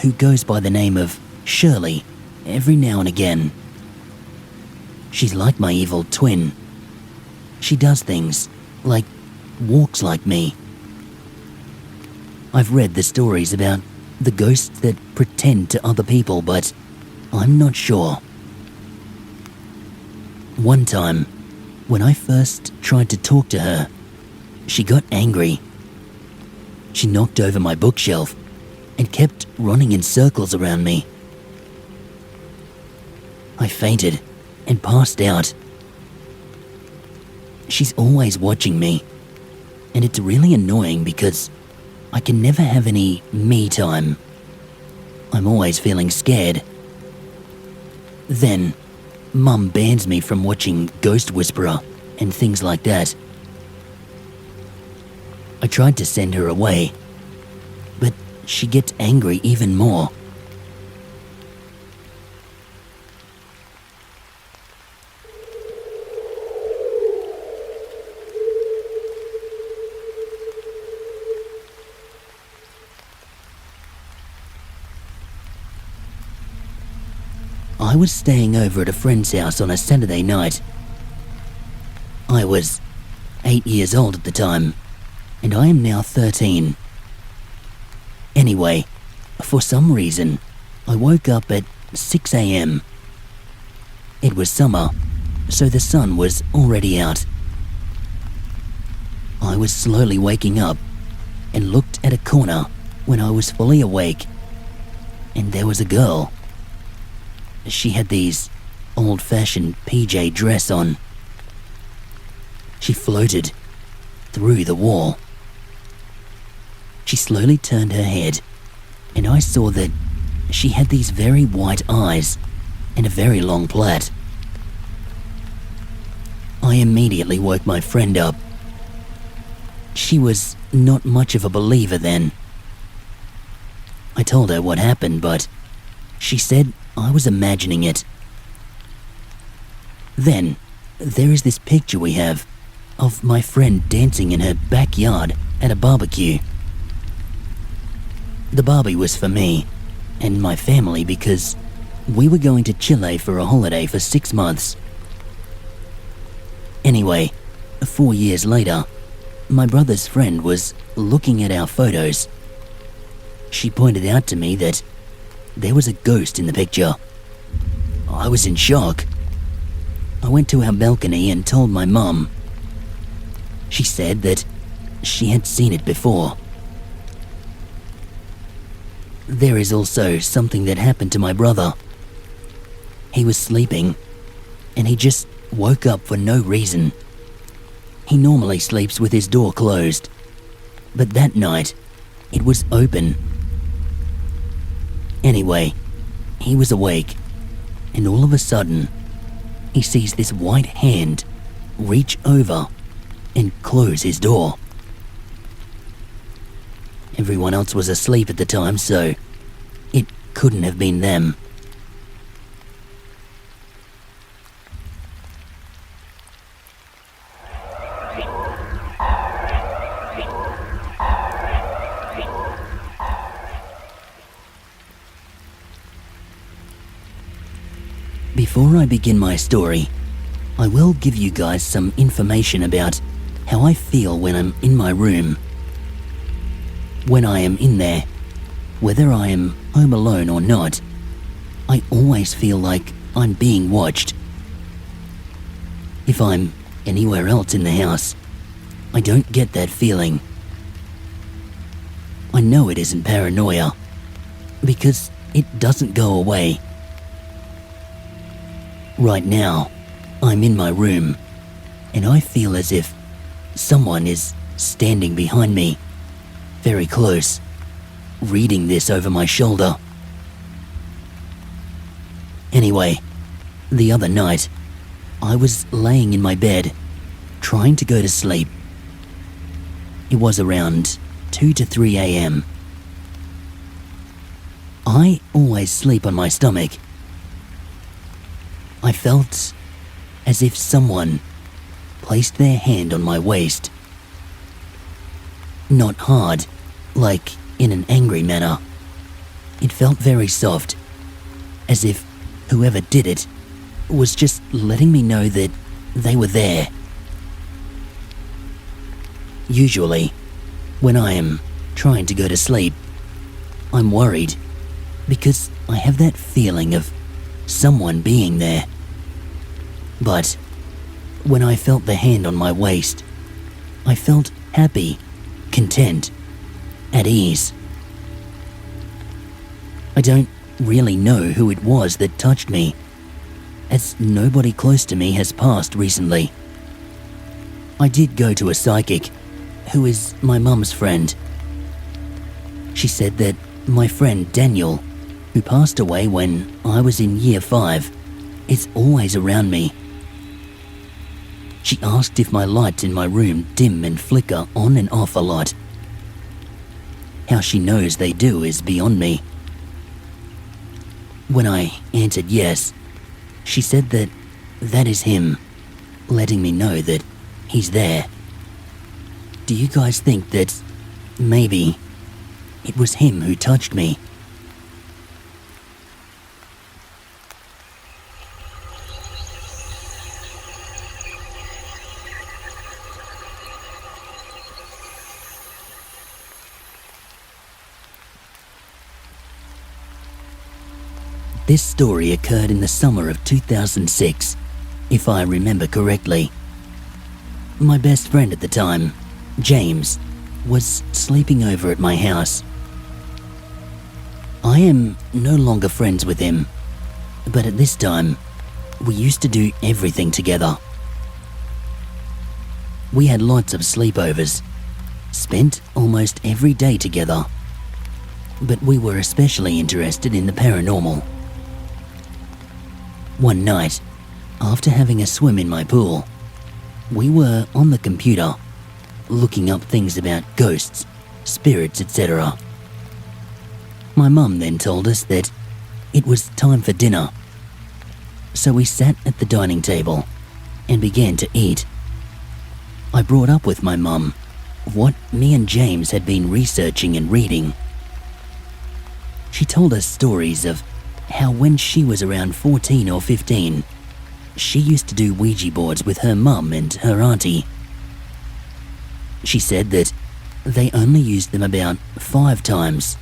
Speaker 1: who goes by the name of Shirley, every now and again. She's like my evil twin. She does things, like walks like me. I've read the stories about the ghosts that pretend to other people, but I'm not sure. One time, when I first tried to talk to her, she got angry. She knocked over my bookshelf and kept running in circles around me. I fainted and passed out. She's always watching me, and it's really annoying because I can never have any me time. I'm always feeling scared. Then, Mum bans me from watching Ghost Whisperer and things like that. I tried to send her away, but she gets angry even more. I was staying over at a friend's house on a Saturday night. I was 8 years old at the time, and I am now 13. Anyway, for some reason, I woke up at 6 a.m. It was summer, so the sun was already out. I was slowly waking up and looked at a corner when I was fully awake, and there was a girl. She had these old-fashioned PJ dress on. She floated through the wall. She slowly turned her head, and I saw that she had these very white eyes and a very long plait. I immediately woke my friend up. She was not much of a believer then. I told her what happened, but she said I was imagining it. Then, there is this picture we have of my friend dancing in her backyard at a barbecue. The barbie was for me and my family because we were going to Chile for a holiday for 6 months. Anyway, 4 years later, my brother's friend was looking at our photos. She pointed out to me that there was a ghost in the picture. I was in shock. I went to our balcony and told my mum. She said that she had seen it before. There is also something that happened to my brother. He was sleeping, and he just woke up for no reason. He normally sleeps with his door closed, but that night, it was open. Anyway, he was awake, and all of a sudden, he sees this white hand reach over and close his door. Everyone else was asleep at the time, so it couldn't have been them. Before I begin my story, I will give you guys some information about how I feel when I'm in my room. When I am in there, whether I am home alone or not, I always feel like I'm being watched. If I'm anywhere else in the house, I don't get that feeling. I know it isn't paranoia, because it doesn't go away. Right now, I'm in my room, and I feel as if someone is standing behind me, very close, reading this over my shoulder. Anyway, the other night, I was laying in my bed, trying to go to sleep. It was around 2 to 3 a.m. I always sleep on my stomach. I felt as if someone placed their hand on my waist. Not hard, like in an angry manner. It felt very soft, as if whoever did it was just letting me know that they were there. Usually, when I am trying to go to sleep, I'm worried because I have that feeling of someone being there. But when I felt the hand on my waist, I felt happy, content, at ease. I don't really know who it was that touched me, as nobody close to me has passed recently. I did go to a psychic, who is my mum's friend. She said that my friend Daniel, who passed away when I was in year 5, is always around me. She asked if my lights in my room dim and flicker on and off a lot. How she knows they do is beyond me. When I answered yes, she said that that is him, letting me know that he's there. Do you guys think that maybe it was him who touched me? This story occurred in the summer of 2006, if I remember correctly. My best friend at the time, James, was sleeping over at my house. I am no longer friends with him, but at this time, we used to do everything together. We had lots of sleepovers, spent almost every day together, but we were especially interested in the paranormal. One night, after having a swim in my pool, we were on the computer, looking up things about ghosts, spirits, etc. My mum then told us that it was time for dinner, so we sat at the dining table and began to eat. I brought up with my mum what me and James had been researching and reading. She told us stories of how when she was around 14 or 15, she used to do Ouija boards with her mum and her auntie. She said that they only used them about 5 times.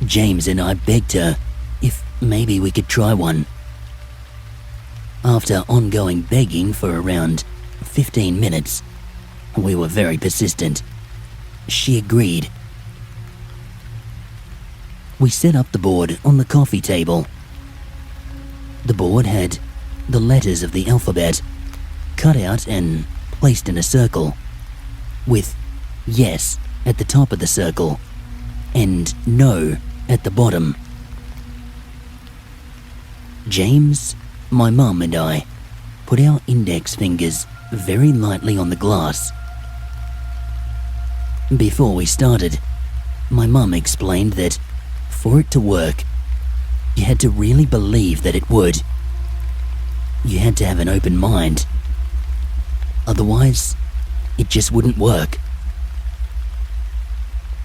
Speaker 1: James and I begged her if maybe we could try one. After ongoing begging for around 15 minutes, we were very persistent. She agreed. We set up the board on the coffee table. The board had the letters of the alphabet cut out and placed in a circle, with yes at the top of the circle and no at the bottom. James, my mum and I put our index fingers very lightly on the glass. Before we started, my mum explained that for it to work, you had to really believe that it would. You had to have an open mind. Otherwise, it just wouldn't work.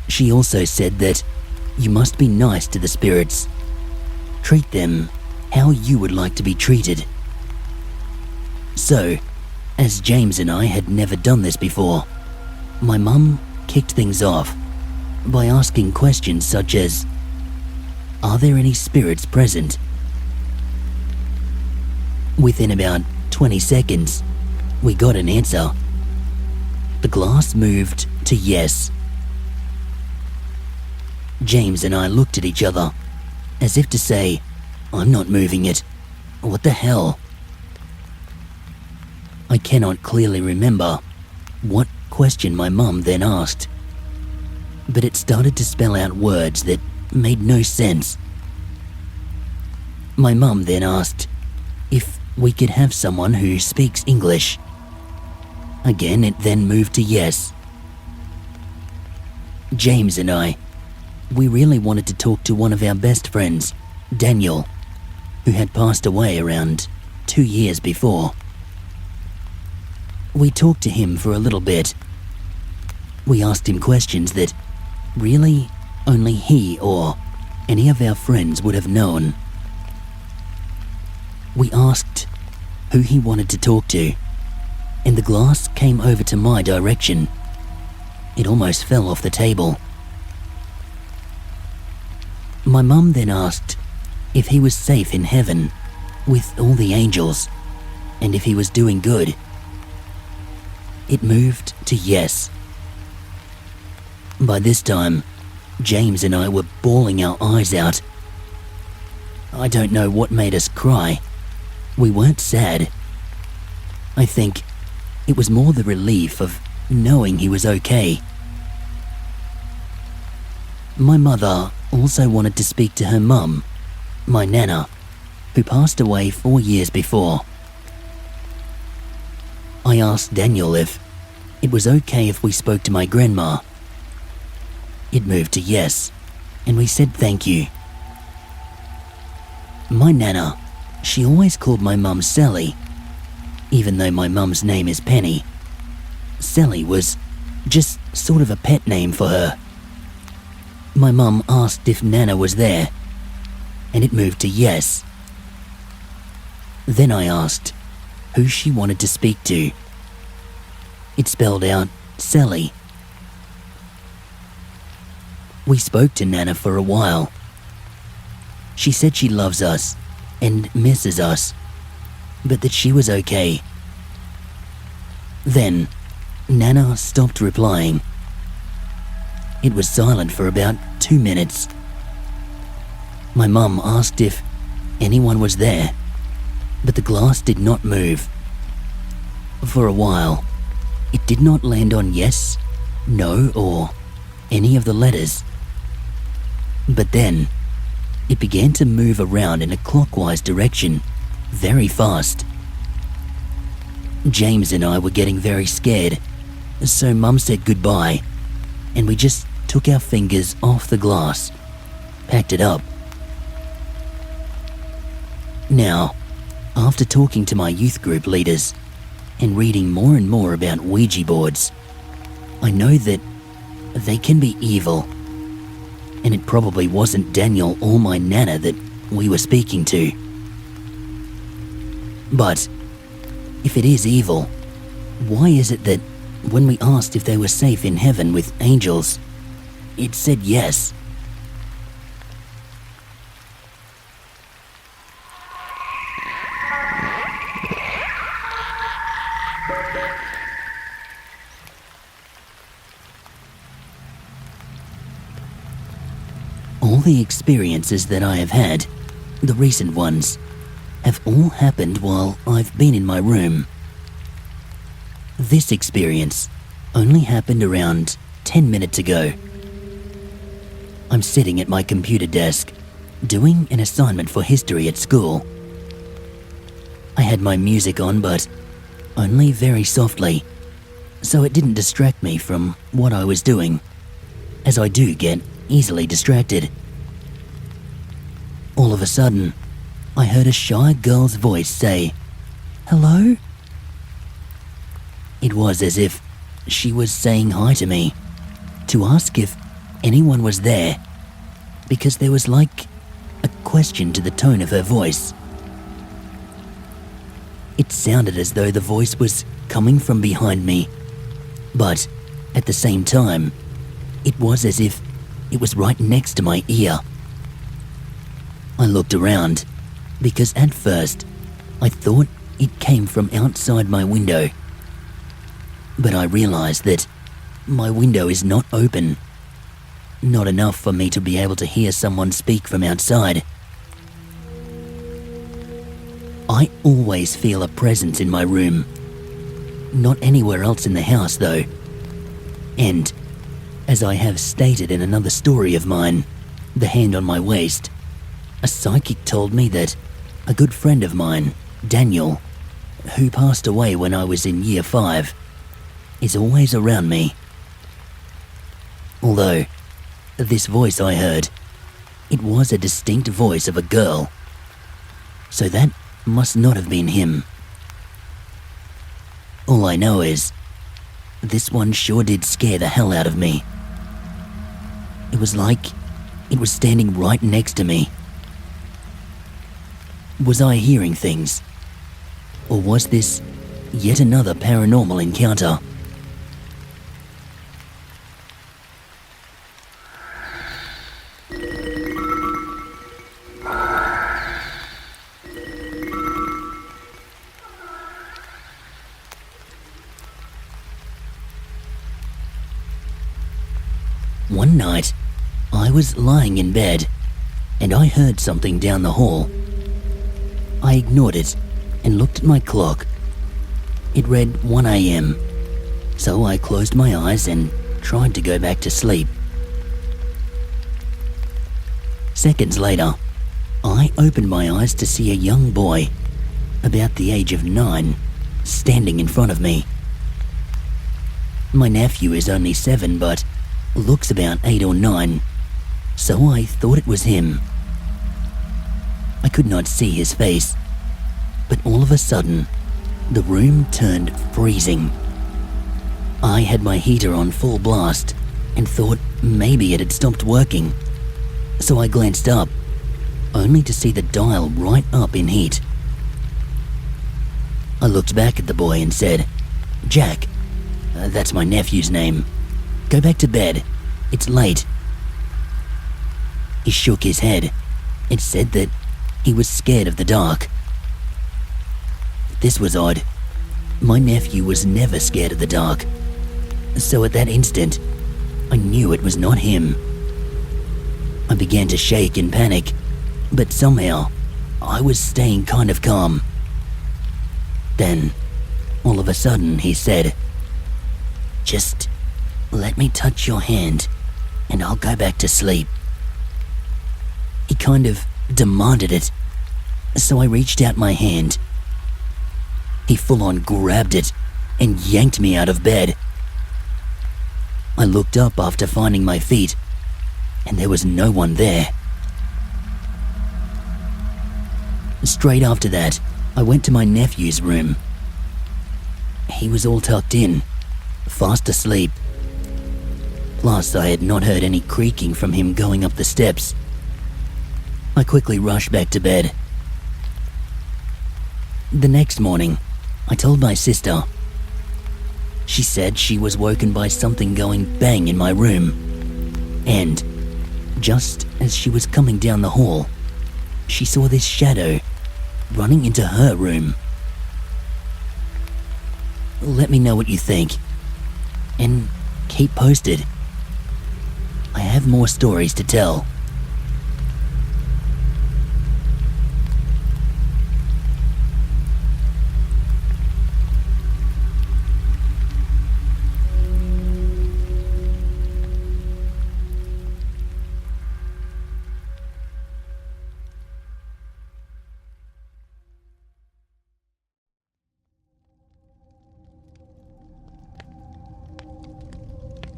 Speaker 1: She also said that you must be nice to the spirits. Treat them how you would like to be treated. So, as James and I had never done this before, my mum kicked things off by asking questions such as, are there any spirits present? Within about 20 seconds, we got an answer. The glass moved to yes. James and I looked at each other, as if to say, I'm not moving it. What the hell? I cannot clearly remember what question my mum then asked, but it started to spell out words that made no sense. My mum then asked if we could have someone who speaks English. Again, it then moved to yes. James and I, we really wanted to talk to one of our best friends, Daniel, who had passed away around 2 years before. We talked to him for a little bit. We asked him questions that really only he or any of our friends would have known. We asked who he wanted to talk to, and the glass came over to my direction. It almost fell off the table. My mum then asked if he was safe in heaven with all the angels, and if he was doing good. It moved to yes. By this time, James and I were bawling our eyes out. I don't know what made us cry. We weren't sad. I think it was more the relief of knowing he was okay. My mother also wanted to speak to her mum, my nana, who passed away 4 years before. I asked Daniel if it was okay if we spoke to my grandma. It moved to yes, and we said thank you. My nana, she always called my mum Sally, even though my mum's name is Penny. Sally was just sort of a pet name for her. My mum asked if Nana was there, and it moved to yes. Then I asked who she wanted to speak to. It spelled out Sally. We spoke to Nana for a while. She said she loves us and misses us, but that she was okay. Then, Nana stopped replying. It was silent for about 2 minutes. My mum asked if anyone was there, but the glass did not move. For a while, it did not land on yes, no, or any of the letters. But then, it began to move around in a clockwise direction, very fast. James and I were getting very scared, so Mum said goodbye, and we just took our fingers off the glass, packed it up. Now, after talking to my youth group leaders and reading more and more about Ouija boards, I know that they can be evil, and it probably wasn't Daniel or my nana that we were speaking to. But if it is evil, why is it that when we asked if they were safe in heaven with angels, it said yes? All the experiences that I have had, the recent ones, have all happened while I've been in my room. This experience only happened around 10 minutes ago. I'm sitting at my computer desk, doing an assignment for history at school. I had my music on, but only very softly, so it didn't distract me from what I was doing, as I do get easily distracted. All of a sudden, I heard a shy girl's voice say, "Hello?" It was as if she was saying hi to me, to ask if anyone was there, because there was like a question to the tone of her voice. It sounded as though the voice was coming from behind me, but at the same time, it was as if it was right next to my ear. I looked around because at first I thought it came from outside my window, but I realized that my window is not open, not enough for me to be able to hear someone speak from outside. I always feel a presence in my room, not anywhere else in the house though. And as I have stated in another story of mine, The Hand on My Waist, a psychic told me that a good friend of mine, Daniel, who passed away when I was in year 5, is always around me. Although, this voice I heard, it was a distinct voice of a girl, so that must not have been him. All I know is, this one sure did scare the hell out of me. It was like it was standing right next to me. Was I hearing things? Or was this yet another paranormal encounter? One night, I was lying in bed and I heard something down the hall. I ignored it and looked at my clock. It read 1 a.m, so I closed my eyes and tried to go back to sleep. Seconds later, I opened my eyes to see a young boy, about the age of 9, standing in front of me. My nephew is only 7, but looks about 8 or 9, so I thought it was him. I could not see his face, but all of a sudden, the room turned freezing. I had my heater on full blast and thought maybe it had stopped working, so I glanced up, only to see the dial right up in heat. I looked back at the boy and said, "Jack, that's my nephew's name. Go back to bed, it's late." He shook his head and said that he was scared of the dark. This was odd. My nephew was never scared of the dark, so at that instant, I knew it was not him. I began to shake in panic, but somehow, I was staying kind of calm. Then, all of a sudden, he said, "Just let me touch your hand and I'll go back to sleep." He kind of demanded it, so I reached out my hand. He full-on grabbed it and yanked me out of bed. I looked up after finding my feet, and there was no one there. Straight after that, I went to my nephew's room. He was all tucked in, fast asleep. Plus, I had not heard any creaking from him going up the steps. I quickly rushed back to bed. The next morning, I told my sister. She said she was woken by something going bang in my room, and just as she was coming down the hall, she saw this shadow running into her room. Let me know what you think, and keep posted. I have more stories to tell.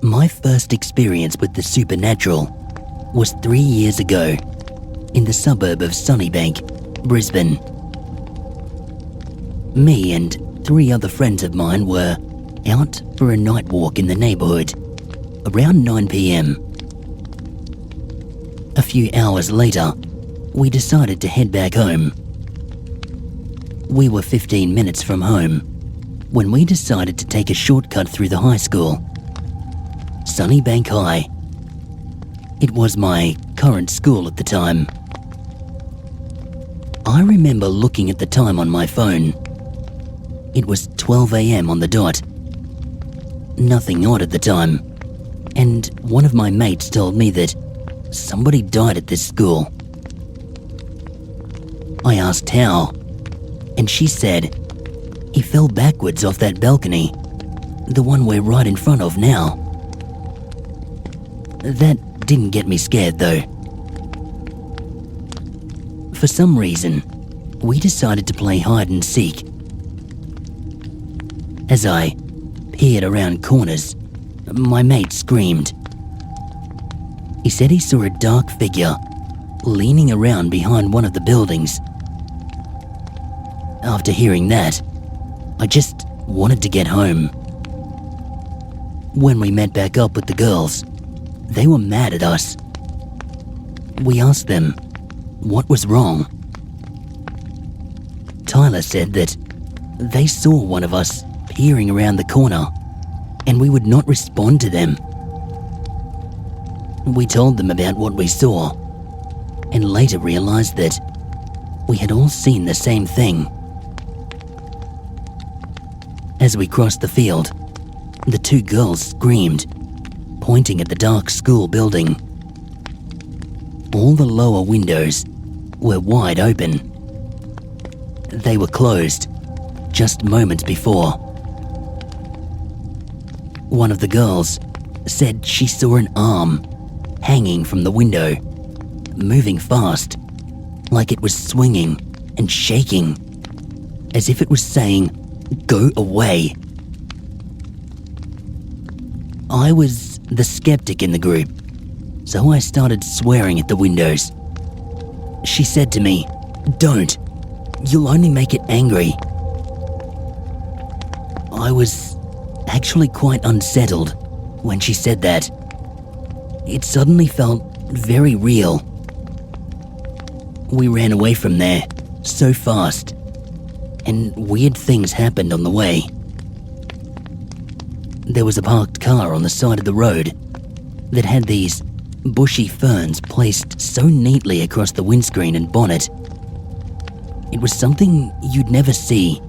Speaker 1: My first experience with the supernatural was 3 years ago in the suburb of Sunnybank, Brisbane. Me and 3 other friends of mine were out for a night walk in the neighbourhood around 9 p.m. A few hours later, we decided to head back home. We were 15 minutes from home when we decided to take a shortcut through the high school. Sunnybank High. It was my current school at the time. I remember looking at the time on my phone. It was 12 a.m. on the dot. Nothing odd at the time, and one of my mates told me that somebody died at this school. I asked how, and she said he fell backwards off that balcony, the one we're right in front of now. That didn't get me scared though. For some reason, we decided to play hide and seek. As I peered around corners, my mate screamed. He said he saw a dark figure leaning around behind one of the buildings. After hearing that, I just wanted to get home. When we met back up with the girls, they were mad at us. We asked them what was wrong. Tyler said that they saw one of us peering around the corner and we would not respond to them. We told them about what we saw and later realized that we had all seen the same thing. As we crossed the field, the two girls screamed, pointing at the dark school building. All the lower windows were wide open. They were closed just moments before. One of the girls said she saw an arm hanging from the window, moving fast, like it was swinging and shaking, as if it was saying, "Go away." I was the skeptic in the group, so I started swearing at the windows. She said to me, "Don't, you'll only make it angry." I was actually quite unsettled when she said that. It suddenly felt very real. We ran away from there so fast, and weird things happened on the way. There was a parked car on the side of the road that had these bushy ferns placed so neatly across the windscreen and bonnet. It was something you'd never see,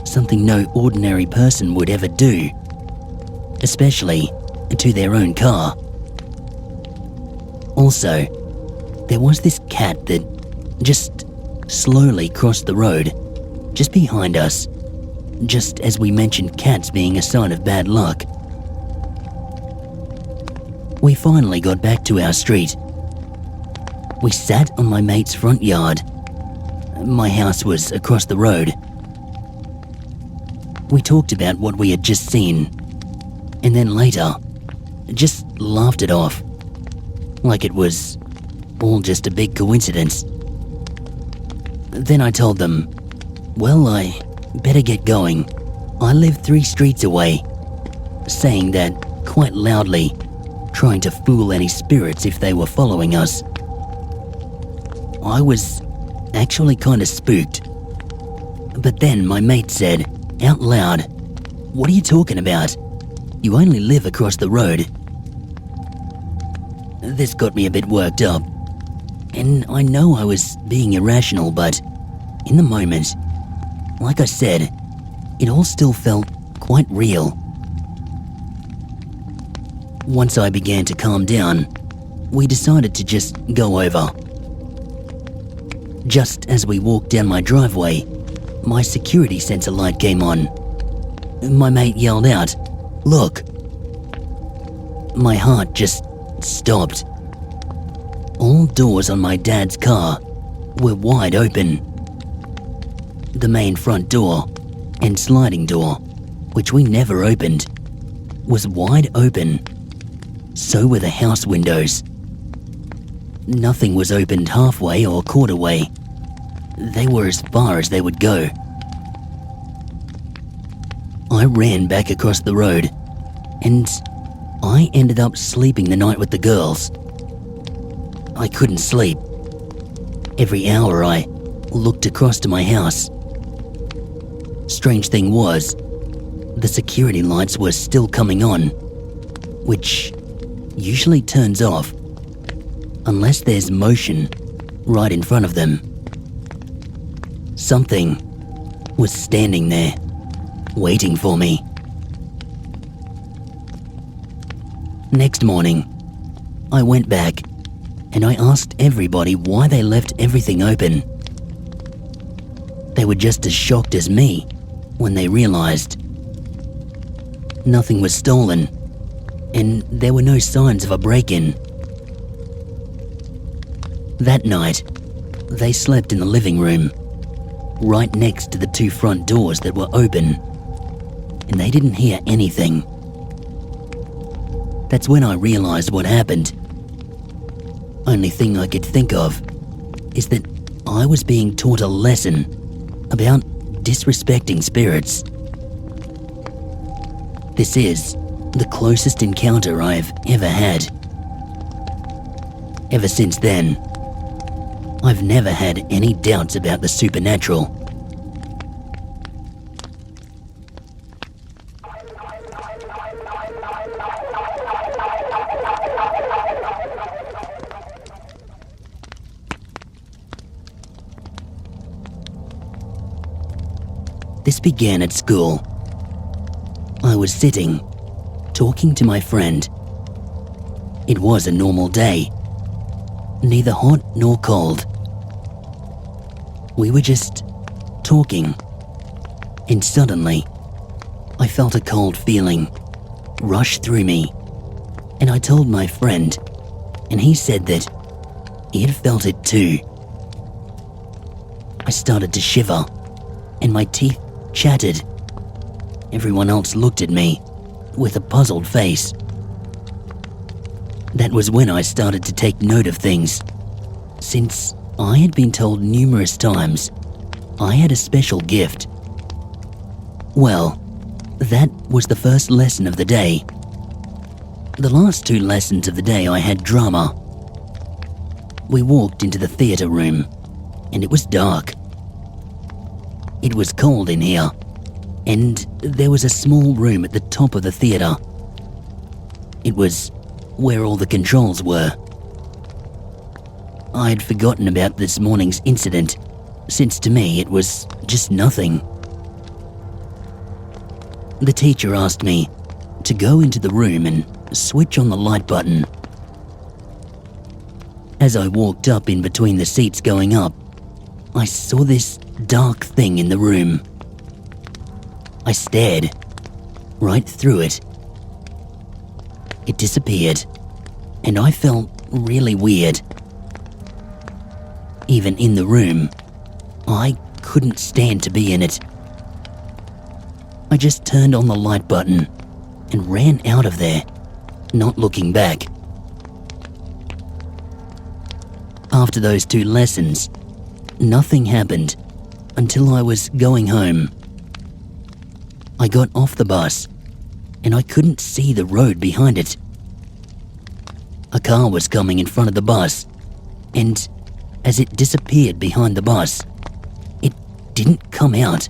Speaker 1: something no ordinary person would ever do, especially to their own car. Also, there was this cat that just slowly crossed the road just behind us, just as we mentioned cats being a sign of bad luck. We finally got back to our street. We sat on my mate's front yard. My house was across the road. We talked about what we had just seen, and then later, just laughed it off, like it was all just a big coincidence. Then I told them, well, I better get going. I live 3 streets away, saying that quite loudly, trying to fool any spirits if they were following us. I was actually kind of spooked. But then my mate said, out loud, "What are you talking about? You only live across the road." This got me a bit worked up, and I know I was being irrational, but in the moment, like I said, it all still felt quite real. Once I began to calm down, we decided to just go over. Just as we walked down my driveway, my security sensor light came on. My mate yelled out, "Look!" My heart just stopped. All doors on my dad's car were wide open. The main front door and sliding door, which we never opened, was wide open. So were the house windows. Nothing was opened halfway or quarter way. They were as far as they would go. I ran back across the road, and I ended up sleeping the night with the girls. I couldn't sleep. Every hour I looked across to my house, strange thing was, the security lights were still coming on, which usually turns off unless there's motion right in front of them. Something was standing there, waiting for me. Next morning, I went back and I asked everybody why they left everything open. They were just as shocked as me when they realized nothing was stolen and there were no signs of a break-in. That night, they slept in the living room, right next to the 2 front doors that were open, and they didn't hear anything. That's when I realized what happened. Only thing I could think of is that I was being taught a lesson about disrespecting spirits. This is the closest encounter I've ever had. Ever since then, I've never had any doubts about the supernatural. This began at school. I was sitting, talking to my friend. It was a normal day, neither hot nor cold. We were just talking, and suddenly, I felt a cold feeling rush through me, and I told my friend, and he said that he had felt it too. I started to shiver, and my teeth chattered. Everyone else looked at me with a puzzled face. That was when I started to take note of things, since I had been told numerous times I had a special gift. Well, that was the first lesson of the day. The last 2 lessons of the day I had drama. We walked into the theatre room, and it was dark. It was cold in here, and there was a small room at the top of the theatre. It was where all the controls were. I had forgotten about this morning's incident, since to me it was just nothing. The teacher asked me to go into the room and switch on the light button. As I walked up in between the seats going up, I saw this dark thing in the room. I stared right through it. It disappeared, and I felt really weird. Even in the room, I couldn't stand to be in it. I just turned on the light button and ran out of there, not looking back. After those 2 lessons, nothing happened until I was going home. I got off the bus and I couldn't see the road behind it. A car was coming in front of the bus, and as it disappeared behind the bus, it didn't come out.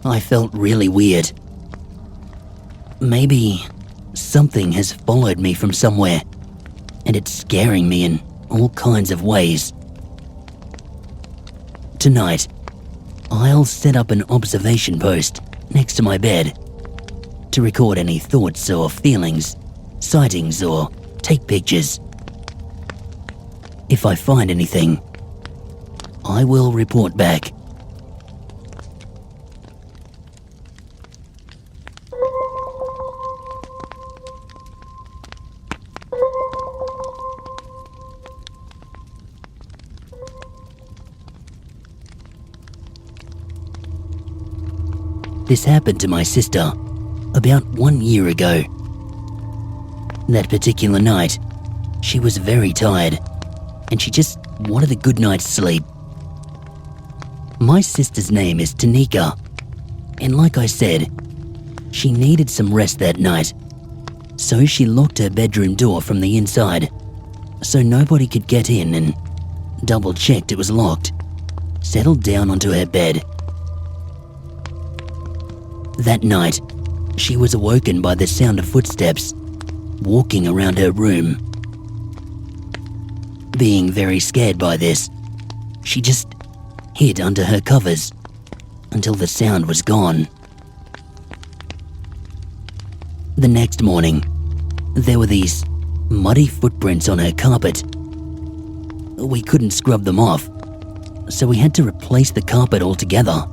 Speaker 1: I felt really weird. Maybe something has followed me from somewhere, and it's scaring me in all kinds of ways. Tonight, I'll set up an observation post next to my bed to record any thoughts or feelings, sightings, or take pictures. If I find anything, I will report back. This happened to my sister about 1 year ago. That particular night, she was very tired and she just wanted a good night's sleep. My sister's name is Tanika, and like I said, she needed some rest that night, so she locked her bedroom door from the inside so nobody could get in, and double-checked it was locked, settled down onto her bed, That night, she was awoken by the sound of footsteps walking around her room. Being very scared by this, she just hid under her covers until the sound was gone. The next morning, there were these muddy footprints on her carpet. We couldn't scrub them off, so we had to replace the carpet altogether.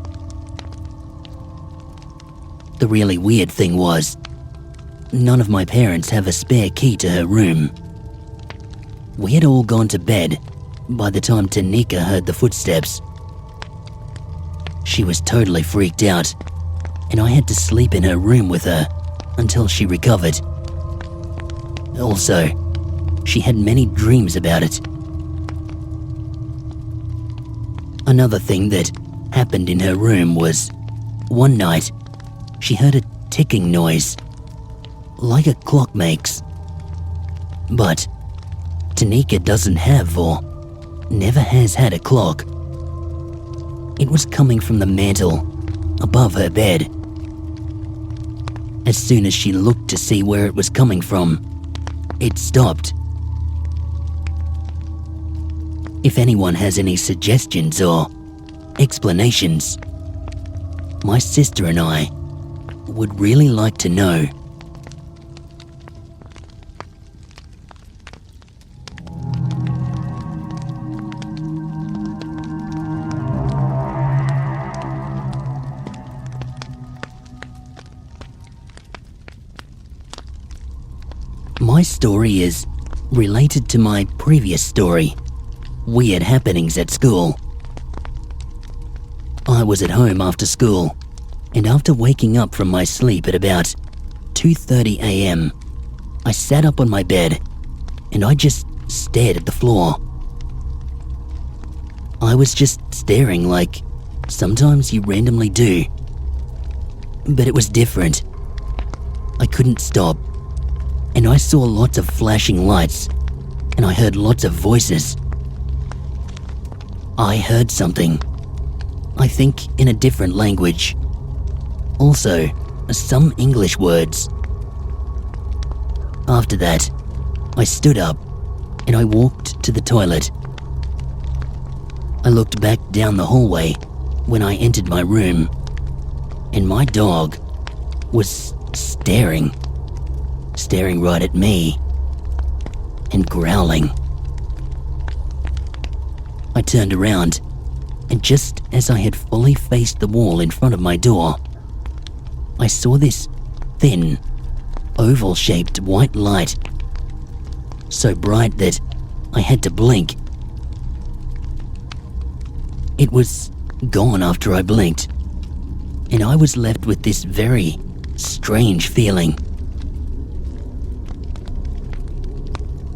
Speaker 1: The really weird thing was, none of my parents have a spare key to her room. We had all gone to bed by the time Tanika heard the footsteps. She was totally freaked out, and I had to sleep in her room with her until she recovered. Also, she had many dreams about it. Another thing that happened in her room was, one night, she heard a ticking noise, like a clock makes. But Tanika doesn't have or never has had a clock. It was coming from the mantel above her bed. As soon as she looked to see where it was coming from, it stopped. If anyone has any suggestions or explanations, my sister and I would really like to know. My story is related to my previous story, Weird Happenings at School. I was at home after school, and after waking up from my sleep at about 2:30 a.m., I sat up on my bed and I just stared at the floor. I was just staring like sometimes you randomly do. But it was different. I couldn't stop, and I saw lots of flashing lights, and I heard lots of voices. I heard something, I think in a different language. Also, some English words. After that, I stood up and I walked to the toilet. I looked back down the hallway when I entered my room, and my dog was staring right at me and growling. I turned around, and just as I had fully faced the wall in front of my door, I saw this thin, oval-shaped white light, so bright that I had to blink. It was gone after I blinked, and I was left with this very strange feeling.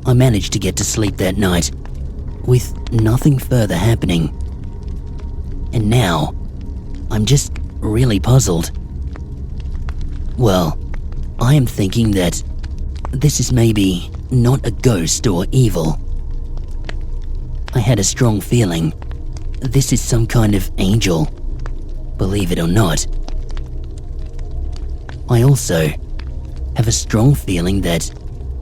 Speaker 1: I managed to get to sleep that night, with nothing further happening. And now, I'm just really puzzled. Well, I am thinking that this is maybe not a ghost or evil. I had a strong feeling this is some kind of angel, believe it or not. I also have a strong feeling that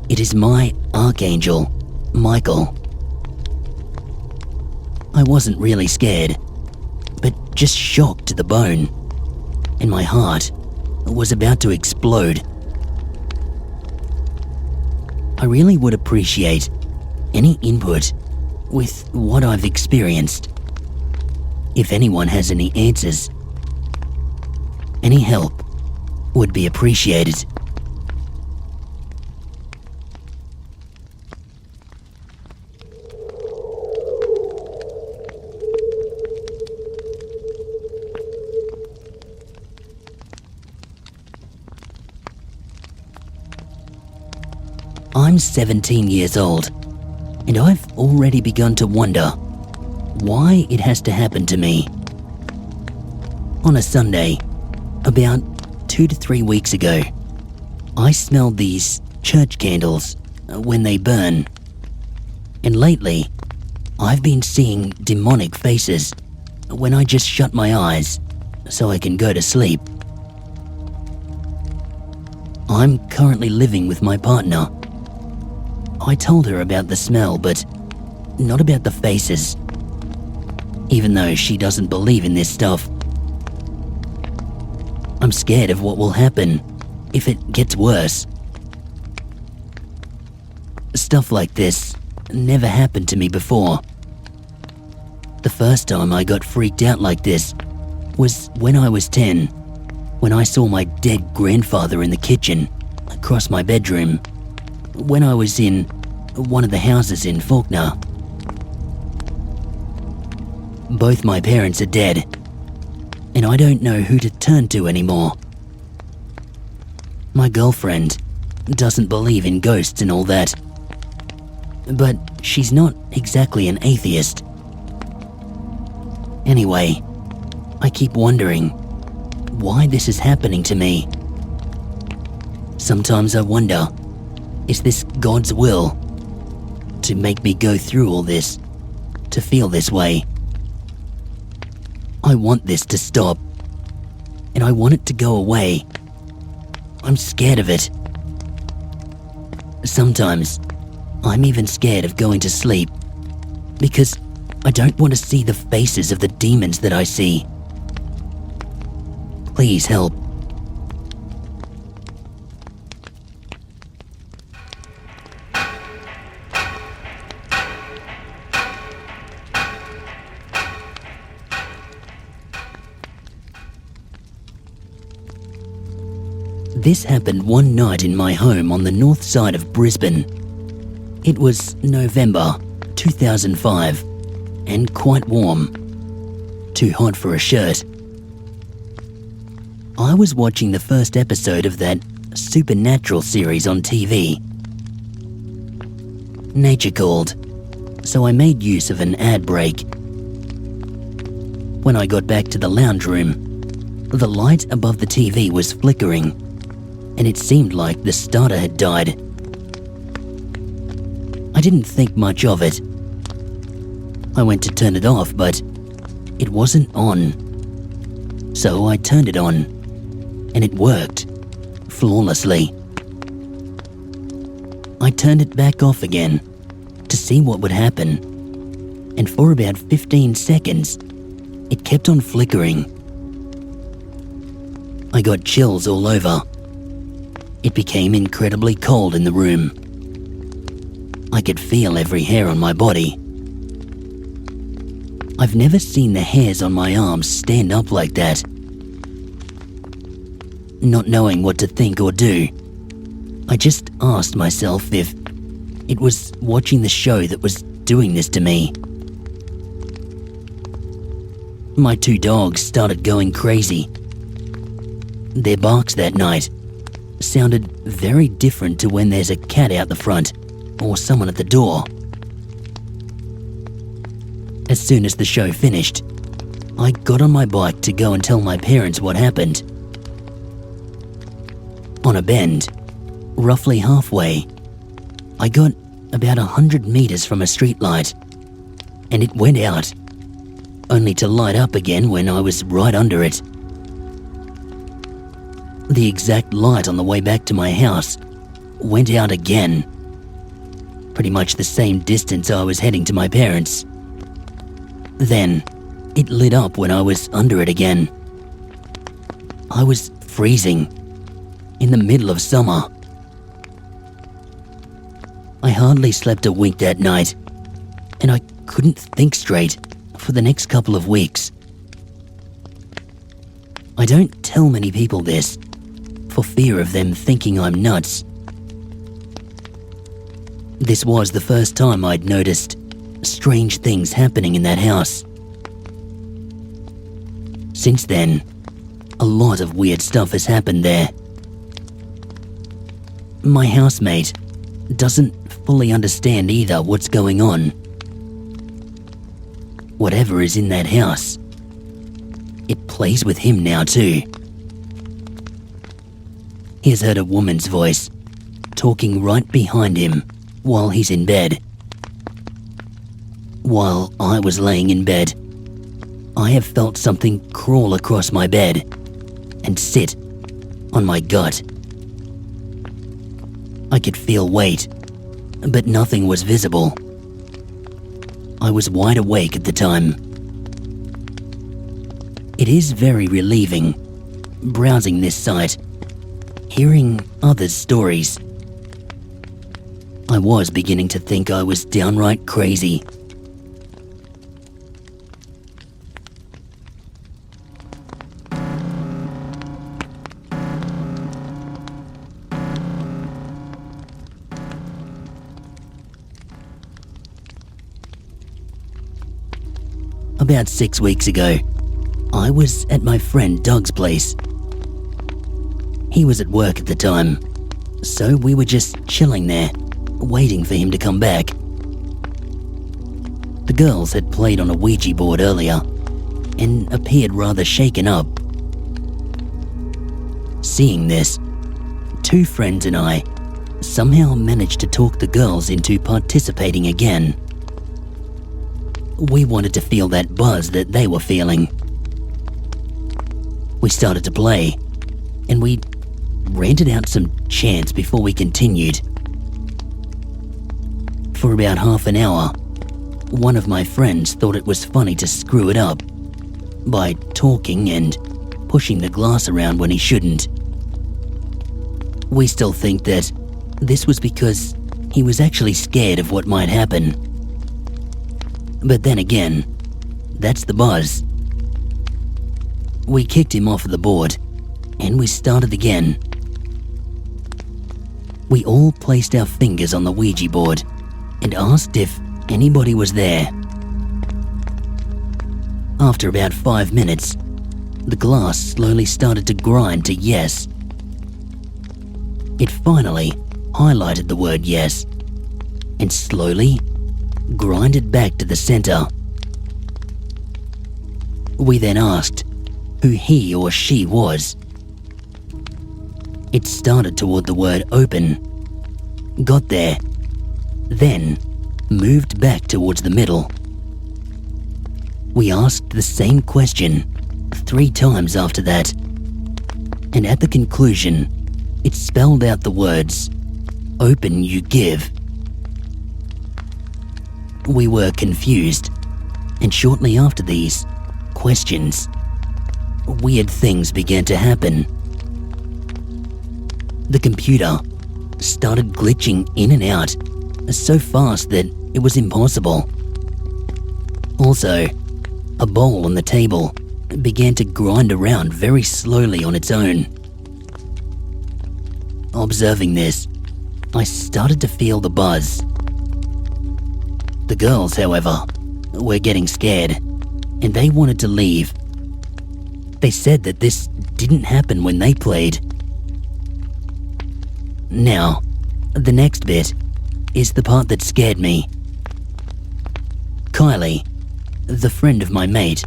Speaker 1: it is my archangel, Michael. I wasn't really scared, but just shocked to the bone, and my heart was about to explode. I really would appreciate any input with what I've experienced. If anyone has any answers, any help would be appreciated. I'm 17 years old, and I've already begun to wonder why it has to happen to me. On a Sunday, about 2 to 3 weeks ago, I smelled these church candles when they burn. And lately, I've been seeing demonic faces when I just shut my eyes so I can go to sleep. I'm currently living with my partner. I told her about the smell, but not about the faces, even though she doesn't believe in this stuff. I'm scared of what will happen if it gets worse. Stuff like this never happened to me before. The first time I got freaked out like this was when I was 10, when I saw my dead grandfather in the kitchen across my bedroom, when I was in one of the houses in Faulkner. Both my parents are dead, and I don't know who to turn to anymore. My girlfriend doesn't believe in ghosts and all that, but she's not exactly an atheist. Anyway, I keep wondering why this is happening to me. Sometimes I wonder, is this God's will to make me go through all this, to feel this way? I want this to stop, and I want it to go away. I'm scared of it. Sometimes I'm even scared of going to sleep because I don't want to see the faces of the demons that I see. Please help. This happened one night in my home on the north side of Brisbane. It was November 2005 and quite warm. Too hot for a shirt. I was watching the first episode of that supernatural series on TV. Nature called, so I made use of an ad break. When I got back to the lounge room, the light above the TV was flickering, and it seemed like the starter had died. I didn't think much of it. I went to turn it off, but it wasn't on. So I turned it on, and it worked flawlessly. I turned it back off again to see what would happen, and for about 15 seconds, it kept on flickering. I got chills all over. It became incredibly cold in the room. I could feel every hair on my body. I've never seen the hairs on my arms stand up like that. Not knowing what to think or do, I just asked myself if it was watching the show that was doing this to me. My 2 dogs started going crazy. Their barks that night sounded very different to when there's a cat out the front or someone at the door. As soon as the show finished, I got on my bike to go and tell my parents what happened. On a bend, roughly halfway, I got about 100 meters from a streetlight, and it went out, only to light up again when I was right under it. The exact light on the way back to my house went out again, pretty much the same distance I was heading to my parents'. Then, it lit up when I was under it again. I was freezing, in the middle of summer. I hardly slept a wink that night, and I couldn't think straight for the next couple of weeks. I don't tell many people this, for fear of them thinking I'm nuts. This was the first time I'd noticed strange things happening in that house. Since then, a lot of weird stuff has happened there. My housemate doesn't fully understand either what's going on. Whatever is in that house, it plays with him now too. He's heard a woman's voice talking right behind him while he's in bed. While I was laying in bed, I have felt something crawl across my bed and sit on my gut. I could feel weight, but nothing was visible. I was wide awake at the time. It is very relieving, browsing this site, hearing others' stories. I was beginning to think I was downright crazy. About 6 weeks ago, I was at my friend Doug's place. He was at work at the time, so we were just chilling there, waiting for him to come back. The girls had played on a Ouija board earlier and appeared rather shaken up. Seeing this, 2 friends and I somehow managed to talk the girls into participating again. We wanted to feel that buzz that they were feeling. We started to play, and we ranted out some chants before we continued. For about half an hour, one of my friends thought it was funny to screw it up by talking and pushing the glass around when he shouldn't. We still think that this was because he was actually scared of what might happen. But then again, that's the buzz. We kicked him off the board, and we started again. We all placed our fingers on the Ouija board and asked if anybody was there. After about 5 minutes, the glass slowly started to grind to yes. It finally highlighted the word yes, and slowly grinded back to the center. We then asked who he or she was. It started toward the word open, got there, then moved back towards the middle. We asked the same question 3 times after that, and at the conclusion, it spelled out the words, "Open you give." We were confused, and shortly after these questions, weird things began to happen. The computer started glitching in and out so fast that it was impossible. Also, a bowl on the table began to grind around very slowly on its own. Observing this, I started to feel the buzz. The girls, however, were getting scared, and they wanted to leave. They said that this didn't happen when they played. Now, the next bit is the part that scared me. Kylie, the friend of my mate,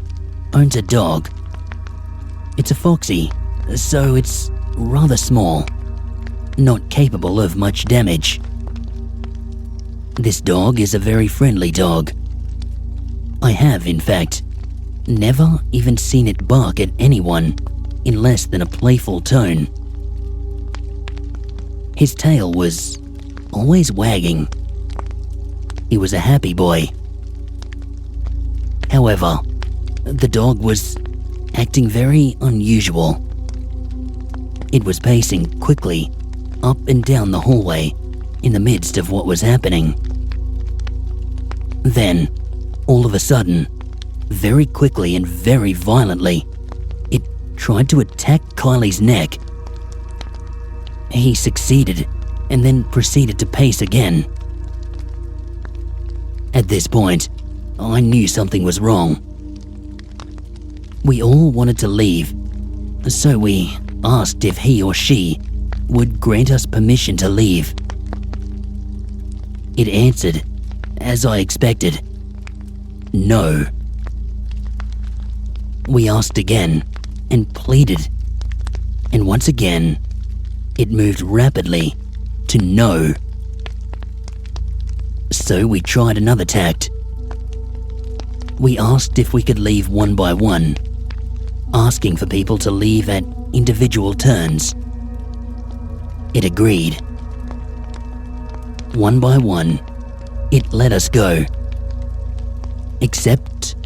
Speaker 1: owns a dog. It's a foxy, so it's rather small, not capable of much damage. This dog is a very friendly dog. I have, in fact, never even seen it bark at anyone in less than a playful tone. His tail was always wagging. He was a happy boy. However, the dog was acting very unusual. It was pacing quickly up and down the hallway in the midst of what was happening. Then, all of a sudden, very quickly and very violently, it tried to attack Kylie's neck. He succeeded and then proceeded to pace again. At this point, I knew something was wrong. We all wanted to leave, so we asked if he or she would grant us permission to leave. It answered, as I expected, no. We asked again and pleaded, and once again, it moved rapidly to no. So we tried another tact. We asked if we could leave one by one, asking for people to leave at individual turns. It agreed. One by one, it let us go. Except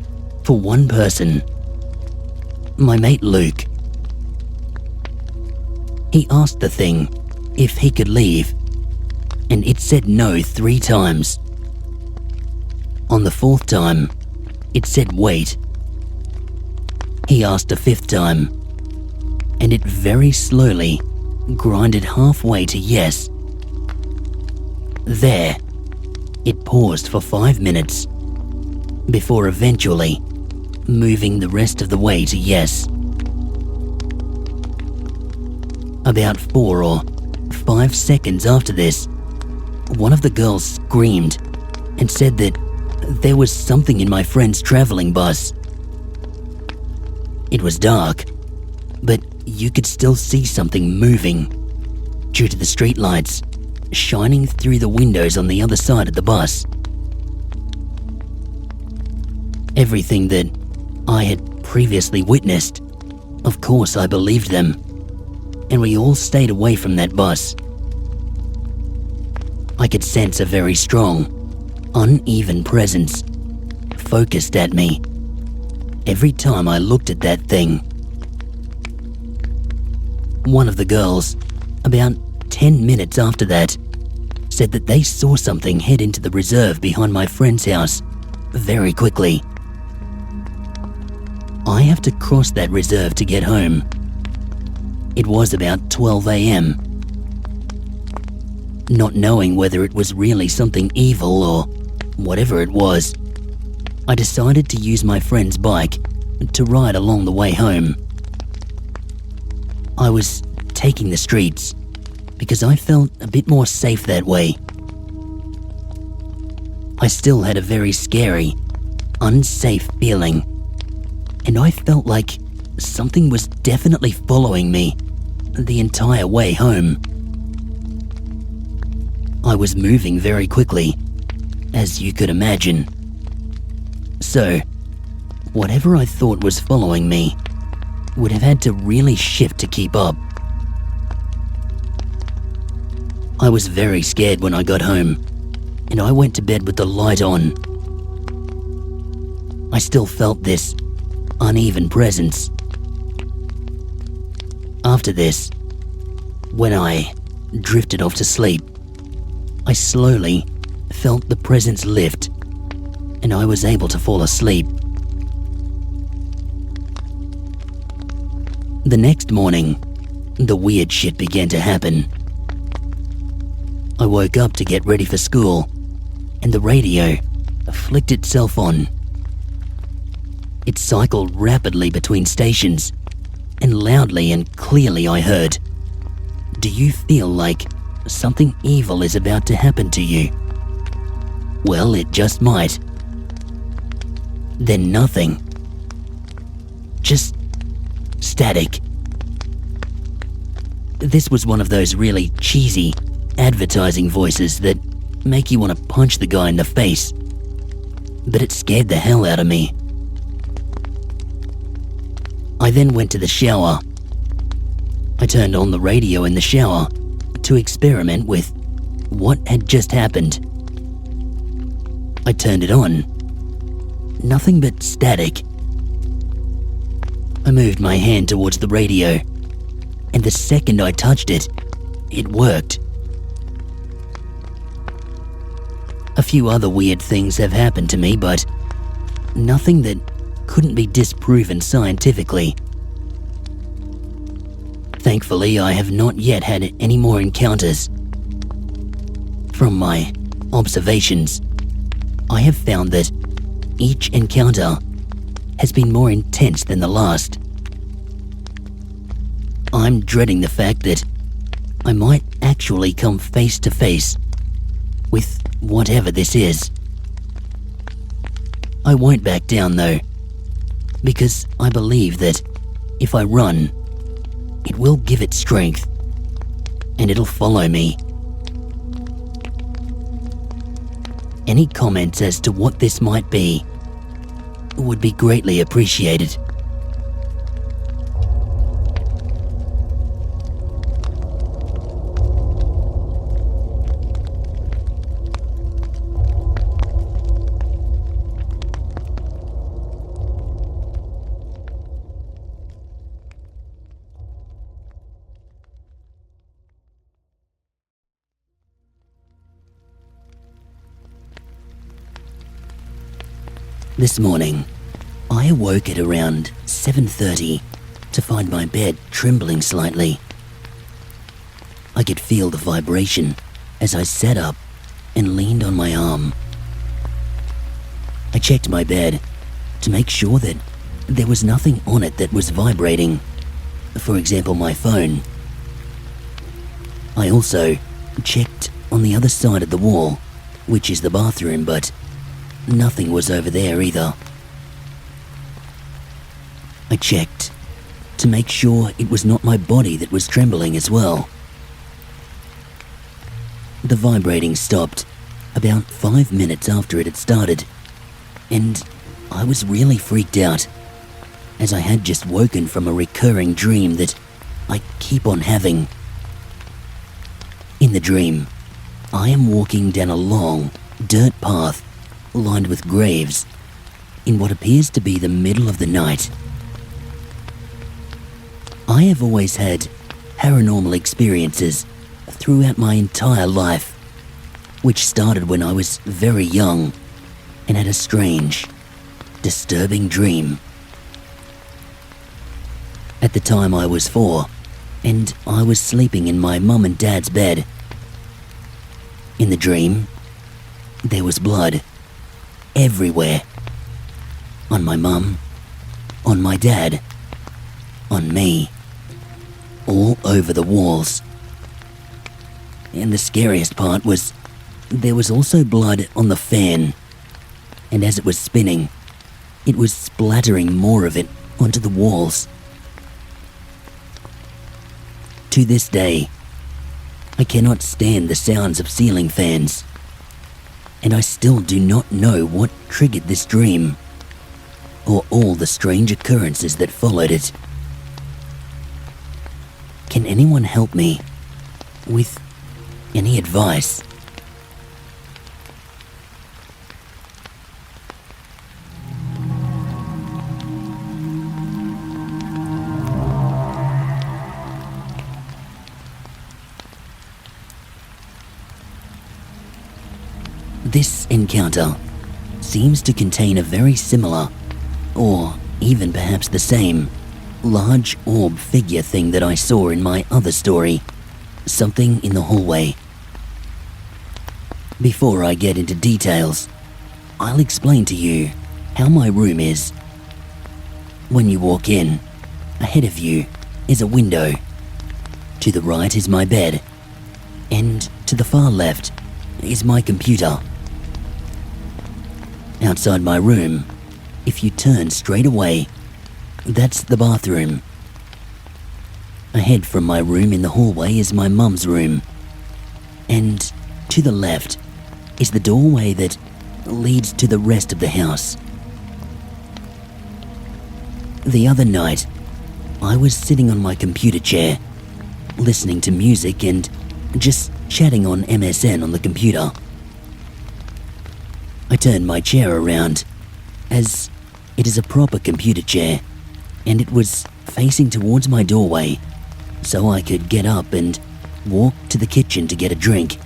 Speaker 1: for one person. My mate Luke. He asked the thing if he could leave, and it said no 3 times. On the 4th time, it said wait. He asked a 5th time, and it very slowly grinded halfway to yes. There, it paused for 5 minutes, before eventually moving the rest of the way to yes. About 4 or 5 seconds after this, one of the girls screamed and said that there was something in my friend's traveling bus. It was dark, but you could still see something moving due to the streetlights shining through the windows on the other side of the bus. Everything that I had previously witnessed, of course I believed them, and we all stayed away from that bus. I could sense a very strong, uneven presence focused at me every time I looked at that thing. One of the girls, about 10 minutes after that, said that they saw something head into the reserve behind my friend's house very quickly. I have to cross that reserve to get home. It was about 12 a.m. Not knowing whether it was really something evil or whatever it was, I decided to use my friend's bike to ride along the way home. I was taking the streets because I felt a bit more safe that way. I still had a very scary, unsafe feeling, and I felt like something was definitely following me the entire way home. I was moving very quickly, as you could imagine. So, whatever I thought was following me would have had to really shift to keep up. I was very scared when I got home, and I went to bed with the light on. I still felt this uneven presence. After this, when I drifted off to sleep, I slowly felt the presence lift, and I was able to fall asleep. The next morning, the weird shit began to happen. I woke up to get ready for school, and the radio flicked itself on. It cycled rapidly between stations, and loudly and clearly I heard, "Do you feel like something evil is about to happen to you?" Well, it just might. Then nothing. Just static. This was one of those really cheesy advertising voices that make you want to punch the guy in the face. But it scared the hell out of me. I then went to the shower. I turned on the radio in the shower to experiment with what had just happened. I turned it on. Nothing but static. I moved my hand towards the radio, and the second I touched it, it worked. A few other weird things have happened to me, but nothing that couldn't be disproven scientifically. Thankfully, I have not yet had any more encounters. From my observations, I have found that each encounter has been more intense than the last. I'm dreading the fact that I might actually come face to face with whatever this is. I won't back down though, because I believe that if I run, it will give it strength, and it'll follow me. Any comments as to what this might be would be greatly appreciated. This morning, I awoke at around 7:30 to find my bed trembling slightly. I could feel the vibration as I sat up and leaned on my arm. I checked my bed to make sure that there was nothing on it that was vibrating, for example, my phone. I also checked on the other side of the wall, which is the bathroom, but nothing was over there either. I checked to make sure it was not my body that was trembling as well. The vibrating stopped about 5 minutes after it had started, and I was really freaked out, as I had just woken from a recurring dream that I keep on having. In the dream, I am walking down a long, dirt path lined with graves in what appears to be the middle of the night. I have always had paranormal experiences throughout my entire life, which started when I was very young and had a strange, disturbing dream. At the time I was 4, and I was sleeping in my mum and dad's bed. In the dream, there was blood everywhere. On my mum, on my dad, on me, all over the walls. And the scariest part was there was also blood on the fan, and as it was spinning, it was splattering more of it onto the walls. To this day, I cannot stand the sounds of ceiling fans, and I still do not know what triggered this dream, or all the strange occurrences that followed it. Can anyone help me with any advice? This encounter seems to contain a very similar, or even perhaps the same, large orb figure thing that I saw in my other story, Something in the Hallway. Before I get into details, I'll explain to you how my room is. When you walk in, ahead of you is a window. To the right is my bed, and to the far left is my computer. Outside my room, if you turn straight away, that's the bathroom. Ahead from my room in the hallway is my mum's room, and to the left is the doorway that leads to the rest of the house. The other night, I was sitting on my computer chair, listening to music and just chatting on MSN on the computer. I turned my chair around, as it is a proper computer chair, and it was facing towards my doorway, so I could get up and walk to the kitchen to get a drink.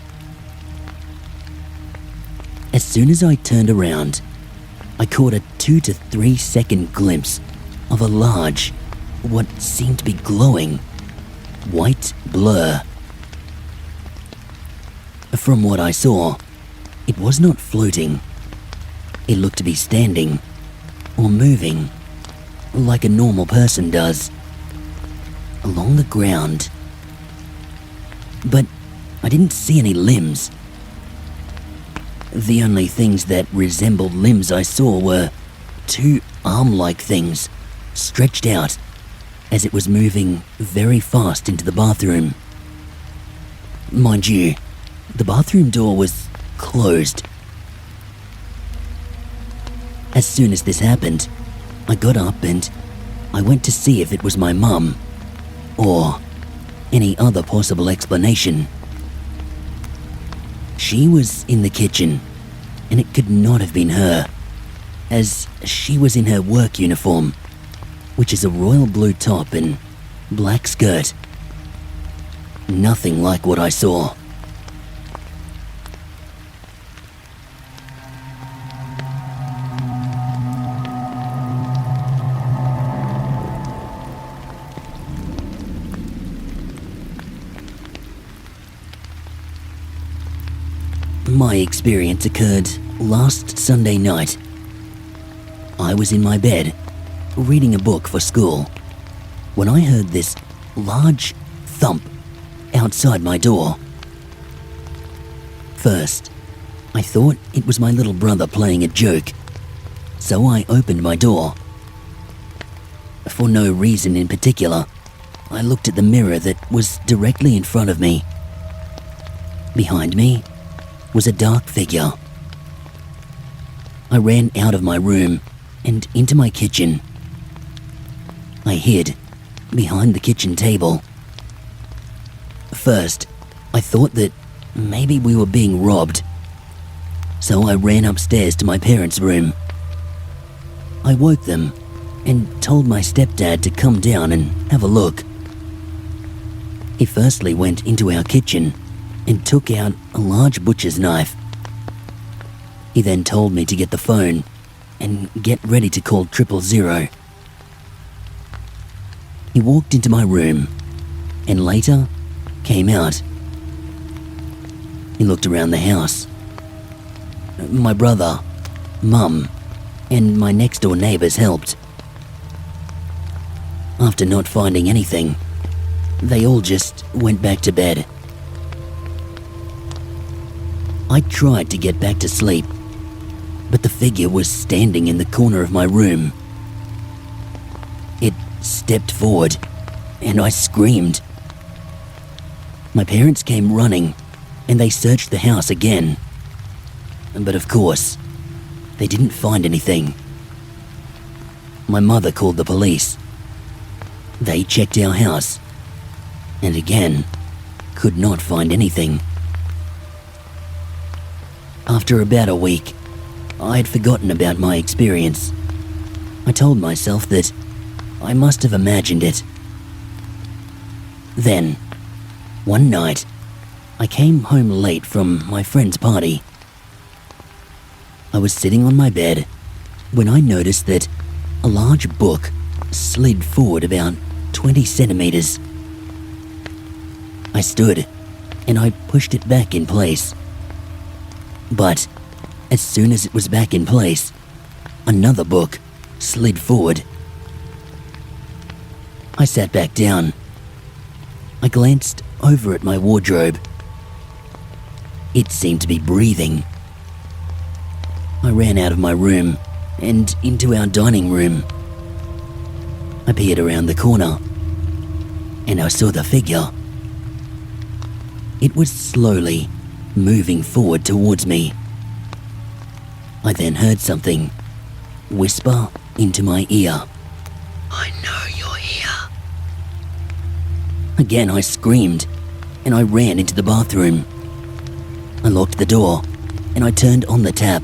Speaker 1: As soon as I turned around, I caught a 2 to 3 second glimpse of a large, what seemed to be glowing, white blur. From what I saw, it was not floating. It looked to be standing, or moving, like a normal person does, along the ground. But I didn't see any limbs. The only things that resembled limbs I saw were 2 arm-like things stretched out as it was moving very fast into the bathroom. Mind you, the bathroom door was closed. As soon as this happened, I got up and I went to see if it was my mum, or any other possible explanation. She was in the kitchen, and it could not have been her, as she was in her work uniform, which is a royal blue top and black skirt. Nothing like what I saw. My experience occurred last Sunday night. I was in my bed, reading a book for school, when I heard this large thump outside my door. First, I thought it was my little brother playing a joke, so I opened my door. For no reason in particular, I looked at the mirror that was directly in front of me. Behind me was a dark figure. I ran out of my room and into my kitchen. I hid behind the kitchen table. First, I thought that maybe we were being robbed, so I ran upstairs to my parents' room. I woke them and told my stepdad to come down and have a look. He firstly went into our kitchen and took out a large butcher's knife. He then told me to get the phone and get ready to call 000. He walked into my room and later came out. He looked around the house. My brother, Mum, and my next door neighbours helped. After not finding anything, they all just went back to bed. I tried to get back to sleep, but the figure was standing in the corner of my room. It stepped forward, and I screamed. My parents came running, and they searched the house again. But of course, they didn't find anything. My mother called the police. They checked our house, and again, could not find anything. After about a week, I had forgotten about my experience. I told myself that I must have imagined it. Then, one night, I came home late from my friend's party. I was sitting on my bed when I noticed that a large book slid forward about 20 centimeters. I stood and I pushed it back in place. But as soon as it was back in place, another book slid forward. I sat back down. I glanced over at my wardrobe. It seemed to be breathing. I ran out of my room and into our dining room. I peered around the corner and I saw the figure. It was slowly moving forward towards me. I then heard something whisper into my ear. "I know you're here." Again I screamed and I ran into the bathroom. I locked the door and I turned on the tap.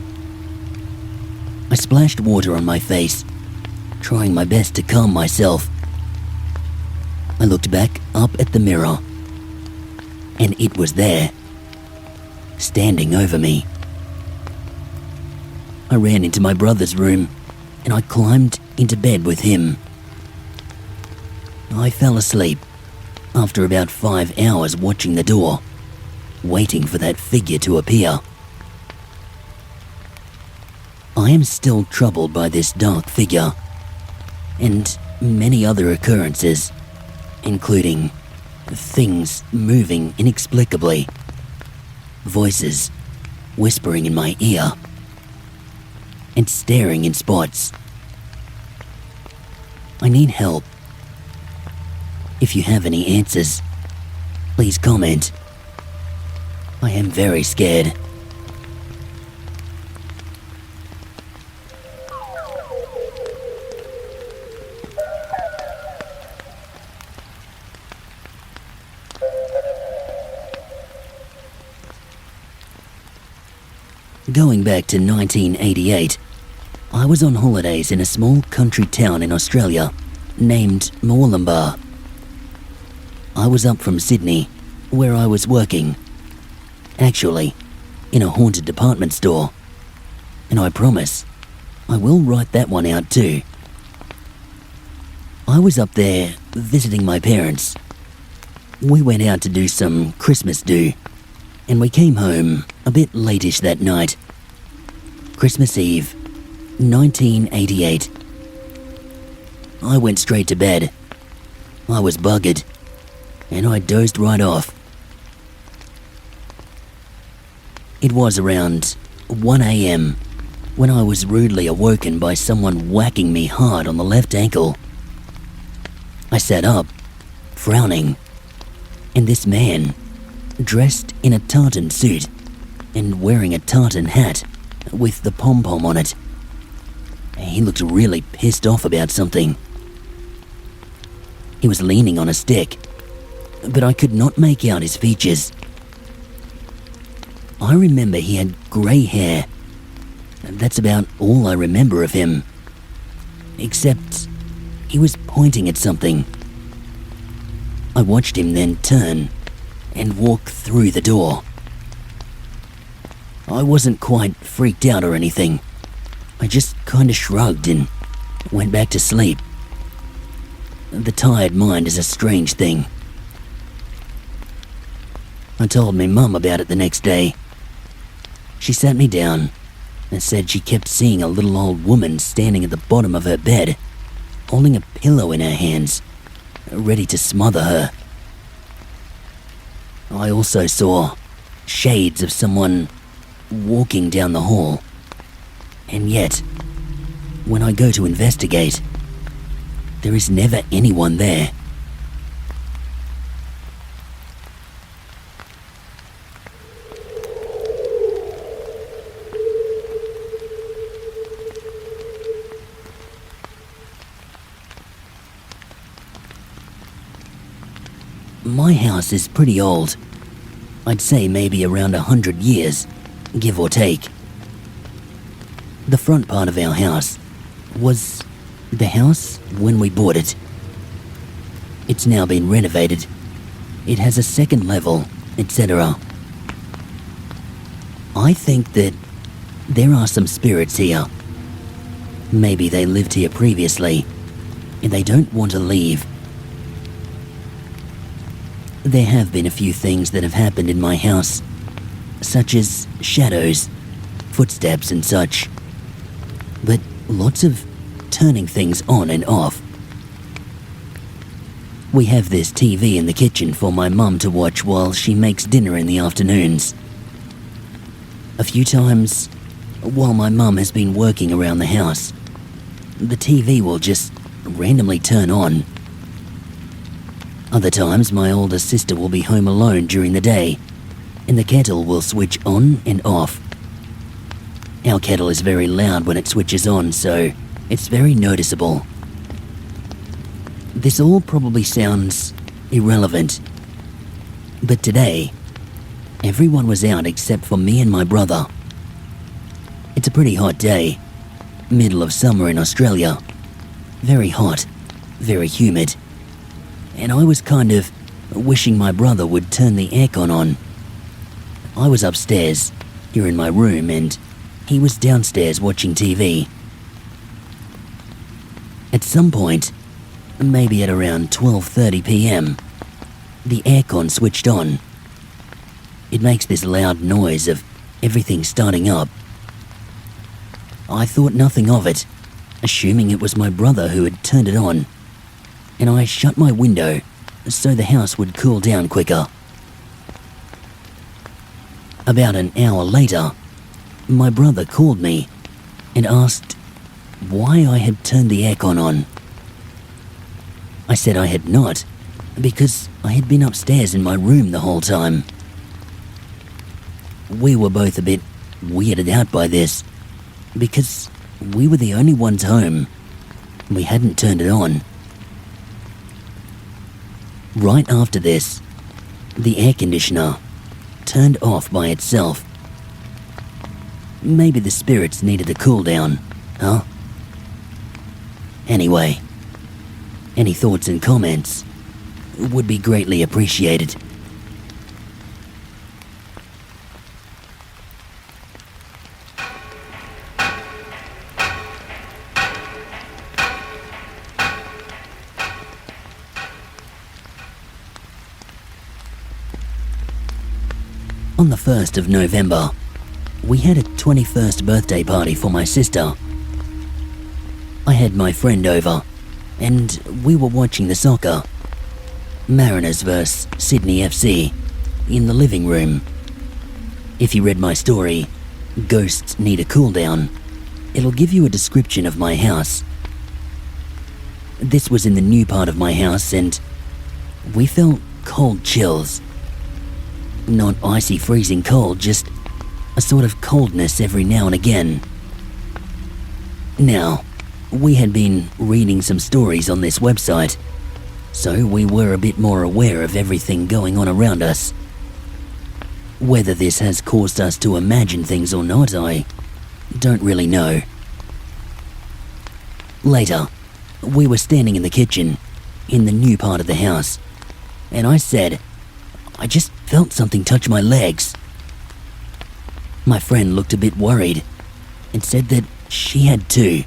Speaker 1: I splashed water on my face, trying my best to calm myself. I looked back up at the mirror, and it was there, standing over me. I ran into my brother's room, and I climbed into bed with him. I fell asleep after about 5 hours watching the door, waiting for that figure to appear. I am still troubled by this dark figure and many other occurrences, including things moving inexplicably, voices whispering in my ear, and staring in spots. I need help. If you have any answers, please comment. I am very scared. Going back to 1988, I was on holidays in a small country town in Australia named Moolumbar. I was up from Sydney, where I was working. Actually, in a haunted department store. And I promise, I will write that one out too. I was up there visiting my parents. We went out to do some Christmas do, and we came home a bit latish that night. Christmas Eve, 1988. I went straight to bed. I was buggered, and I dozed right off. It was around 1 a.m. when I was rudely awoken by someone whacking me hard on the left ankle. I sat up, frowning, and this man, dressed in a tartan suit and wearing a tartan hat with the pom-pom on it. He looked really pissed off about something. He was leaning on a stick, but I could not make out his features. I remember he had grey hair. That's about all I remember of him. Except he was pointing at something. I watched him then turn and walk through the door. I wasn't quite freaked out or anything. I just kinda shrugged and went back to sleep. The tired mind is a strange thing. I told my mum about it the next day. She sat me down and said she kept seeing a little old woman standing at the bottom of her bed, holding a pillow in her hands, ready to smother her. I also saw shades of someone walking down the hall. And yet, when I go to investigate, there is never anyone there. My house is pretty old. I'd say maybe around 100 years, give or take. The front part of our house was the house when we bought it. It's now been renovated. It has a second level, etc. I think that there are some spirits here. Maybe they lived here previously, and they don't want to leave. There have been a few things that have happened in my house, such as shadows, footsteps and such. But lots of turning things on and off. We have this TV in the kitchen for my mum to watch while she makes dinner in the afternoons. A few times, while my mum has been working around the house, the TV will just randomly turn on. Other times, my older sister will be home alone during the day, and the kettle will switch on and off. Our kettle is very loud when it switches on, so it's very noticeable. This all probably sounds irrelevant, but today, everyone was out except for me and my brother. It's a pretty hot day, middle of summer in Australia. Very hot, very humid. And I was kind of wishing my brother would turn the aircon on. I was upstairs, here in my room, and he was downstairs watching TV. At some point, maybe at around 12:30 p.m, the aircon switched on. It makes this loud noise of everything starting up. I thought nothing of it, assuming it was my brother who had turned it on, and I shut my window so the house would cool down quicker. About an hour later, my brother called me and asked why I had turned the aircon on. I said I had not, because I had been upstairs in my room the whole time. We were both a bit weirded out by this, because we were the only ones home. We hadn't turned it on. Right after this, the air conditioner turned off by itself. Maybe the spirits needed a cool down, huh? Anyway, any thoughts and comments would be greatly appreciated. On the 1st of November, we had a 21st birthday party for my sister. I had my friend over, and we were watching the soccer, Mariners vs Sydney FC, in the living room. If you read my story, Ghosts Need a Cool Down, it'll give you a description of my house. This was in the new part of my house, and we felt cold chills. Not icy freezing cold, just a sort of coldness every now and again. Now, we had been reading some stories on this website, so we were a bit more aware of everything going on around us. Whether this has caused us to imagine things or not, I don't really know. Later, we were standing in the kitchen, in the new part of the house, and I said, I just felt something touch my legs. My friend looked a bit worried and said that she had too.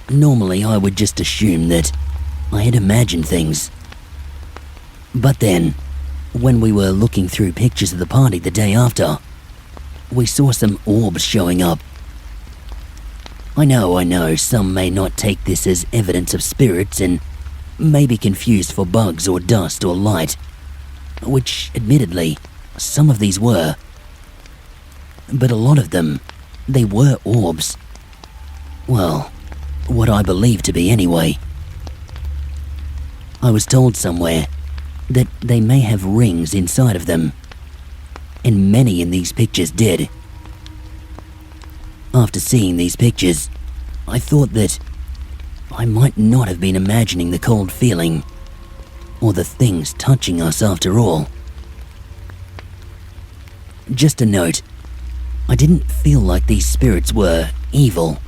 Speaker 1: Normally, I would just assume that I had imagined things. But then, when we were looking through pictures of the party the day after, we saw some orbs showing up. I know, some may not take this as evidence of spirits and may be confused for bugs or dust or light, which, admittedly, some of these were. But a lot of them, they were orbs. Well, what I believe to be anyway. I was told somewhere that they may have rings inside of them, and many in these pictures did. After seeing these pictures, I thought that I might not have been imagining the cold feeling, or the things touching us after all. Just a note, I didn't feel like these spirits were evil,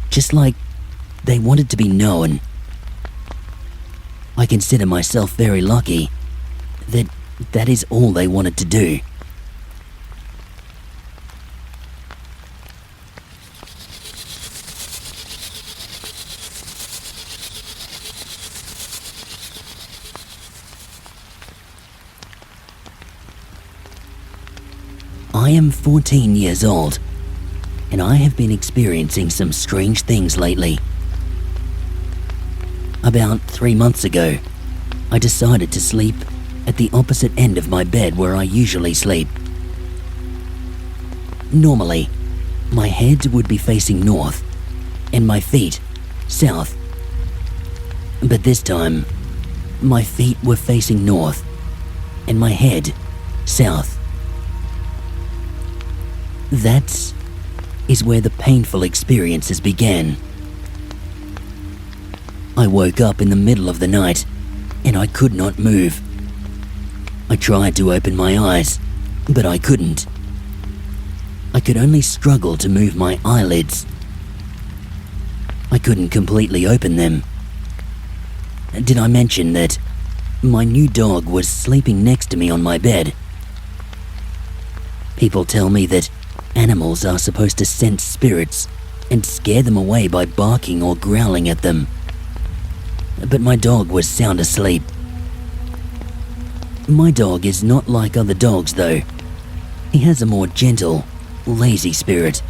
Speaker 1: just like they wanted to be known. I consider myself very lucky that that is all they wanted to do. I am 14 years old, and I have been experiencing some strange things lately. About 3 months ago, I decided to sleep at the opposite end of my bed where I usually sleep. Normally, my head would be facing north, and my feet south. But this time, my feet were facing north, and my head south. That is where the painful experiences began. I woke up in the middle of the night, and I could not move. I tried to open my eyes, but I couldn't. I could only struggle to move my eyelids. I couldn't completely open them. Did I mention that my new dog was sleeping next to me on my bed? People tell me that animals are supposed to sense spirits and scare them away by barking or growling at them. But my dog was sound asleep. My dog is not like other dogs though. He has a more gentle, lazy spirit.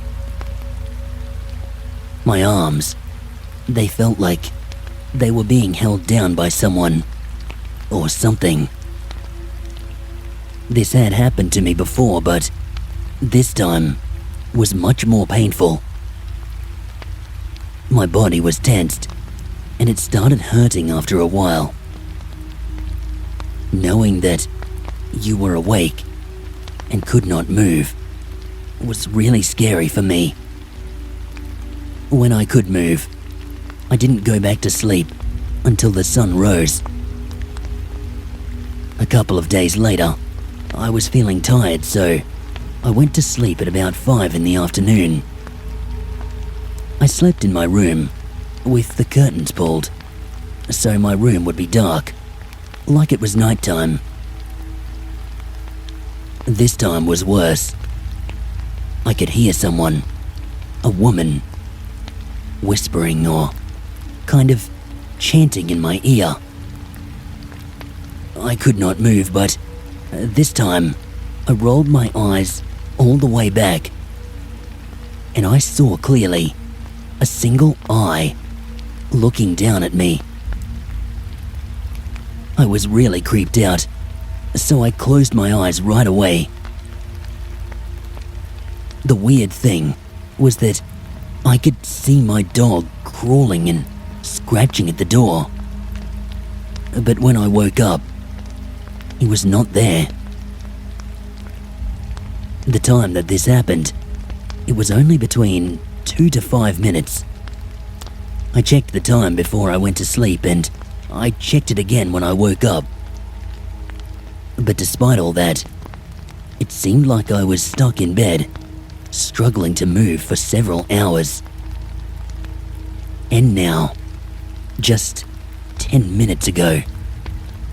Speaker 1: My arms, they felt like they were being held down by someone or something. This had happened to me before, but this time was much more painful. My body was tensed, and it started hurting after a while. Knowing that you were awake and could not move was really scary for me. When I could move, I didn't go back to sleep until the sun rose. A couple of days later, I was feeling tired, so I went to sleep at about 5 in the afternoon. I slept in my room with the curtains pulled, so my room would be dark, like it was nighttime. This time was worse. I could hear someone, a woman, whispering or kind of chanting in my ear. I could not move, but This time, I rolled my eyes all the way back, and I saw clearly a single eye looking down at me. I was really creeped out, so I closed my eyes right away. The weird thing was that I could see my dog crawling and scratching at the door. But when I woke up, he was not there. The time that this happened, it was only between 2 to 5 minutes. I checked the time before I went to sleep, and I checked it again when I woke up. But despite all that, it seemed like I was stuck in bed, struggling to move for several hours. And now, just 10 minutes ago,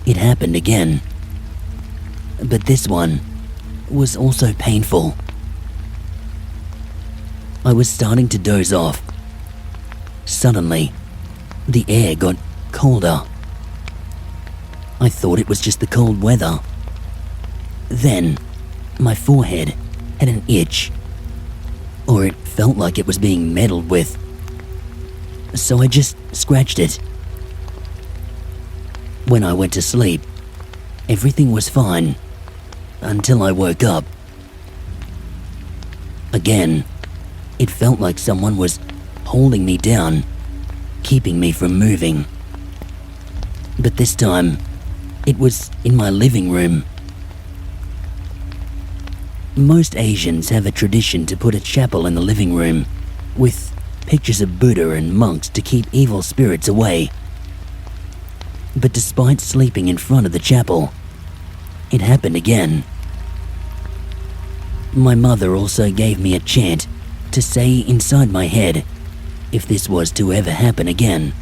Speaker 1: it happened again. But this one was also painful. I was starting to doze off. Suddenly, the air got colder. I thought it was just the cold weather. Then, my forehead had an itch, or it felt like it was being meddled with. So I just scratched it. When I went to sleep, everything was fine until I woke up. Again, it felt like someone was holding me down, keeping me from moving. But this time, it was in my living room. Most Asians have a tradition to put a chapel in the living room, with pictures of Buddha and monks to keep evil spirits away. But despite sleeping in front of the chapel, it happened again. My mother also gave me a chant to say inside my head if this was to ever happen again.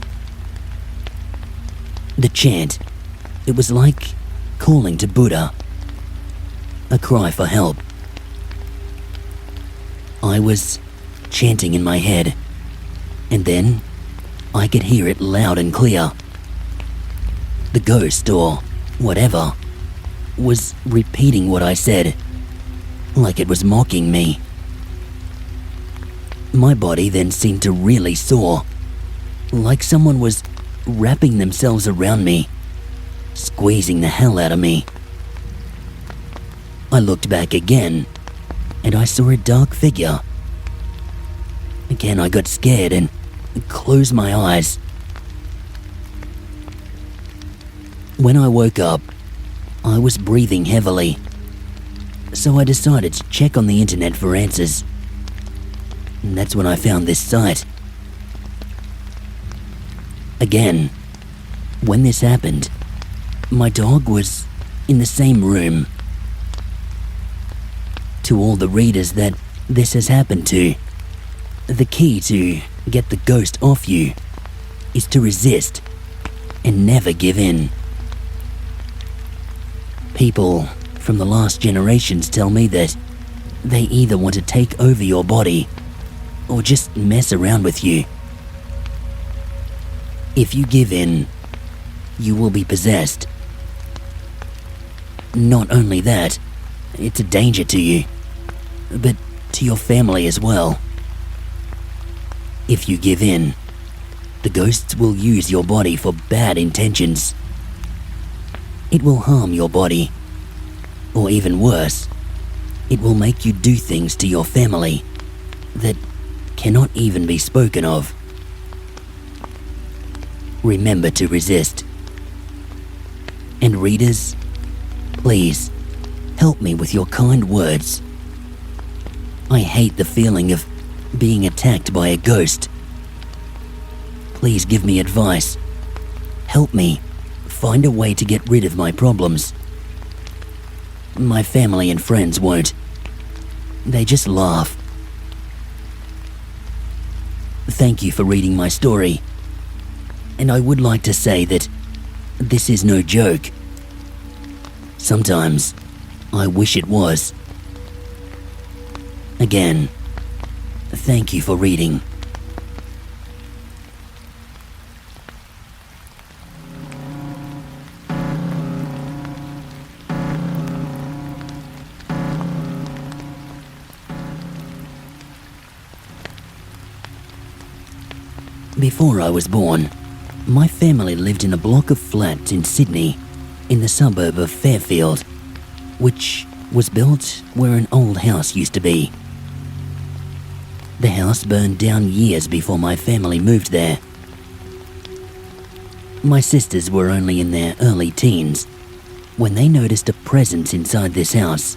Speaker 1: The chant, it was like calling to Buddha, a cry for help. I was chanting in my head, and then I could hear it loud and clear. The ghost, or whatever, was repeating what I said, like it was mocking me. My body then seemed to really sore, like someone was wrapping themselves around me, squeezing the hell out of me. I looked back again, and I saw a dark figure. Again, I got scared and closed my eyes. When I woke up, I was breathing heavily, so I decided to check on the internet for answers. And that's when I found this site. Again, when this happened, my dog was in the same room. To all the readers that this has happened to, the key to get the ghost off you is to resist and never give in. People from the last generations tell me that they either want to take over your body or just mess around with you. If you give in, you will be possessed. Not only that, it's a danger to you, but to your family as well. If you give in, the ghosts will use your body for bad intentions. It will harm your body, or even worse, it will make you do things to your family that cannot even be spoken of. Remember to resist. And readers, please help me with your kind words. I hate the feeling of being attacked by a ghost. Please give me advice. Help me find a way to get rid of my problems. My family and friends won't. They just laugh. Thank you for reading my story. And I would like to say that this is no joke. Sometimes I wish it was. Again, thank you for reading. Before I was born, my family lived in a block of flats in Sydney, in the suburb of Fairfield, which was built where an old house used to be. The house burned down years before my family moved there. My sisters were only in their early teens when they noticed a presence inside this house.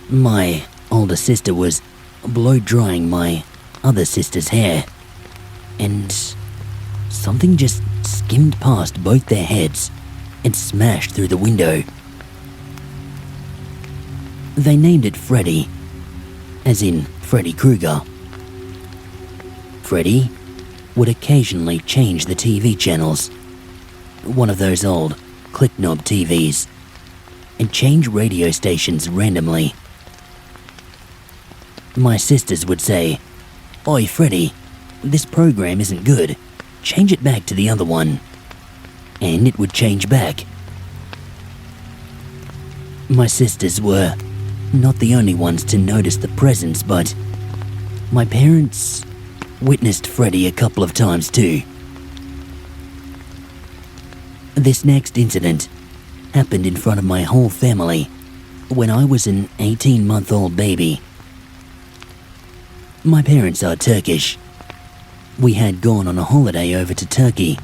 Speaker 1: My older sister was blow-drying my other sister's hair, and something just skimmed past both their heads and smashed through the window. They named it Freddy, as in Freddy Krueger. Freddy would occasionally change the TV channels, one of those old click-knob TVs, and change radio stations randomly. My sisters would say, "Oi, Freddy, this program isn't good. Change it back to the other one." And it would change back. My sisters were not the only ones to notice the presence, but my parents witnessed Freddy a couple of times too. This next incident happened in front of my whole family when I was an 18-month-old baby. My parents are Turkish. We had gone on a holiday over to Turkey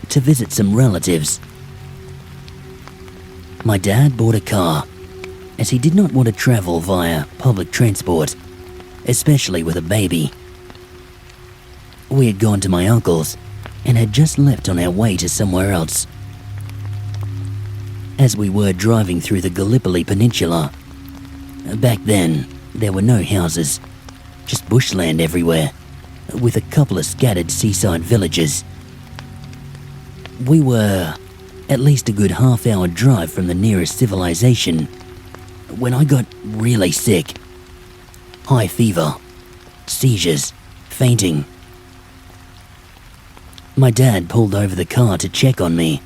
Speaker 1: to visit some relatives. My dad bought a car, as he did not want to travel via public transport, especially with a baby. We had gone to my uncle's and had just left on our way to somewhere else. As we were driving through the Gallipoli Peninsula, back then there were no houses, just bushland everywhere, with a couple of scattered seaside villages. We were at least a good half-hour drive from the nearest civilization when I got really sick. High fever, seizures, fainting. My dad pulled over the car to check on me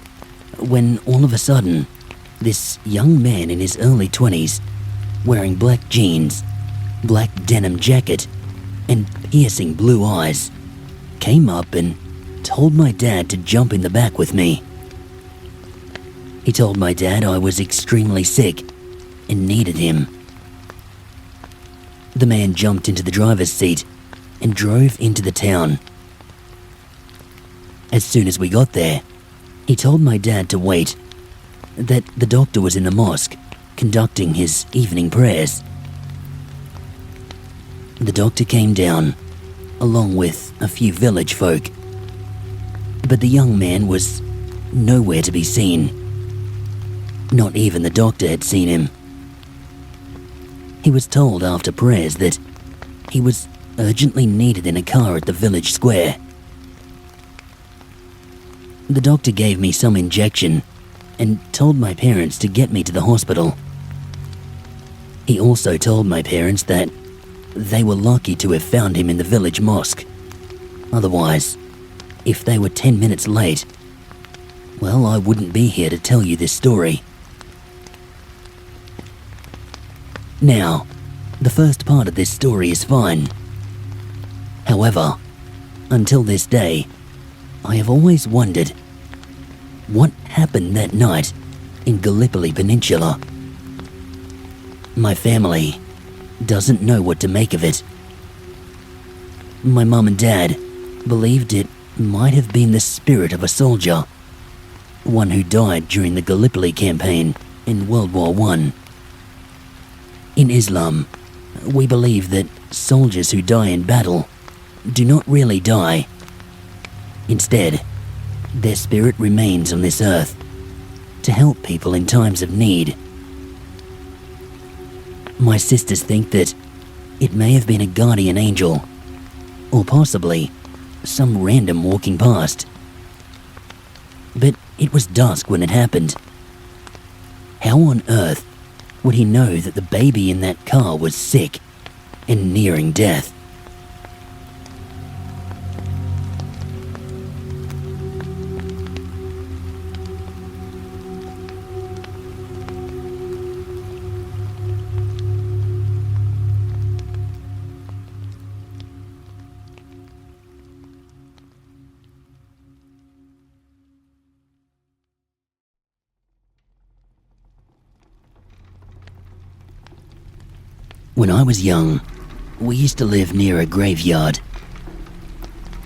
Speaker 1: when all of a sudden, this young man in his early 20s, wearing black jeans, black denim jacket, and piercing blue eyes, came up and told my dad to jump in the back with me. He told my dad I was extremely sick and needed him. The man jumped into the driver's seat and drove into the town. As soon as we got there, he told my dad to wait, that the doctor was in the mosque conducting his evening prayers. The doctor came down, along with a few village folk, but the young man was nowhere to be seen. Not even the doctor had seen him. He was told after prayers that he was urgently needed in a car at the village square. The doctor gave me some injection and told my parents to get me to the hospital. He also told my parents that they were lucky to have found him in the village mosque. Otherwise, if they were 10 minutes late, well, I wouldn't be here to tell you this story. Now, the first part of this story is fine. However, until this day, I have always wondered what happened that night in Gallipoli Peninsula. My family doesn't know what to make of it. My mum and dad believed it might have been the spirit of a soldier, one who died during the Gallipoli campaign in World War I. In Islam, we believe that soldiers who die in battle do not really die. Instead, their spirit remains on this earth to help people in times of need. My sisters think that it may have been a guardian angel, or possibly some random walking past. But it was dusk when it happened. How on earth would he know that the baby in that car was sick and nearing death? When I was young, we used to live near a graveyard.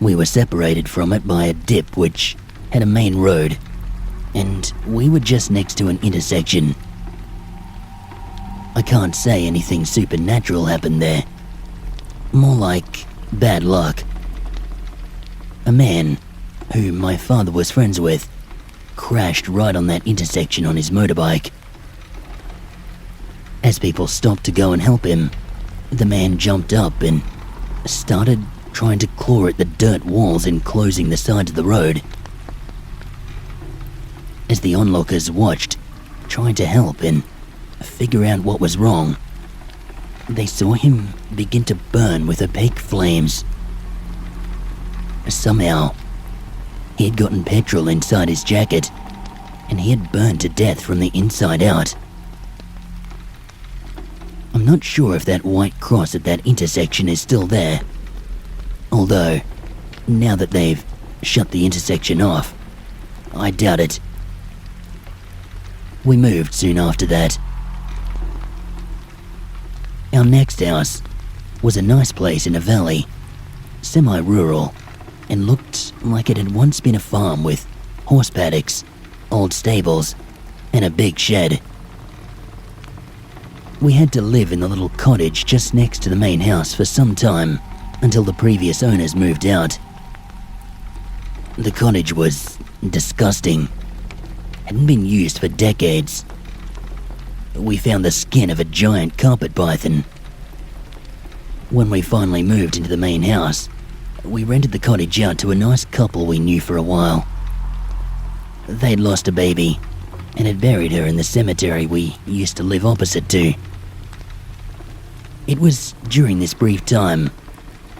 Speaker 1: We were separated from it by a dip which had a main road, and we were just next to an intersection. I can't say anything supernatural happened there. More like bad luck. A man, who my father was friends with, crashed right on that intersection on his motorbike. As people stopped to go and help him, the man jumped up and started trying to claw at the dirt walls enclosing the sides of the road. As the onlookers watched, trying to help and figure out what was wrong, they saw him begin to burn with opaque flames. Somehow, he had gotten petrol inside his jacket, and he had burned to death from the inside out. I'm not sure if that white cross at that intersection is still there, although, now that they've shut the intersection off, I doubt it. We moved soon after that. Our next house was a nice place in a valley, semi-rural, and looked like it had once been a farm with horse paddocks, old stables, and a big shed. We had to live in the little cottage just next to the main house for some time until the previous owners moved out. The cottage was disgusting. Hadn't been used for decades. We found the skin of a giant carpet python. When we finally moved into the main house, we rented the cottage out to a nice couple we knew for a while. They'd lost a baby and had buried her in the cemetery we used to live opposite to. It was during this brief time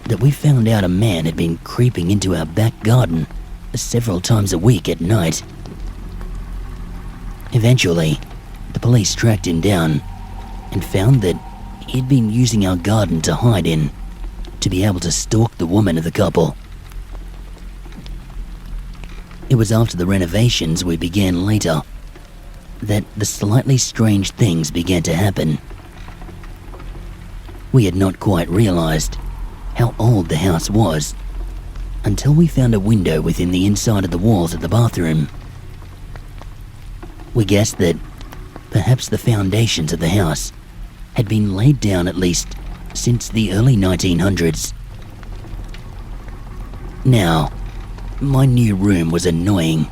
Speaker 1: that we found out a man had been creeping into our back garden several times a week at night. Eventually, the police tracked him down and found that he'd been using our garden to hide in, to be able to stalk the woman of the couple. It was after the renovations we began later that the slightly strange things began to happen. We had not quite realized how old the house was until we found a window within the inside of the walls of the bathroom. We guessed that perhaps the foundations of the house had been laid down at least since the early 1900s. Now, my new room was annoying.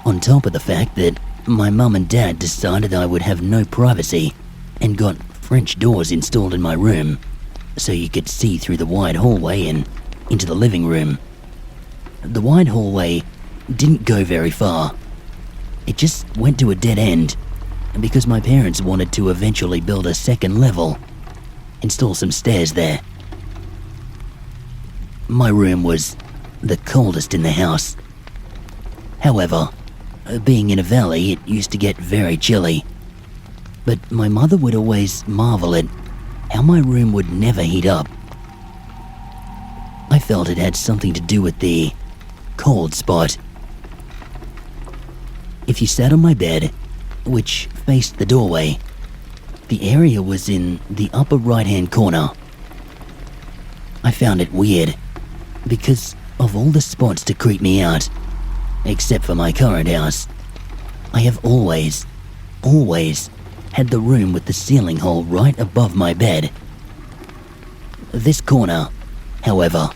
Speaker 1: On top of the fact that my mum and dad decided I would have no privacy and got French doors installed in my room so you could see through the wide hallway and into the living room. The wide hallway didn't go very far. It just went to a dead end because my parents wanted to eventually build a second level, install some stairs there. My room was the coldest in the house. However, being in a valley, it used to get very chilly. But my mother would always marvel at how my room would never heat up. I felt it had something to do with the cold spot. If you sat on my bed, which faced the doorway, the area was in the upper right-hand corner. I found it weird because of all the spots to creep me out, except for my current house. I have always had the room with the ceiling hole right above my bed. This corner, however,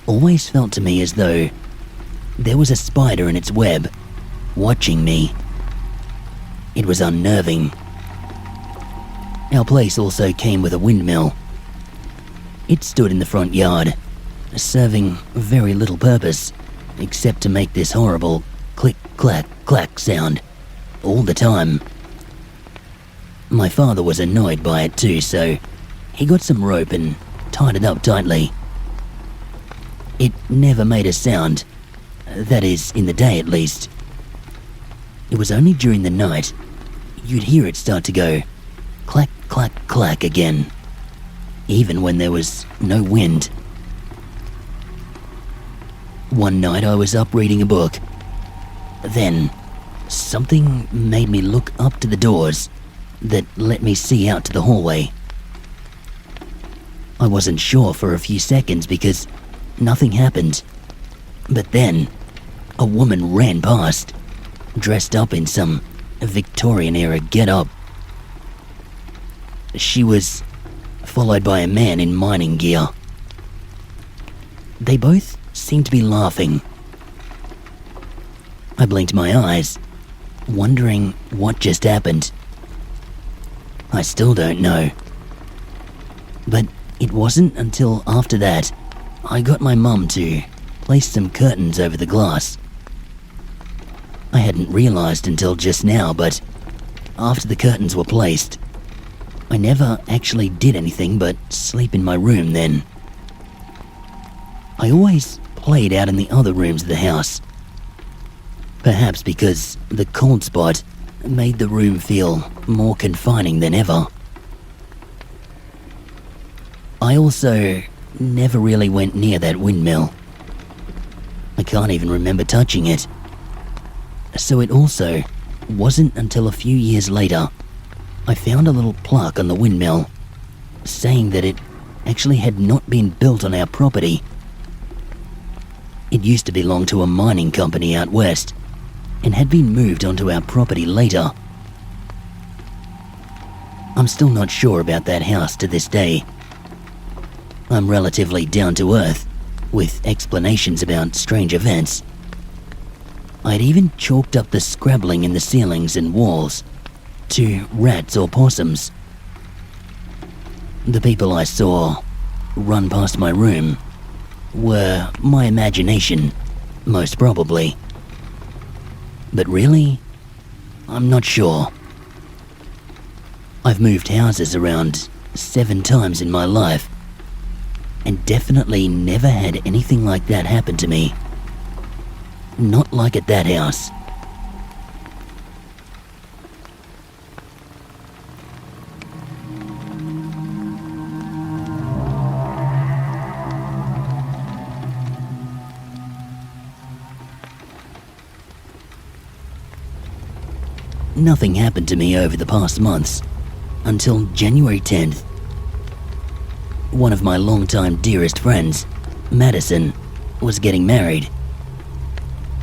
Speaker 1: always felt to me as though there was a spider in its web, watching me. It was unnerving. Our place also came with a windmill. It stood in the front yard, serving very little purpose, except to make this horrible click, clack, clack sound all the time. My father was annoyed by it too, so he got some rope and tied it up tightly. It never made a sound, that is, in the day at least. It was only during the night you'd hear it start to go clack, clack, clack again, even when there was no wind. One night I was up reading a book. Then, something made me look up to the doors that let me see out to the hallway, I wasn't sure for a few seconds because nothing happened. But then, a woman ran past, dressed up in some Victorian-era get-up. She was followed by a man in mining gear. They both seemed to be laughing. I blinked my eyes, wondering what just happened. I still don't know. But it wasn't until after that I got my mum to place some curtains over the glass. I hadn't realized until just now, but after the curtains were placed, I never actually did anything but sleep in my room then. I always played out in the other rooms of the house. Perhaps because the cold spot made the room feel more confining than ever. I also never really went near that windmill. I can't even remember touching it. So it also wasn't until a few years later I found a little plaque on the windmill saying that it actually had not been built on our property. It used to belong to a mining company out west and had been moved onto our property later. I'm still not sure about that house to this day. I'm relatively down to earth, with explanations about strange events. I'd even chalked up the scrabbling in the ceilings and walls to rats or possums. The people I saw run past my room were my imagination, most probably. But really, I'm not sure. I've moved houses around 7 times in my life, and definitely never had anything like that happen to me. Not like at that house. Nothing happened to me over the past months until January 10th. One of my longtime dearest friends, Madison, was getting married.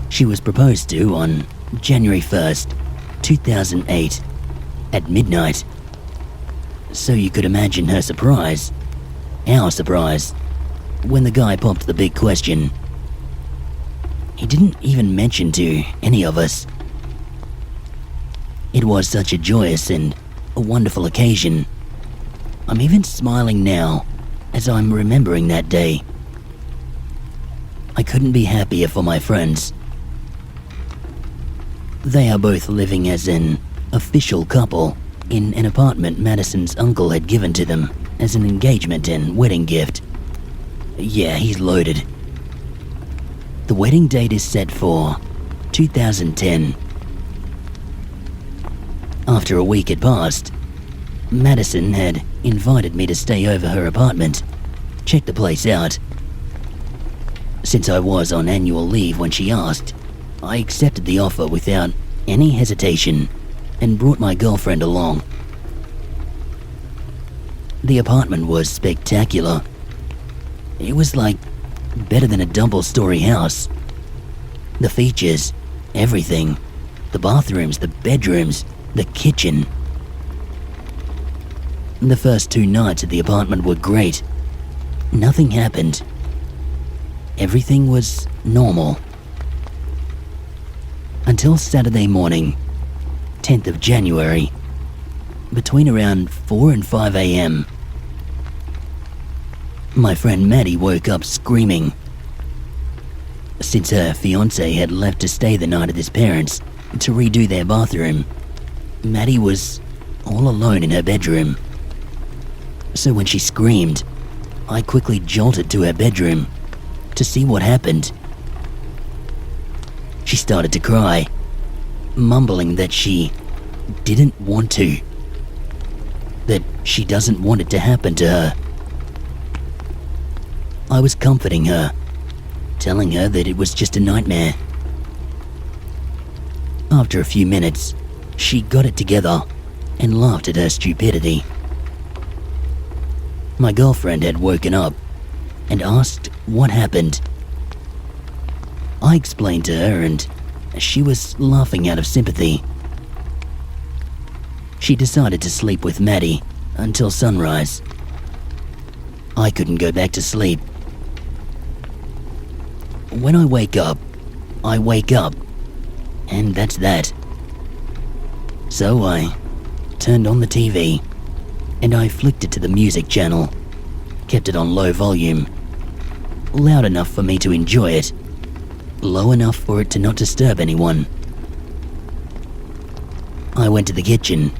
Speaker 1: She was proposed to on January 1st, 2008, at midnight. So you could imagine her surprise, our surprise, when the guy popped the big question. He didn't even mention to any of us. It was such a joyous and a wonderful occasion. I'm even smiling now as I'm remembering that day. I couldn't be happier for my friends. They are both living as an official couple in an apartment Madison's uncle had given to them as an engagement and wedding gift. Yeah, he's loaded. The wedding date is set for 2010. After a week had passed, Madison had invited me to stay over her apartment, check the place out. Since I was on annual leave when she asked, I accepted the offer without any hesitation and brought my girlfriend along. The apartment was spectacular. It was like better than a double-story house. The features, everything, the bathrooms, the bedrooms, the kitchen. The first 2 nights at the apartment were great. Nothing happened. Everything was normal. Until Saturday morning, 10th of January, between around 4 and 5 a.m. My friend Maddie woke up screaming. Since her fiancé had left to stay the night at his parents' to redo their bathroom, Maddie was all alone in her bedroom. So when she screamed, I quickly jolted to her bedroom to see what happened. She started to cry, mumbling that she didn't want to, that she doesn't want it to happen to her. I was comforting her, telling her that it was just a nightmare. After a few minutes, she got it together and laughed at her stupidity. My girlfriend had woken up and asked what happened. I explained to her and she was laughing out of sympathy. She decided to sleep with Maddie until sunrise. I couldn't go back to sleep. When I wake up, and that's that. So I turned on the TV and I flicked it to the music channel, kept it on low volume, loud enough for me to enjoy it, low enough for it to not disturb anyone. I went to the kitchen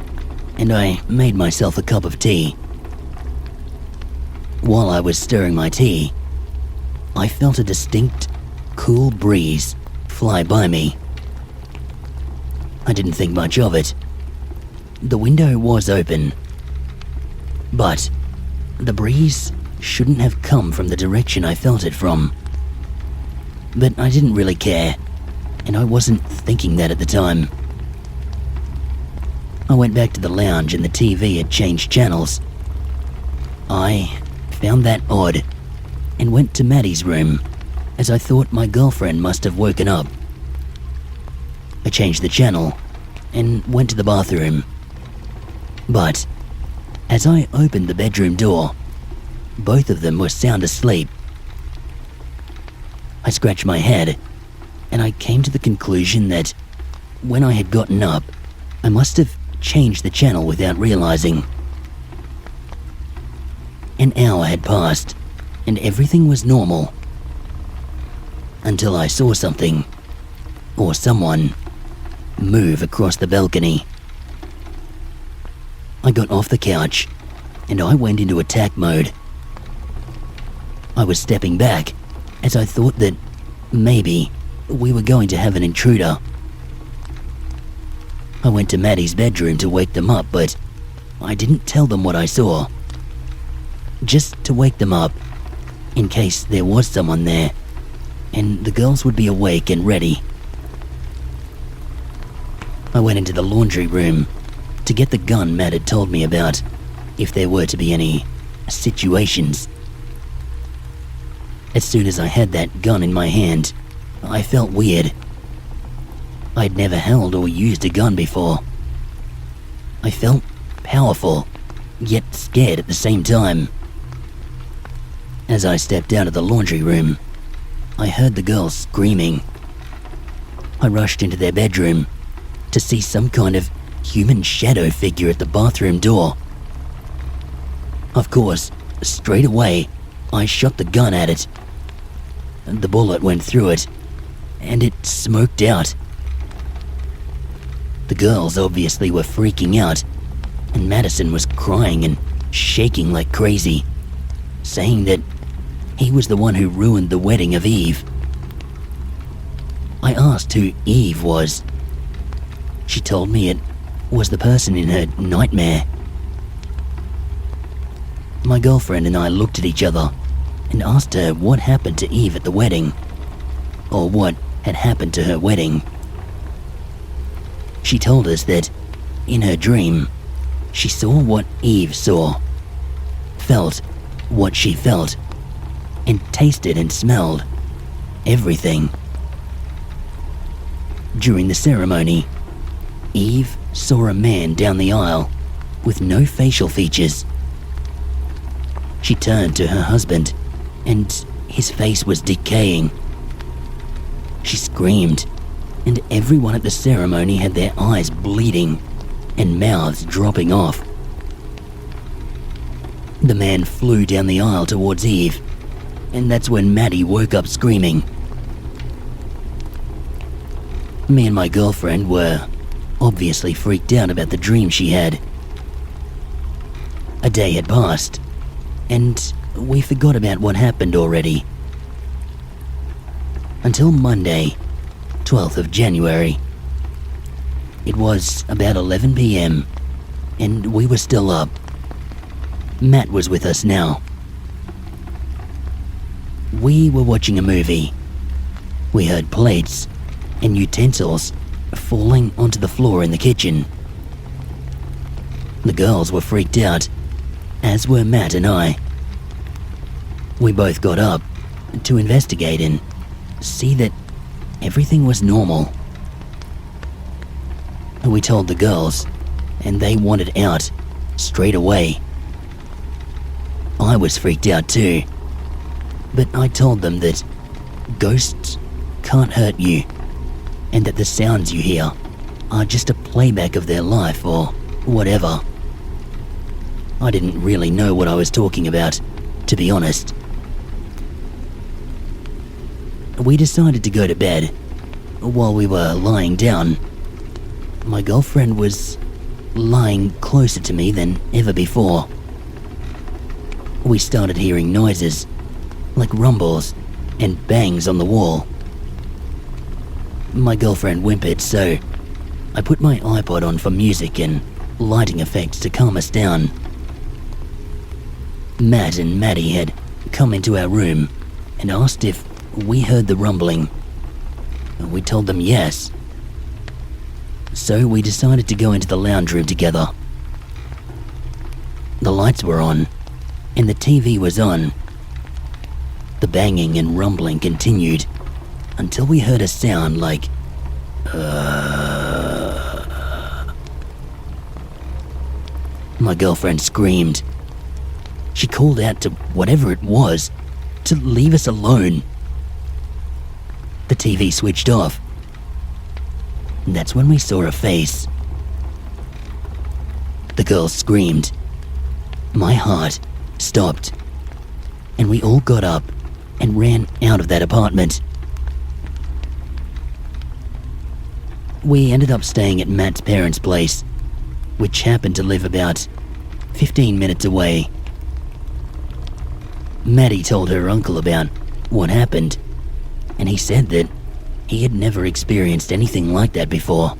Speaker 1: and I made myself a cup of tea. While I was stirring my tea, I felt a distinct, cool breeze fly by me. I didn't think much of it. The window was open, but the breeze shouldn't have come from the direction I felt it from. But I didn't really care, and I wasn't thinking that at the time. I went back to the lounge and the TV had changed channels. I found that odd and went to Maddie's room, as I thought my girlfriend must have woken up. I changed the channel and went to the bathroom. But as I opened the bedroom door, both of them were sound asleep. I scratched my head and I came to the conclusion that when I had gotten up, I must have changed the channel without realizing. An hour had passed and everything was normal, until I saw something, or someone, move across the balcony. I got off the couch and I went into attack mode. I was stepping back as I thought that maybe we were going to have an intruder. I went to Maddie's bedroom to wake them up, but I didn't tell them what I saw. Just to wake them up, in case there was someone there, and the girls would be awake and ready. I went into the laundry room to get the gun Matt had told me about, if there were to be any situations. As soon as I had that gun in my hand, I felt weird. I'd never held or used a gun before. I felt powerful, yet scared at the same time. As I stepped out of the laundry room, I heard the girls screaming. I rushed into their bedroom to see some kind of human shadow figure at the bathroom door. Of course, straight away, I shot the gun at it. The bullet went through it, and it smoked out. The girls obviously were freaking out, and Madison was crying and shaking like crazy, saying that he was the one who ruined the wedding of Eve. I asked who Eve was. She told me it was the person in her nightmare. My girlfriend and I looked at each other and asked her what happened to Eve at the wedding, or what had happened to her wedding. She told us that, in her dream, she saw what Eve saw, felt what she felt, and tasted and smelled everything. During the ceremony, Eve saw a man down the aisle with no facial features. She turned to her husband, and his face was decaying. She screamed, and everyone at the ceremony had their eyes bleeding and mouths dropping off. The man flew down the aisle towards Eve, and that's when Maddie woke up screaming. Me and my girlfriend were obviously freaked out about the dream she had. A day had passed, and we forgot about what happened already. Until Monday, 12th of January. It was about 11 p.m, and we were still up. Matt was with us now. We were watching a movie. We heard plates and utensils falling onto the floor in the kitchen. The girls were freaked out, as were Matt and I. We both got up to investigate and see that everything was normal. We told the girls, and they wanted out straight away. I was freaked out too, but I told them that ghosts can't hurt you, and that the sounds you hear are just a playback of their life or whatever. I didn't really know what I was talking about, to be honest. We decided to go to bed. While we were lying down, my girlfriend was lying closer to me than ever before. We started hearing noises, like rumbles and bangs on the wall. My girlfriend whimpered, so I put my iPod on for music and lighting effects to calm us down. Matt and Maddie had come into our room and asked if we heard the rumbling. We told them yes. So we decided to go into the lounge room together. The lights were on, and the TV was on. The banging and rumbling continued until we heard a sound like My girlfriend screamed. She called out to whatever it was to leave us alone. The TV switched off. And that's when we saw a face. The girl screamed. My heart stopped, and we all got up and ran out of that apartment. We ended up staying at Matt's parents' place, which happened to live about 15 minutes away. Maddie told her uncle about what happened, and he said that he had never experienced anything like that before.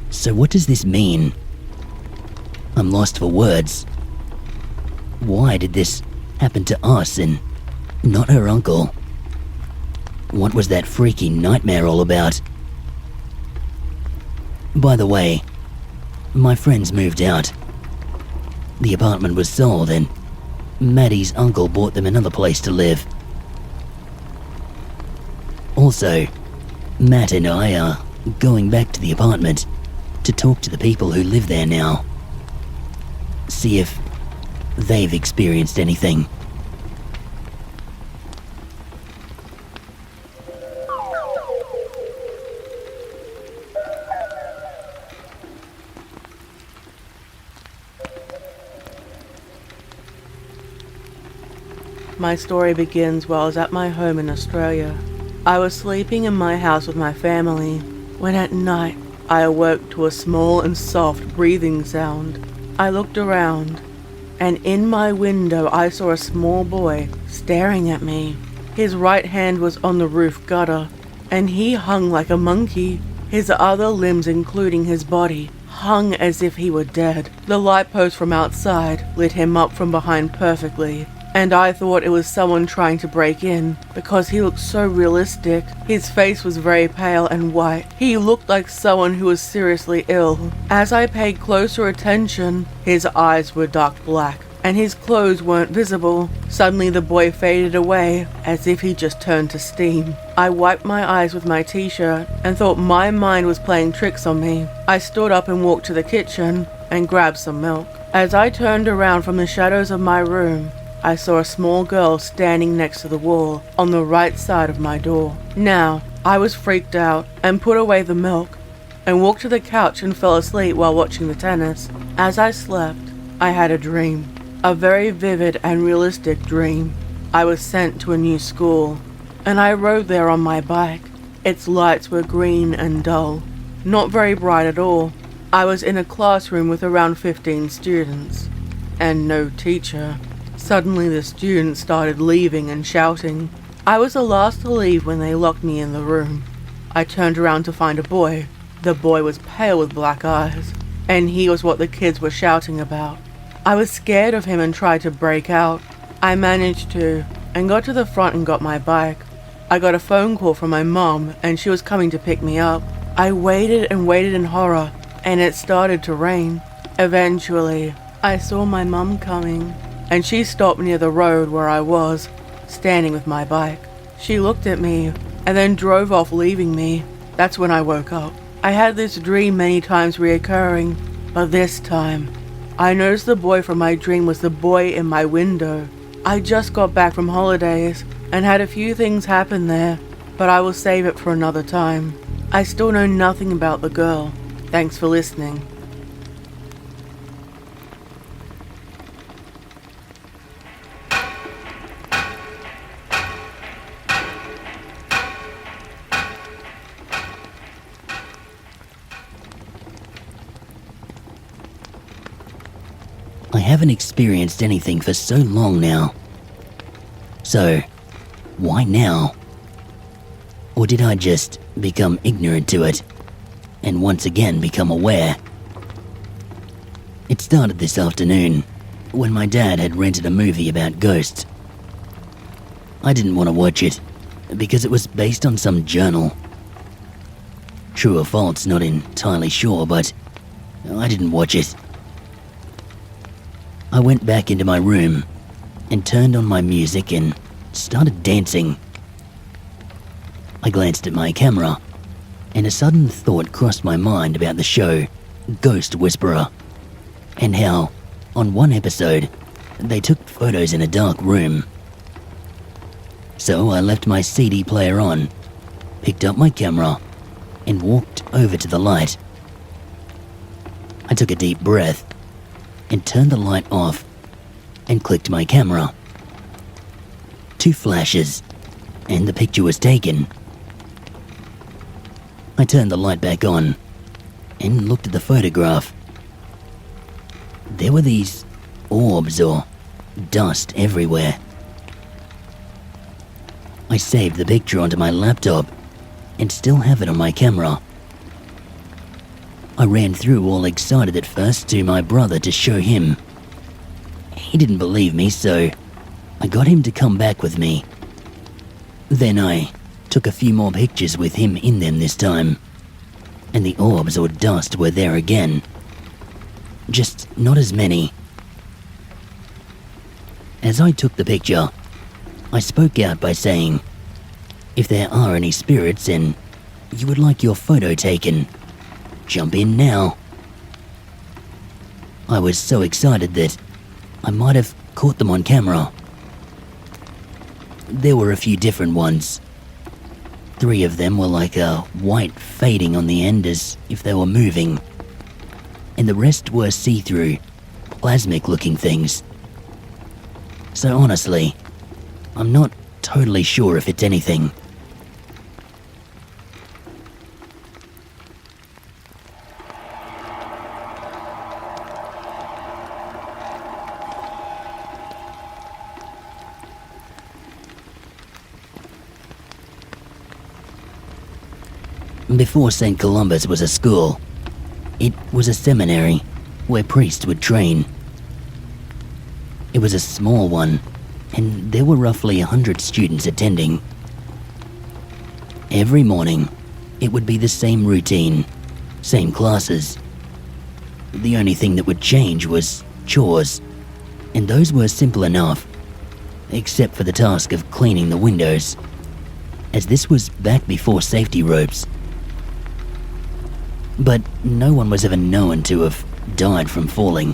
Speaker 1: So what does this mean? I'm lost for words. Why did this happen to us and not her uncle? What was that freaky nightmare all about? By the way, my friends moved out. The apartment was sold and Maddie's uncle bought them another place to live. Also, Matt and I are going back to the apartment to talk to the people who live there now. See if they've experienced anything.
Speaker 3: My story begins while I was at my home in Australia. I was sleeping in my house with my family when at night I awoke to a small and soft breathing sound. I looked around, and in my window I saw a small boy staring at me. His right hand was on the roof gutter, and he hung like a monkey. His other limbs, including his body, hung as if he were dead. The light post from outside lit him up from behind perfectly, and I thought it was someone trying to break in because he looked so realistic. His face was very pale and white. He looked like someone who was seriously ill. As I paid closer attention, his eyes were dark black and his clothes weren't visible. Suddenly the boy faded away as if he just turned to steam. I wiped my eyes with my t-shirt and thought my mind was playing tricks on me. I stood up and walked to the kitchen and grabbed some milk. As I turned around from the shadows of my room, I saw a small girl standing next to the wall on the right side of my door. Now, I was freaked out and put away the milk and walked to the couch and fell asleep while watching the tennis. As I slept, I had a dream. A very vivid and realistic dream. I was sent to a new school, and I rode there on my bike. Its lights were green and dull, not very bright at all. I was in a classroom with around 15 students, and no teacher. Suddenly the students started leaving and shouting. I was the last to leave when they locked me in the room. I turned around to find a boy. The boy was pale with black eyes, and he was what the kids were shouting about. I was scared of him and tried to break out. I managed to, and got to the front and got my bike. I got a phone call from my mom, and she was coming to pick me up. I waited and waited in horror, and it started to rain. Eventually, I saw my mum coming. and she stopped near the road where I was, standing with my bike. She looked at me and then drove off, leaving me. That's when I woke up. I had this dream many times reoccurring, but this time, I noticed the boy from my dream was the boy in my window. I just got back from holidays and had a few things happen there, but I will save it for another time. I still know nothing about the girl. Thanks for listening.
Speaker 1: I haven't experienced anything for so long now. So, why now? Or did I just become ignorant to it, and once again become aware? It started this afternoon, when my dad had rented a movie about ghosts. I didn't want to watch it, because it was based on some journal. True or false, not entirely sure, but I didn't watch it. I went back into my room and turned on my music and started dancing. I glanced at my camera, and a sudden thought crossed my mind about the show Ghost Whisperer, and how, on one episode, they took photos in a dark room. So I left my CD player on, picked up my camera, and walked over to the light. I took a deep breath and turned the light off and clicked my camera. 2 flashes, and the picture was taken. I turned the light back on and looked at the photograph. There were these orbs or dust everywhere. I saved the picture onto my laptop and still have it on my camera. I ran through all excited at first to my brother to show him. He didn't believe me, so I got him to come back with me. Then I took a few more pictures with him in them this time, and the orbs or dust were there again. Just not as many. As I took the picture, I spoke out by saying, "If there are any spirits and you would like your photo taken, jump in now." I was so excited that I might have caught them on camera. There were a few different ones. 3 of them were like a white fading on the end as if they were moving, and the rest were see-through, plasmic looking things. So honestly, I'm not totally sure if it's anything. Before St. Columba's was a school, it was a seminary where priests would train. It was a small one, and there were roughly 100 students attending. Every morning, it would be the same routine, same classes. The only thing that would change was chores, and those were simple enough, except for the task of cleaning the windows, as this was back before safety ropes. But no one was ever known to have died from falling.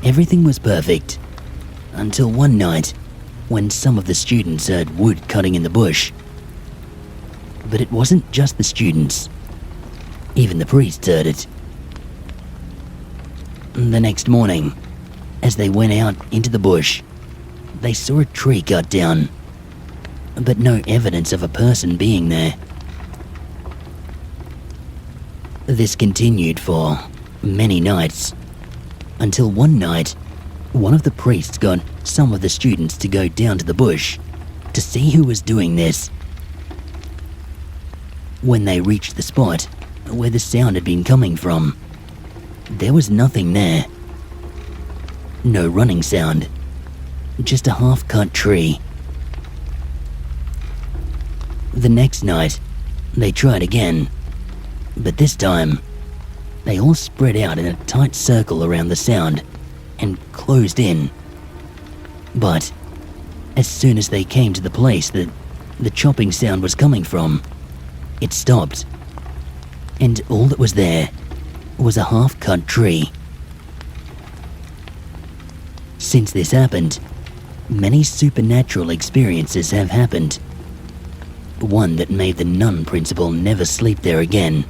Speaker 1: Everything was perfect, until one night when some of the students heard wood cutting in the bush. But it wasn't just the students. Even the priests heard it. The next morning, as they went out into the bush, they saw a tree cut down, but no evidence of a person being there. This continued for many nights, until one night, one of the priests got some of the students to go down to the bush to see who was doing this. When they reached the spot where the sound had been coming from, there was nothing there. No running sound, just a half-cut tree. The next night, they tried again, but this time, they all spread out in a tight circle around the sound and closed in. But as soon as they came to the place that the chopping sound was coming from, it stopped, and all that was there was a half-cut tree. Since this happened, many supernatural experiences have happened. One that made the nun principal never sleep there again.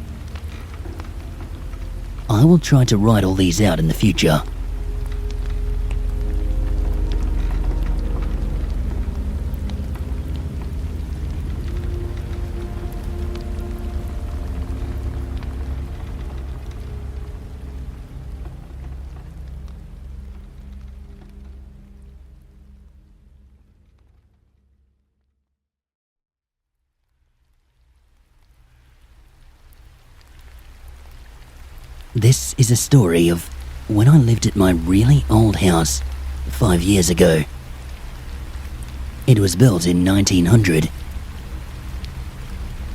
Speaker 1: I will try to write all these out in the future. This is a story of when I lived at my really old house 5 years ago. It was built in 1900.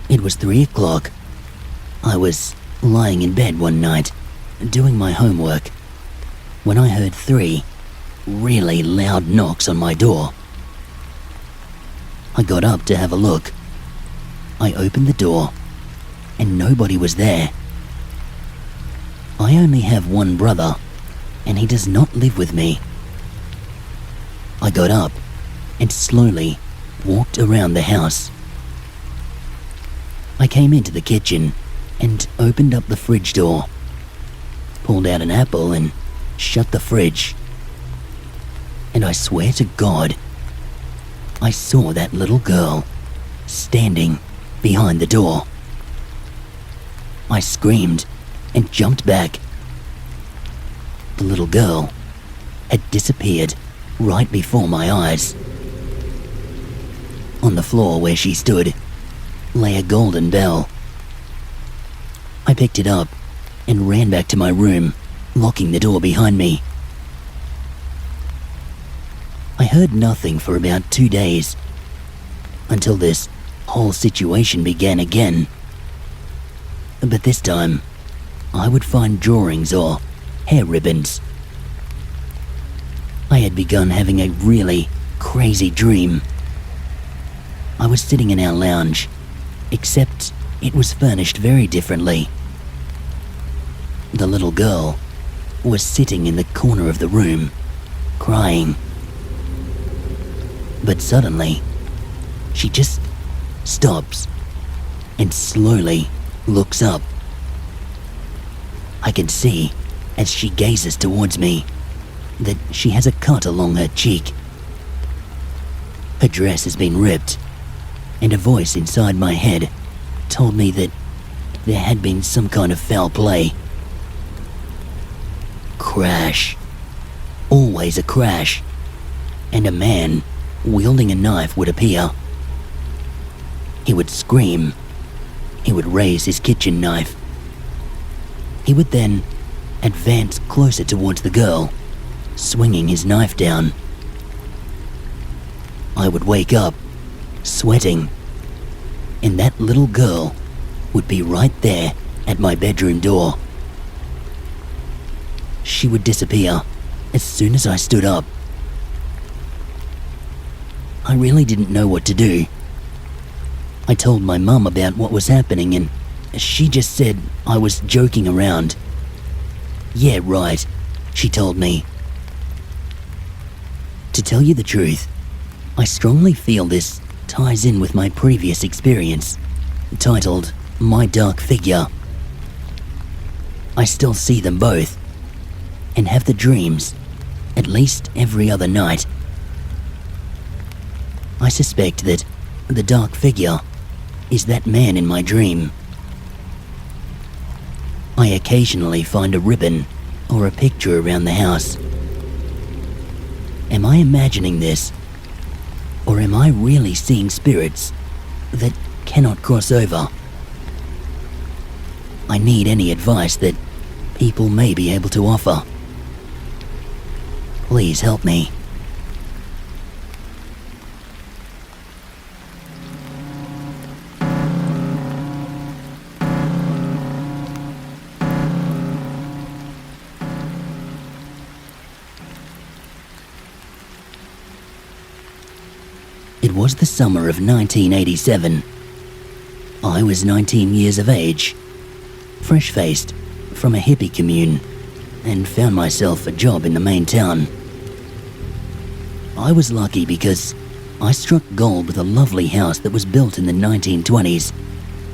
Speaker 1: It was 3 o'clock. I was lying in bed one night, doing my homework, when I heard 3 really loud knocks on my door. I got up to have a look. I opened the door, and nobody was there. I only have one brother, and he does not live with me. I got up and slowly walked around the house. I came into the kitchen and opened up the fridge door, pulled out an apple and shut the fridge. And I swear to God, I saw that little girl standing behind the door. I screamed and jumped back. The little girl had disappeared right before my eyes. On the floor where she stood lay a golden bell. I picked it up and ran back to my room, locking the door behind me. I heard nothing for about 2 days, until this whole situation began again. But this time, I would find drawings or hair ribbons. I had begun having a really crazy dream. I was sitting in our lounge, except it was furnished very differently. The little girl was sitting in the corner of the room, crying. But suddenly, she just stops and slowly looks up. I can see, as she gazes towards me, that she has a cut along her cheek. Her dress has been ripped, and a voice inside my head told me that there had been some kind of foul play. Crash. Always a crash. And a man wielding a knife would appear. He would scream. He would raise his kitchen knife. He would then advance closer towards the girl, swinging his knife down. I would wake up, sweating, and that little girl would be right there at my bedroom door. She would disappear as soon as I stood up. I really didn't know what to do. I told my mum about what was happening and she just said I was joking around. Yeah, right, she told me. To tell you the truth, I strongly feel this ties in with my previous experience, titled My Dark Figure. I still see them both, and have the dreams at least every other night. I suspect that the dark figure is that man in my dream. I occasionally find a ribbon or a picture around the house. Am I imagining this? Or am I really seeing spirits that cannot cross over? I need any advice that people may be able to offer. Please help me. was the summer of 1987. I was 19 years of age, fresh-faced from a hippie commune, and found myself a job in the main town. I was lucky because I struck gold with a lovely house that was built in the 1920s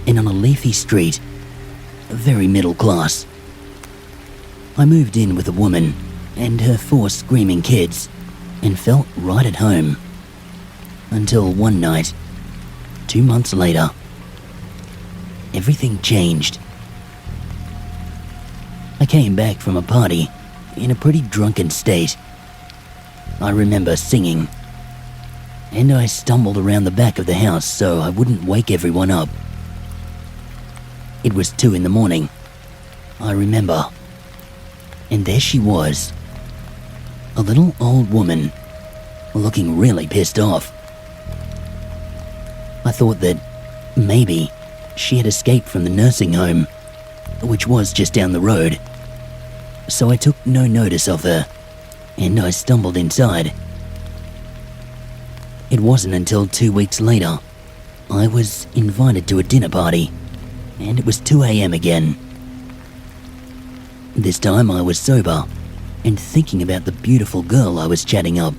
Speaker 1: and on a leafy street, very middle class. I moved in with a woman and her 4 screaming kids and felt right at home. Until one night, 2 months later, everything changed. I came back from a party in a pretty drunken state. I remember singing, and I stumbled around the back of the house so I wouldn't wake everyone up. It was 2 in the morning, I remember, and there she was, a little old woman, looking really pissed off. I thought that maybe she had escaped from the nursing home, which was just down the road, so I took no notice of her, and I stumbled inside. It wasn't until 2 weeks later I was invited to a dinner party, and it was 2 a.m. again. This time I was sober and thinking about the beautiful girl I was chatting up.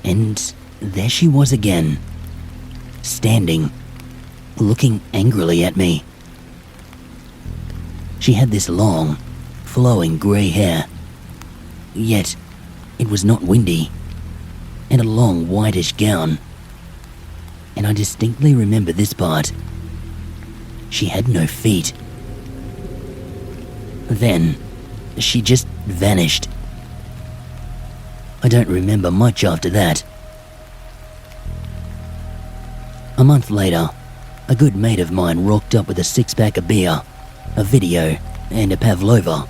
Speaker 1: And there she was again, standing, looking angrily at me. She had this long, flowing grey hair, yet it was not windy, and a long whitish gown. And I distinctly remember this part. She had no feet. Then, she just vanished. I don't remember much after that. A month later, a good mate of mine rocked up with a 6-pack of beer, a video, and a pavlova.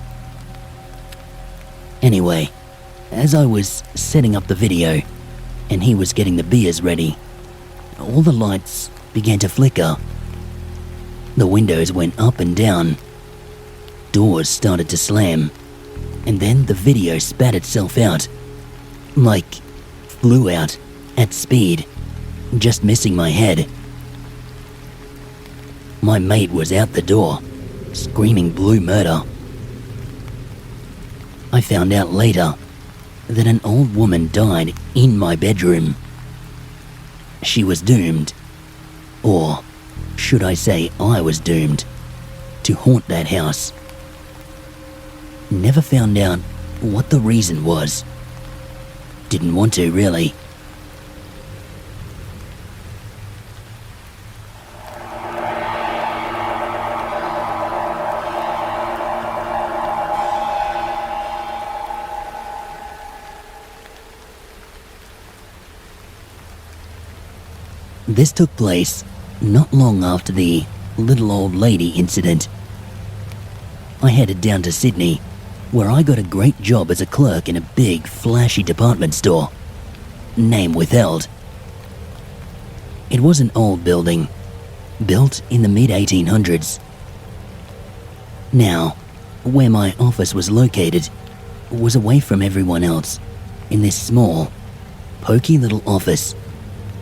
Speaker 1: Anyway, as I was setting up the video, and he was getting the beers ready, all the lights began to flicker. The windows went up and down. Doors started to slam, and then the video spat itself out. Like, flew out, at speed, just missing my head. My mate was out the door, screaming blue murder. I found out later that an old woman died in my bedroom. She was doomed, or should I say I was doomed, to haunt that house. Never found out what the reason was. Didn't want to, really. This took place not long after the little old lady incident. I headed down to Sydney, where I got a great job as a clerk in a big, flashy department store. Name withheld. It was an old building, built in the mid-1800s. Now, where my office was located was away from everyone else, in this small, poky little office,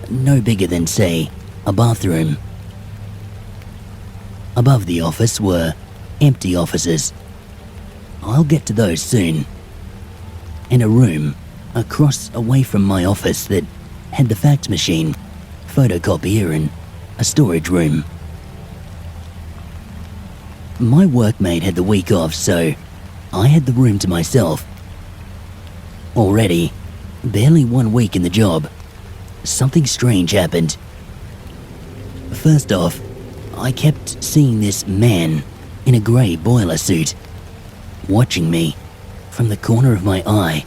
Speaker 1: no bigger than, say, a bathroom. Above the office were empty offices. I'll get to those soon. And a room across away from my office that had the fax machine, photocopier, and a storage room. My workmate had the week off, so I had the room to myself. Already, barely 1 week in the job, something strange happened. First off, I kept seeing this man in a grey boiler suit, watching me from the corner of my eye.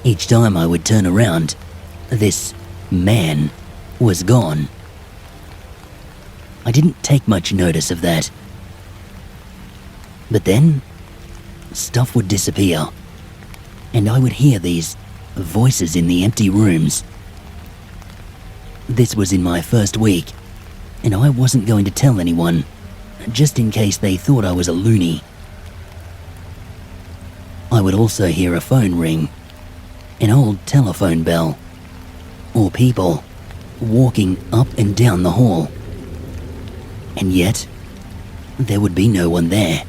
Speaker 1: Each time I would turn around, this man was gone. I didn't take much notice of that. But then, stuff would disappear, and I would hear these voices in the empty rooms. This was in my first week, and I wasn't going to tell anyone, just in case they thought I was a loony. I would also hear a phone ring, an old telephone bell, or people walking up and down the hall. And yet, there would be no one there.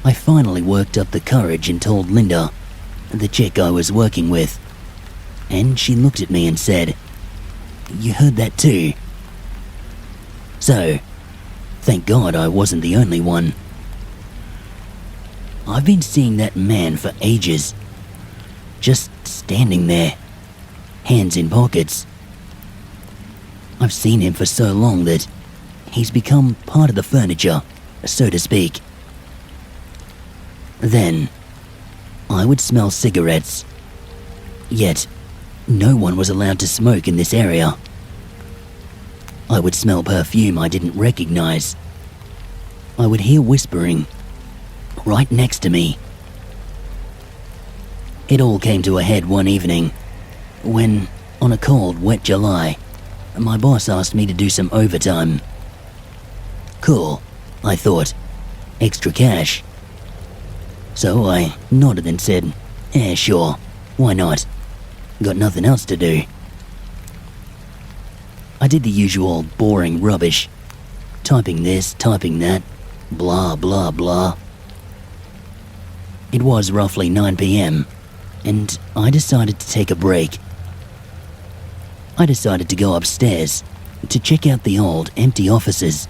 Speaker 1: I finally worked up the courage and told Linda, the chick I was working with, and she looked at me and said, "You heard that too?" So, thank God I wasn't the only one. I've been seeing that man for ages, just standing there, hands in pockets. I've seen him for so long that he's become part of the furniture, so to speak. Then, I would smell cigarettes, yet no one was allowed to smoke in this area. I would smell perfume I didn't recognize. I would hear whispering right next to me. It all came to a head one evening when, on a cold, wet July, my boss asked me to do some overtime. Cool, I thought. Extra cash. So I nodded and said, sure, why not? Got nothing else to do. I did the usual boring rubbish. Typing this, typing that, blah blah blah. It was roughly 9 p.m, and I decided to take a break. I decided to go upstairs to check out the old, empty offices.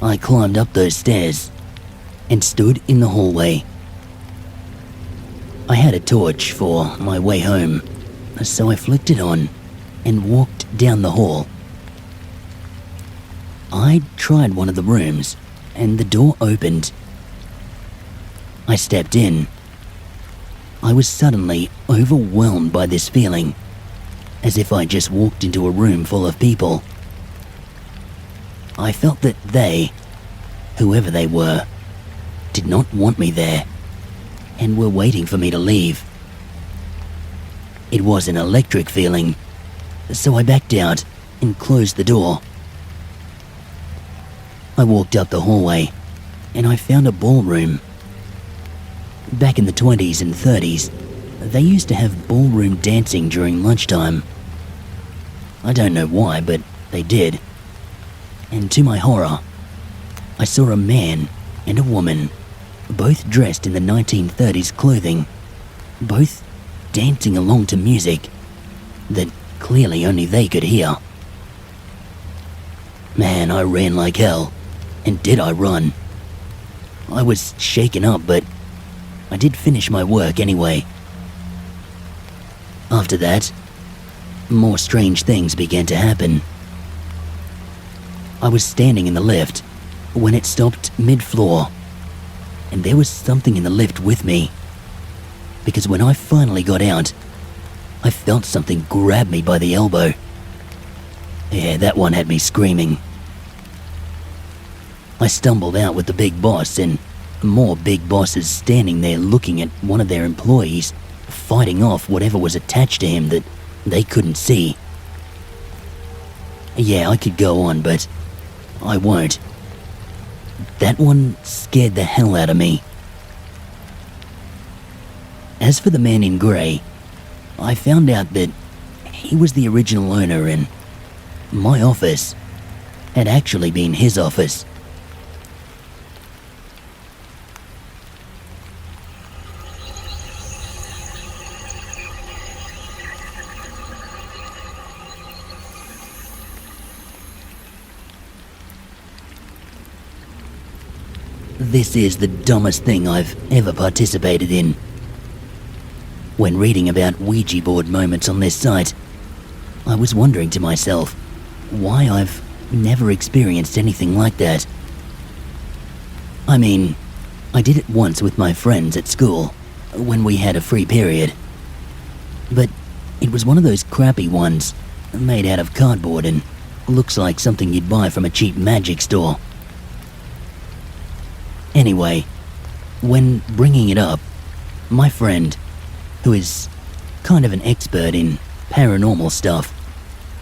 Speaker 1: I climbed up those stairs and stood in the hallway. I had a torch for my way home, so I flicked it on and walked down the hall. I tried one of the rooms, and the door opened. I stepped in. I was suddenly overwhelmed by this feeling, as if I just walked into a room full of people. I felt that they, whoever they were, did not want me there, and were waiting for me to leave. It was an electric feeling, so I backed out and closed the door. I walked up the hallway, and I found a ballroom. Back in the 20s and 30s, they used to have ballroom dancing during lunchtime. I don't know why, but they did. And to my horror, I saw a man and a woman, both dressed in the 1930s clothing, both dancing along to music that clearly only they could hear. Man, I ran like hell, and did I run. I was shaken up, but I did finish my work anyway. After that, more strange things began to happen. I was standing in the lift when it stopped mid-floor, and there was something in the lift with me, because when I finally got out, I felt something grab me by the elbow. Yeah, that one had me screaming. I stumbled out with the big boss and more big bosses standing there looking at one of their employees fighting off whatever was attached to him that they couldn't see. Yeah, I could go on, but I won't. That one scared the hell out of me. As for the man in grey, I found out that he was the original owner, and my office had actually been his office. This is the dumbest thing I've ever participated in. When reading about Ouija board moments on this site, I was wondering to myself why I've never experienced anything like that. I mean, I did it once with my friends at school when we had a free period. But it was one of those crappy ones, made out of cardboard and looks like something you'd buy from a cheap magic store. Anyway, when bringing it up, my friend, who is kind of an expert in paranormal stuff,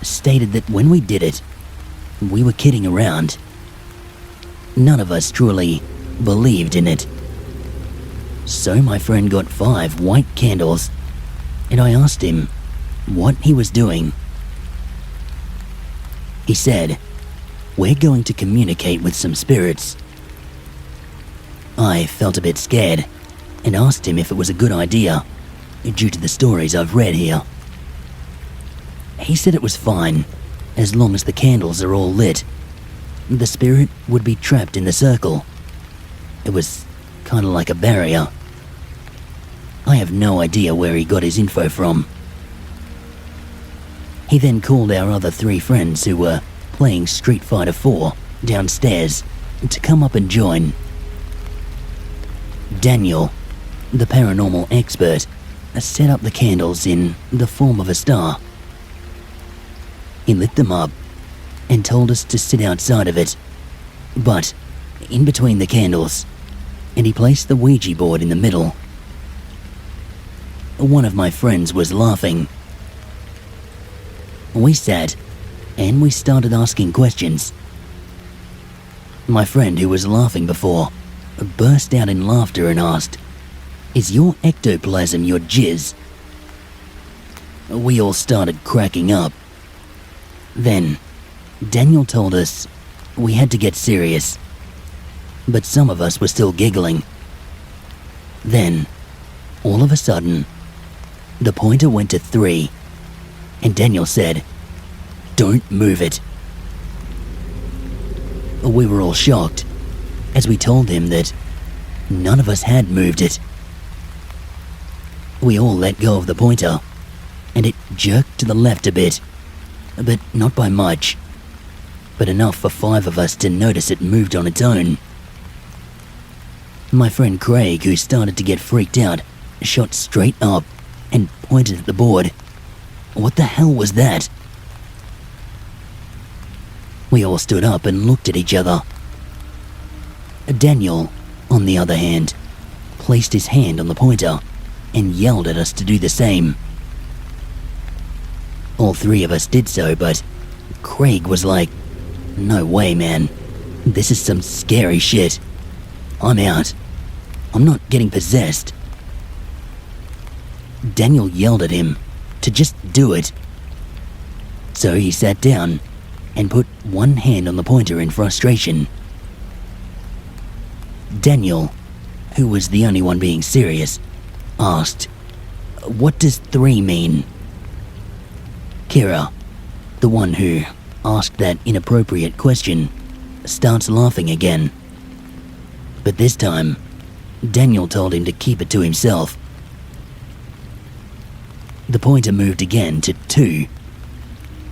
Speaker 1: stated that when we did it, we were kidding around. None of us truly believed in it. So my friend got 5 white candles, and I asked him what he was doing. He said, "We're going to communicate with some spirits." I felt a bit scared and asked him if it was a good idea, due to the stories I've read here. He said it was fine, as long as the candles are all lit. The spirit would be trapped in the circle. It was kind of like a barrier. I have no idea where he got his info from. He then called our other 3 friends who were playing Street Fighter 4 downstairs to come up and join. Daniel, the paranormal expert, set up the candles in the form of a star. He lit them up and told us to sit outside of it, but in between the candles, and he placed the Ouija board in the middle. One of my friends was laughing. We sat and we started asking questions. My friend, who was laughing before, burst out in laughter and asked, "Is your ectoplasm your jizz?" We all started cracking up. Then, Daniel told us we had to get serious, but some of us were still giggling. Then, all of a sudden, the pointer went to 3, and Daniel said, "Don't move it." We were all shocked, as we told him that none of us had moved it. We all let go of the pointer, and it jerked to the left a bit, but not by much, but enough for 5 of us to notice it moved on its own. My friend Craig, who started to get freaked out, shot straight up and pointed at the board. What the hell was that? We all stood up and looked at each other. Daniel, on the other hand, placed his hand on the pointer and yelled at us to do the same. All 3 of us did so, but Craig was like, "No way, man. This is some scary shit. I'm out. I'm not getting possessed." Daniel yelled at him to just do it. So he sat down and put one hand on the pointer in frustration. Daniel, who was the only one being serious, asked, "What does 3 mean?" Kira, the one who asked that inappropriate question, starts laughing again. But this time, Daniel told him to keep it to himself. The pointer moved again to 2,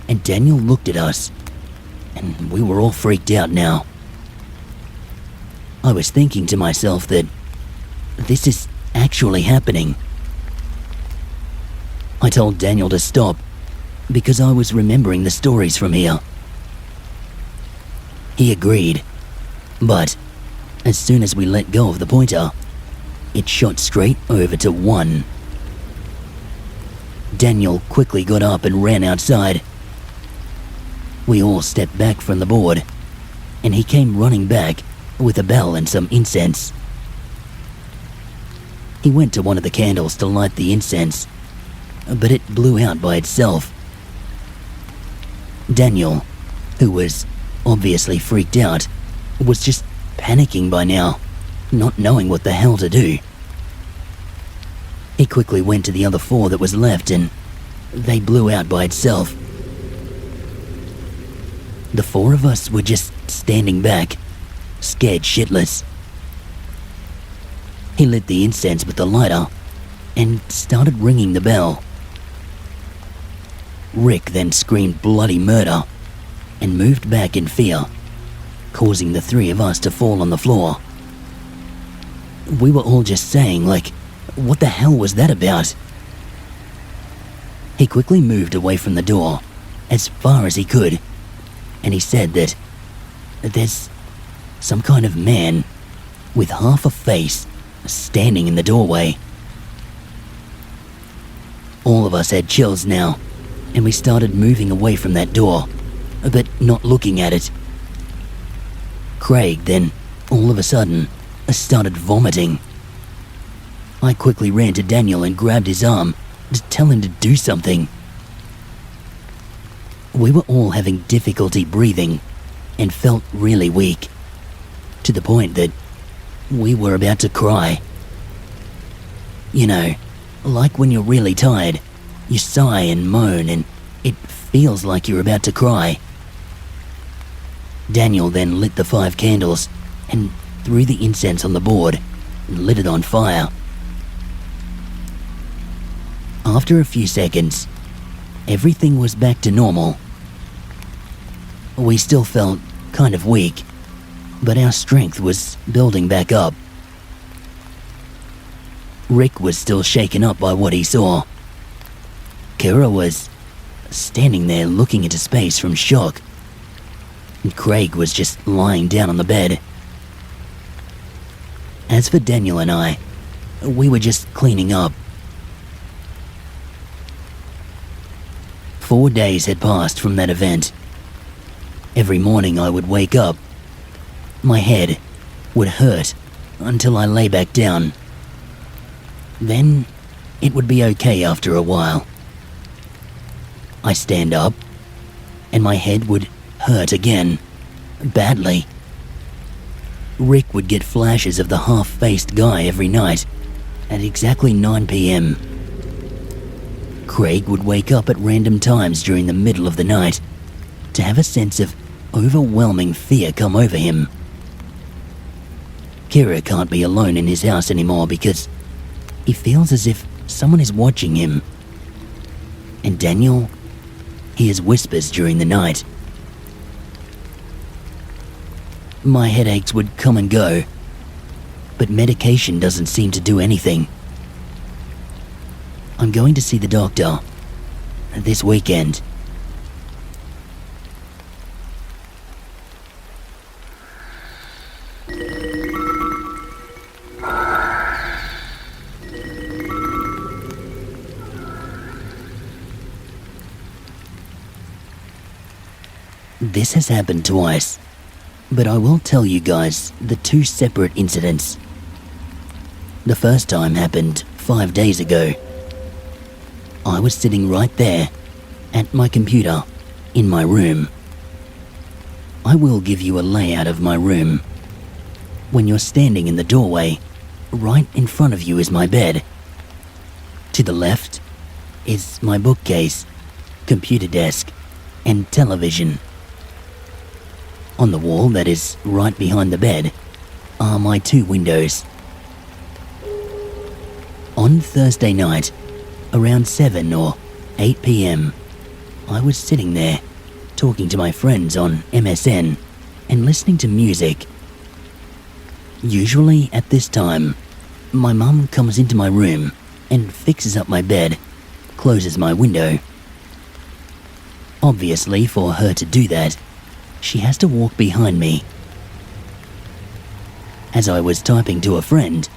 Speaker 1: and Daniel looked at us, and we were all freaked out now. I was thinking to myself that this is actually happening. I told Daniel to stop, because I was remembering the stories from here. He agreed, but as soon as we let go of the pointer, it shot straight over to 1. Daniel quickly got up and ran outside. We all stepped back from the board, and he came running back with a bell and some incense. He went to one of the candles to light the incense, but it blew out by itself. Daniel, who was obviously freaked out, was just panicking by now, not knowing what the hell to do. He quickly went to the other 4 that was left, and they blew out by itself. The 4 of us were just standing back, scared shitless. He lit the incense with the lighter and started ringing the bell. Rick then screamed bloody murder and moved back in fear, causing the 3 of us to fall on the floor. We were all just saying, like, what the hell was that about? He quickly moved away from the door as far as he could, and he said that there's some kind of man with half a face standing in the doorway. All of us had chills now, and we started moving away from that door, but not looking at it. Craig then, all of a sudden, started vomiting. I quickly ran to Daniel and grabbed his arm to tell him to do something. We were all having difficulty breathing and felt really weak, to the point that we were about to cry. You know, like when you're really tired, you sigh and moan and it feels like you're about to cry. Daniel then lit the 5 candles and threw the incense on the board and lit it on fire. After a few seconds, everything was back to normal. We still felt kind of weak, but our strength was building back up. Rick was still shaken up by what he saw. Kira was standing there looking into space from shock, and Craig was just lying down on the bed. As for Daniel and I, we were just cleaning up. 4 days had passed from that event. Every morning I would wake up. My head would hurt until I lay back down. Then it would be okay after a while. I stand up and my head would hurt again, badly. Rick would get flashes of the half-faced guy every night at exactly 9 p.m. Craig would wake up at random times during the middle of the night to have a sense of overwhelming fear come over him. Kira can't be alone in his house anymore because he feels as if someone is watching him. And Daniel hears whispers during the night. My headaches would come and go, but medication doesn't seem to do anything. I'm going to see the doctor this weekend. This has happened twice, but I will tell you guys the 2 separate incidents. The first time happened 5 days ago. I was sitting right there at my computer in my room. I will give you a layout of my room. When you're standing in the doorway, right in front of you is my bed. To the left is my bookcase, computer desk, and television. On the wall that is right behind the bed are my 2 windows. On Thursday night, around 7 or 8 p.m, I was sitting there talking to my friends on MSN and listening to music. Usually at this time, my mum comes into my room and fixes up my bed, closes my window. Obviously, for her to do that, she has to walk behind me. As I was typing to a friend,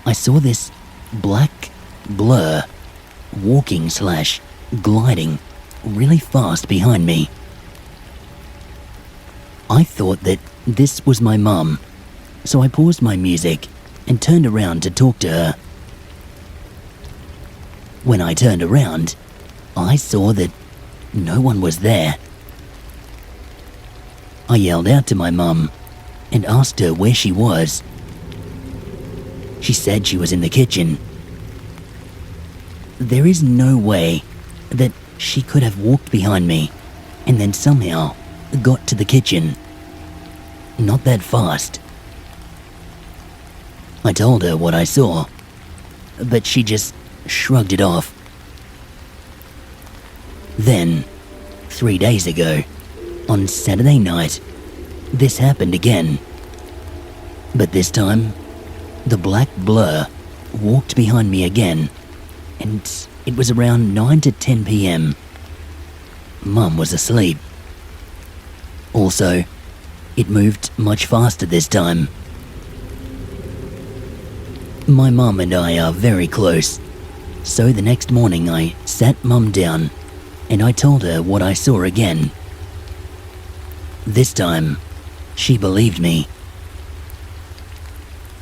Speaker 1: I saw this black blur walking/gliding really fast behind me. I thought that this was my mum, so I paused my music and turned around to talk to her. When I turned around, I saw that no one was there. I yelled out to my mum and asked her where she was. She said she was in the kitchen. There is no way that she could have walked behind me and then somehow got to the kitchen. Not that fast. I told her what I saw, but she just shrugged it off. Then, 3 days ago, on Saturday night, this happened again. But this time, the black blur walked behind me again, and it was around 9 to 10 p.m. Mum was asleep. Also, it moved much faster this time. My mum and I are very close, so the next morning I sat Mum down and I told her what I saw again. This time, she believed me.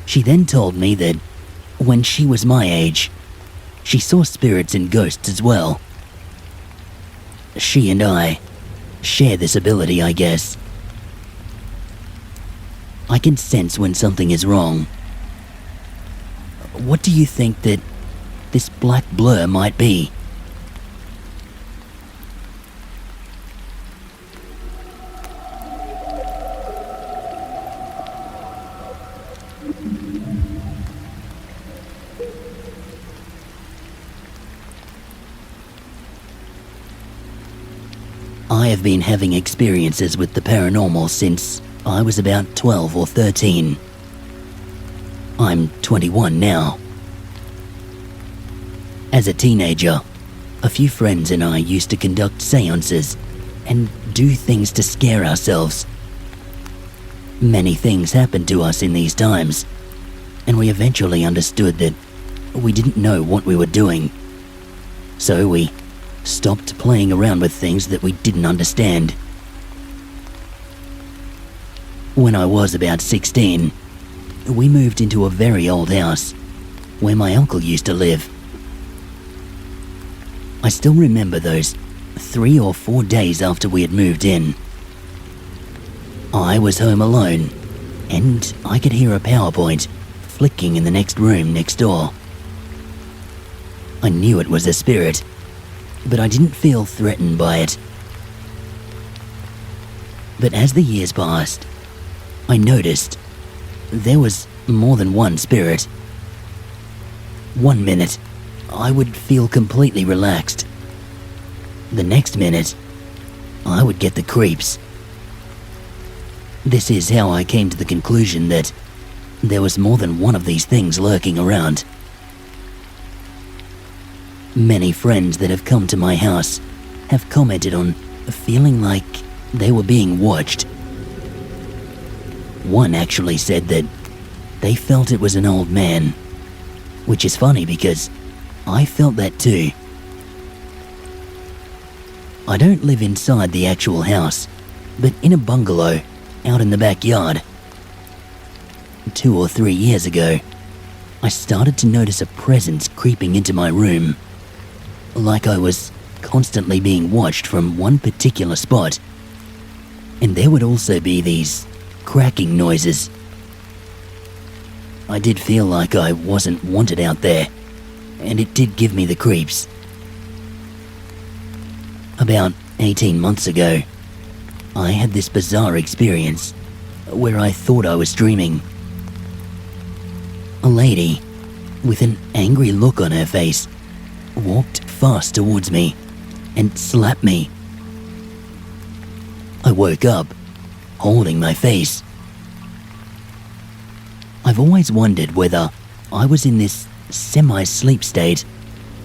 Speaker 1: She then told me that when she was my age, she saw spirits and ghosts as well. She and I share this ability, I guess. I can sense when something is wrong. What do you think that this black blur might be? I have been having experiences with the paranormal since I was about 12 or 13. I'm 21 now. As a teenager, a few friends and I used to conduct seances and do things to scare ourselves. Many things happened to us in these times, and we eventually understood that we didn't know what we were doing. So we stopped playing around with things that we didn't understand. When I was about 16, we moved into a very old house where my uncle used to live. I still remember those 3 or 4 days after we had moved in. I was home alone, and I could hear a PowerPoint flicking in the next room next door. I knew it was a spirit, but I didn't feel threatened by it. But as the years passed, I noticed there was more than one spirit. One minute, I would feel completely relaxed. The next minute, I would get the creeps. This is how I came to the conclusion that there was more than one of these things lurking around. Many friends that have come to my house have commented on feeling like they were being watched. One actually said that they felt it was an old man, which is funny because I felt that too. I don't live inside the actual house, but in a bungalow out in the backyard. 2 or 3 years ago, I started to notice a presence creeping into my room, like I was constantly being watched from one particular spot. And there would also be these cracking noises. I did feel like I wasn't wanted out there, and it did give me the creeps. About 18 months ago, I had this bizarre experience where I thought I was dreaming. A lady, with an angry look on her face, walked fast towards me and slapped me. I woke up, holding my face. I've always wondered whether I was in this semi-sleep state,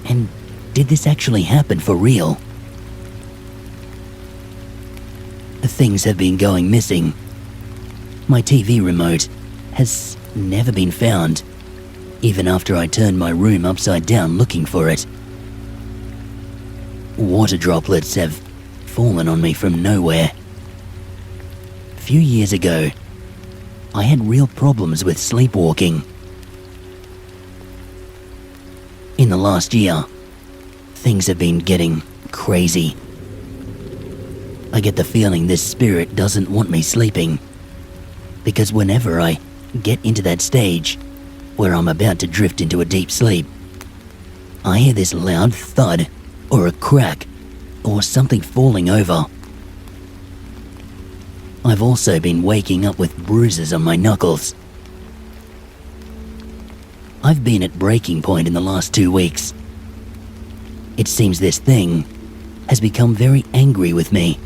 Speaker 1: and did this actually happen for real? Things have been going missing. My TV remote has never been found, even after I turned my room upside down looking for it. Water droplets have fallen on me from nowhere. A few years ago, I had real problems with sleepwalking. In the last year, things have been getting crazy. I get the feeling this spirit doesn't want me sleeping, because whenever I get into that stage where I'm about to drift into a deep sleep, I hear this loud thud or a crack or something falling over. I've also been waking up with bruises on my knuckles. I've been at breaking point in the last 2 weeks. It seems this thing has become very angry with me.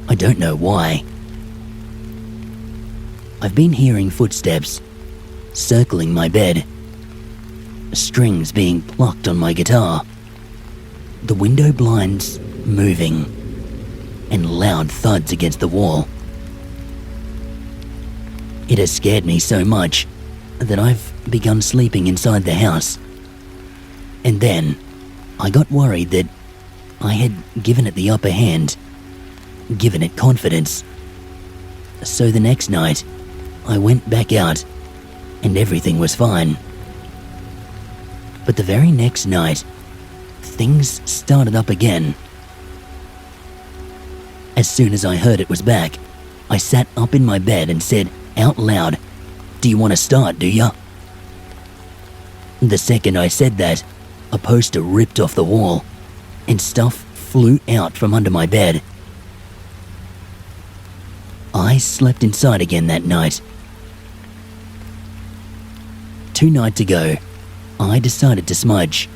Speaker 1: I don't know why. I've been hearing footsteps circling my bed, strings being plucked on my guitar, the window blinds moving, and loud thuds against the wall. It has scared me so much that I've begun sleeping inside the house. And then I got worried that I had given it the upper hand, given it confidence. So the next night, I went back out and everything was fine. But the very next night, things started up again. As soon as I heard it was back, I sat up in my bed and said out loud, "Do you want to start, do ya?" The second I said that, a poster ripped off the wall and stuff flew out from under my bed. I slept inside again that night. 2 nights ago, I decided to smudge.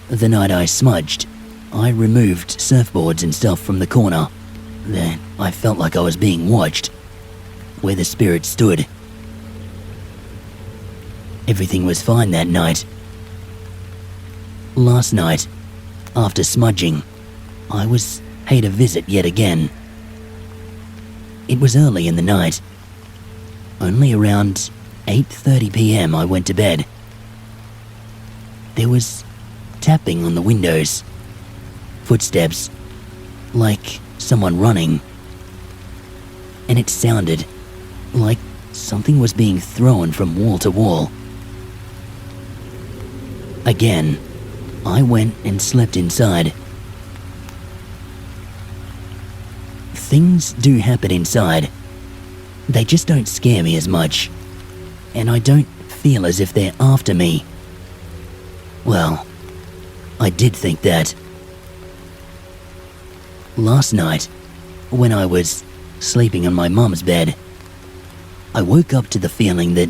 Speaker 1: The night I smudged, I removed surfboards and stuff from the corner. Then I felt like I was being watched, where the spirit stood. Everything was fine that night. Last night, after smudging, I was paid a visit yet again. It was early in the night. Only around 8:30 p.m. I went to bed. There was tapping on the windows, footsteps, like someone running, and it sounded like something was being thrown from wall to wall. Again, I went and slept inside. Things do happen inside. They just don't scare me as much, and I don't feel as if they're after me. Well, I did think that. Last night, when I was sleeping on my mum's bed, I woke up to the feeling that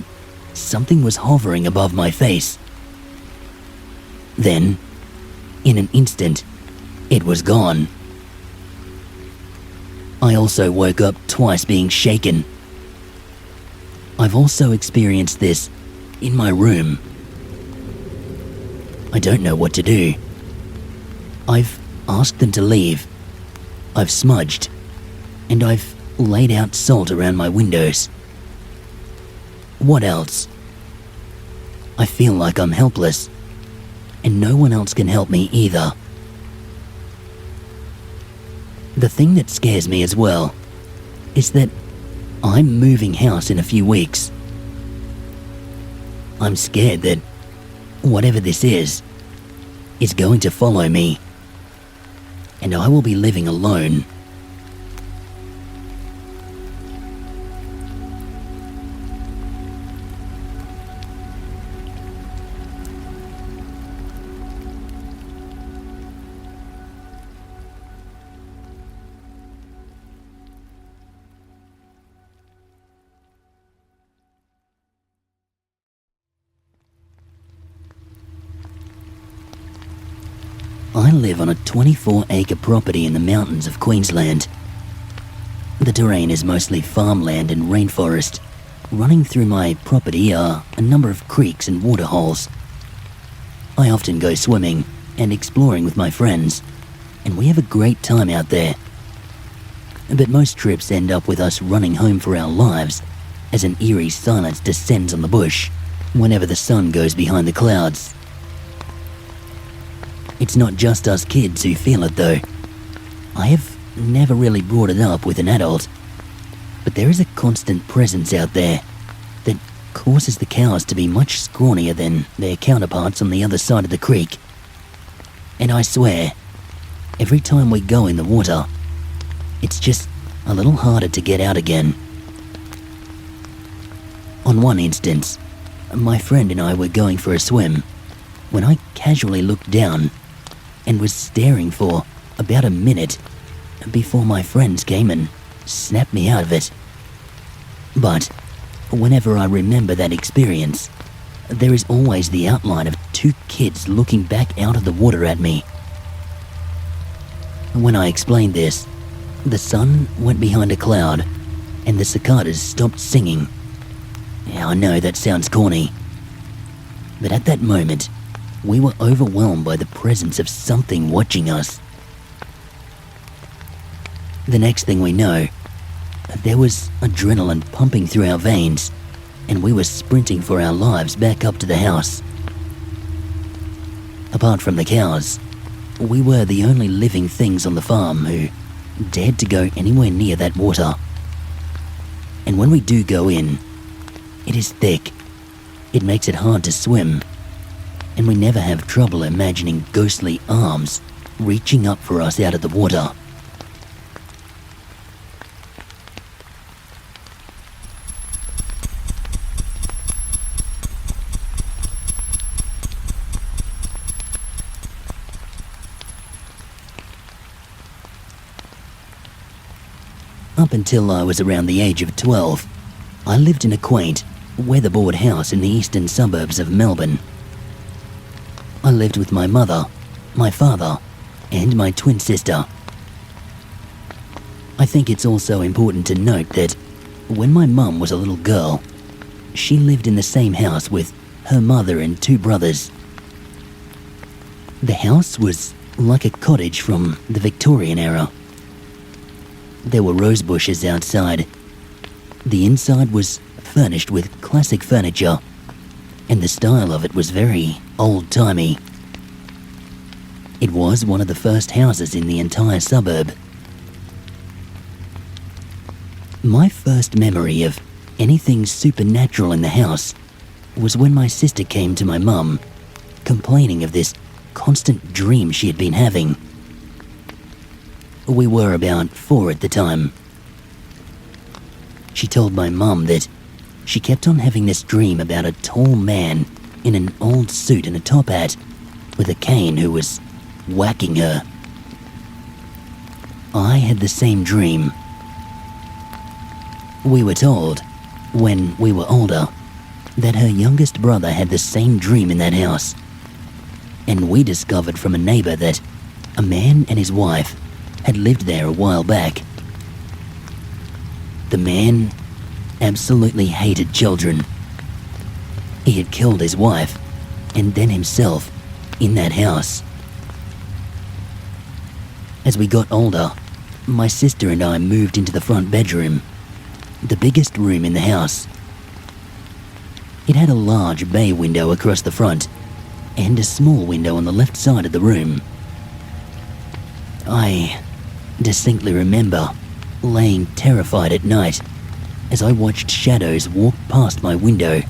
Speaker 1: something was hovering above my face. Then, in an instant, it was gone. I also woke up twice being shaken. I've also experienced this in my room. I don't know what to do. I've asked them to leave. I've smudged, and I've laid out salt around my windows. What else? I feel like I'm helpless, and no one else can help me either. The thing that scares me as well is that I'm moving house in a few weeks. I'm scared that whatever this is going to follow me, and I will be living alone. I live on a 24-acre property in the mountains of Queensland. The terrain is mostly farmland and rainforest. Running through my property are a number of creeks and waterholes. I often go swimming and exploring with my friends, and we have a great time out there. But most trips end up with us running home for our lives as an eerie silence descends on the bush whenever the sun goes behind the clouds. It's not just us kids who feel it though. I have never really brought it up with an adult, but there is a constant presence out there that causes the cows to be much scrawnier than their counterparts on the other side of the creek. And I swear, every time we go in the water, it's just a little harder to get out again. On one instance, my friend and I were going for a swim when I casually looked down and was staring for about a minute before my friends came and snapped me out of it. But whenever I remember that experience, there is always the outline of 2 kids looking back out of the water at me. When I explained this, the sun went behind a cloud and the cicadas stopped singing. Yeah, I know that sounds corny, but at that moment, we were overwhelmed by the presence of something watching us. The next thing we know, there was adrenaline pumping through our veins, and we were sprinting for our lives back up to the house. Apart from the cows, we were the only living things on the farm who dared to go anywhere near that water. And when we do go in, it is thick. It makes it hard to swim, and we never have trouble imagining ghostly arms reaching up for us out of the water. Up until I was around the age of 12, I lived in a quaint, weatherboard house in the eastern suburbs of Melbourne. I lived with my mother, my father, and my twin sister. I think it's also important to note that when my mum was a little girl, she lived in the same house with her mother and two brothers. The house was like a cottage from the Victorian era. There were rose bushes outside. The inside was furnished with classic furniture, and the style of it was very old-timey. It was one of the first houses in the entire suburb. My first memory of anything supernatural in the house was when my sister came to my mum, complaining of this constant dream she had been having. We were about 4 at the time. She told my mum that she kept on having this dream about a tall man in an old suit and a top hat with a cane who was whacking her. I had the same dream. We were told, when we were older, that her youngest brother had the same dream in that house. And we discovered from a neighbour that a man and his wife had lived there a while back. The man absolutely hated children. He had killed his wife and then himself in that house. As we got older, my sister and I moved into the front bedroom, the biggest room in the house. It had a large bay window across the front and a small window on the left side of the room. I distinctly remember laying terrified at night as I watched shadows walk past my window,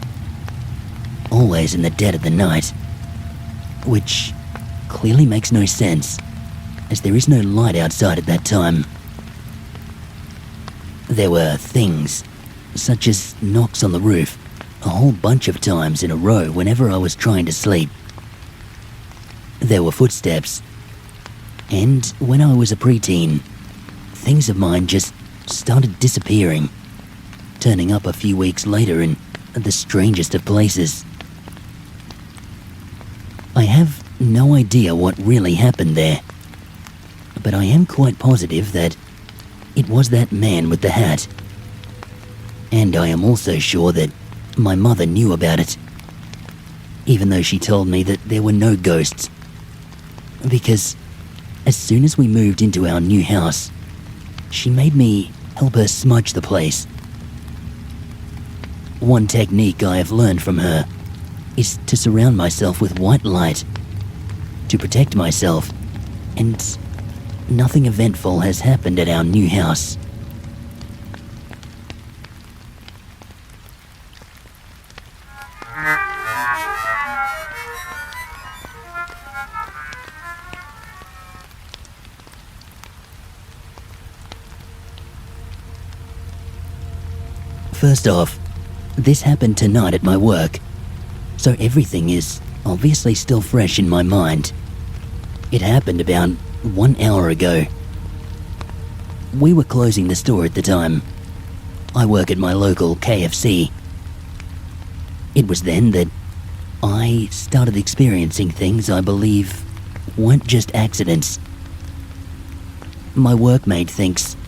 Speaker 1: always in the dead of the night, which clearly makes no sense as there is no light outside at that time. There were things, such as knocks on the roof, a whole bunch of times in a row whenever I was trying to sleep. There were footsteps, and when I was a preteen, things of mine just started disappearing, turning up a few weeks later in the strangest of places. I have no idea what really happened there, but I am quite positive that it was that man with the hat. And I am also sure that my mother knew about it, even though she told me that there were no ghosts. Because as soon as we moved into our new house, she made me help her smudge the place. One technique I have learned from her is to surround myself with white light, to protect myself, and nothing eventful has happened at our new house. First off, this happened tonight at my work, so everything is obviously still fresh in my mind. It happened about 1 hour ago. We were closing the store at the time. I work at my local KFC. It was then that I started experiencing things I believe weren't just accidents. My workmate thinks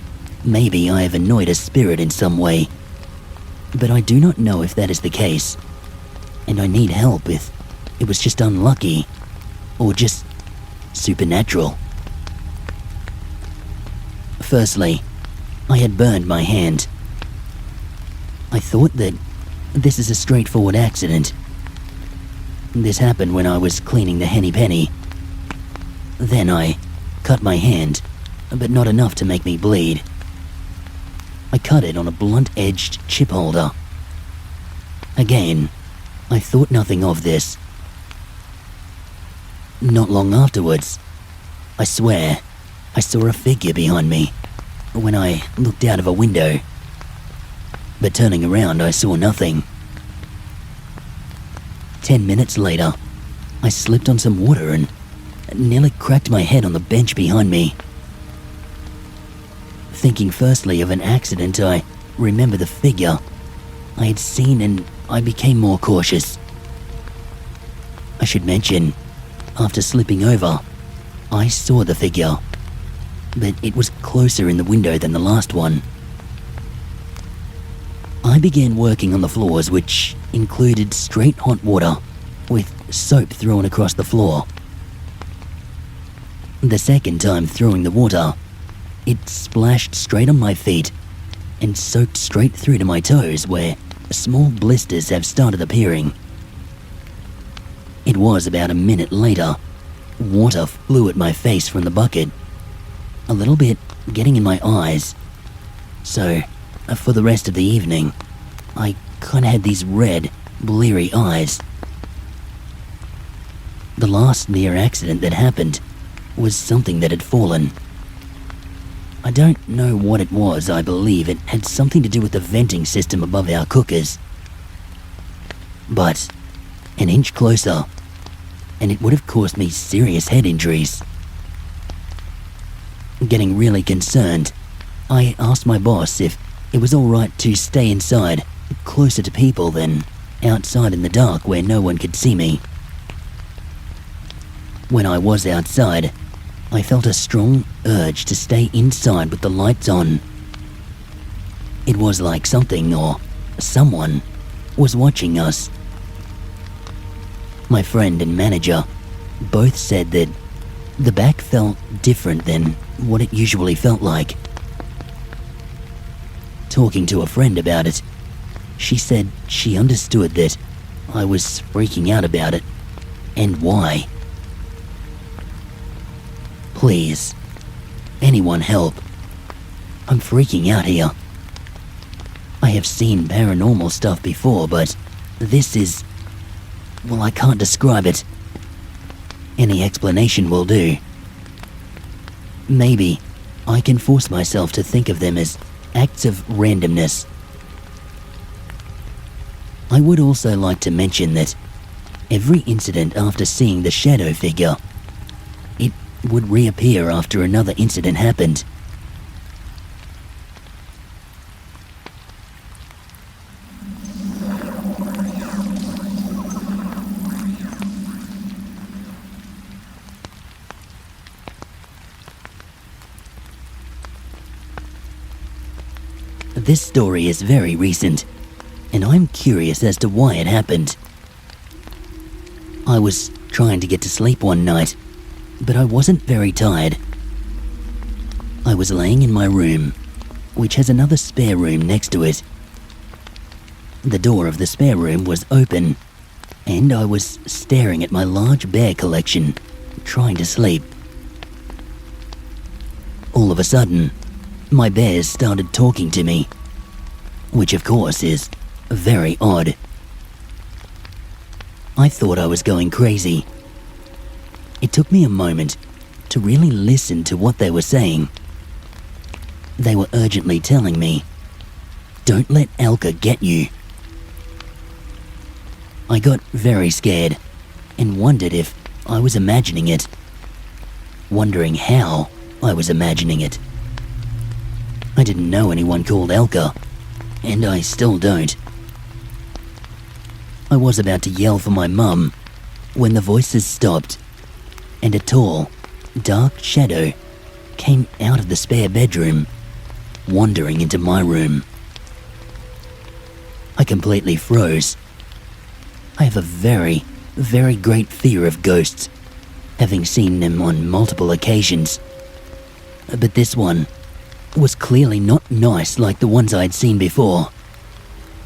Speaker 1: maybe I have annoyed a spirit in some way, but I do not know if that is the case, and I need help if it was just unlucky or just supernatural. Firstly, I had burned my hand. I thought that this is a straightforward accident. This happened when I was cleaning the Henny Penny. Then I cut my hand, but not enough to make me bleed. I cut it on a blunt-edged chip holder. Again, I thought nothing of this. Not long afterwards, I swear, I saw a figure behind me when I looked out of a window. But turning around, I saw nothing. 10 minutes later, I slipped on some water and nearly cracked my head on the bench behind me. Thinking firstly of an accident, I remember the figure I had seen and I became more cautious. I should mention, after slipping over, I saw the figure, but it was closer in the window than the last one. I began working on the floors, which included straight hot water with soap thrown across the floor. The second time throwing the water, it splashed straight on my feet and soaked straight through to my toes, where small blisters have started appearing. It was about a minute later, water flew at my face from the bucket, a little bit getting in my eyes. So, for the rest of the evening, I kinda had these red, bleary eyes. The last near accident that happened was something that had fallen. I don't know what it was. I believe it had something to do with the venting system above our cookers. But an inch closer, and it would have caused me serious head injuries. Getting really concerned, I asked my boss if it was alright to stay inside, closer to people than outside in the dark where no one could see me. When I was outside, I felt a strong urge to stay inside with the lights on. It was like something or someone was watching us. My friend and manager both said that the back felt different than what it usually felt like. Talking to a friend about it, she said she understood that I was freaking out about it and why. Please, anyone help. I'm freaking out here. I have seen paranormal stuff before, but this is... well, I can't describe it. Any explanation will do. Maybe I can force myself to think of them as acts of randomness. I would also like to mention that every incident after seeing the shadow figure, it would reappear after another incident happened. This story is very recent, and I'm curious as to why it happened. I was trying to get to sleep one night, but I wasn't very tired. I was laying in my room, which has another spare room next to it. The door of the spare room was open, and I was staring at my large bear collection, trying to sleep. All of a sudden, my bears started talking to me, which of course is very odd. I thought I was going crazy. It took me a moment to really listen to what they were saying. They were urgently telling me, "Don't let Elka get you." I got very scared and wondered if I was imagining it, wondering how I was imagining it. I didn't know anyone called Elka, and I still don't. I was about to yell for my mum when the voices stopped, and a tall, dark shadow came out of the spare bedroom, wandering into my room. I completely froze. I have a very, very great fear of ghosts, having seen them on multiple occasions. But this one was clearly not nice like the ones I'd seen before.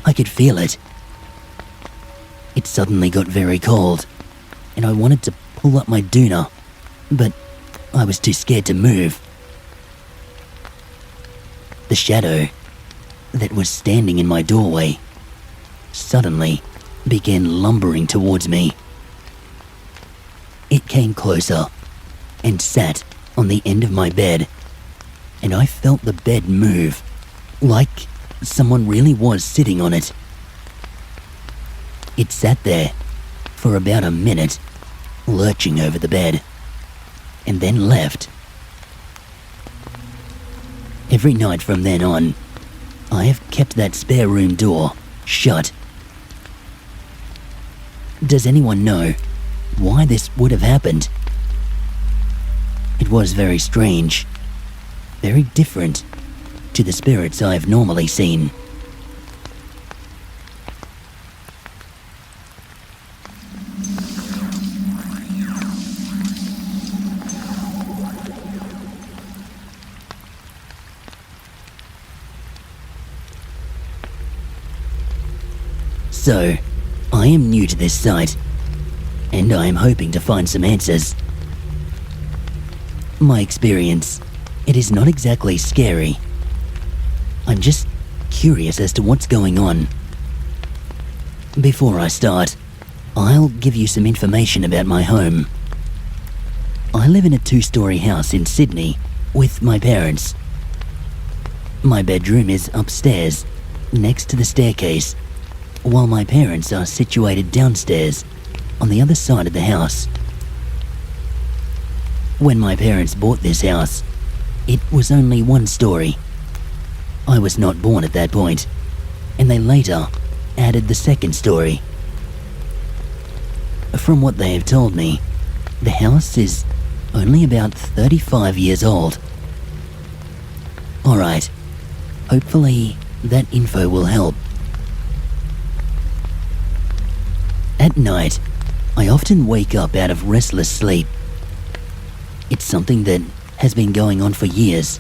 Speaker 1: I could feel it. It suddenly got very cold, and I wanted to pull up my doona, but I was too scared to move. The shadow that was standing in my doorway suddenly began lumbering towards me. It came closer and sat on the end of my bed, and I felt the bed move, like someone really was sitting on it. It sat there for about a minute, lurching over the bed, and then left. Every night from then on, I have kept that spare room door shut. Does anyone know why this would have happened? It was very strange, very different to the spirits I have normally seen. So, I am new to this site, and I am hoping to find some answers. My experience, it is not exactly scary. I'm just curious as to what's going on. Before I start, I'll give you some information about my home. I live in a 2-story house in Sydney with my parents. My bedroom is upstairs, next to the staircase, while my parents are situated downstairs on the other side of the house. When my parents bought this house, it was only 1 story. I was not born at that point, and they later added the 2nd story. From what they have told me, the house is only about 35 years old. Alright, hopefully that info will help. At night, I often wake up out of restless sleep. It's something that has been going on for years.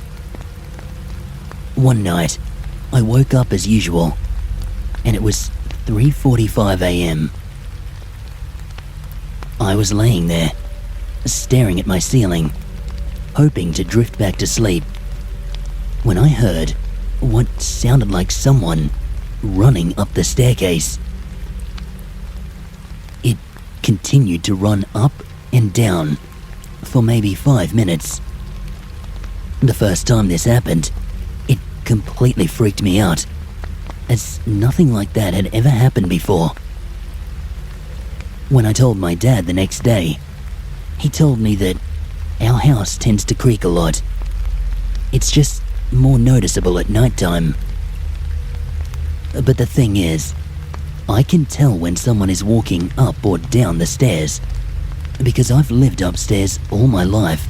Speaker 1: One night, I woke up as usual, and it was 3:45 a.m. I was laying there, staring at my ceiling, hoping to drift back to sleep, when I heard what sounded like someone running up the staircase. It continued to run up and down for maybe 5 minutes. The first time this happened, it completely freaked me out, as nothing like that had ever happened before. When I told my dad the next day, he told me that our house tends to creak a lot. It's just more noticeable at nighttime. But the thing is, I can tell when someone is walking up or down the stairs, because I've lived upstairs all my life.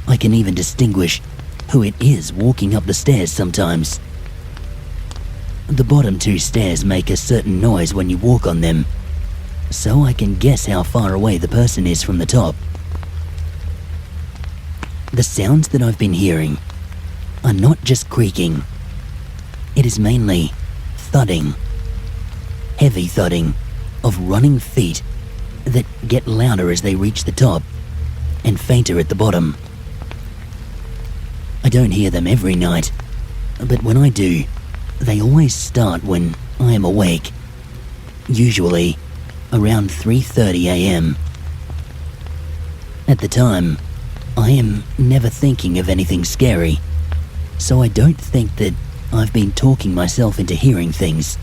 Speaker 1: I can even distinguish who it is walking up the stairs sometimes. The bottom 2 stairs make a certain noise when you walk on them, so I can guess how far away the person is from the top. The sounds that I've been hearing are not just creaking. It is mainly thudding. Heavy thudding of running feet that get louder as they reach the top and fainter at the bottom. I don't hear them every night, but when I do, they always start when I am awake, usually around 3:30 a.m. At the time, I am never thinking of anything scary, so I don't think that I've been talking myself into hearing things.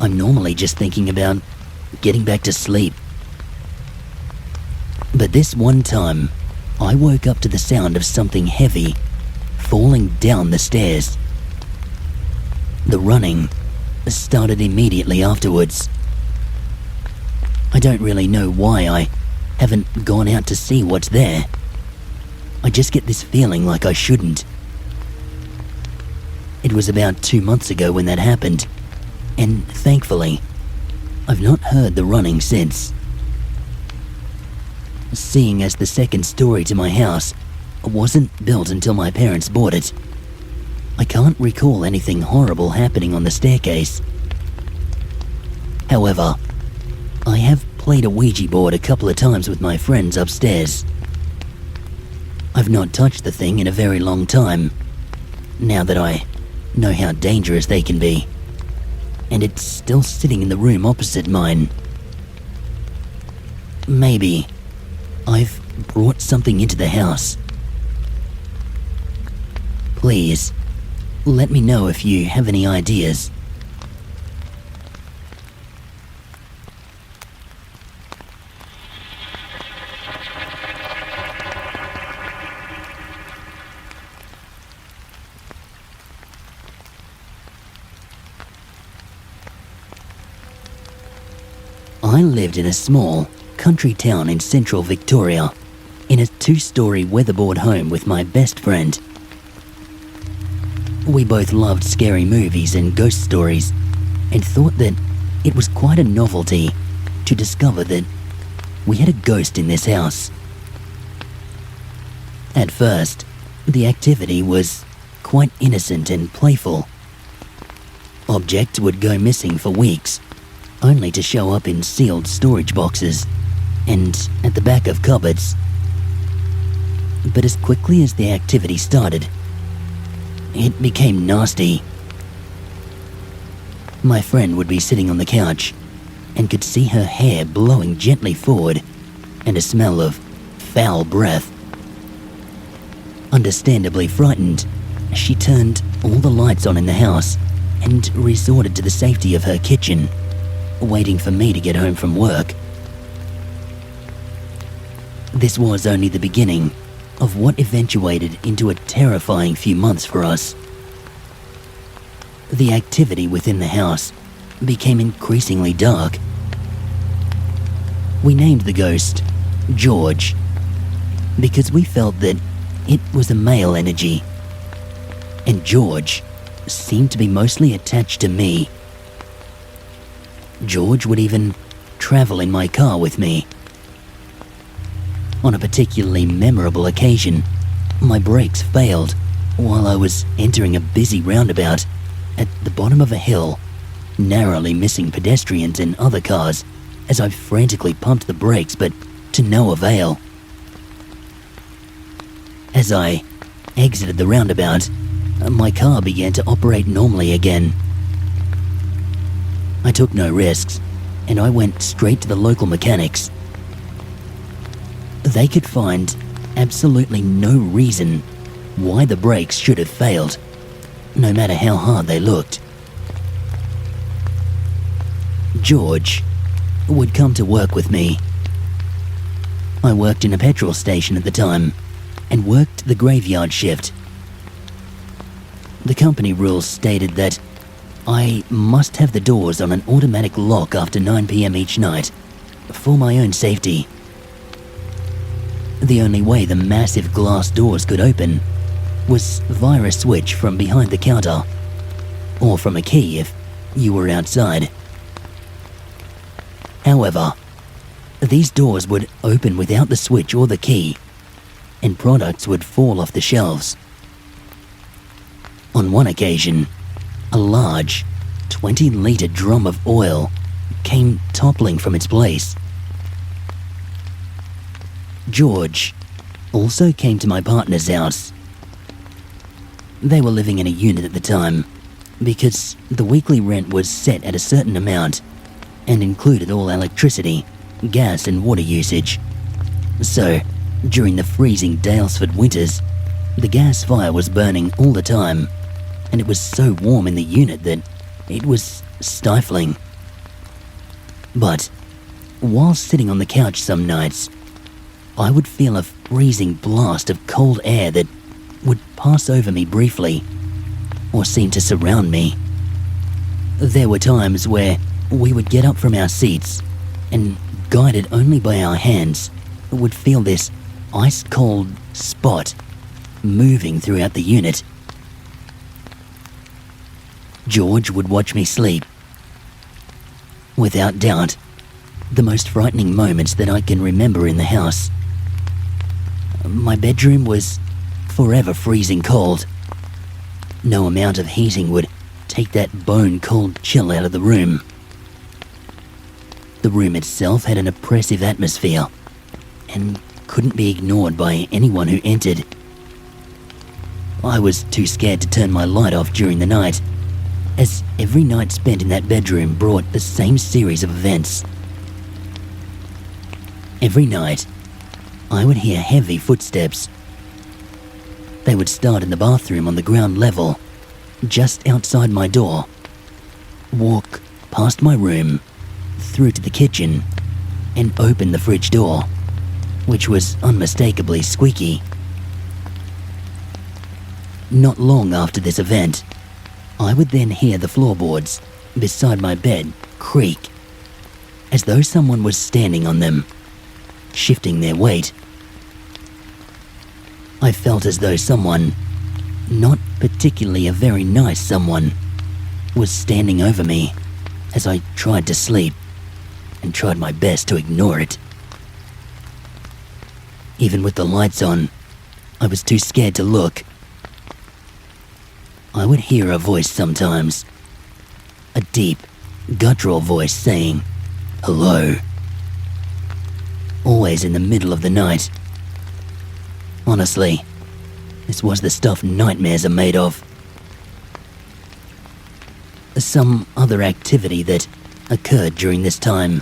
Speaker 1: I'm normally just thinking about getting back to sleep. But this one time, I woke up to the sound of something heavy falling down the stairs. The running started immediately afterwards. I don't really know why I haven't gone out to see what's there. I just get this feeling like I shouldn't. It was about 2 months ago when that happened, and thankfully, I've not heard the running since. Seeing as the 2nd story to my house wasn't built until my parents bought it, I can't recall anything horrible happening on the staircase. However, I have played a Ouija board a couple of times with my friends upstairs. I've not touched the thing in a very long time, now that I know how dangerous they can be, and it's still sitting in the room opposite mine. maybe I've brought something into the house. Please, let me know if you have any ideas. I lived in a small country town in central Victoria, in a 2-story weatherboard home with my best friend. We both loved scary movies and ghost stories, and thought that it was quite a novelty to discover that we had a ghost in this house. At first, the activity was quite innocent and playful. Objects would go missing for weeks, only to show up in sealed storage boxes and at the back of cupboards. But as quickly as the activity started, it became nasty. My friend would be sitting on the couch and could see her hair blowing gently forward and a smell of foul breath. Understandably frightened, she turned all the lights on in the house and resorted to the safety of her kitchen, waiting for me to get home from work. This was only the beginning of what eventuated into a terrifying few months for us. The activity within the house became increasingly dark. We named the ghost George because we felt that it was a male energy, and George seemed to be mostly attached to me. George would even travel in my car with me. On a particularly memorable occasion, my brakes failed while I was entering a busy roundabout at the bottom of a hill, narrowly missing pedestrians and other cars as I frantically pumped the brakes, but to no avail. As I exited the roundabout, my car began to operate normally again. I took no risks, and I went straight to the local mechanics. They could find absolutely no reason why the brakes should have failed, no matter how hard they looked. George would come to work with me. I worked in a petrol station at the time and worked the graveyard shift. The company rules stated that I must have the doors on an automatic lock after 9 p.m. each night for my own safety. The only way the massive glass doors could open was via a switch from behind the counter, or from a key if you were outside. However, these doors would open without the switch or the key, and products would fall off the shelves. On one occasion, a large 20-litre drum of oil came toppling from its place. George also came to my partner's house. They were living in a unit at the time because the weekly rent was set at a certain amount and included all electricity, gas and water usage. So, during the freezing Daylesford winters, the gas fire was burning all the time, and it was so warm in the unit that it was stifling. But while sitting on the couch some nights, I would feel a freezing blast of cold air that would pass over me briefly, or seem to surround me. There were times where we would get up from our seats and, guided only by our hands, would feel this ice-cold spot moving throughout the unit. George would watch me sleep. Without doubt, the most frightening moments that I can remember in the house. My bedroom was forever freezing cold. No amount of heating would take that bone-cold chill out of the room. The room itself had an oppressive atmosphere and couldn't be ignored by anyone who entered. I was too scared to turn my light off during the night, as every night spent in that bedroom brought the same series of events. Every night, I would hear heavy footsteps. They would start in the bathroom on the ground level, just outside my door, walk past my room, through to the kitchen, and open the fridge door, which was unmistakably squeaky. Not long after this event, I would then hear the floorboards beside my bed creak, as though someone was standing on them, shifting their weight. I felt as though someone, not particularly a very nice someone, was standing over me as I tried to sleep and tried my best to ignore it. Even with the lights on, I was too scared to look. I would hear a voice sometimes, a deep, guttural voice saying, "Hello," always in the middle of the night. Honestly, this was the stuff nightmares are made of. Some other activity that occurred during this time.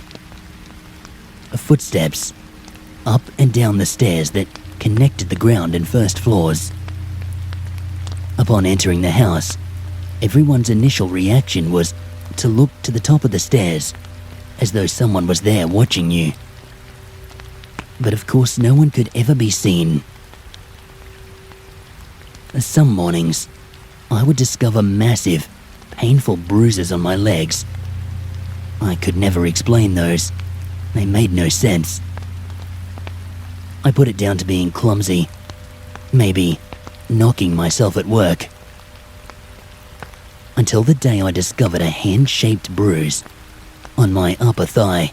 Speaker 1: Footsteps up and down the stairs that connected the ground and first floors. Upon entering the house, everyone's initial reaction was to look to the top of the stairs, as though someone was there watching you. But of course, no one could ever be seen. Some mornings, I would discover massive, painful bruises on my legs. I could never explain those. They made no sense. I put it down to being clumsy, maybe knocking myself at work. Until the day I discovered a hand-shaped bruise on my upper thigh.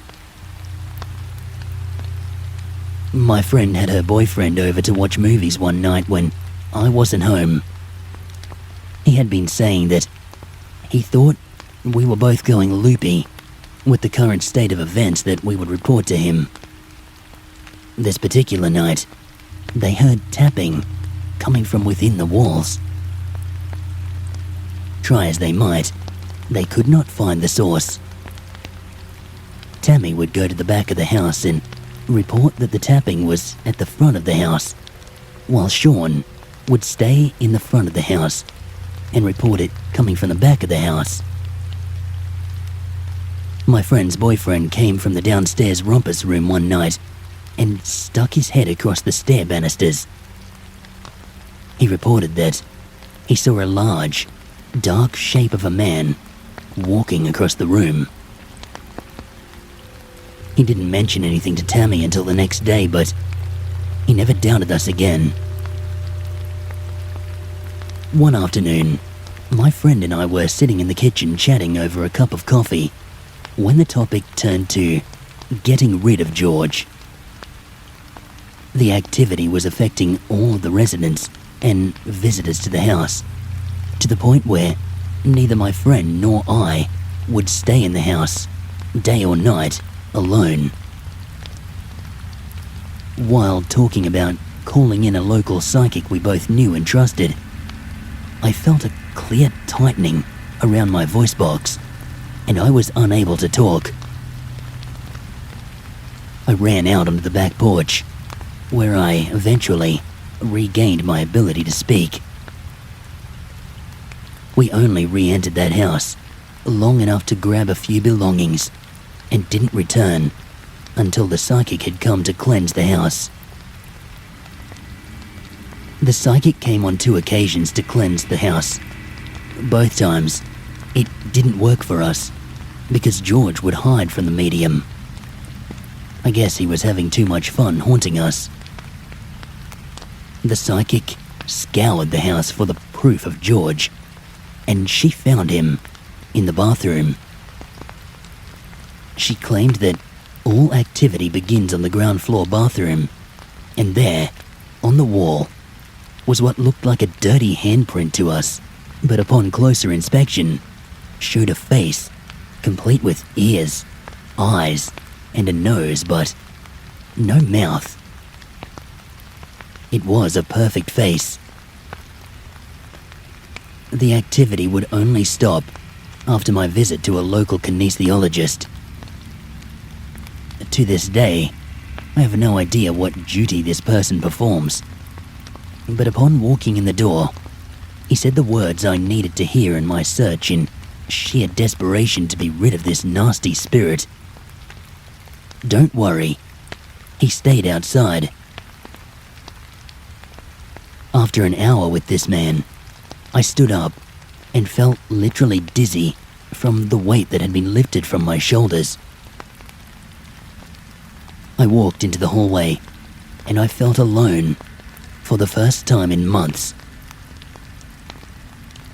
Speaker 1: My friend had her boyfriend over to watch movies one night when I wasn't home. He had been saying that he thought we were both going loopy with the current state of events that we would report to him. This particular night, they heard tapping coming from within the walls. Try as they might, they could not find the source. Tammy would go to the back of the house and report that the tapping was at the front of the house, while Sean would stay in the front of the house and report it coming from the back of the house. My friend's boyfriend came from the downstairs rumpus room one night and stuck his head across the stair banisters. He reported that he saw a large, dark shape of a man walking across the room. He didn't mention anything to Tammy until the next day, but he never doubted us again. One afternoon, my friend and I were sitting in the kitchen chatting over a cup of coffee when the topic turned to getting rid of George. The activity was affecting all of the residents and visitors to the house, to the point where neither my friend nor I would stay in the house, day or night, alone. While talking about calling in a local psychic we both knew and trusted, I felt a clear tightening around my voice box, and I was unable to talk. I ran out onto the back porch, where I eventually regained my ability to speak. We only re-entered that house long enough to grab a few belongings and didn't return until the psychic had come to cleanse the house. The psychic came on 2 occasions to cleanse the house. Both times, it didn't work for us because George would hide from the medium. I guess he was having too much fun haunting us. The psychic scoured the house for the proof of George, and she found him in the bathroom. She claimed that all activity begins on the ground floor bathroom, and there, on the wall, was what looked like a dirty handprint to us, but upon closer inspection, showed a face, complete with ears, eyes, and a nose, but no mouth. It was a perfect face. The activity would only stop after my visit to a local kinesiologist. To this day, I I have no idea what duty this person performs, but upon walking in the door, he said the words I needed to hear in my search in sheer desperation to be rid of this nasty spirit. Don't worry, he stayed outside. After an hour with this man, I stood up and felt literally dizzy from the weight that had been lifted from my shoulders. I walked into the hallway and I felt alone for the first time in months.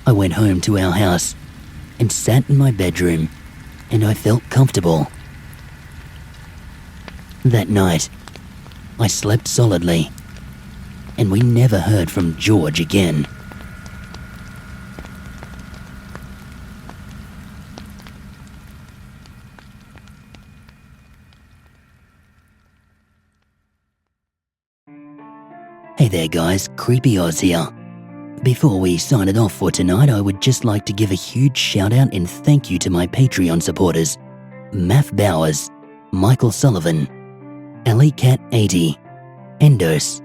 Speaker 1: I went home to our house and sat in my bedroom and I felt comfortable. That night, I slept solidly and we never heard from George again. Hey there guys, Creepy Oz here. Before we sign it off for tonight, I would just like to give a huge shout out and thank you to my Patreon supporters: Math Bowers, Michael Sullivan, AlleyCat80, Endos,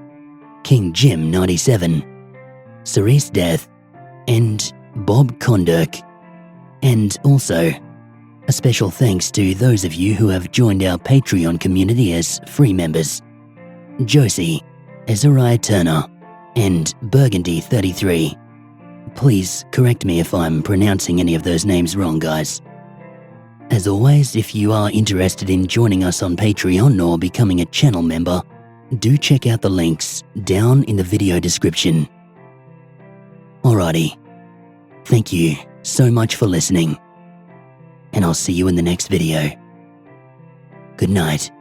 Speaker 1: King Jim 97, Cerise Death, and Bob Kondirk. And also, a special thanks to those of you who have joined our Patreon community as free members: Josie, Ezariah Turner, and Burgundy33. Please correct me if I'm pronouncing any of those names wrong, guys. As always, if you are interested in joining us on Patreon or becoming a channel member, do check out the links down in the video description. Alrighty, thank you so much for listening, and I'll see you in the next video. Good night.